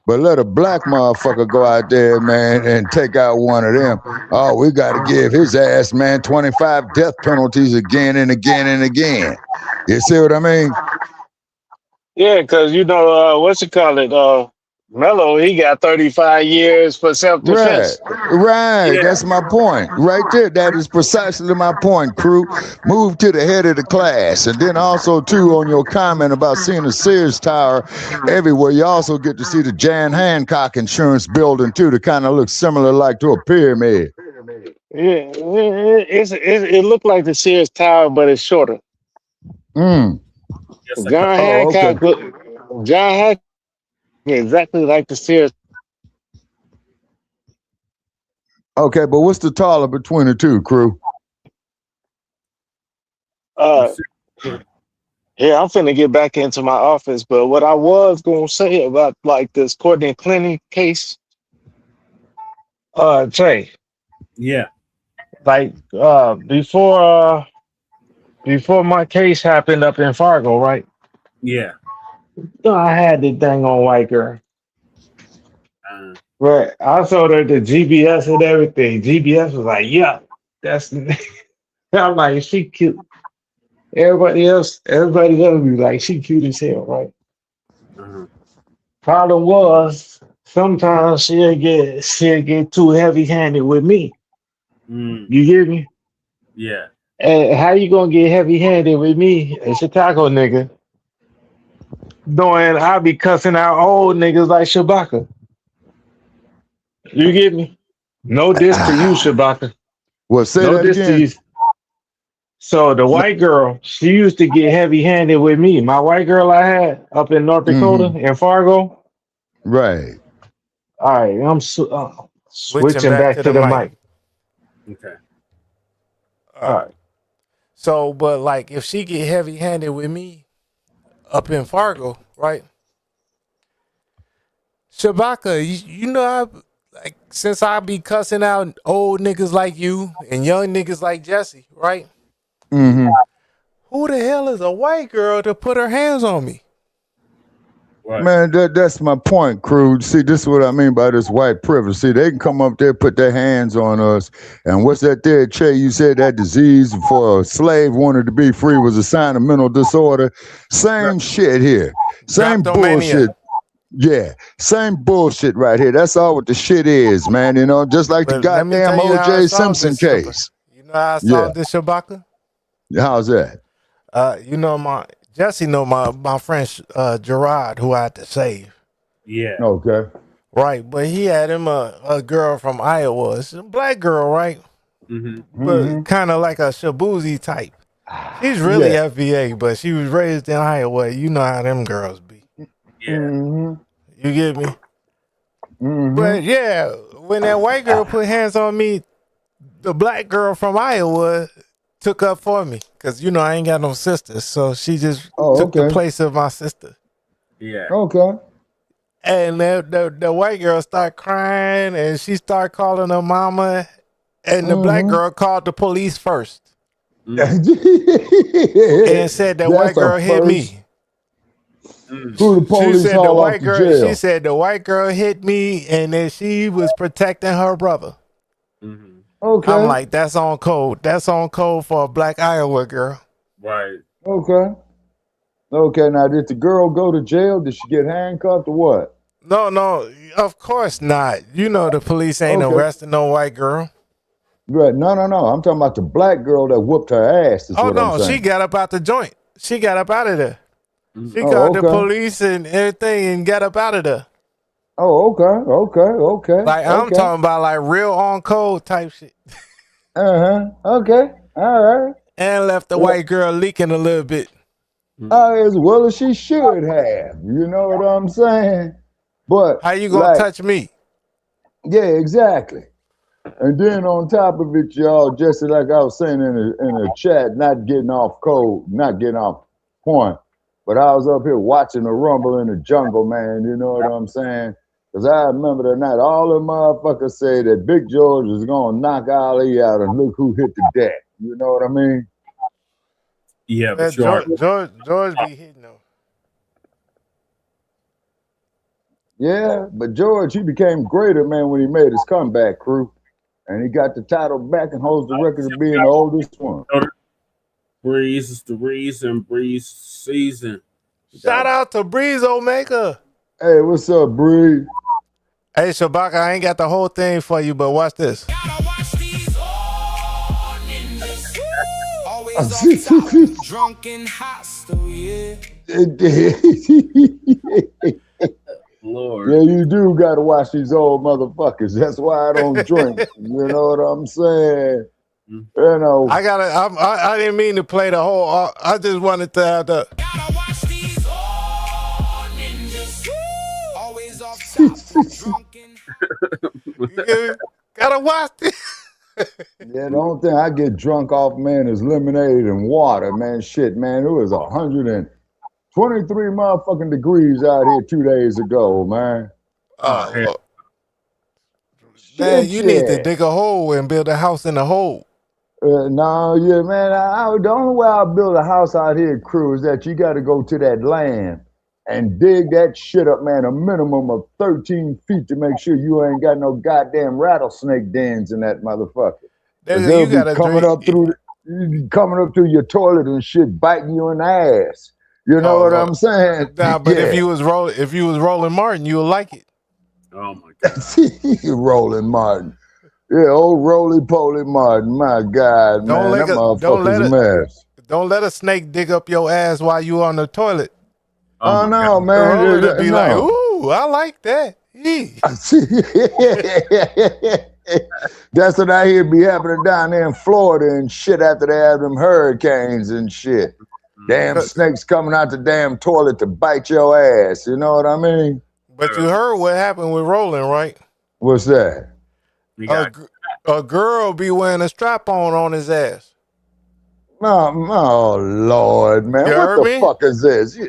But let a black motherfucker go out there, man, and take out one of them. Oh, we got to give his ass, man, 25 death penalties again and again and again. You see what I mean? Yeah, because Mello, he got 35 years for self-defense. Right. Yeah. That's my point. Right there. That is precisely my point, crew. Move to the head of the class. And then also, too, on your comment about seeing the Sears Tower everywhere, you also get to see the Jan Hancock Insurance Building, too, that kind of looks similar like to a pyramid. Yeah, it looked like the Sears Tower, but it's shorter. John Hancock exactly like the Sears. Okay, but what's the taller between the two, crew? Yeah, I'm finna get back into my office, but what I was gonna say about like this Courtney and Clenney case, Jay, Yeah. like before my case happened up in Fargo, right? Yeah. I had this dang on white girl. Right. I showed her the GBS and everything. GBS was like, yeah, that's I'm like, she cute. Everybody else be like, she cute as hell, right? Problem was, sometimes she'll get too heavy handed with me. You get me? Yeah. And how you gonna get heavy handed with me, a Chicago nigga, knowing I be cussing out old niggas like Shabaka? You get me? No diss to you, Shabaka. Well, say No that diss to again. you. So the white girl, she used to get heavy handed with me. My white girl I had up in North Dakota in Fargo. Right. All right, I'm switching back to the mic. Okay. All right. So, but like, if she get heavy handed with me up in Fargo, right? Shabaka, you know, since I be cussing out old niggas like you and young niggas like Jesse, right? Who the hell is a white girl to put her hands on me? Man, that's my point, crew. See, this is what I mean by this white privilege. See, they can come up there, put their hands on us. And what's that there, Che? You said that disease for a slave wanted to be free was a sign of mental disorder. Same shit here. Same bullshit. Yeah, same bullshit right here. That's all what the shit is, man. You know, just like the goddamn O.J. Simpson case. You know how I solved this, Shabaka? How's that? You know, Jesse know my friend Gerard, who I had to save. Yeah. Okay. Right, but he had him a girl from Iowa. It's a black girl, right? But kind of like a Shabuzi type. She's really FBA, but she was raised in Iowa. You know how them girls be. Yeah. You get me? But yeah, when that white girl put hands on me, the black girl from Iowa took up for me. Because, you know, I ain't got no sisters. So she just took the place of my sister. Yeah. Okay. And the white girl started crying and she started calling her mama. And the black girl called the police first. And said that white girl hit me. Who the police She said haul off to jail? She said the white girl hit me and then she was protecting her brother. Okay. I'm like, that's on code. That's on code for a black Iowa girl. Right. Okay. Okay, now did the girl go to jail? Did she get handcuffed or what? No, of course not. You know the police ain't arresting no white girl. Right. No. I'm talking about the black girl that whooped her ass. Oh, no, she got up out the joint. She got up out of there. She called the police and everything and got up out of there. Oh, okay. Like, I'm talking about like real on code type shit. Okay. All right. And left the white girl leaking a little bit. As well as she should have. You know what I'm saying? But how you gonna touch me? Yeah, exactly. And then on top of it, y'all, just like I was saying in a chat, not getting off code, not getting off point. But I was up here watching the rumble in the jungle, man. You know what I'm saying? Because I remember the night all the motherfuckers say that Big George was going to knock Ali out and look who hit the deck. You know what I mean? Yeah, but George be hitting them. Yeah, but George, he became greater, man, when he made his comeback, crew. And he got the title back and holds the record of being the oldest one. Breeze is the reason. Breeze season. Shout out to Breeze Omega. Hey, what's up, Breeze? Hey, Shabaka, I ain't got the whole thing for you, but watch this. Drunken hostile, yeah. Lord. Yeah, you do got to watch these old motherfuckers. That's why I don't drink. You know what I'm saying? You know, I didn't mean to play the whole. I just wanted to have the. Always off top, drunken. Gotta watch this. Yeah, the only thing I get drunk off, man, is lemonade and water, man. Shit, man, it was 123 motherfucking degrees out here 2 days ago, man. Oh, man, you need to dig a hole and build a house in a hole. No, yeah, man. The only way I build a house out here, crew, is that you got to go to that land and dig that shit up, man. A minimum of 13 feet to make sure you ain't got no goddamn rattlesnake dens in that motherfucker. They'll be coming up through your toilet and shit, biting you in the ass. You know what I'm saying? Nah, but if you was Roland Martin, you would like it. Oh my God, Roland Martin. Yeah, old roly-poly Martin, my God, man, that motherfucker's a mess. Don't let a snake dig up your ass while you on the toilet. Oh no, man. Roland would be like, ooh, I like that. That's what I hear be happening down there in Florida and shit after they have them hurricanes and shit. Damn snakes coming out the damn toilet to bite your ass. You know what I mean? But you heard what happened with Roland, right? What's that? A girl be wearing a strap-on on his ass. Oh Lord, man. You What the fuck is this?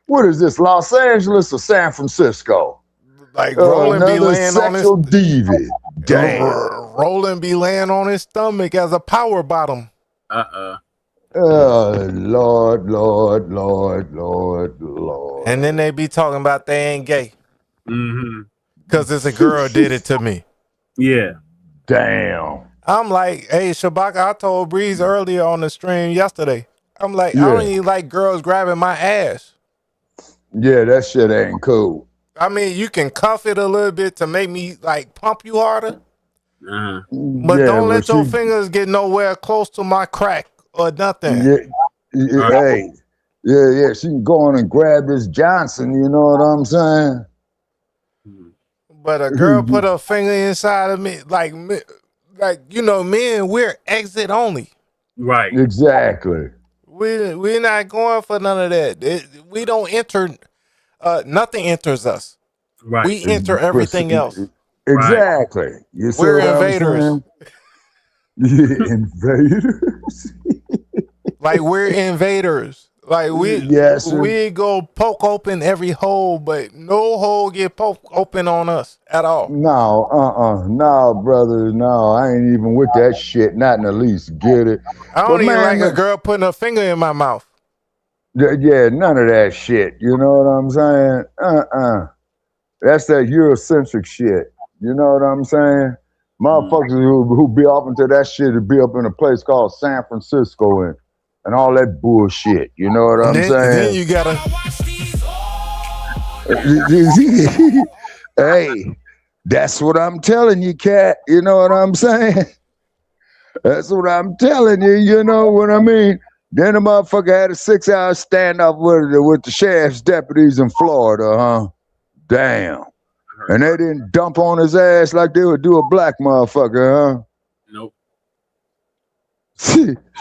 What is this, Los Angeles or San Francisco? Like Roland be laying on his deviant. Damn. Roland be laying on his stomach as a power bottom. Oh, Lord, Lord, Lord, Lord, Lord. And then they be talking about they ain't gay. Mm-hmm. Because it's a girl did it to me. Yeah. Damn. I'm like, hey, Shabaka, I told Breeze earlier on the stream yesterday. I'm like, I don't even like girls grabbing my ass. Yeah, that shit ain't cool. I mean, you can cuff it a little bit to make me like pump you harder. But don't let your fingers get nowhere close to my crack or nothing. Hey, she can go on and grab this Johnson, you know what I'm saying? But a girl put her finger inside of me, like you know, men, we're exit only. Right. Exactly. We're not going for none of that. We don't enter. Nothing enters us. Right. We enter everything else. Exactly. You see we're what invaders. Invaders. Like we're invaders. Like we go poke open every hole, but no hole get poked open on us at all. No, brother, no. I ain't even with that shit. Not in the least. Get it? I don't even like a girl putting her finger in my mouth. Yeah, none of that shit. You know what I'm saying? That's that Eurocentric shit. You know what I'm saying? Motherfuckers who be up into that shit to be up in a place called San Francisco and all that bullshit. You know what I'm saying? Then you gotta. Hey, that's what I'm telling you, cat. You know what I'm saying? That's what I'm telling you. You know what I mean? Then the motherfucker had a 6-hour standoff with the sheriff's deputies in Florida, huh? Damn. And they didn't dump on his ass like they would do a black motherfucker, huh? Nope.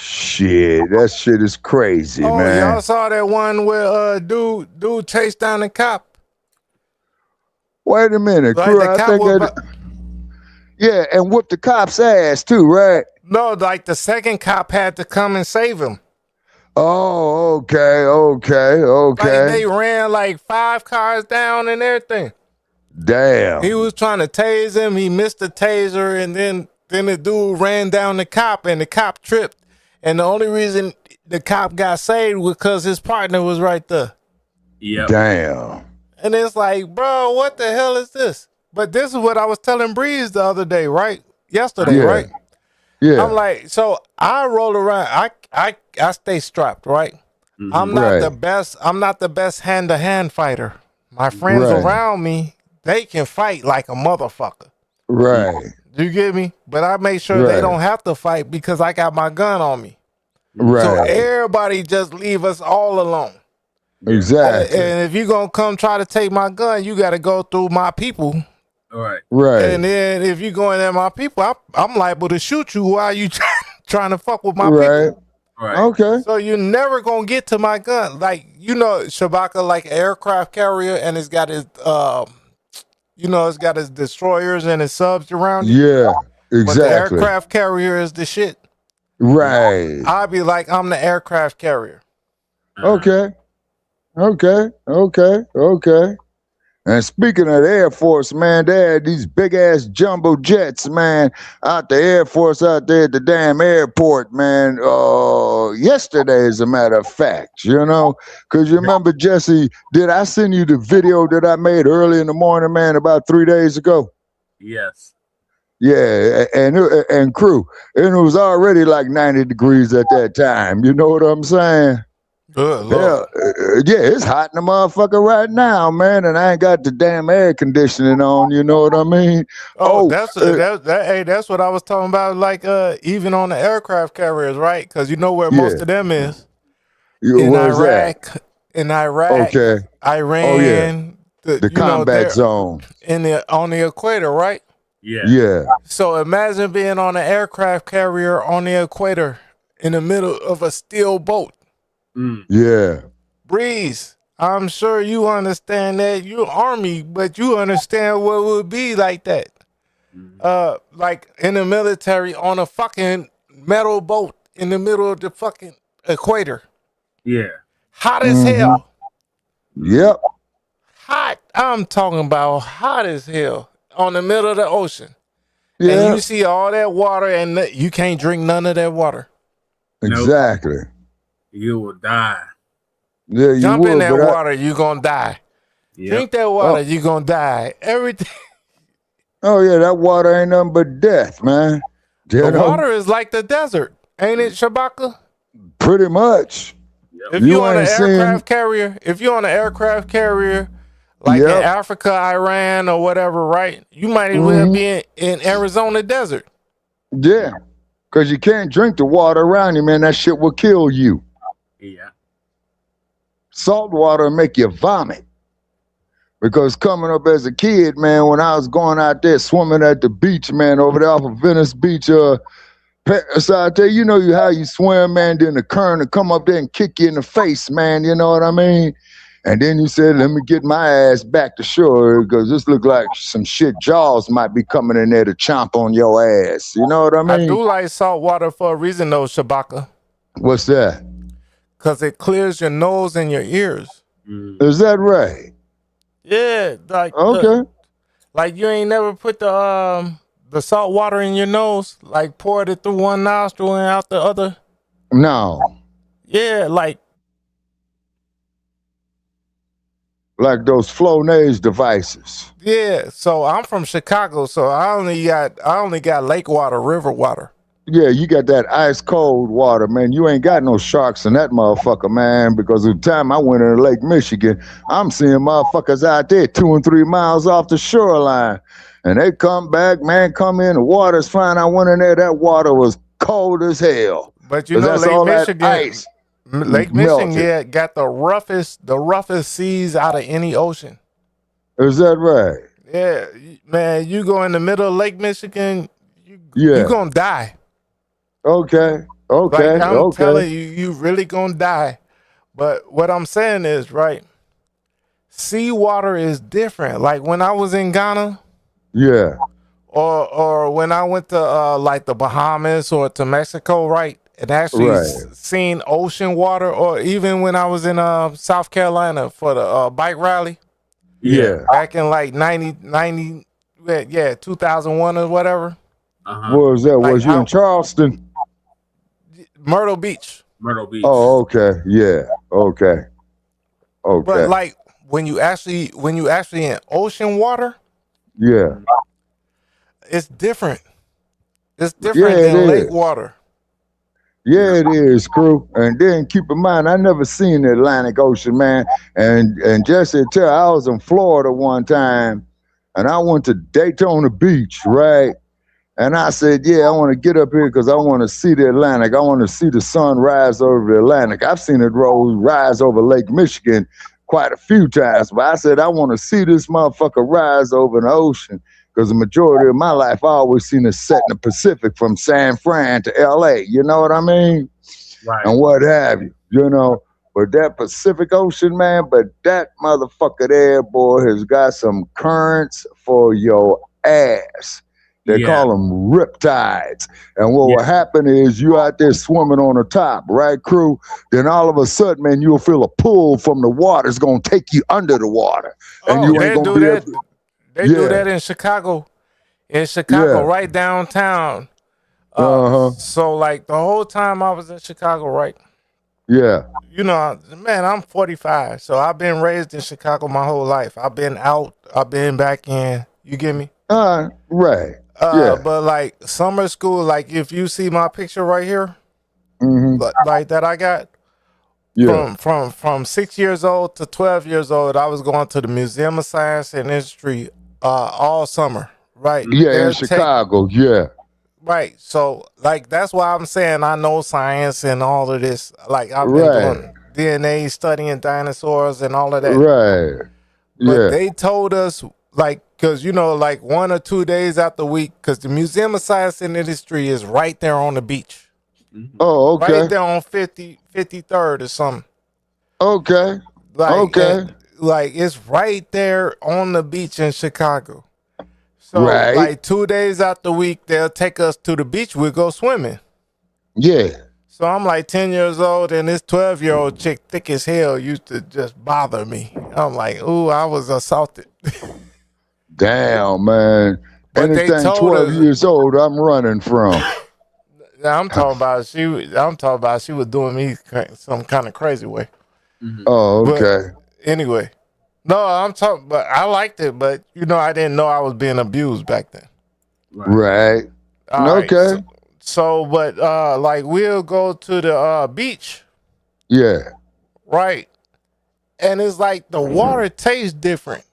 Shit, that shit is crazy, man. Y'all saw that one where dude chased down the cop. Wait a minute, Like crew. the I cop think yeah, and whooped the cop's ass too, right? No, like the second cop had to come and save him. Oh, okay. Like they ran like 5 cars down and everything. Damn. He was trying to tase him. He missed the taser, and then the dude ran down the cop, and the cop tripped. And the only reason the cop got saved was because his partner was right there. Yeah. Damn. And it's like, bro, what the hell is this? But this is what I was telling Breeze the other day, right? Yesterday, right? Yeah. I'm like, so I roll around. I stay strapped, right? Mm-hmm. I'm not the best hand-to-hand fighter. My friends around me, they can fight like a motherfucker. Right. You get me? But I make sure they don't have to fight because I got my gun on me. Right. So everybody just leave us all alone. Exactly. And if you're going to come try to take my gun, you got to go through my people. All right. Right. And then if you go in there, my people, I'm liable to shoot you while you trying to fuck with my people. Right. Okay. So you're never going to get to my gun. Like, you know, Shabaka, like an aircraft carrier, and it's got his, it's got his destroyers and his subs around it. Yeah. But the Exactly. aircraft carrier is the shit. Right. I'll be like, I'm the aircraft carrier. Okay. And speaking of the Air Force, man, they had these big ass jumbo jets, man, out the Air Force out there at the damn airport, man. Yesterday, as a matter of fact, you know, because you remember, Jesse, did I send you the video that I made early in the morning, man, about 3 days ago? Yes. Yeah, and crew, and it was already like 90 degrees at that time. You know what I'm saying? Good Lord. Yeah, it's hot in the motherfucker right now, man, and I ain't got the damn air conditioning on. You know what I mean? That's what I was talking about. Like, even on the aircraft carriers, right? Because you know where most of them is in Iraq. Iraq. In Iraq, Okay. Iran. Oh yeah. The combat zone. On the equator, right? Yeah. So imagine being on an aircraft carrier on the equator in the middle of a steel boat. Yeah. Breeze, I'm sure you understand that. You're Army, but you understand what it would be like that. Like in the military on a fucking metal boat in the middle of the fucking equator. Yeah. Hot as hell. Yep. Hot. I'm talking about hot as hell on the middle of the ocean. Yeah. And you see all that water and you can't drink none of that water. Exactly. You will die. Yeah, you Jump would, in that but water, you're going to die. Yep. Drink that water, you're going to die. Everything. Oh, yeah, that water ain't nothing but death, man. You The know? water is like the desert. Ain't it, Shabaka? Pretty much. If You you're on an ain't aircraft carrier, like in Africa, Iran, or whatever, right? You might as well be in Arizona desert. Yeah, because you can't drink the water around you, man. That shit will kill you. Yeah. Salt water will make you vomit. Because coming up as a kid, man, when I was going out there swimming at the beach, man, over there off of Venice Beach, so out there, you know how you swim, man, then the current will come up there and kick you in the face, man, you know what I mean? And then you said, let me get my ass back to shore because this look like some shit Jaws might be coming in there to chomp on your ass. You know what I mean? I do like salt water for a reason, though, Shabaka. What's that? Because it clears your nose and your ears. Is that right? Yeah, like okay. Like you ain't never put the salt water in your nose, like poured it through one nostril and out the other. No. Yeah, like those Flonase devices. Yeah. So I'm from Chicago, so I only got lake water, river water. Yeah, you got that ice cold water, man. You ain't got no sharks in that motherfucker, man, because the time I went into Lake Michigan, I'm seeing motherfuckers out there 2 and 3 miles off the shoreline. And they come back, man, come in, the water's fine. I went in there, that water was cold as hell. But you know, Lake Michigan got the roughest seas out of any ocean. Is that right? Yeah, man, you go in the middle of Lake Michigan, you're gonna die. Okay. Like I'm telling you, you really gonna die. But what I'm saying is, right, seawater is different. Like when I was in Ghana, yeah, or when I went to like the Bahamas or to Mexico, right, and actually seen ocean water, or even when I was in South Carolina for the bike rally, back in like 2001 or whatever. What was that? Like was you in Charleston? Myrtle Beach. Oh, okay. Yeah. Okay. But like when you actually in ocean water, yeah, it's different. It's different than lake water. Yeah, it is, crew. And then keep in mind, I never seen the Atlantic Ocean, man. And Jesse tell I was in Florida one time, and I went to Daytona Beach, right? And I said, yeah, I want to get up here because I want to see the Atlantic. I want to see the sun rise over the Atlantic. I've seen it rise over Lake Michigan quite a few times, but I said, I want to see this motherfucker rise over the ocean because the majority of my life, I always seen it set in the Pacific from San Fran to LA. You know what I mean? Right. And what have you, you know? But that Pacific Ocean, man, but that motherfucker there, boy, has got some currents for your ass. They Yeah. call them riptides. And what will happen is you out there swimming on the top, right, crew? Then all of a sudden, man, you'll feel a pull from the water. It's going to take you under the water. And you ain't going to be able to. They do that in Chicago. In Chicago, right downtown. So like the whole time I was in Chicago, right? Yeah. You know, man, I'm 45, so I've been raised in Chicago my whole life. I've been out, I've been back in. You get me? Right. But like summer school, like if you see my picture right here, like that I got, from 6 years old to 12 years old, I was going to the Museum of Science and Industry all summer, right? Yeah, in Chicago, Right. So like that's why I'm saying I know science and all of this. Like I've been doing DNA, studying dinosaurs and all of that. Right. But they told us like, cause you know, like 1 or 2 days out the week, cause the Museum of Science and Industry is right there on the beach. Oh, okay. Right there on 53rd or something. Okay. Like, like it's right there on the beach in Chicago. So like 2 days out the week, they'll take us to the beach. We'll go swimming. Yeah. So I'm like 10 years old, and this 12-year-old chick, thick as hell, used to just bother me. I'm like, ooh, I was assaulted. Damn, man. But Anything 12 years old, I'm running from. I'm talking about she was doing me some kind of crazy way. Oh, okay. But anyway, no, I'm talking, but I liked it, but you know, I didn't know I was being abused back then. Right. All right, Okay. So, but like we'll go to the beach. Yeah. Right. And it's like the water tastes different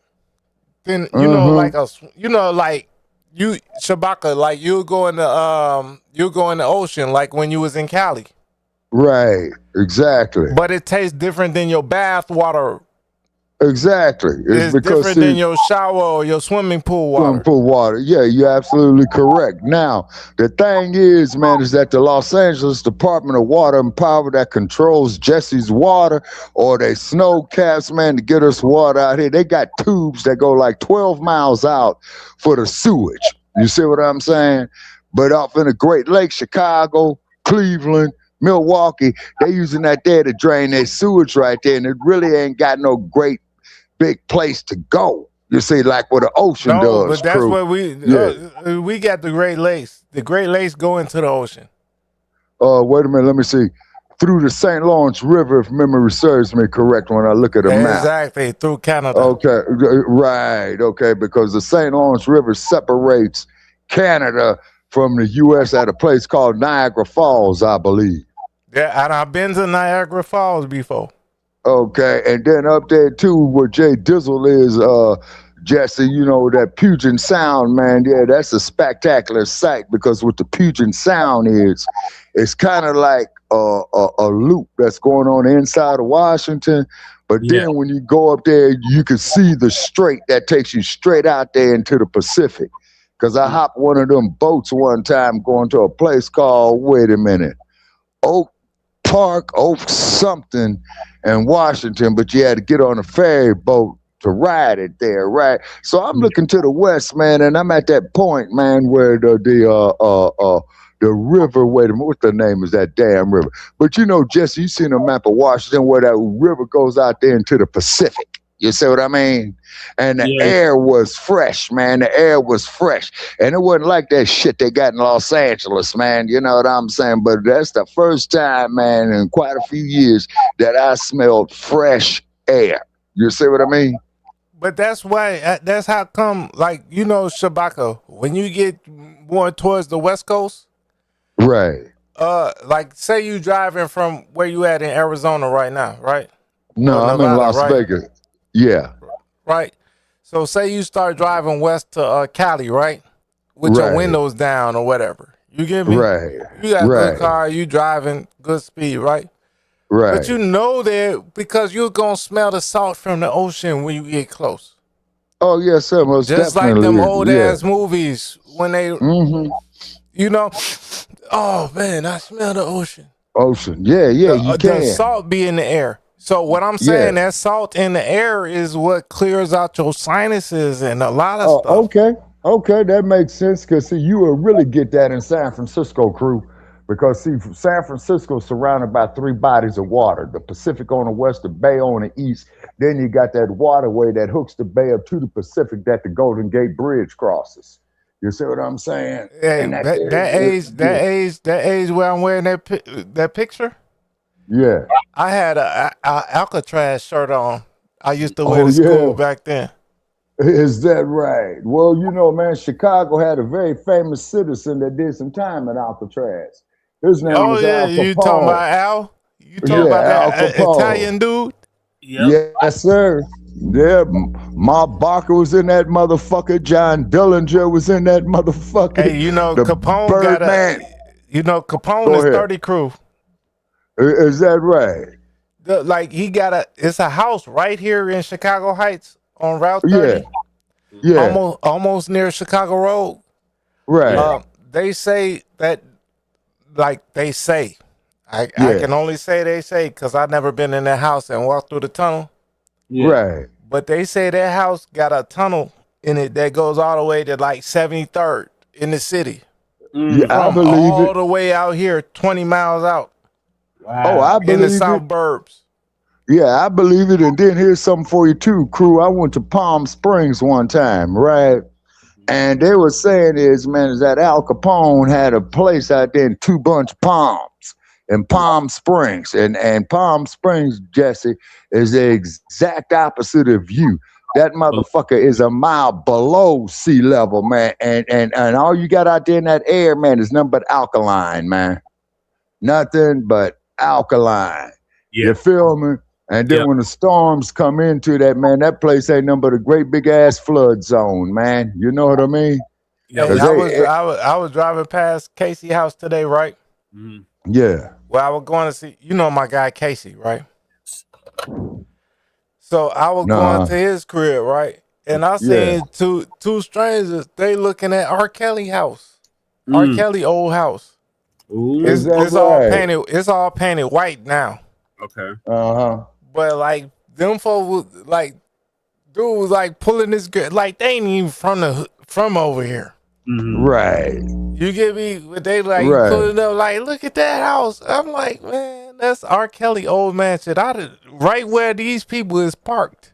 than know, like like you Shabaka, like you'll go in the ocean like when you was in Cali. Right. Exactly. But it tastes different than your bath water. Exactly. It's different than your shower or your swimming pool water. Swimming pool water. Yeah, you're absolutely correct. Now, the thing is, man, is that the Los Angeles Department of Water and Power that controls Jesse's water or they snow caps, man, to get us water out here, they got tubes that go like 12 miles out for the sewage. You see what I'm saying? But off in the Great Lakes, Chicago, Cleveland, Milwaukee, they using that there to drain their sewage right there, and it really ain't got no great big place to go. You see, like what the ocean does. But that's where we got the Great Lakes. The Great Lakes go into the ocean. Wait a minute, let me see. Through the St. Lawrence River, if memory serves me correct when I look at a map. Exactly, through Canada. Okay, right, okay, because the St. Lawrence River separates Canada from the U.S. at a place called Niagara Falls, I believe. Yeah, and I've been to Niagara Falls before. Okay, and then up there too, where Jay Dizzle is, Jesse, you know, that Puget Sound, man, yeah, that's a spectacular sight because what the Puget Sound is, it's kind of like a loop that's going on inside of Washington. But then when you go up there, you can see the strait that takes you straight out there into the Pacific. Because I hopped one of them boats one time going to a place called, wait a minute, Oak something in Washington, but you had to get on a ferry boat to ride it there, right? So I'm looking to the west, man, and I'm at that point, man, where the river, wait a minute, what the name is that damn river? But you know, Jesse, you seen a map of Washington where that river goes out there into the Pacific. You see what I mean? And the air was fresh, man. The air was fresh. And it wasn't like that shit they got in Los Angeles, man. You know what I'm saying? But that's the first time, man, in quite a few years that I smelled fresh air. You see what I mean? But that's why, that's how come, like, you know, Shabaka, when you get more towards the West Coast. Right. Like, say you driving from where you at in Arizona right now, right? No, I'm in Las Vegas. Yeah. Right. So say you start driving west to Cali, right? With your windows down or whatever. You get me? Right. You got a good car, you driving good speed, right? Right. But you know that because you're going to smell the salt from the ocean when you get close. Oh, yes, sir. Most just definitely. Like them old ass movies when they, you know, oh man, I smell the ocean. Ocean. Yeah, you can. The salt be in the air. So what I'm saying, that salt in the air is what clears out your sinuses and a lot of stuff. Okay. Okay, that makes sense because see, you will really get that in San Francisco, crew. Because see, San Francisco is surrounded by three bodies of water: the Pacific on the west, the Bay on the east. Then you got that waterway that hooks the Bay up to the Pacific that the Golden Gate Bridge crosses. You see what I'm saying? Hey, And that age where I'm wearing that picture. Yeah. I had a Alcatraz shirt on. I used to wear to school back then. Is that right? Well, you know, man, Chicago had a very famous citizen that did some time at Alcatraz. His name was Al Capone. You talking about Al? You talking about that Italian dude? Yes, sir. Yeah, Ma Barker was in that motherfucker. John Dillinger was in that motherfucker. Hey, you know, the Capone Birdman. Capone is 30 crew. Is that right? It's a house right here in Chicago Heights on Route 30. Yeah. Almost near Chicago Road. Right. They say that, they say. I can only say they say because I've never been in that house and walked through the tunnel. Right. But they say that house got a tunnel in it that goes all the way to 73rd in the city. Yeah, I believe all the way out here, 20 miles out. Wow. Oh, I believe in the suburbs. Yeah, I believe it. And then here's something for you too, crew. I went to Palm Springs one time, right? And they were saying is that Al Capone had a place out there in Two Bunch Palms in Palm Springs. And Palm Springs, Jesse, is the exact opposite of you. That motherfucker is a mile below sea level, man. And all you got out there in that air, man, is nothing but alkaline, man. Nothing but alkaline. You feel me? And then when the storms come into that, man, that place ain't nothing but a great big ass flood zone, man. You know what I mean? Yeah, I was driving past Casey house today, right? Mm-hmm. Yeah. Well, I was going to see, my guy Casey, right? So I was going to his crib, right? And I seen two strangers. They looking at R. Kelly house, R. Kelly old house. Ooh. It's all painted. It's all painted white now. Okay. But them folks was dude was pulling this girl, they ain't even from over here. Mm-hmm. Right. You get me? They pulling up look at that house. I'm like, man, that's R. Kelly old man shit. Right where these people is parked.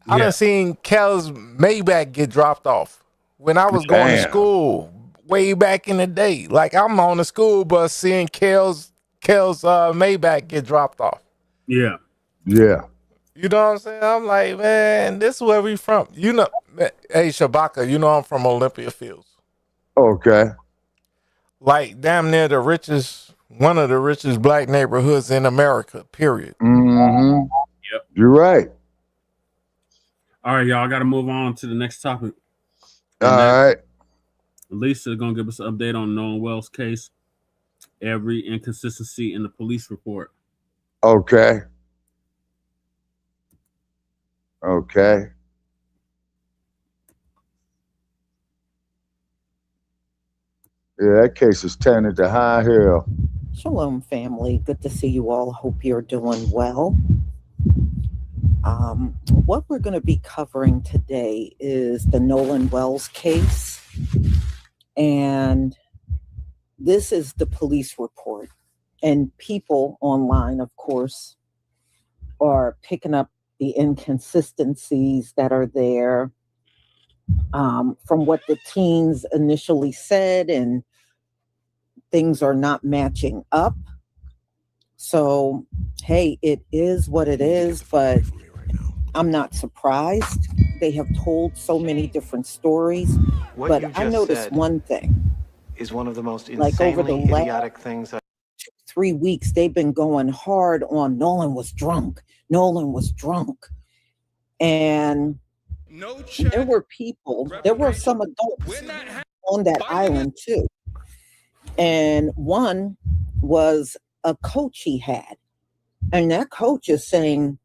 I done seen Kel's Maybach get dropped off when I was going to school way back in the day. I'm on the school bus seeing Kel's Maybach get dropped off. Yeah. Yeah. You know what I'm saying? I'm like, man, this is where we from. Hey, Shabaka, I'm from Olympia Fields. Okay. Damn near one of the richest black neighborhoods in America, period. Mm-hmm. Yep. You're right. All right, y'all got to move on to the next topic. All right. Lisa's going to give us an update on Nolan Wells' case. Every inconsistency in the police report. Okay. Okay. Yeah, that case is tended to high hill. Shalom, family. Good to see you all. Hope you're doing well. What we're going to be covering today is the Nolan Wells case. And this is the police report. And people online, of course, are picking up the inconsistencies that are there from what the teens initially said, and things are not matching up. So, hey, it is what it is, but I'm not surprised. They have told so many different stories, but I noticed one thing. Is one of the most over the idiotic things. 3 weeks, they've been going hard on Nolan was drunk. Nolan was drunk. And there were people, there were some adults on that island too. And one was a coach he had. And that coach is saying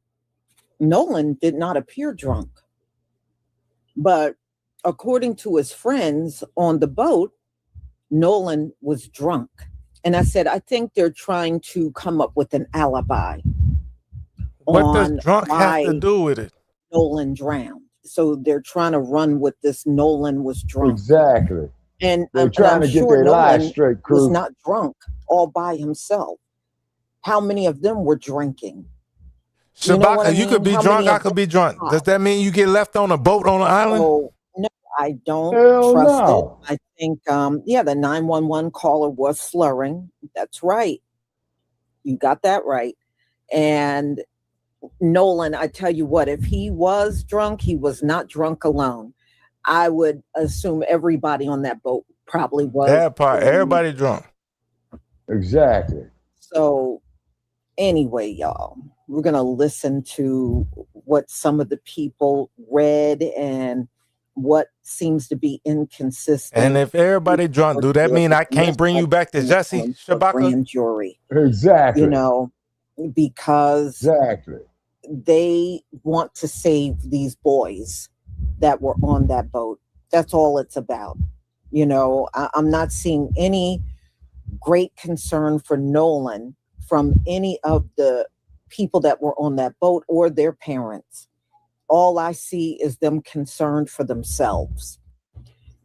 Nolan did not appear drunk. But according to his friends on the boat, Nolan was drunk. And I said, I think they're trying to come up with an alibi. What does drunk have to do with it? Nolan drowned. so they're trying to run with this Nolan was drunk. Exactly. And they're trying I'm to get sure their lives Nolan straight, was crew. not drunk all by himself. How many of them were drinking? Shabaka, You know what I you could mean? be How drunk, many I of could them be drunk. not? Does that mean you get left on a boat on an island? So no, I don't Hell trust it. no. I think yeah, the 911 caller was slurring. That's right. You got that right. And Nolan, I tell you what, if he was drunk, he was not drunk alone. I would assume everybody on that boat probably was. That part, everybody drunk. Exactly. So anyway, y'all, we're going to listen to what some of the people read and what seems to be inconsistent. And if everybody drunk, do that mean I can't bring you back to Jesse, Shabaka? Grand jury. Exactly. You know, because exactly they want to save these boys that were on that boat. That's all it's about. You know, I'm not seeing any great concern for Nolan from any of the people that were on that boat or their parents. All I see is them concerned for themselves.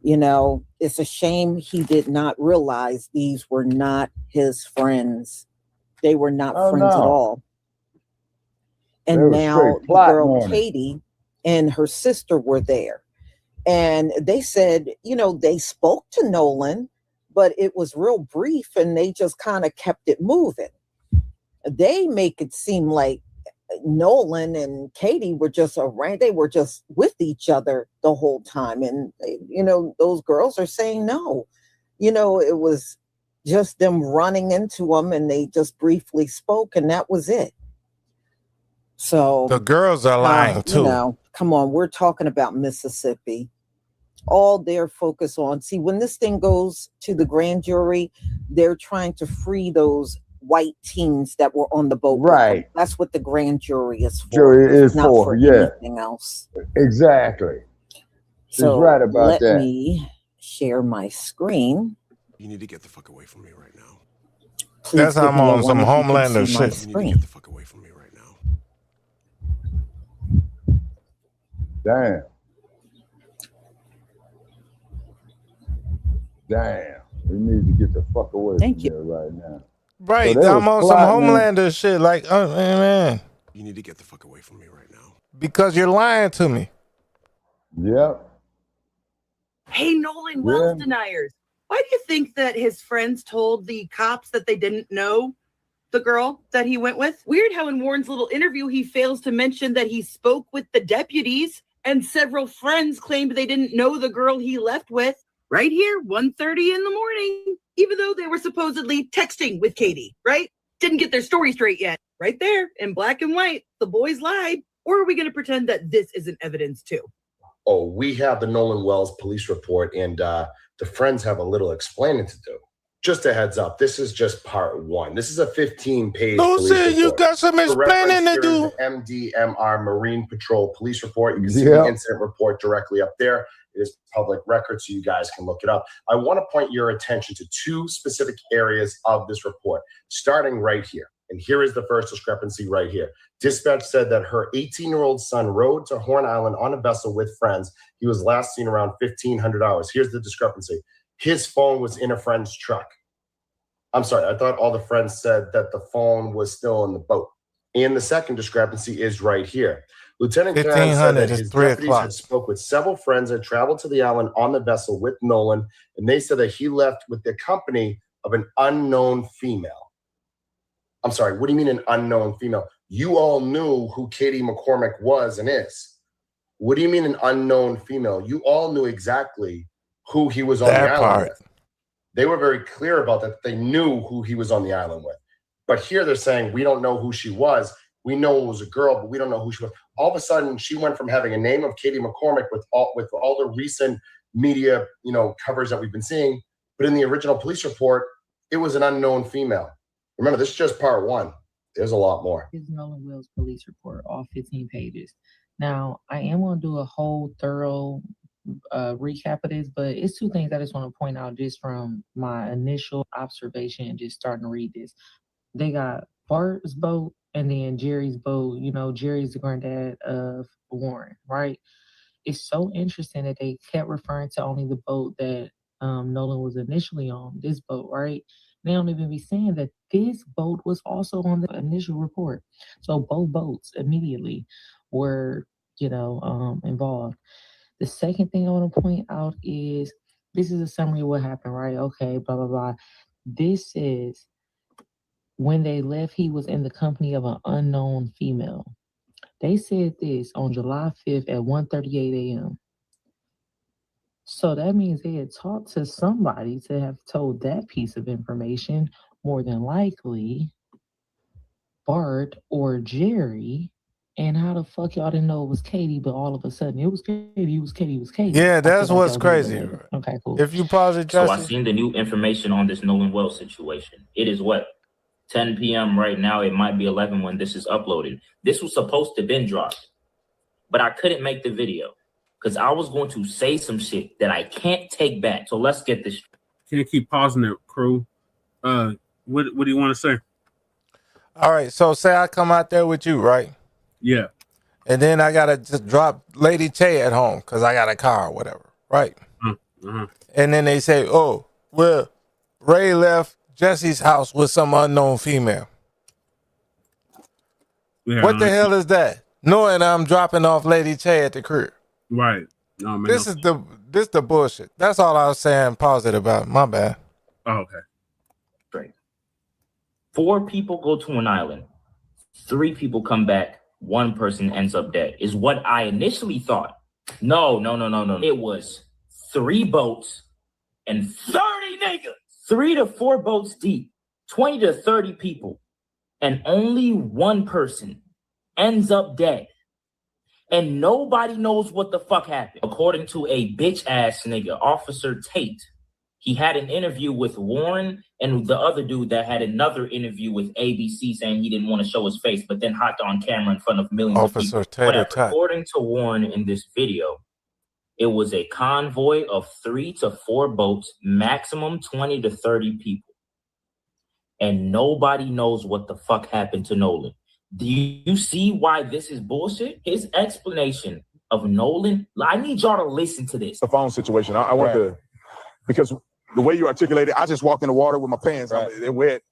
You know, it's a shame he did not realize these were not his friends. They were not friends at all. And now the girl Katie and her sister were there. And they said, you know, they spoke to Nolan, but it was real brief and they just kind of kept it moving. They make it seem like Nolan and Katie were just around, they were just with each other the whole time. And, you know, those girls are saying no. You know, it was just them running into them and they just briefly spoke and that was it. So the girls are lying too. You know, come on, we're talking about Mississippi. All they're focused on. See, when this thing goes to the grand jury, they're trying to free those white teens that were on the boat. Right. That's what the grand jury is for. Jury is not for, yeah. Anything else. Exactly. So she's right about let that. me share my screen. You need to get the fuck away from me right now. Please That's how I'm on some Homelander shit. You need to get the fuck away from me right now. Damn. Damn. We need to get the fuck away from here right now. Right, So I'm on some Homelander shit. Like, man. You need to get the fuck away from me right now. Because you're lying to me. Yep. Hey, Nolan Wells deniers. Why do you think that his friends told the cops that they didn't know the girl that he went with? Weird how in Warren's little interview, he fails to mention that he spoke with the deputies and several friends claimed they didn't know the girl he left with. Right here, 1:30 in the morning, even though they were supposedly texting with Katie, right? Didn't get their story straight yet. Right there in black and white, the boys lied. Or are we going to pretend that this isn't evidence too? Oh, we have the Nolan Wells police report, and the friends have a little explaining to do. Just a heads up, this is just part one. This is a 15-page police report. You got some explaining to do. MDMR Marine Patrol police report. You can see the incident report directly up there. It is public record, so you guys can look it up. I want to point your attention to two specific areas of this report, starting right here. And here is the first discrepancy right here. Dispatch said that her 18-year-old son rode to Horn Island on a vessel with friends. He was last seen around 1,500 hours. Here's the discrepancy. His phone was in a friend's truck. I'm sorry, I thought all the friends said that the phone was still in the boat. And the second discrepancy is right here. Lieutenant Khan said that his deputies had spoke with several friends that traveled to the island on the vessel with Nolan, and they said that he left with the company of an unknown female. I'm sorry, what do you mean an unknown female? You all knew who Katie McCormick was and is. What do you mean an unknown female? You all knew exactly who he was on the island with. They were very clear about that. They knew who he was on the island with. But here they're saying, we don't know who she was. We know it was a girl, but we don't know who she was. All of a sudden, she went from having a name of Katie McCormick with all the recent media, covers that we've been seeing. But in the original police report, it was an unknown female. Remember, this is just part one. There's a lot more. This is Nolan Wells police report, all 15 pages. Now, I am going to do a whole thorough recap of this, but it's two things I just want to point out just from my initial observation and just starting to read this. They got Bart's boat and then Jerry's boat. Jerry's the granddad of Warren, right? it's so interesting that they kept referring to only the boat that Nolan was initially on, this boat, right? They don't even be saying that this boat was also on the initial report. So both boats immediately were, involved. The second thing I want to point out is this is a summary of what happened, right? Okay, blah, blah, blah. This is when they left, he was in the company of an unknown female. They said this on July 5th at 1:38 a.m. So that means they had talked to somebody to have told that piece of information, more than likely Bart or Jerry. And how the fuck y'all didn't know it was Katie, but all of a sudden it was Katie, it was Katie, it was Katie. Yeah, I that's feel like what's y'all crazy. didn't know that. Okay, cool. If you pause it, So I Justin. seen the new information on this Nolan Wells situation. It is what? 10 p.m. right now. It might be 11 when this is uploaded. This was supposed to been dropped, but I couldn't make the video because I was going to say some shit that I can't take back. So let's get this. Can't keep pausing it, crew. What do you want to say? All right, so say I come out there with you, right? Yeah. And then I gotta just drop Lady Che at home because I got a car or whatever, right? Uh-huh. And then they say, oh, well, Ray left Jesse's house with some unknown female. Yeah, What the hell is that? Knowing I'm dropping off Lady Che at the crib. Right. No, man, This is the bullshit. That's all I was saying positive about. My bad. Oh, okay. Great. 4 people go to an island. 3 people come back. 1 person ends up dead is what I initially thought. No. It was 3 boats and 30 niggas. 3 to 4 boats deep, 20 to 30 people, and only 1 person ends up dead. And nobody knows what the fuck happened. According to a bitch ass nigga, Officer Tate, he had an interview with Warren and the other dude that had another interview with ABC saying he didn't want to show his face, but then hopped on camera in front of millions of people. Officer Tate. According to Warren in this video, it was a convoy of 3 to 4 boats, maximum 20 to 30 people. And nobody knows what the fuck happened to Nolan. Do you see why this is bullshit? His explanation of Nolan, I need y'all to listen to this. The phone situation. I want to, because the way you articulate it, I just walked in the water with my pants. They're wet.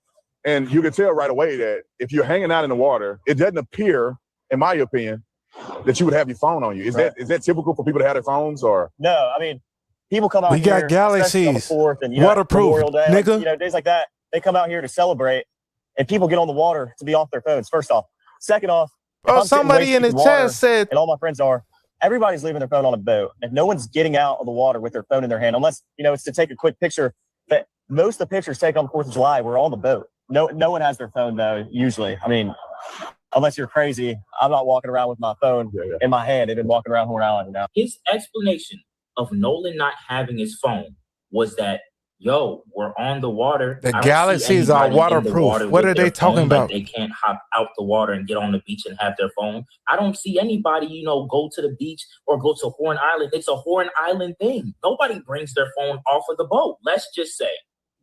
And you can tell right away that if you're hanging out in the water, it doesn't appear, in my opinion, that you would have your phone on you. Is that typical for people to have their phones or? No, I mean, people come out We here. got Galaxies. On the 4th and, Waterproof, Memorial Day, nigga. days like that. They come out here to celebrate and people get on the water to be off their phones, first off. Second off, somebody in the chat said, and all my friends are, everybody's leaving their phone on a boat. And no one's getting out of the water with their phone in their hand, unless, it's to take a quick picture. But most of the pictures taken on the 4th of July were on the boat. No one has their phone, though, usually. I mean, unless you're crazy, I'm not walking around with my phone in my hand. They've been walking around Horn Island now. His explanation of Nolan not having his phone was that, we're on the water. The Galaxies are waterproof. What are they talking about? They can't hop out the water and get on the beach and have their phone. I don't see anybody, go to the beach or go to Horn Island. It's a Horn Island thing. Nobody brings their phone off of the boat. Let's just say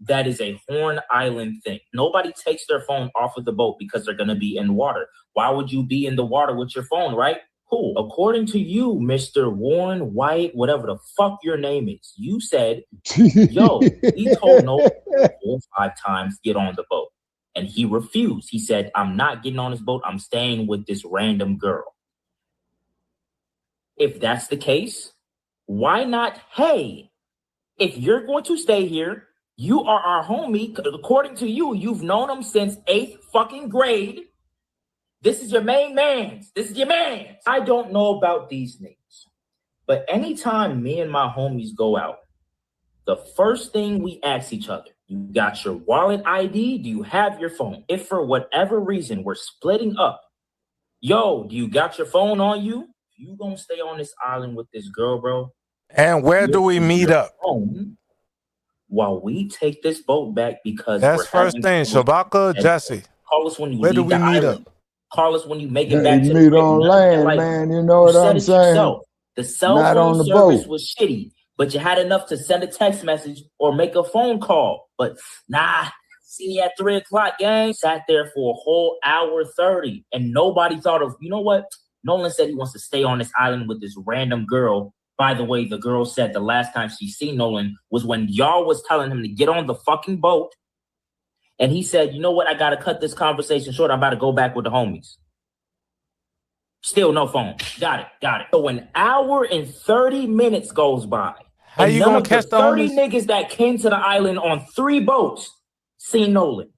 that is a Horn Island thing. Nobody takes their phone off of the boat because they're going to be in water. Why would you be in the water with your phone, right? Cool. According to you, Mr. Warren White, whatever the fuck your name is, you said, he told Nolan 4 or 5 times get on the boat. And he refused. He said, I'm not getting on this boat. I'm staying with this random girl. If that's the case, why not, hey, if you're going to stay here, you are our homie. According to you, you've known him since 8th fucking grade. This is your main man. This is your man. I don't know about these niggas, but anytime me and my homies go out, the first thing we ask each other, you got your wallet ID? Do you have your phone? If for whatever reason we're splitting up, do you got your phone on you? You gonna stay on this island with this girl, bro? And where do we meet up? While we take this boat back because that's first thing, Shabaka, Jesse. Call us when you where do we meet up? Call us when you make it back to meet on land, man. You know what I'm saying? The cell Not phone on the service boat. was shitty, but you had enough to send a text message or make a phone call. But see me at 3 o'clock, gang. Sat there for a whole hour 30, and nobody thought of, you know what? Nolan said he wants to stay on this island with this random girl. By the way, the girl said the last time she seen Nolan was when y'all was telling him to get on the fucking boat. And he said, you know what? I got to cut this conversation short. I'm about to go back with the homies. Still no phone. Got it. So an hour and 30 minutes goes by. How and you none gonna of catch the the 30 homies? niggas that came to the island on 3 boats seen Nolan.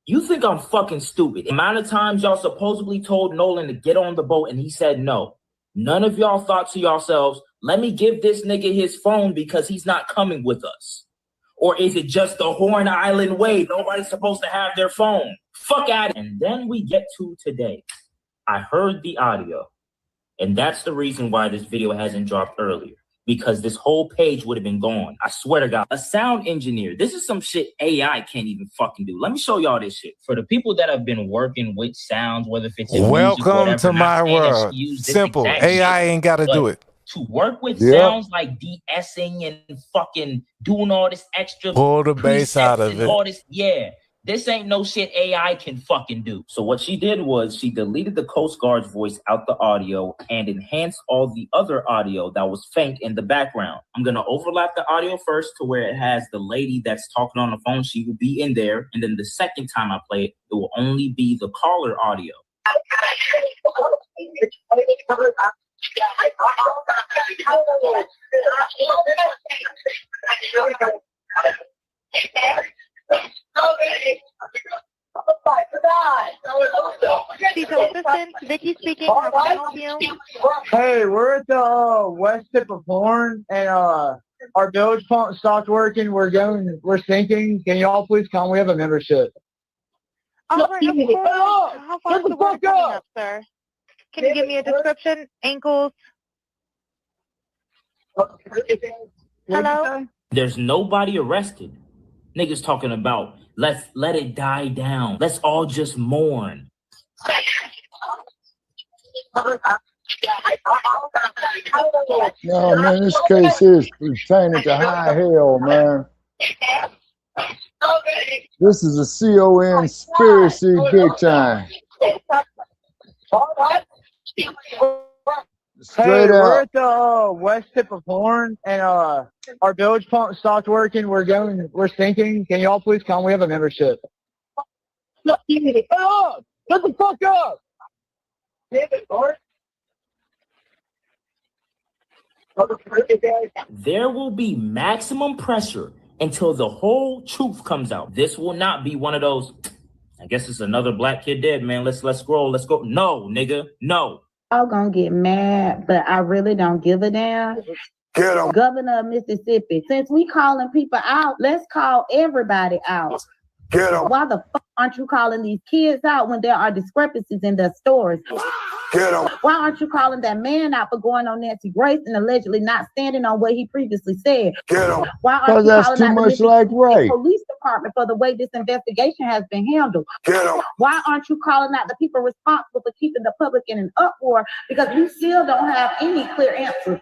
You think I'm fucking stupid? The amount of times y'all supposedly told Nolan to get on the boat and he said no. None of y'all thought to yourselves, let me give this nigga his phone because he's not coming with us. Or is it just the Horn Island way? Nobody's supposed to have their phone. Fuck out of it. And then we get to today. I heard the audio. And that's the reason why this video hasn't dropped earlier. Because this whole page would have been gone. I swear to God. A sound engineer. This is some shit AI can't even fucking do. Let me show y'all this shit. For the people that have been working with sounds, whether if it's in music, Welcome whatever, to my not saying that world. she used this Simple. exact AI shit, ain't got to but do it. to work with Yep. sounds like de-essing and fucking doing all this extra Pull the bass out presets of and it. all this, yeah. This ain't no shit AI can fucking do. So what she did was she deleted the Coast Guard's voice out the audio and enhanced all the other audio that was faint in the background. I'm going to overlap the audio first to where it has the lady that's talking on the phone. She will be in there. And then the second time I play it, it will only be the caller audio. Vicky speaking. How can I help you? Hey, we're at the west tip of Horn, and our bilge pump stopped working. We're sinking. Can y'all please come? We have a membership. All right, of course. How far is the water coming up, sir? Can you give me a description? Ankles? Hello? There's nobody arrested. Niggas talking about, let's let it die down. Let's all just mourn. No, man, this case is pertaining to high hell, man. This is a conspiracy big time. Straight We're out. at the west tip of Horn, and our bilge pump stopped working. We're sinking. Can y'all please come? We have a membership. Shut the fuck up! There will be maximum pressure until the whole truth comes out. This will not be one of those, I guess it's another black kid dead, man. Let's scroll. Let's go. No, nigga, no. I'm gonna get mad, but I really don't give a damn. Get him. Governor of Mississippi, since we calling people out, let's call everybody out. Get him. Why the fuck aren't you calling these kids out when there are discrepancies in their stories? Get him. Why aren't you calling that man out for going on Nancy Grace and allegedly not standing on what he previously said? Get him. Why aren't Because you that's calling too out the much Mississippi like Ray. Police Department for the way this investigation has been handled? Get him. Why aren't you calling out the people responsible for keeping the public in an uproar? Because we still don't have any clear answers.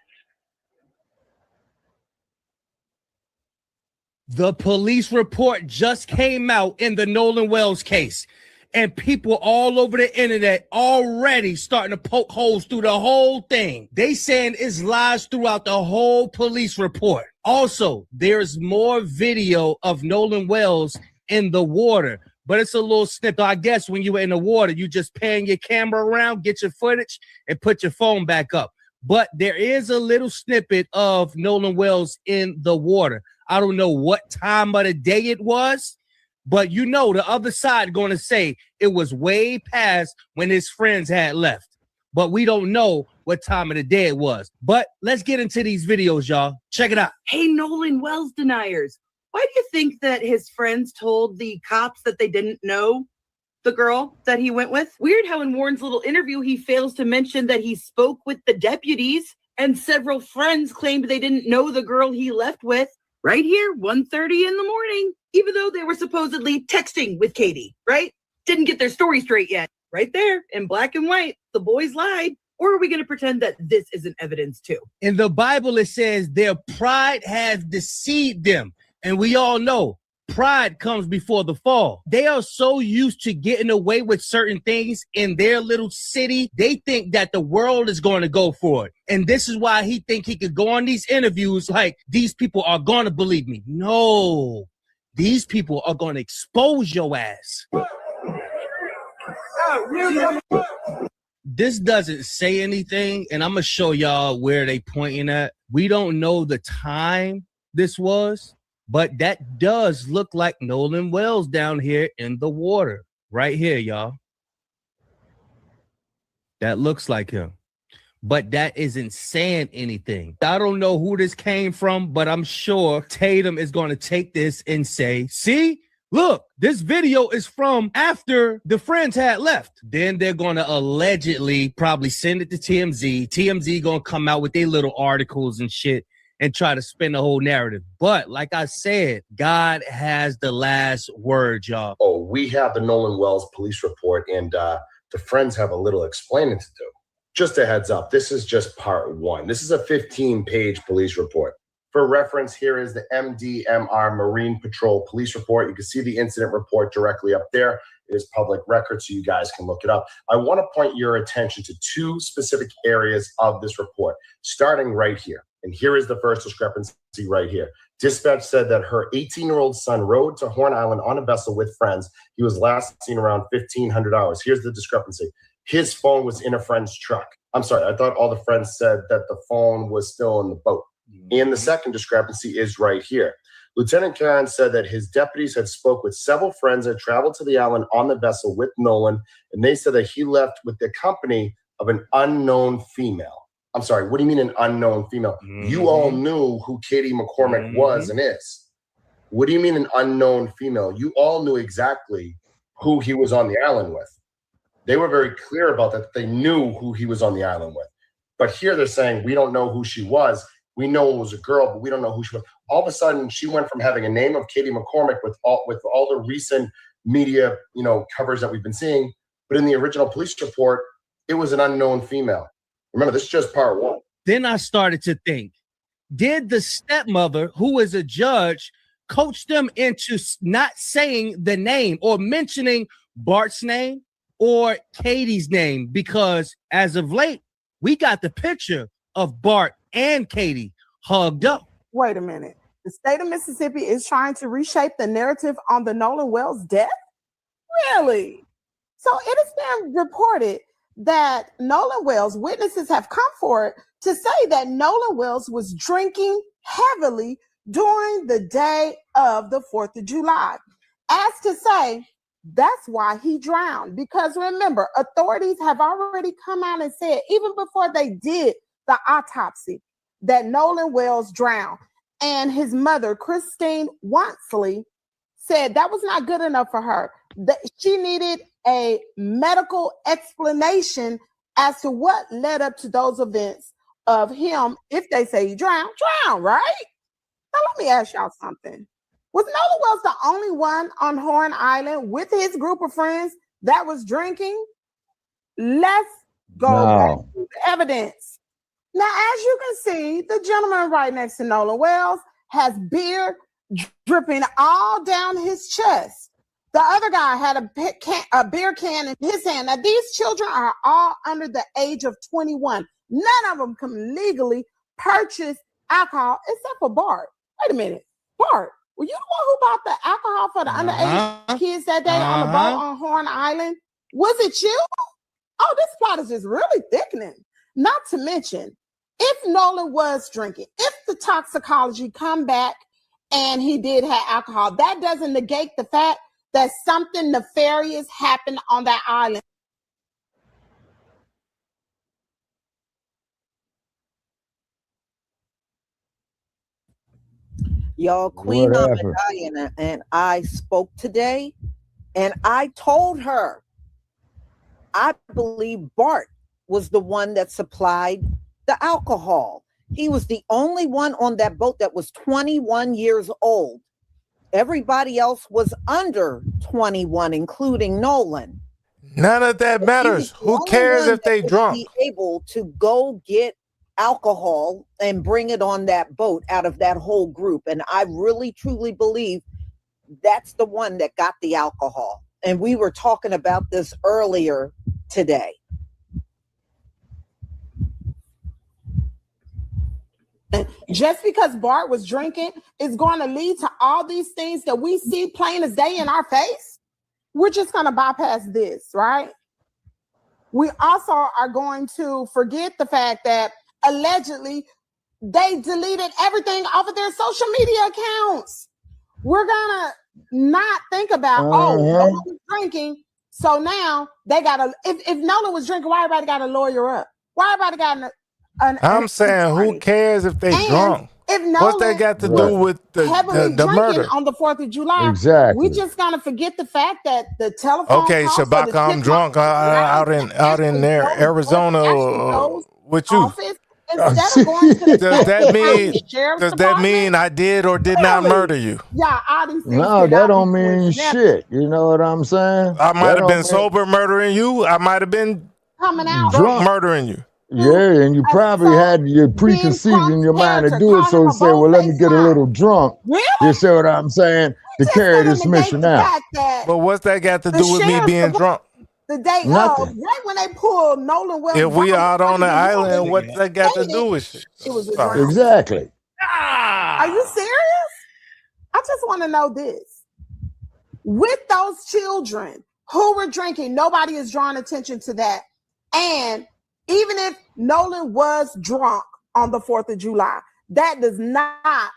The police report just came out in the Nolan Wells case, and people all over the internet already starting to poke holes through the whole thing. They saying it's lies throughout the whole police report. Also, there's more video of Nolan Wells in the water, but it's a little snippet. I guess when you were in the water, you just pan your camera around, get your footage, and put your phone back up. But there is a little snippet of Nolan Wells in the water. I don't know what time of the day it was, but you know the other side going to say it was way past when his friends had left. But we don't know what time of the day it was. But let's get into these videos, y'all. Check it out. Hey, Nolan Wells deniers. Why do you think that his friends told the cops that they didn't know the girl that he went with? Weird how in Warren's little interview, he fails to mention that he spoke with the deputies and several friends claimed they didn't know the girl he left with. Right here, 1:30 in the morning, even though they were supposedly texting with Katie, right? Didn't get their story straight yet. Right there in black and white, the boys lied. Or are we going to pretend that this isn't evidence too? In the Bible, it says their pride has deceived them. And we all know pride comes before the fall. They are so used to getting away with certain things in their little city. They think that the world is going to go for it. And this is why he think he could go on these interviews like these people are going to believe me. No, these people are going to expose your ass. This doesn't say anything, and I'm going to show y'all where they pointing at. We don't know the time this was, but that does look like Nolan Wells down here in the water. Right here, y'all. That looks like him. But that isn't saying anything. I don't know who this came from, but I'm sure Tatum is going to take this and say, see? Look, this video is from after the friends had left. Then they're going to allegedly probably send it to TMZ. TMZ going to come out with their little articles and shit and try to spin the whole narrative. But like I said, God has the last word, y'all. Oh, we have the Nolan Wells police report, and the friends have a little explaining to do. Just a heads up, this is just part one. This is a 15-page police report. For reference, here is the MDMR Marine Patrol Police Report. You can see the incident report directly up there. It is public record, so you guys can look it up. I want to point your attention to two specific areas of this report, starting right here. And here is the first discrepancy right here. Dispatch said that her 18-year-old son rode to Horn Island on a vessel with friends. He was last seen around 1,500 hours. Here's the discrepancy. His phone was in a friend's truck. I'm sorry, I thought all the friends said that the phone was still in the boat. And the second discrepancy is right here. Lieutenant Karen said that his deputies had spoke with several friends that traveled to the island on the vessel with Nolan, and they said that he left with the company of an unknown female. I'm sorry, what do you mean an unknown female? You all knew who Katie McCormick was and is. What do you mean an unknown female? You all knew exactly who he was on the island with. They were very clear about that. They knew who he was on the island with. But here they're saying, we don't know who she was. We know it was a girl, but we don't know who she was. All of a sudden, she went from having a name of Katie McCormick with all the recent media, covers that we've been seeing. But in the original police report, it was an unknown female. Remember, this is just part one. Then I started to think, did the stepmother, who is a judge, coach them into not saying the name or mentioning Bart's name or Katie's name? Because as of late, we got the picture of Bart and Katie hugged up. Wait a minute. The state of Mississippi is trying to reshape the narrative on the Nolan Wells death? Really? So it has been reported that Nolan Wells, witnesses have come forward to say that Nolan Wells was drinking heavily during the day of the 4th of July. As to say, that's why he drowned. Because remember, authorities have already come out and said, even before they did the autopsy, that Nolan Wells drowned. And his mother, Christine Wansley, said that was not good enough for her. That she needed a medical explanation as to what led up to those events of him. If they say he drowned, right? Now let me ask y'all something. Was Nolan Wells the only one on Horn Island with his group of friends that was drinking? Let's go back to the evidence. Now, as you can see, the gentleman right next to Nolan Wells has beer dripping all down his chest. The other guy had a beer can in his hand. Now, these children are all under the age of 21. None of them can legally purchase alcohol except for Bart. Wait a minute. Bart, were you the one who bought the alcohol for the underage kids that day on the boat on Horn Island? Was it you? Oh, this plot is just really thickening. Not to mention, if Nolan was drinking, if the toxicology come back and he did have alcohol, that doesn't negate the fact that something nefarious happened on that island. Y'all, Queen Diana and I spoke today, and I told her I believe Bart was the one that supplied the alcohol. He was the only one on that boat that was 21 years old. Everybody else was under 21, including Nolan. None of that matters. Who cares if they drunk? Be able to go get alcohol and bring it on that boat out of that whole group. And I really, truly believe that's the one that got the alcohol. And we were talking about this earlier today. Just because Bart was drinking is going to lead to all these things that we see plain as day in our face. We're just going to bypass this, right? We also are going to forget the fact that allegedly they deleted everything off of their social media accounts. We're going to not think about, Nolan was drinking, so now they got to, if Nolan was drinking, why everybody got to lawyer up? Why everybody got I'm saying, who cares if they drunk? If Nolan What's that got to do with the murder? On the 4th of July, Exactly. we just gotta forget the fact that the telephone. Okay, Shabaka, I'm drunk out in there, Arizona with you. Instead of going to the does that mean I did or did not murder you? Yeah, all these things. No, that don't mean shit. You know what I'm saying? I might have been sober murdering you. I might have been coming out drunk murdering you. Yeah, and you probably had your preconceived in your mind to do it, so you say, well, let me get a little drunk. Really? You see what I'm saying? To carry this mission out. But what's that got to do with me being drunk? The day Nothing. right when they pulled Nolan Wells. If we out on the island, what's that got to do with shit? It was Exactly. Are you serious? I just want to know this. With those children who were drinking, nobody is drawing attention to that. And even if Nolan was drunk on the 4th of July, that does not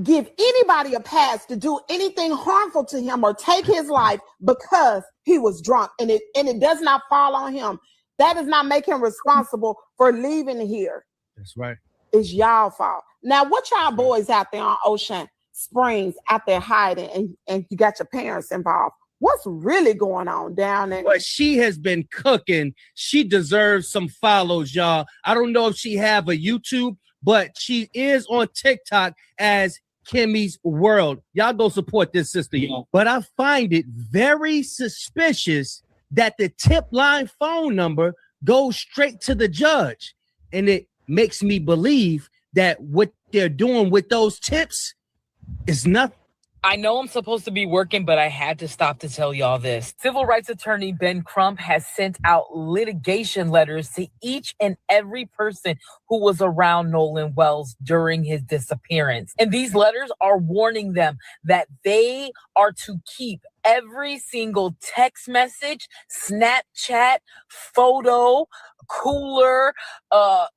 give anybody a pass to do anything harmful to him or take his life because he was drunk. And it does not fall on him. That does not make him responsible for leaving here. That's right. It's y'all fault. Now, what y'all boys out there on Ocean Springs out there hiding and you got your parents involved? What's really going on down there? Well, she has been cooking. She deserves some follows, y'all. I don't know if she have a YouTube, but she is on TikTok as Kimmy's World. Y'all go support this sister, y'all. But I find it very suspicious that the tip line phone number goes straight to the judge. And it makes me believe that what they're doing with those tips is nothing. I know I'm supposed to be working, but I had to stop to tell y'all this. Civil rights attorney Ben Crump has sent out litigation letters to each and every person who was around Nolan Wells during his disappearance. And these letters are warning them that they are to keep every single text message, Snapchat, photo, cooler,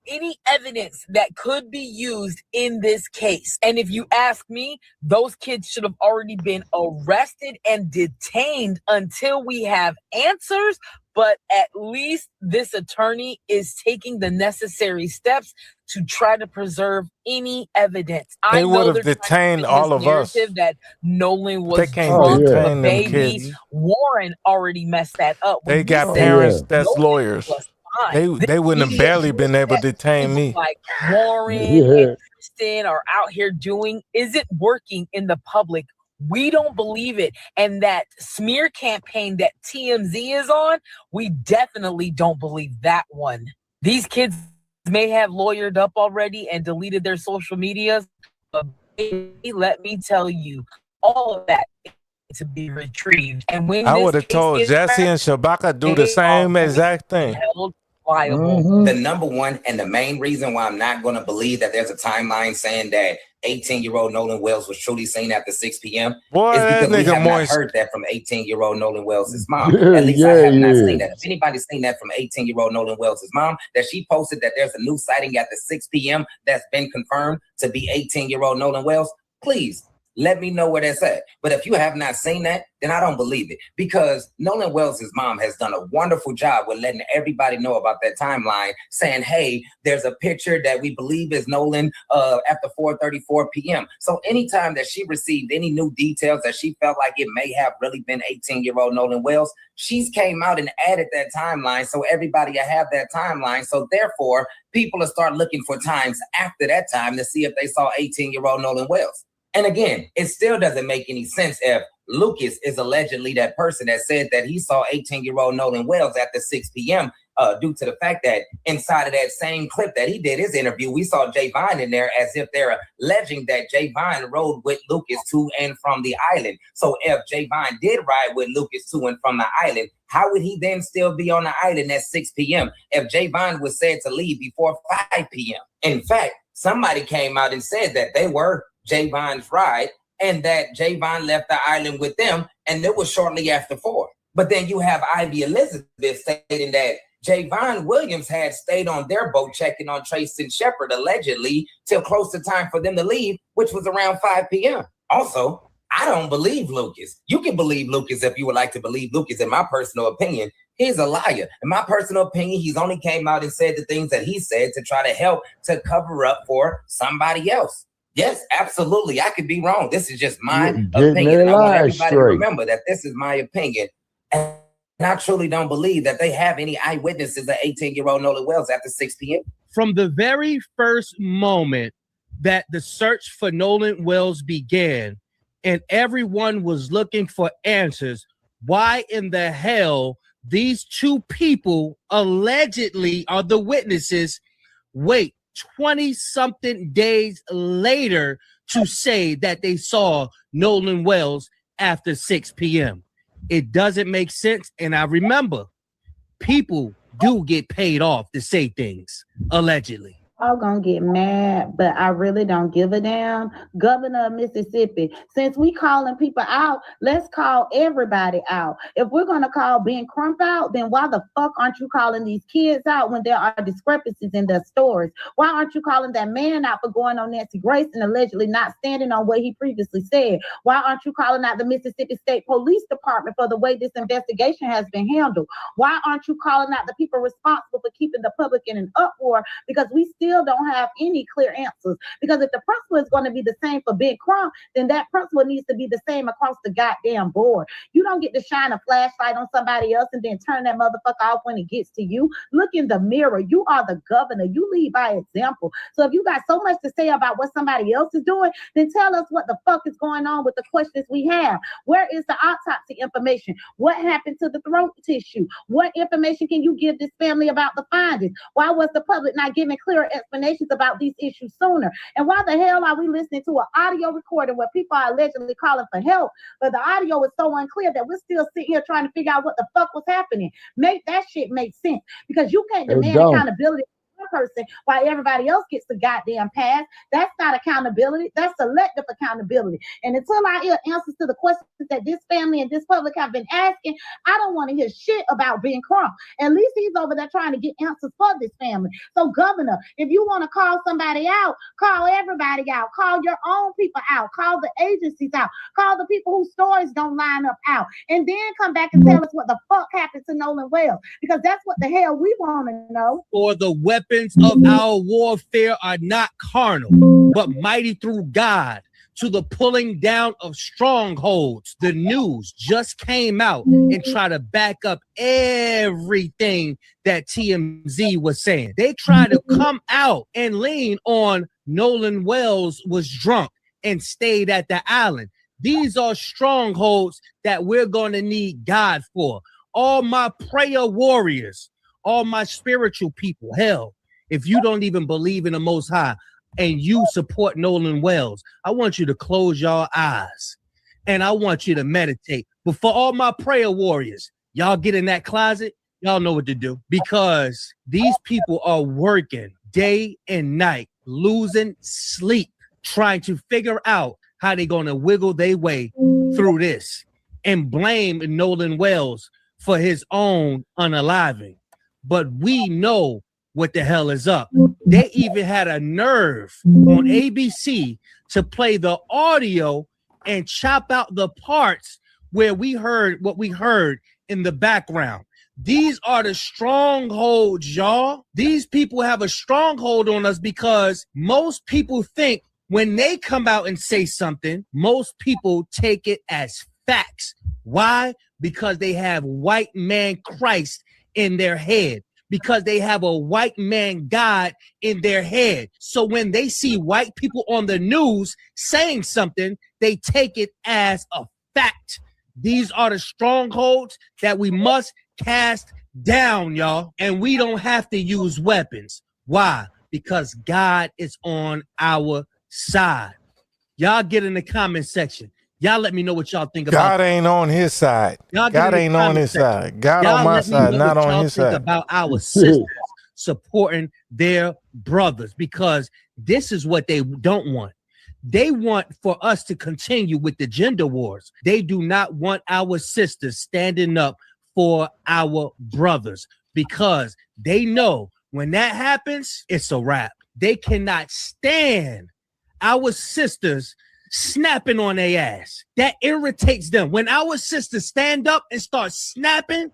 any evidence that could be used in this case. And if you ask me, those kids should have already been arrested and detained until we have answers. But at least this attorney is taking the necessary steps to try to preserve any evidence. They would have detained all of us. That Nolan was They can't drunk, detain them baby. kids. Warren already messed that up. They got parents that's lawyers. They wouldn't have barely been able to detain me. Like Warren and Kristen are out here doing isn't working in the public. We don't believe it. And that smear campaign that TMZ is on, we definitely don't believe that one. These kids may have lawyered up already and deleted their social medias, but baby, let me tell you, all of that is to be retrieved. And when I would have told Jesse and Shabaka do the same exact thing. The number one and the main reason why I'm not going to believe that there's a timeline saying that 18-year-old Nolan Wells was truly seen after 6 p.m. Boy, is because we have not heard that from 18-year-old Nolan Wells' mom. At least I have not seen that. If anybody's seen that from 18-year-old Nolan Wells' mom, that she posted that there's a new sighting after 6 p.m. that's been confirmed to be 18-year-old Nolan Wells, please let me know where that's at. But if you have not seen that, then I don't believe it, because Nolan Wells' mom has done a wonderful job with letting everybody know about that timeline, saying, hey, there's a picture that we believe is Nolan after 4:34 p.m. So anytime that she received any new details that she felt like it may have really been 18-year-old Nolan Wells, she's came out and added that timeline so everybody will have that timeline. So therefore, people will start looking for times after that time to see if they saw 18-year-old Nolan Wells. And again, it still doesn't make any sense if Lucas is allegedly that person that said that he saw 18-year-old Nolan Wells after 6 p.m. due to the fact that inside of that same clip that he did his interview, we saw Javon in there as if they're alleging that Javon rode with Lucas to and from the island. So if Javon did ride with Lucas to and from the island, how would he then still be on the island at 6 p.m. if Javon was said to leave before 5 p.m.? In fact, somebody came out and said that they were Javon's ride and that Javon left the island with them, and it was shortly after 4. But then you have Ivy Elizabeth stating that Javon Williams had stayed on their boat checking on Trace and Shepard allegedly till close to time for them to leave, which was around 5 p.m. Also, I don't believe Lucas. You can believe Lucas if you would like to believe Lucas. In my personal opinion, he's a liar. In my personal opinion, he's only came out and said the things that he said to try to help to cover up for somebody else. Yes, absolutely. I could be wrong. This is just my opinion. And I want everybody to remember that this is my opinion. And I truly don't believe that they have any eyewitnesses of 18-year-old Nolan Wells after 6 p.m. From the very first moment that the search for Nolan Wells began and everyone was looking for answers, why in the hell these two people allegedly are the witnesses wait 20-something days later to say that they saw Nolan Wells after 6 p.m.? It doesn't make sense. And I remember, people do get paid off to say things, allegedly. I'm gonna get mad, but I really don't give a damn. Governor of Mississippi, since we calling people out, let's call everybody out. If we're gonna call Ben Crump out, then why the fuck aren't you calling these kids out when there are discrepancies in their stories? Why aren't you calling that man out for going on Nancy Grace and allegedly not standing on what he previously said? Why aren't you calling out the Mississippi State Police Department for the way this investigation has been handled? Why aren't you calling out the people responsible for keeping the public in an uproar? Because we still don't have any clear answers. Because if the principle is going to be the same for Big Crump, then that principle needs to be the same across the goddamn board. You don't get to shine a flashlight on somebody else and then turn that motherfucker off when it gets to you. Look in the mirror. You are the governor. You lead by example. So if you got so much to say about what somebody else is doing, then tell us what the fuck is going on with the questions we have. Where is the autopsy information? What happened to the throat tissue? What information can you give this family about the findings? Why was the public not giving clear explanations about these issues sooner? And why the hell are we listening to an audio recording where people are allegedly calling for help, but the audio is so unclear that we're still sitting here trying to figure out what the fuck was happening? Make that shit make sense, because you can't demand accountability person while everybody else gets the goddamn pass. That's not accountability. That's selective accountability. And until I hear answers to the questions that this family and this public have been asking, I don't want to hear shit about Ben Crump. At least he's over there trying to get answers for this family. So, Governor, if you want to call somebody out, call everybody out. Call your own people out. Call the agencies out. Call the people whose stories don't line up out. And then come back and tell us what the fuck happened to Nolan Wells, because that's what the hell we want to know. For the weapons of our warfare are not carnal, but mighty through God to the pulling down of strongholds. The news just came out and try to back up everything that TMZ was saying. They try to come out and lean on Nolan Wells was drunk and stayed at the island. These are strongholds that we're going to need God for. All my prayer warriors, all my spiritual people, hell, if you don't even believe in the Most High and you support Nolan Wells, I want you to close your eyes and I want you to meditate. But for all my prayer warriors, y'all get in that closet, y'all know what to do, because these people are working day and night, losing sleep, trying to figure out how they're going to wiggle their way through this and blame Nolan Wells for his own unaliving. But we know what the hell is up. They even had a nerve on ABC to play the audio and chop out the parts where we heard what we heard in the background. These are the strongholds, y'all. These people have a stronghold on us because most people think when they come out and say something, most people take it as facts. Why? Because they have white man Christ in their head, because they have a white man God in their head. So when they see white people on the news saying something, they take it as a fact. These are the strongholds that we must cast down, y'all. And we don't have to use weapons. Why? Because God is on our side. Y'all get in the comment section. Y'all let me know what y'all think about God ain't on his side. Y'all God ain't on his side. God on my side, not on his side. About our sisters supporting their brothers, because this is what they don't want. They want for us to continue with the gender wars. They do not want our sisters standing up for our brothers, because they know when that happens, it's a wrap. They cannot stand our sisters snapping on their ass. That irritates them. When our sisters stand up and start snapping,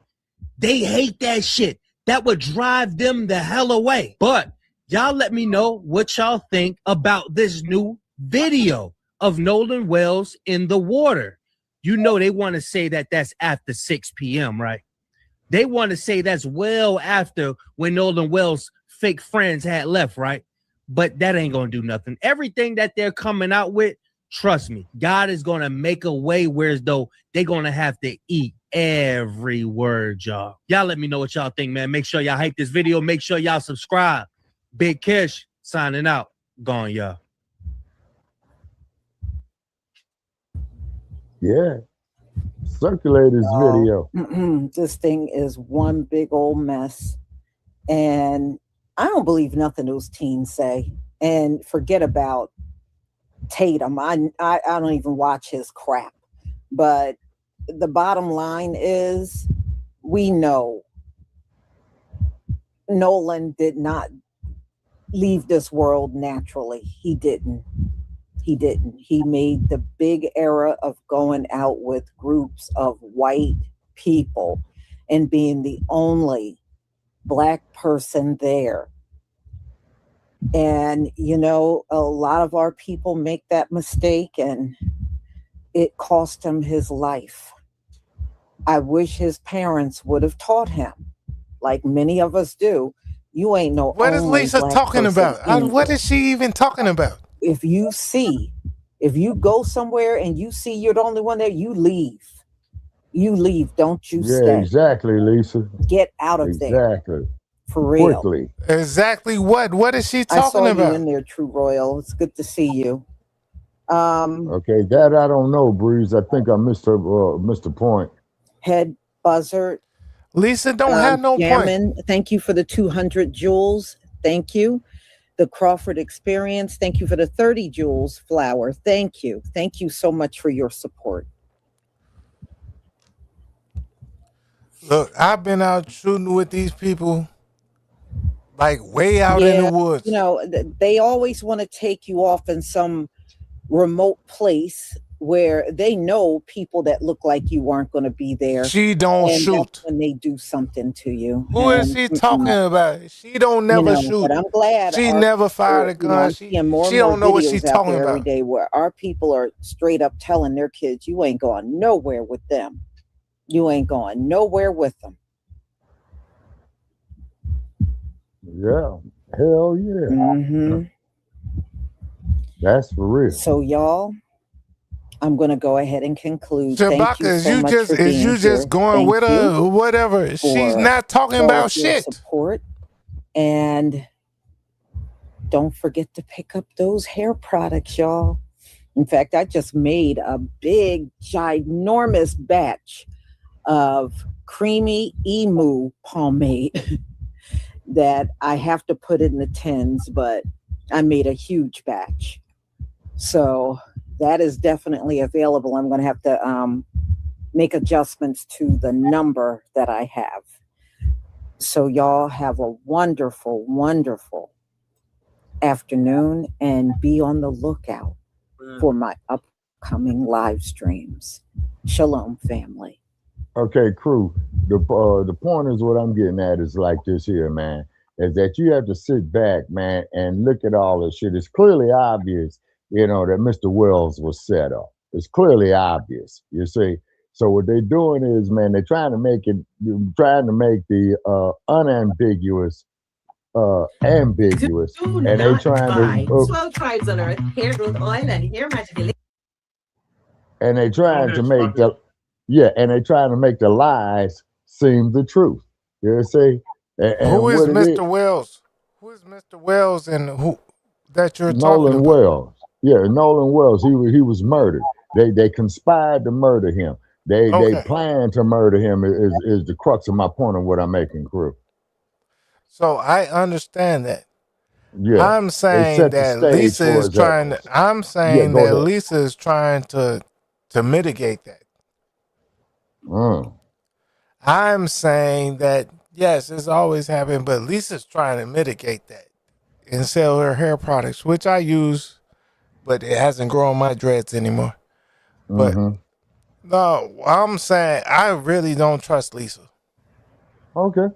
they hate that shit. That would drive them the hell away. But y'all let me know what y'all think about this new video of Nolan Wells in the water. You know they want to say that that's after 6 p.m., right? They want to say that's well after when Nolan Wells' fake friends had left, right? But that ain't going to do nothing. Everything that they're coming out with, trust me, God is going to make a way whereas though they're going to have to eat every word, y'all. Y'all let me know what y'all think, man. Make sure y'all hype this video. Make sure y'all subscribe. Big Kish signing out. Gone, y'all. Yeah. Circulate this video. This thing is one big old mess. And I don't believe nothing those teens say. And forget about Tatum. I don't even watch his crap. But the bottom line is, we know Nolan did not leave this world naturally. He didn't. He made the big error of going out with groups of white people and being the only Black person there. And, you know, a lot of our people make that mistake, and it cost him his life. I wish his parents would have taught him, like many of us do. You ain't no. What is Lisa talking about? What is she even talking about? If you go somewhere and you see you're the only one there, you leave. You leave. Don't you stay. Yeah, exactly, Lisa. Get out of there. Exactly. For real. Quickly. Exactly what? What is she I talking saw about? you in there, True Royal. It's good to see you. Okay, that I don't know, Breeze. I think I missed the point. Head Buzzard. Lisa don't have no point. Thank you for the 200 jewels. Thank you. The Crawford Experience. Thank you for the 30 jewels. Flower. Thank you. Thank you so much for your support. Look, I've been out shooting with these people, like way out in the woods. You know, they always want to take you off in some remote place where they know people that look like you aren't going to be there. She don't shoot. That's when they do something to you. Who is she talking about? She don't never shoot. But I'm glad she never fired a gun. She don't know what she's talking about. Every day where our people are straight up telling their kids, you ain't going nowhere with them. You ain't going nowhere with them. Yeah. Hell yeah. That's for real. So y'all, I'm going to go ahead and conclude. Shabaka, is you just going with her or whatever? She's not talking about shit. Support. And don't forget to pick up those hair products, y'all. In fact, I just made a big, ginormous batch of creamy emu pomade that I have to put in the tins, but I made a huge batch. So that is definitely available. I'm going to have to make adjustments to the number that I have. So y'all have a wonderful, wonderful afternoon, and be on the lookout for my upcoming live streams. Shalom, family. Okay, crew. The point is, what I'm getting at is like this here, man, is that you have to sit back, man, and look at all this shit. It's clearly obvious, you know, that Mr. Wells was set up. It's clearly obvious, you see. So what they're doing is, man, they're trying to make the unambiguous ambiguous, and they're trying to 12 tribes on earth, hair growth oil and hair magic. And they're trying to make the they're trying to make the lies seem the truth. You see? And Who is what it is, Mr. Wells? Who is Mr. Wells and who that you're talking Nolan about? Wells. Yeah, Nolan Wells. He was murdered. They conspired to murder him. They Okay. planned to murder him is the crux of my point of what I'm making, crew. So I understand that. Yeah. I'm They saying set the that stage Lisa for is his trying ass. to, I'm Yeah, saying go that ahead. Lisa is trying to mitigate that. I'm saying that yes, it's always happened, but Lisa's trying to mitigate that and sell her hair products, which I use, but it hasn't grown my dreads anymore. But no, I'm saying I really don't trust Lisa. Okay.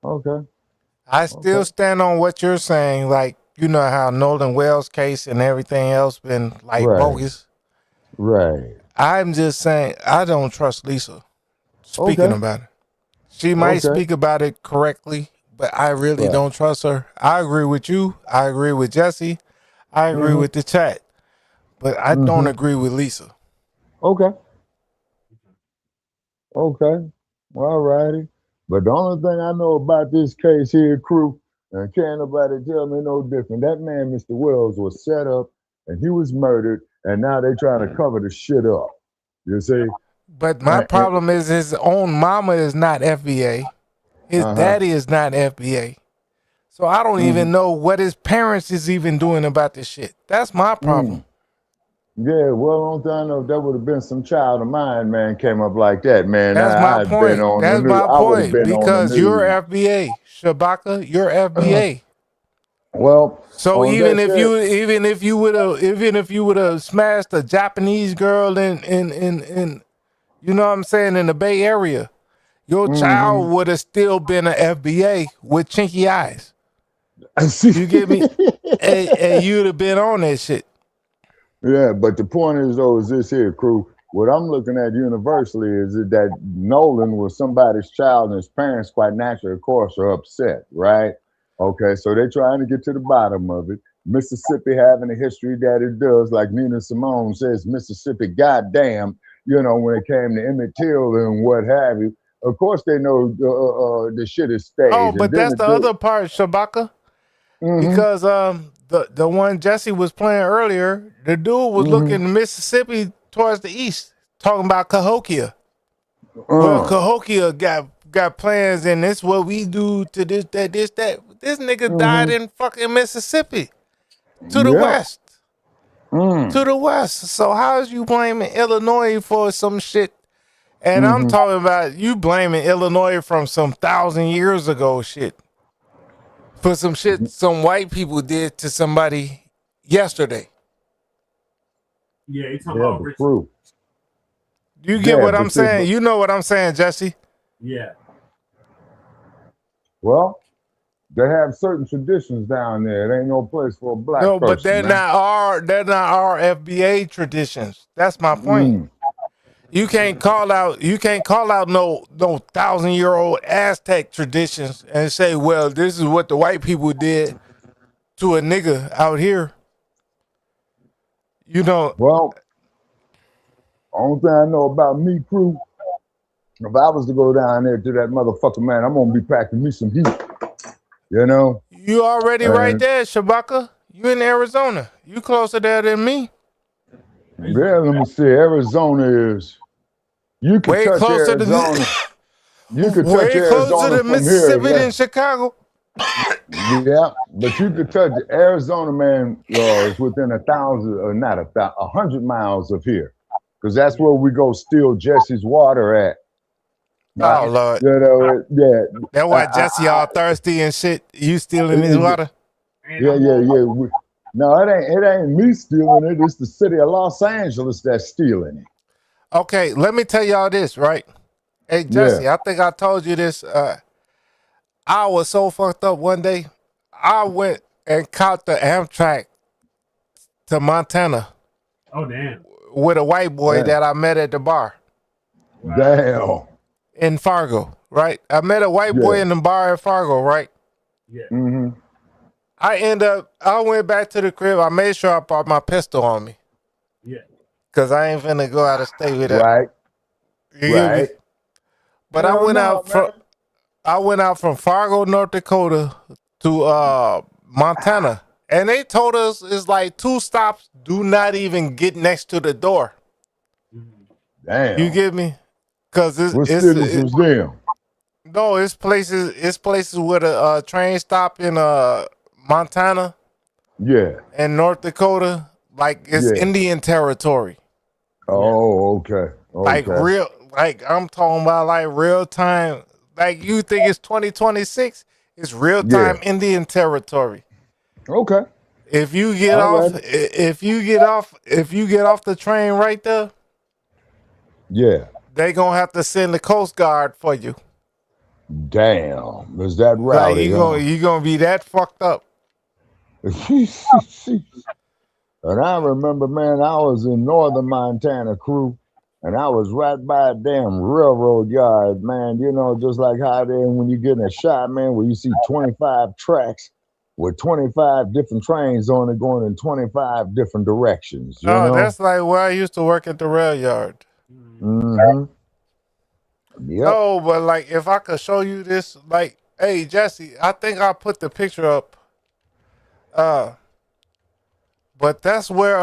Okay. I still stand on what you're saying, like you know how Nolan Wells case and everything else been like Right. bogus. Right. I'm just saying I don't trust Lisa speaking Okay. about it. She might Okay. speak about it correctly, but I really Right. don't trust her. I agree with you. I agree with Jesse. I agree with the chat, but I don't agree with Lisa. Okay. Okay. All righty. But the only thing I know about this case here, crew, and can't nobody tell me no different. That man, Mr. Wells, was set up and he was murdered, and now they trying to cover the shit up. You see? But my problem is his own mama is not FBA. His daddy is not FBA. So I don't even know what his parents is even doing about this shit. That's my problem. Yeah, well, only thing I know, if that would have been some child of mine, man, came up like that, man. That's my I'd been point. on the That's news. my I would have point. been on the Because you're news. FBA. Shabaka, you're FBA. Well, So on even that if you would have smashed a Japanese girl in you know what I'm saying, in the Bay Area, your child would have still been an FBA with chinky eyes. You get me? and you'd have been on that shit. Yeah, but the point is, though, is this here, crew. What I'm looking at universally is that Nolan was somebody's child, and his parents, quite naturally, of course, are upset, right? Okay, so they're trying to get to the bottom of it. Mississippi having a history that it does, like Nina Simone says, Mississippi, goddamn, you know, when it came to Emmett Till and what have you. Of course, they know the shit is staged. Oh, but that's the other part, Shabaka. Because the one Jesse was playing earlier, the dude was looking Mississippi towards the east, talking about Cahokia. Well, Cahokia got plans, and this what we do to this, that. This nigga died in fucking Mississippi, to the west. To the west. So how is you blaming Illinois for some shit? And I'm talking about you blaming Illinois from some 1,000 years ago shit. For some shit some white people did to somebody yesterday. Yeah, you talking about Rich. You get what I'm saying? You know what I'm saying, Jesse? Yeah. Well, they have certain traditions down there. It ain't no place for a black person. No, but they're not our FBA traditions. That's my point. You can't call out no 1,000-year-old Aztec traditions and say, well, this is what the white people did to a nigga out here. You know. Well, only thing I know about me, crew, if I was to go down there to that motherfucker, man, I'm gonna be packing me some heat. You know? You already right there, Shabaka. You in Arizona. You closer there than me. Yeah, let me see. Arizona is. You can way touch closer Arizona. You could way touch closer Arizona to from Mississippi here. than Chicago. Yeah, but you could touch Arizona, man. Is within 1,000, or not 100 miles of here, because that's where we go steal Jesse's water at. Oh Lord, you know, yeah. That's why Jesse all thirsty and shit. You stealing his water? Yeah. No, it ain't me stealing it. It's the city of Los Angeles that's stealing it. Okay, let me tell y'all this, right? Hey Jesse, I think I told you this. I was so fucked up one day. I went and caught the Amtrak to Montana. Oh damn! With a white boy that I met at the bar. Damn. In Fargo, right? I met a white boy in the bar at Fargo, right? Yeah. I went back to the crib. I made sure I brought my pistol on me. Yeah. Cause I ain't finna go out of state with that. Right. You get me? But Hell no, man. I went out from Fargo, North Dakota to Montana, and they told us it's like 2 stops. Do not even get next to the door. Damn. You get me? Cause What cities was them? no, it's places with a train stop in Montana Yeah. and North Dakota. Like it's Yeah. Indian territory. Oh, okay. Like real, like I'm talking about like real time. Like you think it's 2026? It's real time Indian territory. Okay. If you get off, if you get off the train right there, Yeah. they gonna have to send the Coast Guard for you. Damn. Is that Like rowdy? you gonna be that fucked up. And I remember, man, I was in northern Montana, crew, and I was right by a damn railroad yard, man. You know, just like how there when you get in a shot, man, where you see 25 tracks with 25 different trains on it going in 25 different directions. You know? That's like where I used to work at the rail yard. Mm-hmm. Yep. No, but like if I could show you this, like, hey Jesse, I think I put the picture up. But that's where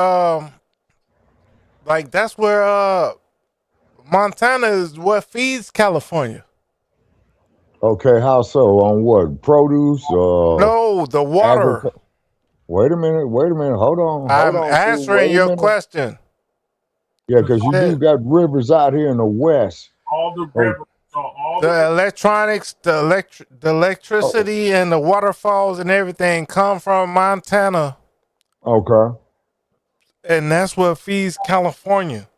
Montana is what feeds California. Okay, how so? On what? Produce? No, the water. Wait a minute. Hold on. I'm answering your question. Yeah, because you do got rivers out here in the west. All the rivers. The electronics, the electricity, and the waterfalls and everything come from Montana. Okay. And that's what feeds California.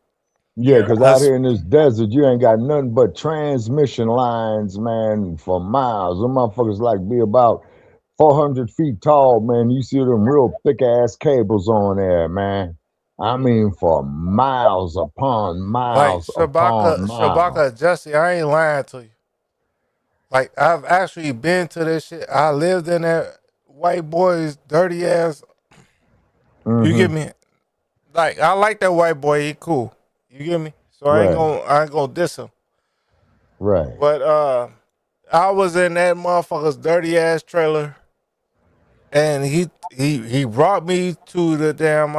Yeah, because out here in this desert, you ain't got nothing but transmission lines, man, for miles. Them motherfuckers like be about 400 feet tall, man. You see them real thick ass cables on there, man. I mean, for miles upon miles upon miles. Shabaka, Jesse, I ain't lying to you. Like, I've actually been to this shit. I lived in that white boy's dirty ass. Mm-hmm. You get me? Like, I like that white boy. He cool. You get me? So I ain't gonna diss him. Right. But I was in that motherfucker's dirty ass trailer, and he brought me to the damn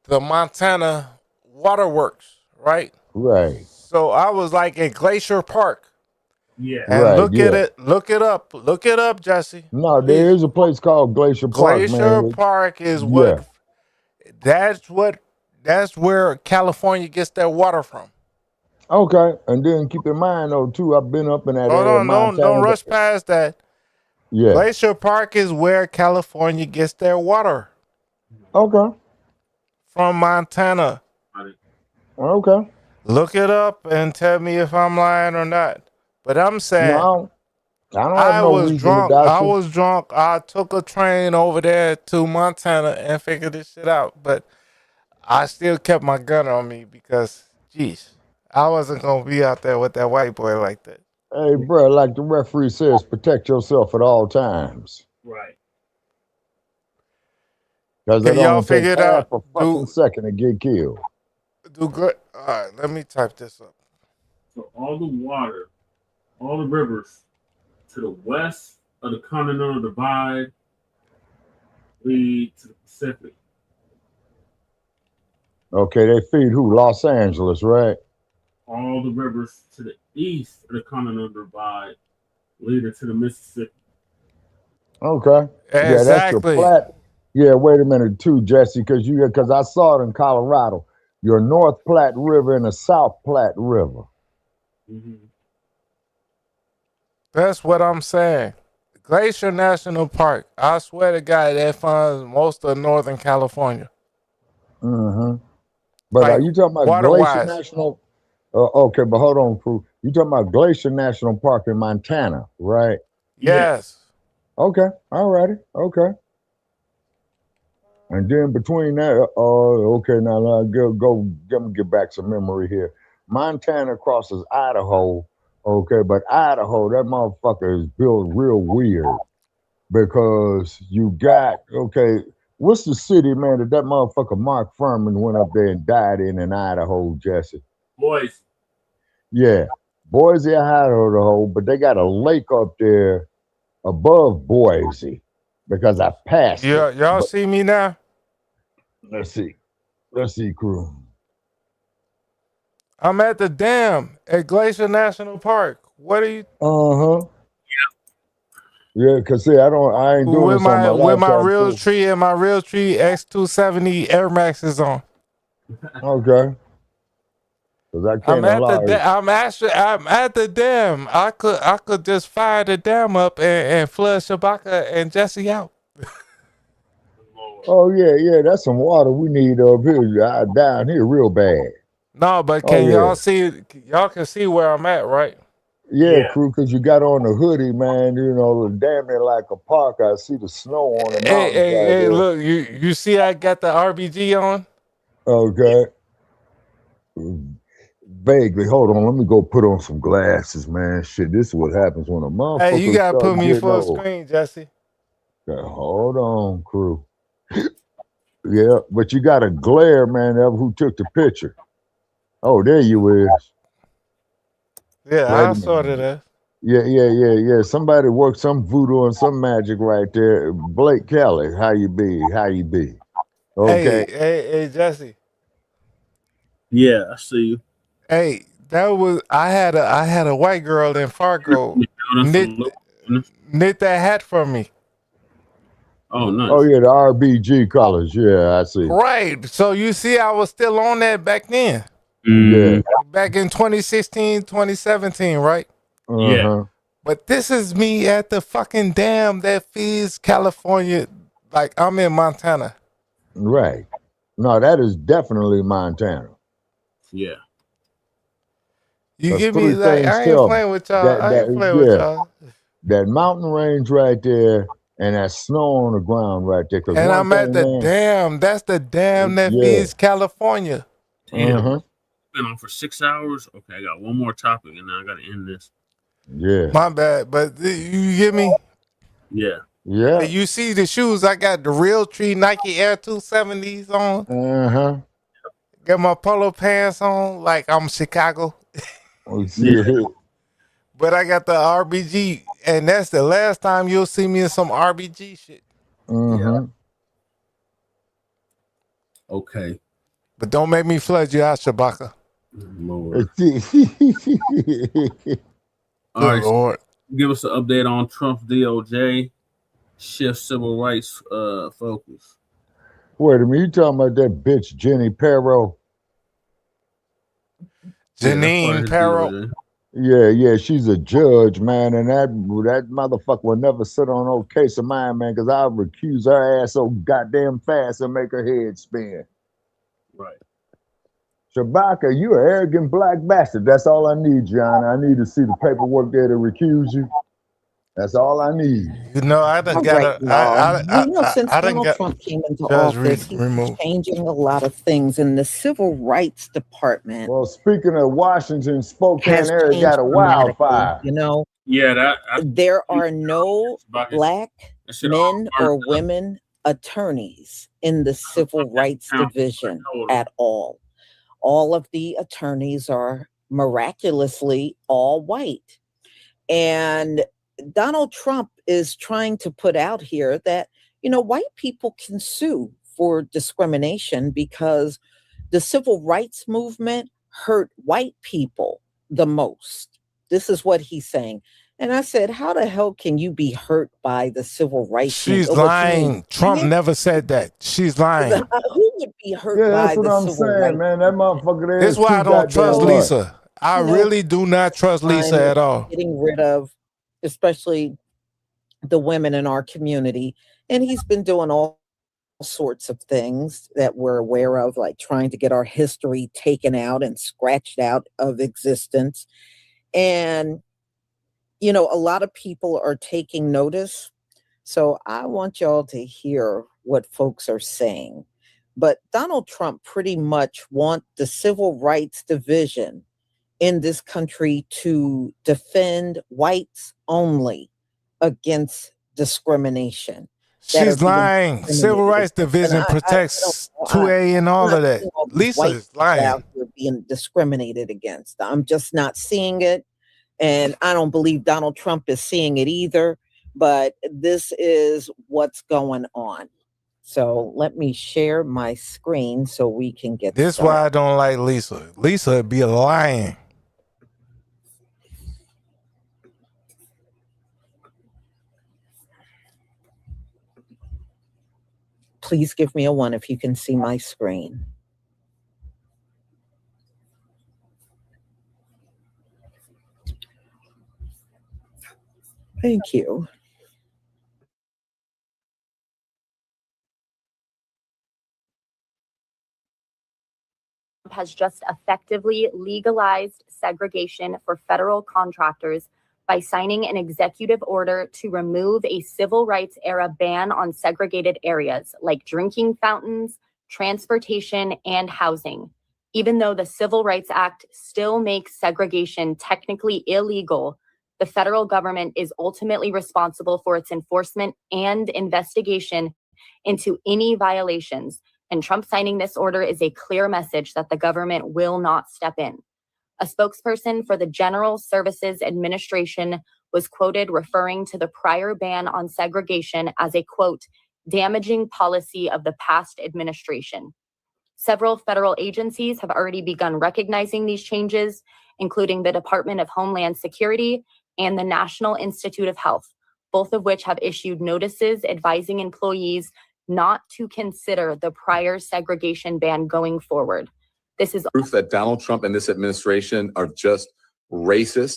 the Montana Waterworks, right? Right. So I was like in Glacier Park. Yeah. And look it up, Jesse. No, there is a place called Glacier Park, man. Glacier Park is what that's where California gets their water from. Okay, and then keep in mind though too, I've been up in that area. Hold on, don't rush past that. Yeah. Glacier Park is where California gets their water. Okay. From Montana. Okay. Look it up and tell me if I'm lying or not. But I'm saying no, I was drunk. I took a train over there to Montana and figured this shit out. But I still kept my gun on me because, geez, I wasn't going to be out there with that white boy like that. Hey, bro, like the referee says, protect yourself at all times. Right. Because it y'all only figure takes it half out? a fucking second to get killed. Do good. All right, let me type this up. So all the water, all the rivers to the west of the Continental Divide lead to the Pacific. Okay, they feed who? Los Angeles, right? All the rivers to the east of the Continental Divide lead to the Mississippi. Okay. Exactly. Yeah, that's your Platte. Yeah, wait a minute too, Jesse, because I saw it in Colorado. Your North Platte River and the South Platte River. Mm-hmm. That's what I'm saying. Glacier National Park. I swear to God, that funds most of Northern California. Mm-hmm. But Like, are you talking about water-wise. Glacier National? Okay, but hold on, crew. You talking about Glacier National Park in Montana, right? Yes. Okay. All righty. Okay. And then between that, okay, now let me get back some memory here. Montana crosses Idaho, okay, but Idaho, that motherfucker is built real weird because you got, okay, what's the city, man, that motherfucker Mark Furman went up there and died in Idaho, Jesse? Boise. Yeah. Boise, Idaho, but they got a lake up there above Boise because I passed Yeah, it. y'all But see me now? let's see. Let's see, crew. I'm at the dam at Glacier National Park. What are you Uh-huh. Yeah, cause see, I ain't doing this on my with my laptop real too. tree and my real tree X270 Air Max is on. Okay. Cause I I'm can't allow it. I'm at the dam. I could just fire the dam up and flood Shabaka and Jesse out. Oh yeah, that's some water we need up here down here real bad. No, but Oh can yeah. y'all see? Y'all can see where I'm at, right? Yeah, crew, because you got on the hoodie, man, damn near like a park. I see the snow on the mountains right Hey, there. look, you see I got the RBG on? Okay. Vaguely. Hold on, let me go put on some glasses, man. Shit, this is what happens when a motherfucker Hey, you gotta start put me getting full old. screen, Jesse. Okay, hold on, crew. Yeah, but you got a glare, man, of who took the picture. Oh, there you is. Yeah, Wait I a saw minute. that. Yeah. Somebody worked some voodoo and some magic right there. Blake Kelly, how you be? Okay. Hey, Jesse. Yeah, I see you. Hey, I had a white girl in Fargo knit that hat for me. Oh, nice. Oh yeah, the RBG colors. Yeah, I see. Right. So you see, I was still on that back then. Yeah. Back in 2016, 2017, right? Uh-huh. But this is me at the fucking dam that feeds California. Like I'm in Montana. Right. No, that is definitely Montana. Yeah. You That's give three me like things I ain't tell me. playing with y'all. I ain't playing with y'all. That mountain range right there and that snow on the ground right there. Cause And one I'm at thing, the man. dam. That's the dam that feeds California. Damn. Been on for 6 hours. Okay, I got one more topic and then I gotta end this. Yeah. My bad, but you get me? Yeah. Yeah. Hey, you see the shoes? I got the Real Tree Nike Air 270s on. Uh-huh. Got my polo pants on like I'm Chicago. But I got the RBG, and that's the last time you'll see me in some RBG shit. Mm-hmm. Okay. But don't make me flood you out, Shabaka. Lord. Good All right, Lord. Give us an update on Trump's DOJ shift civil rights focus. Wait a minute, you talking about that bitch Jenny Perro? Janine Perro. Yeah, she's a judge, man, and that motherfucker will never sit on no case of mine, man, because I'll recuse her ass so goddamn fast and make her head spin. Right. Shabaka, you an arrogant black bastard. That's all I need, John. I need to see the paperwork there to recuse you. That's all I need. You know, I done All got right, y'all. Since I done Donald got Trump came into Judge office, he's removed. changing a lot of things in the Civil Rights Department. Well, speaking of Washington, Spokane Has area changed got a dramatically. wildfire. You know, Yeah, there are no black men or women attorneys in the Civil Rights Division at all. All of the attorneys are miraculously all white. And Donald Trump is trying to put out here that, white people can sue for discrimination because the civil rights movement hurt white people the most. This is what he's saying. And I said, how the hell can you be hurt by the civil rights She's movement? lying. Trump never said that. She's lying. Who would be hurt Yeah, by that's what the I'm civil saying, rights? man. That motherfucker there This is is why I too don't trust goddamn much. Lisa. I really do not trust Lisa at all. Getting rid of, especially the women in our community. And he's been doing all sorts of things that we're aware of, like trying to get our history taken out and scratched out of existence. And, a lot of people are taking notice. So I want y'all to hear what folks are saying. But Donald Trump pretty much wants the Civil Rights Division in this country to defend whites only against discrimination. She's lying. Civil Rights Division protects 2A and all of that. Lisa is lying. Out here being discriminated against. I'm just not seeing it. And I don't believe Donald Trump is seeing it either. But this is what's going on. So let me share my screen so we can get this. Started. Why I don't like Lisa. Lisa be lying. Please give me a 1 if you can see my screen. Thank you. Has just effectively legalized segregation for federal contractors by signing an executive order to remove a civil rights era ban on segregated areas like drinking fountains, transportation, and housing. Even though the Civil Rights Act still makes segregation technically illegal, the federal government is ultimately responsible for its enforcement and investigation into any violations. And Trump signing this order is a clear message that the government will not step in. A spokesperson for the General Services Administration was quoted referring to the prior ban on segregation as a, quote, damaging policy of the past administration. Several federal agencies have already begun recognizing these changes, including the Department of Homeland Security and the National Institute of Health, both of which have issued notices advising employees not to consider the prior segregation ban going forward. This is proof that Donald Trump and this administration are just racist.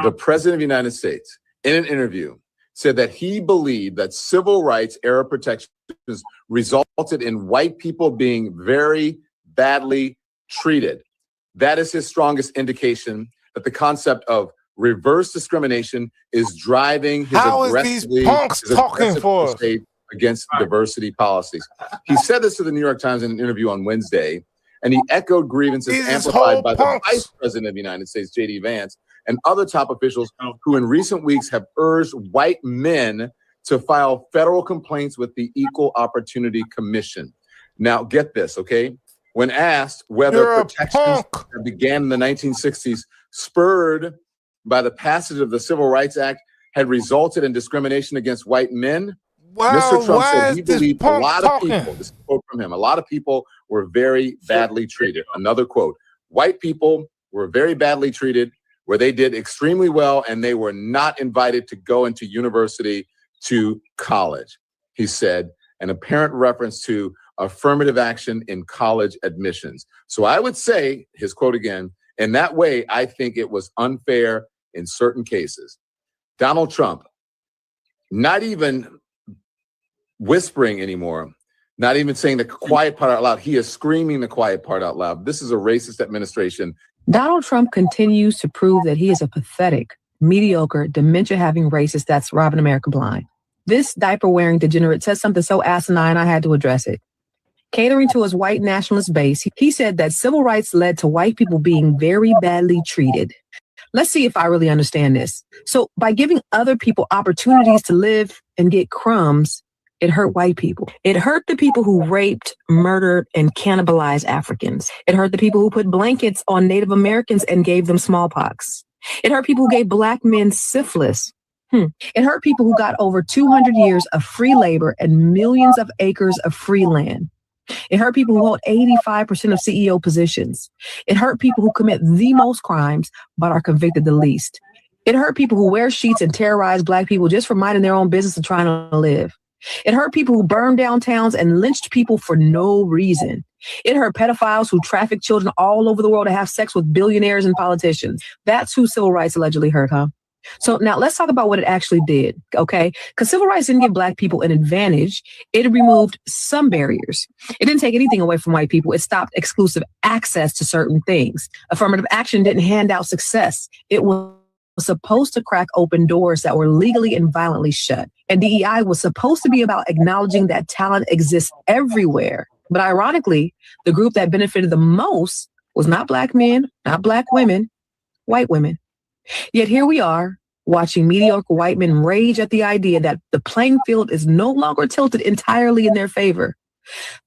The president of the United States, in an interview, said that he believed that civil rights era protections resulted in white people being very badly treated. That is his strongest indication that the concept of reverse discrimination is driving his aggressively crusade against diversity policies. He said this to the New York Times in an interview on Wednesday, and he echoed grievances amplified by the Vice President of the United States, J.D. Vance, and other top officials who in recent weeks have urged white men to file federal complaints with the Equal Opportunity Commission. Now, get this, okay? When asked whether protections that began in the 1960s, spurred by the passage of the Civil Rights Act, had resulted in discrimination against white men, Mr. Trump said he believed a lot of people, this is a quote from him, a lot of people were very badly treated. Another quote, white people were very badly treated, where they did extremely well and they were not invited to go into university to college, he said, an apparent reference to affirmative action in college admissions. So I would say, his quote again, in that way, I think it was unfair in certain cases. Donald Trump, not even whispering anymore, not even saying the quiet part out loud. He is screaming the quiet part out loud. This is a racist administration. Donald Trump continues to prove that he is a pathetic, mediocre, dementia-having racist that's robbing America blind. This diaper-wearing degenerate said something so asinine I had to address it. Catering to his white nationalist base, he said that civil rights led to white people being very badly treated. Let's see if I really understand this. So by giving other people opportunities to live and get crumbs, it hurt white people. It hurt the people who raped, murdered, and cannibalized Africans. It hurt the people who put blankets on Native Americans and gave them smallpox. It hurt people who gave Black men syphilis. It hurt people who got over 200 years of free labor and millions of acres of free land. It hurt people who hold 85% of CEO positions. It hurt people who commit the most crimes but are convicted the least. It hurt people who wear sheets and terrorize Black people just for minding their own business and trying to live. It hurt people who burned down towns and lynched people for no reason. It hurt pedophiles who traffic children all over the world to have sex with billionaires and politicians. That's who civil rights allegedly hurt, huh? So now let's talk about what it actually did, okay? Because civil rights didn't give Black people an advantage. It removed some barriers. It didn't take anything away from white people. It stopped exclusive access to certain things. Affirmative action didn't hand out success. It was supposed to crack open doors that were legally and violently shut. And DEI was supposed to be about acknowledging that talent exists everywhere. But ironically, the group that benefited the most was not Black men, not Black women, white women. Yet here we are, watching mediocre white men rage at the idea that the playing field is no longer tilted entirely in their favor.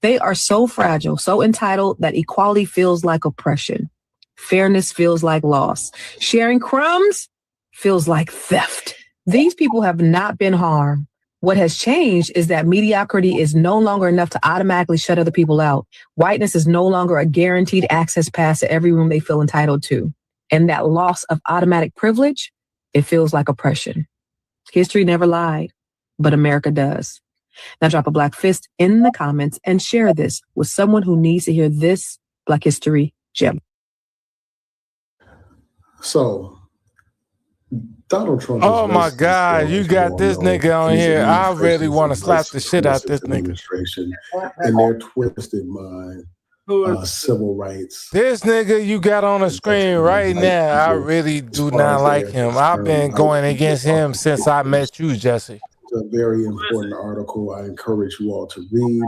They are so fragile, so entitled that equality feels like oppression. Fairness feels like loss. Sharing crumbs feels like theft. These people have not been harmed. What has changed is that mediocrity is no longer enough to automatically shut other people out. Whiteness is no longer a guaranteed access pass to every room they feel entitled to. And that loss of automatic privilege, it feels like oppression. History never lied, but America does. Now drop a Black fist in the comments and share this with someone who needs to hear this Black History gem. So, Donald Trump. Oh my God, you got this nigga on here. I really want to slap the shit out this nigga. And their twisted mind, civil rights. This nigga you got on the screen right now, I really do not like him. I've been going against him since I met you, Jesse. It's a very important article. I encourage you all to read.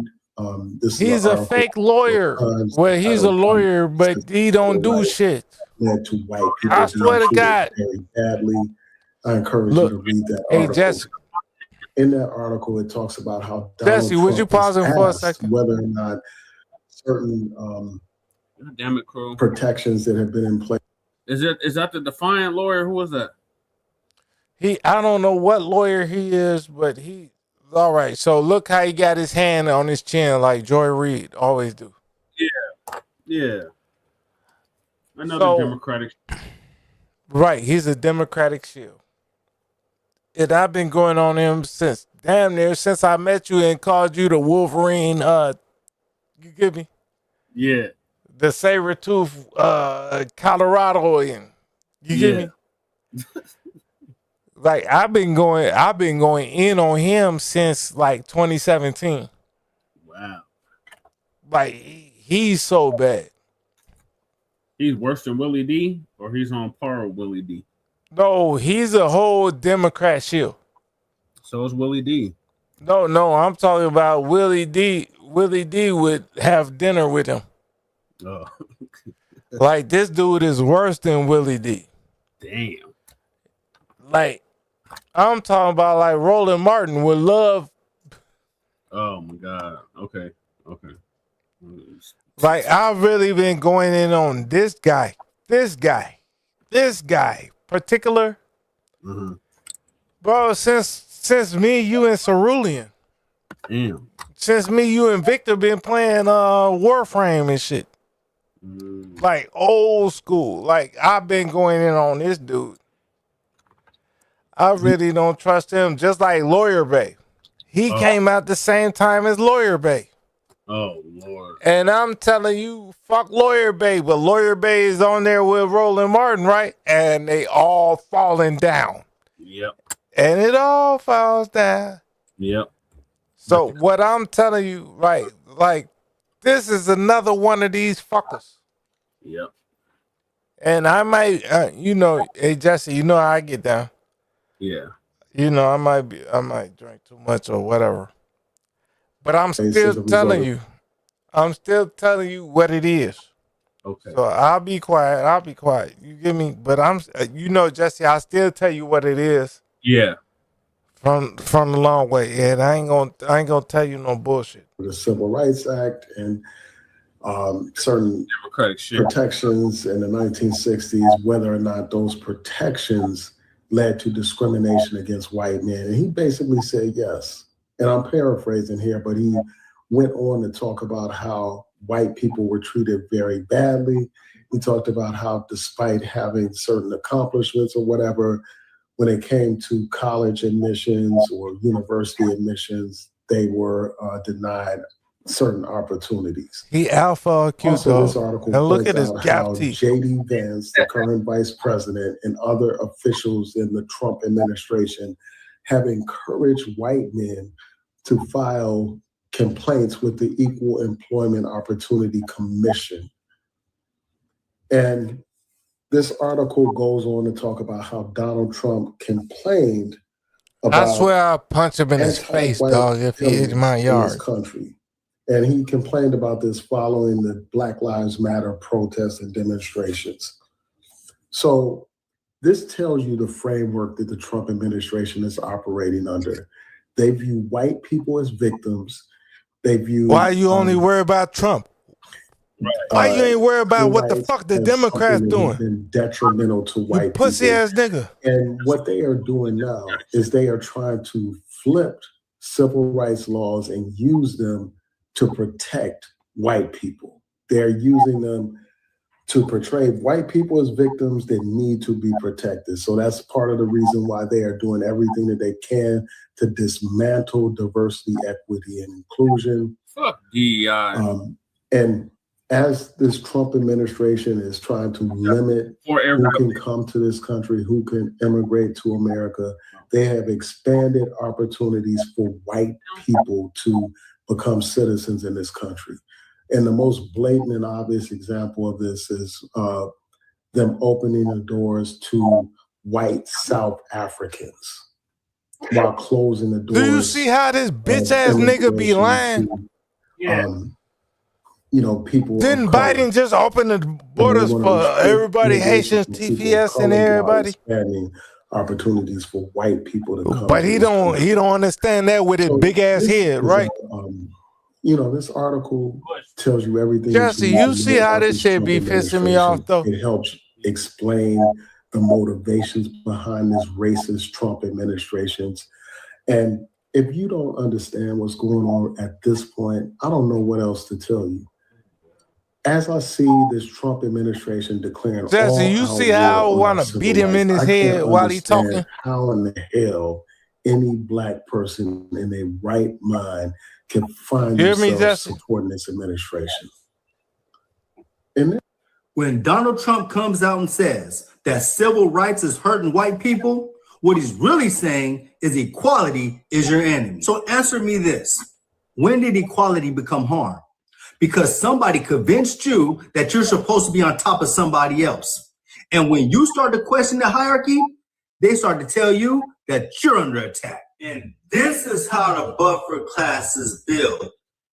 He's a fake lawyer. Well, he's a lawyer, but he don't do shit. Led to white people. I swear to God. Very badly. I encourage you to read that article. Hey, Jesse. In that article, it talks about how Jesse, Donald would you pause him for a second? Whether or not certain Damn it, crew. protections that have been in place. Is that the defiant lawyer? Who was that? I don't know what lawyer he is, but he all right. So look how he got his hand on his chin like Joy Reid always do. Yeah. Another Democratic. Right, he's a Democratic shield. And I've been going on him since damn near since I met you and called you the Wolverine. You get me? Yeah. The saber-tooth Coloradoan. You get me? Like I've been going in on him since like 2017. Wow. Like he's so bad. He's worse than Willie D, or he's on par with Willie D? No, he's a whole Democrat shield. So is Willie D. No, I'm talking about Willie D. Willie D would have dinner with him. Oh. Like this dude is worse than Willie D. Damn. Like I'm talking about like Roland Martin would love. Oh my God. Okay. Like I've really been going in on this guy particular. Mm-hmm. Bro, since me, you, and Cerulean. Damn. Since me, you, and Victor been playing Warframe and shit. Like old school. Like I've been going in on this dude. I really don't trust him. Just like Lawyer Bay. He came out the same time as Lawyer Bay. Oh Lord. And I'm telling you, fuck Lawyer Bay, but Lawyer Bay is on there with Roland Martin, right? And they all falling down. Yep. And it all falls down. Yep. So what I'm telling you, right, like this is another one of these fuckers. Yep. And I might, hey Jesse, you know how I get down. Yeah. You know, I might drink too much or whatever. But I'm still telling you. I'm still telling you what it is. Okay. So I'll be quiet. You get me? But Jesse, I still tell you what it is. Yeah. From the long way. And I ain't gonna tell you no bullshit. The Civil Rights Act and certain protections in the 1960s, whether or not those protections led to discrimination against white men. And he basically said yes. And I'm paraphrasing here, but he went on to talk about how white people were treated very badly. He talked about how despite having certain accomplishments or whatever, when it came to college admissions or university admissions, they were denied certain opportunities. He alpha accused Also, this article and look at his points out gap how teeth. J.D. Vance, the current vice president, and other officials in the Trump administration have encouraged white men to file complaints with the Equal Employment Opportunity Commission. And this article goes on to talk about how Donald Trump complained about I swear I'll punch him in his face, dog, if he hit my in yard. this country. And he complained about this following the Black Lives Matter protests and demonstrations. So this tells you the framework that the Trump administration is operating under. They view white people as victims. They view. Why you only worry about Trump? Why you ain't worry about what the fuck the Democrats doing? Been detrimental to white pussy people. ass nigga. And what they are doing now is they are trying to flip civil rights laws and use them to protect white people. They're using them to portray white people as victims that need to be protected. So that's part of the reason why they are doing everything that they can to dismantle diversity, equity, and inclusion. Fuck DEI. And as this Trump administration is trying to limit who can come to this country, who can immigrate to America, they have expanded opportunities for white people to become citizens in this country. And the most blatant and obvious example of this is them opening the doors to white South Africans while closing the doors. Do you see how this bitch ass nigga be lying? People. Didn't Biden just open the borders for everybody, Haitians, TPS, and everybody? Expanding opportunities for white people to come. But he don't understand that with his big ass head, right? This article tells you everything. Jesse, you see how this shit be pissing me off, though? It helps explain the motivations behind this racist Trump administrations. And if you don't understand what's going on at this point, I don't know what else to tell you. As I see this Trump administration declaring, Jesse, you see how I want to beat him in his head while he talking? How in the hell any black person in their right mind can find themselves supporting this administration? When Donald Trump comes out and says that civil rights is hurting white people, what he's really saying is equality is your enemy. So answer me this. When did equality become harm? Because somebody convinced you that you're supposed to be on top of somebody else. And when you start to question the hierarchy, they start to tell you that you're under attack. And this is how the buffer class is built.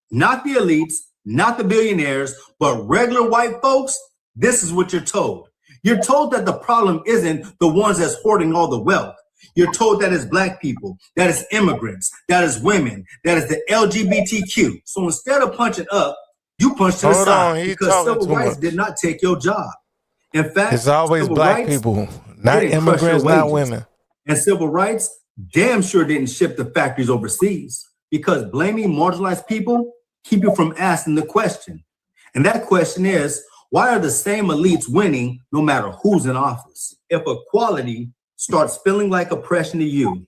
Not the elites, not the billionaires, but regular white folks. This is what you're told. You're told that the problem isn't the ones that's hoarding all the wealth. You're told that it's black people, that it's immigrants, that is women, that is the LGBTQ. So instead of punching up, you punch to the side because civil rights did not take your job. In fact, it's always black people, not immigrants, not women. And civil rights damn sure didn't ship the factories overseas because blaming marginalized people keep you from asking the question. And that question is, why are the same elites winning no matter who's in office? If equality starts feeling like oppression to you,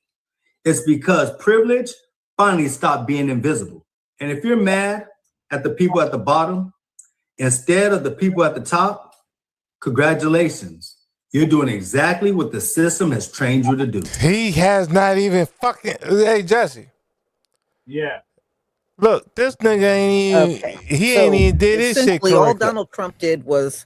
it's because privilege finally stopped being invisible. And if you're mad at the people at the bottom instead of the people at the top, congratulations. You're doing exactly what the system has trained you to do. He has not even fucking... Hey, Jesse. Yeah. Look, this nigga ain't even... He ain't even did his shit correctly. All Donald Trump did was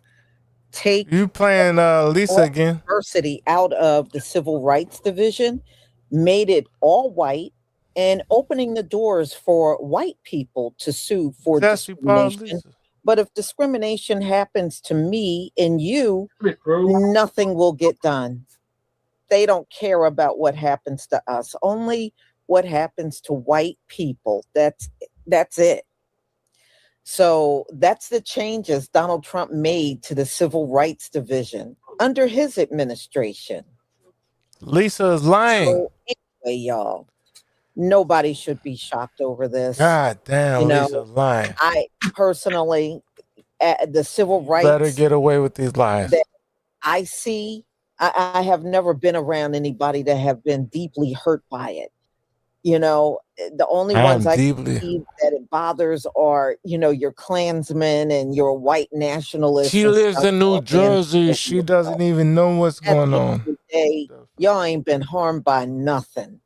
take... You playing Lisa again? ...diversity out of the Civil Rights Division, made it all white, and opening the doors for white people to sue for discrimination. But if discrimination happens to me and you, nothing will get done. They don't care about what happens to us, only what happens to white people. That's it. So that's the changes Donald Trump made to the Civil Rights Division under his administration. Lisa is lying. So anyway, y'all, nobody should be shocked over this. God damn, Lisa's lying. I personally, the civil rights. Let her get away with these lies. That I see, I have never been around anybody that have been deeply hurt by it. You know, the only ones I see that it bothers are, you know, your Klansmen and your white nationalists. She lives in New Jersey. She doesn't even know what's going on. Y'all ain't been harmed by nothing.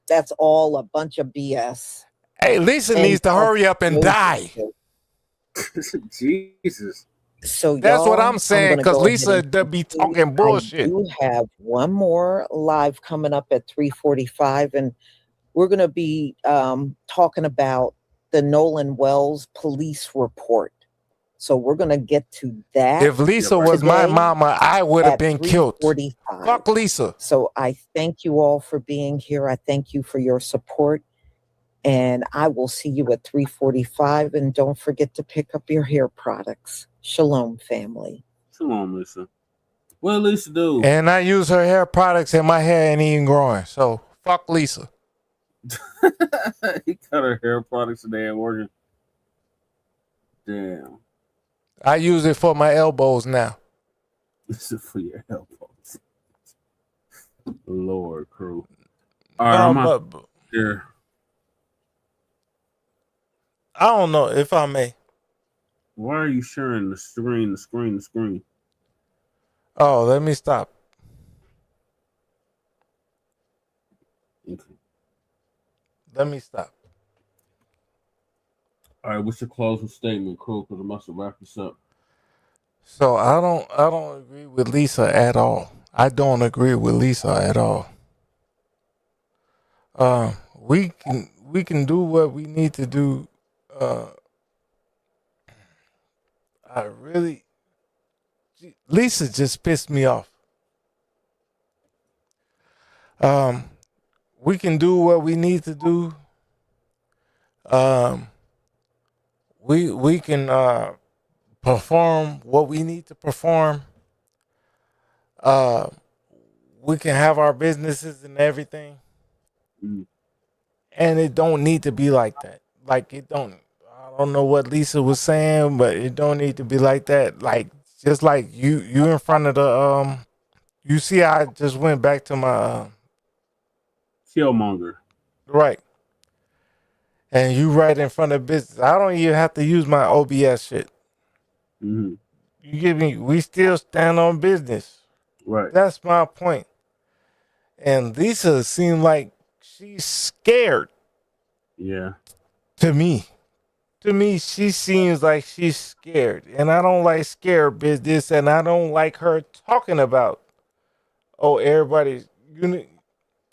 That's all a bunch of BS. Hey, Lisa needs to hurry up and die. Jesus. So that's what I'm saying, because Lisa be talking bullshit. I do have one more live coming up at 3:45, and we're going to be talking about the Nolan Wells police report. So we're going to get to that. If Lisa was my today mama, I would have at been killed. 3:45. Fuck Lisa. So I thank you all for being here. I thank you for your support. And I will see you at 3:45. And don't forget to pick up your hair products. Shalom, family. Shalom, Lisa. What did Lisa do? And I use her hair products and my hair ain't even growing. So fuck Lisa. He cut her hair products today at work. Damn. I use it for my elbows now. This is for your elbows. Lord, crew. All right, I'm out here. I don't know if I may. Why are you sharing the screen? Oh, let me stop. Okay. Let me stop. All right, what's your closing statement, crew? Because I must have wrapped this up. So I don't agree with Lisa at all. I don't agree with Lisa at all. We can do what we need to do. Lisa just pissed me off. We can do what we need to do. We can perform what we need to perform. We can have our businesses and everything. And it don't need to be like that. Like I don't know what Lisa was saying, but it don't need to be like that. Like just like you in front of the you see I just went back to my Killmonger. Right. And you right in front of business. I don't even have to use my OBS shit. Mm-hmm. You get me? We still stand on business. Right. That's my point. And Lisa seemed like she's scared. Yeah. To me, she seems like she's scared. And I don't like scared business. And I don't like her talking about, oh, everybody's,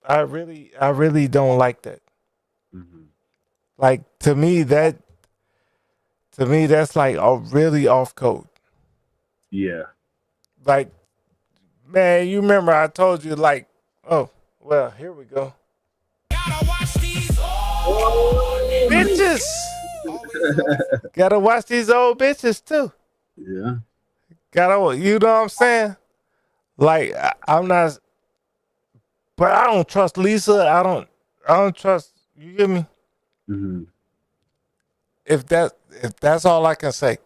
I really don't like that. Mm-hmm. Like, to me, that's like a really off code. Yeah. Like, man, you remember I told you, like, oh, well, here we go. Bitches. Gotta watch these old bitches too. Yeah. You know what I'm saying? Like, I'm not, but I don't trust Lisa. I don't trust, you get me? Mm-hmm. If that's all I can say.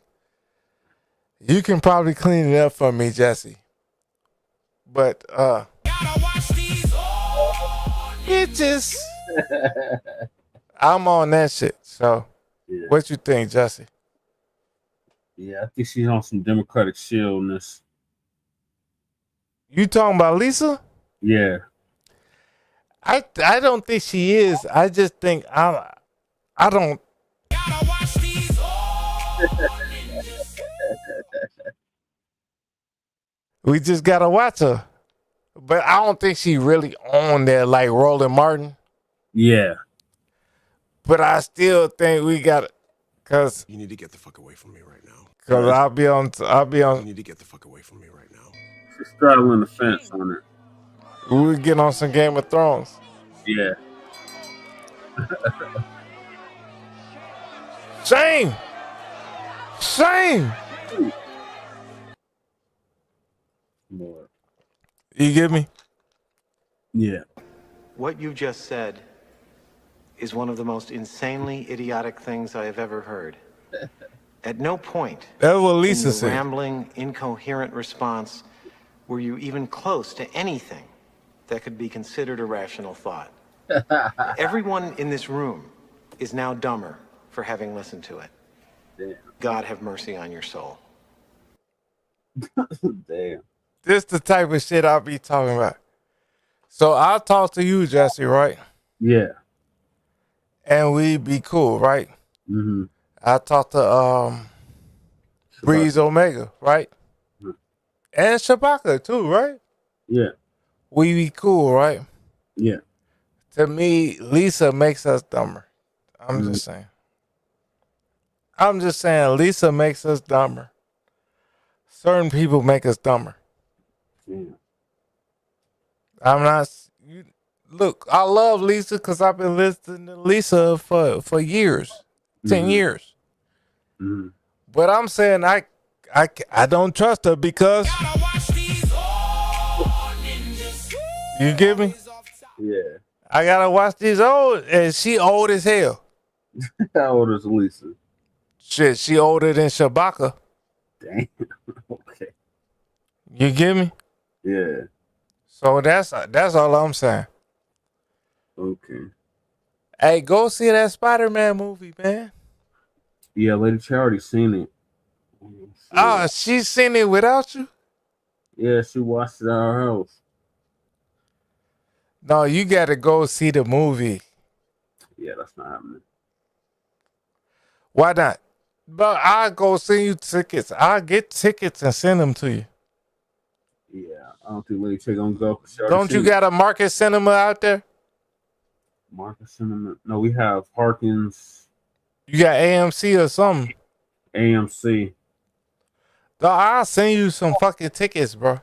You can probably clean it up for me, Jesse. But bitches. I'm on that shit. So yeah. What you think, Jesse? Yeah, I think she's on some Democratic shieldness. You talking about Lisa? Yeah. I don't think she is. I just think I don't. We just gotta watch her. But I don't think she really on there like Roland Martin. Yeah. But I still think we got it. Cause you need to get the fuck away from me right now. Cause I'll be on. You need to get the fuck away from me right now. She's straddling the fence on it. We get on some Game of Thrones. Yeah. Shame. More. You get me? Yeah. What you just said is one of the most insanely idiotic things I have ever heard. At no point that's what Lisa in your said. Rambling, incoherent response were you even close to anything that could be considered a rational thought. Everyone in this room is now dumber for having listened to it. Damn. God have mercy on your soul. Damn. This the type of shit I'll be talking about. So I'll talk to you, Jesse, right? Yeah. And we be cool, right? Mm-hmm. I talk to Breeze Omega, right? Mm-hmm. And Shabaka too, right? Yeah. We be cool, right? Yeah. To me, Lisa makes us dumber. I'm just saying. I'm just saying, Lisa makes us dumber. Certain people make us dumber. Yeah. I'm not. Look, I love Lisa because I've been listening to Lisa for years, 10 years. Mm-hmm. But I'm saying I don't trust her because you get me? Yeah. I gotta watch these old, and she old as hell. How old is Lisa? Shit, she older than Shabaka. Damn. Okay. You get me? Yeah. So that's all I'm saying. Okay. Hey, go see that Spider-Man movie, man. Yeah, Lady Charity seen it. Oh, she's seen it without you? Yeah, she watched it at our house. No, you gotta go see the movie. Yeah, that's not happening. Why not? But I'll go send you tickets. I'll get tickets and send them to you. Yeah, I don't think Lady Ch gonna go. Don't you got a Market Cinema out there? Market Cinema? No, we have Harkins. You got AMC or something? AMC. Dog, I'll send you some fucking tickets, bro.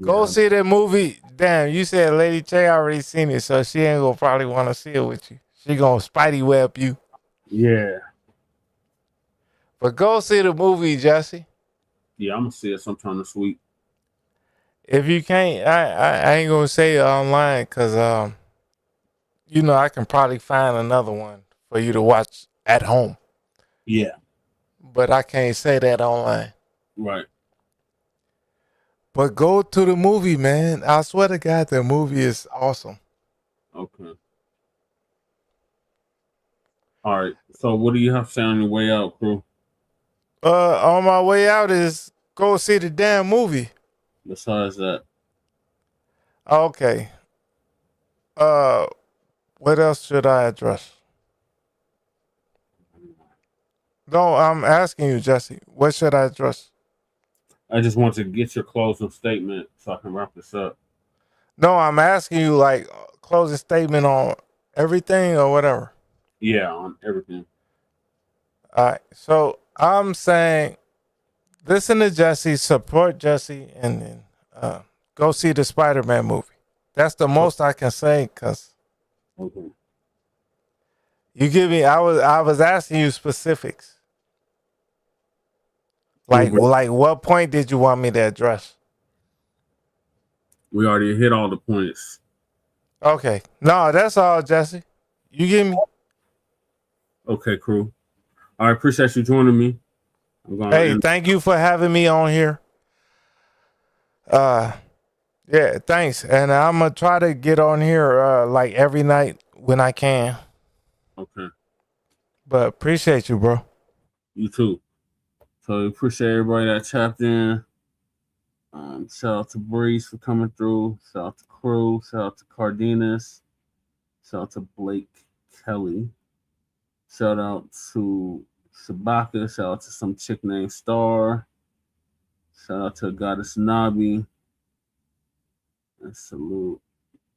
Go see that movie. Damn, you said Lady Ch already seen it, so she ain't gonna probably want to see it with you. She gonna spidey web you. Yeah. But go see the movie, Jesse. Yeah, I'm gonna see it sometime this week. If you can't, I ain't gonna say it online because you know, I can probably find another one for you to watch at home. Yeah. But I can't say that online. Right. But go to the movie, man. I swear to God, the movie is awesome. Okay. All right. So what do you have to say on your way out, crew? On my way out is go see the damn movie. Besides that. Okay. What else should I address? No, I'm asking you, Jesse. What should I address? I just want to get your closing statement so I can wrap this up. No, I'm asking you like closing statement on everything or whatever. Yeah, on everything. All right. So I'm saying listen to Jesse, support Jesse, and then go see the Spider-Man movie. That's the most I can say because you give me. I was asking you specifics. Like what point did you want me to address? We already hit all the points. Okay. No, that's all, Jesse. You give me. Okay, crew. I appreciate you joining me. Hey, thank you for having me on here. Yeah, thanks. And I'm gonna try to get on here like every night when I can. Okay. But appreciate you, bro. You too. So appreciate everybody that tapped in. Shout out to Breeze for coming through. Shout out to Crew. Shout out to Cardenas. Shout out to Blake Kelly. Shout out to Sabaka. Shout out to some chick named Star. Shout out to Goddess Nabi. And salute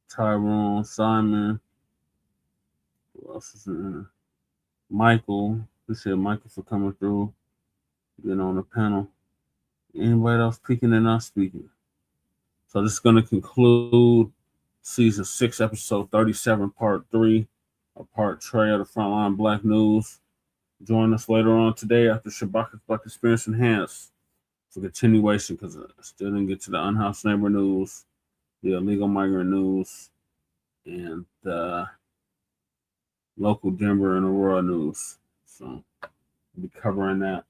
Tyrone, Simon. Who else is in there? Michael. Appreciate Michael for coming through. Getting on the panel. Anybody else speaking and not speaking? So this is going to conclude season 6, episode 37, part 3, a part Trey of the Frontline Black News. Join us later on today after Shabaka's Black Experience Enhanced for continuation because I still didn't get to the Unhoused Neighbor News, the illegal migrant news, and the local Denver and Aurora news. So we'll be covering that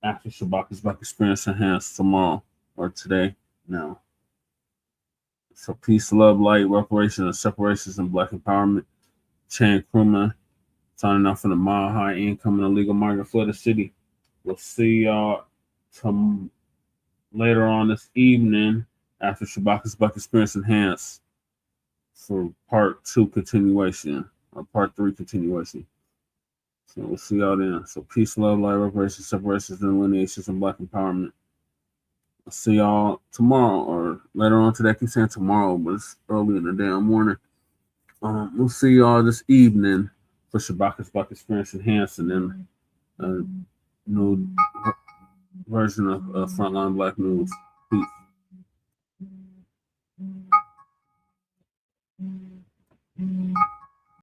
after Shabaka's Black Experience Enhanced tomorrow or today now. So peace, love, light, reparations, and separations, and Black empowerment. Chan Krumah signing off from the Mile High Income and Illegal Migrant Flooded City. We'll see y'all later on this evening after Shabaka's Black Experience Enhanced for part 2 continuation or part 3 continuation. So we'll see y'all then. So peace, love, light, reparations, separations, and delineations, and Black empowerment. I'll see y'all tomorrow or later on today. I keep saying tomorrow, but it's early in the damn morning. We'll see y'all this evening for Shabaka's Black Experience Enhanced, and then a new version of Frontline Black News. Peace.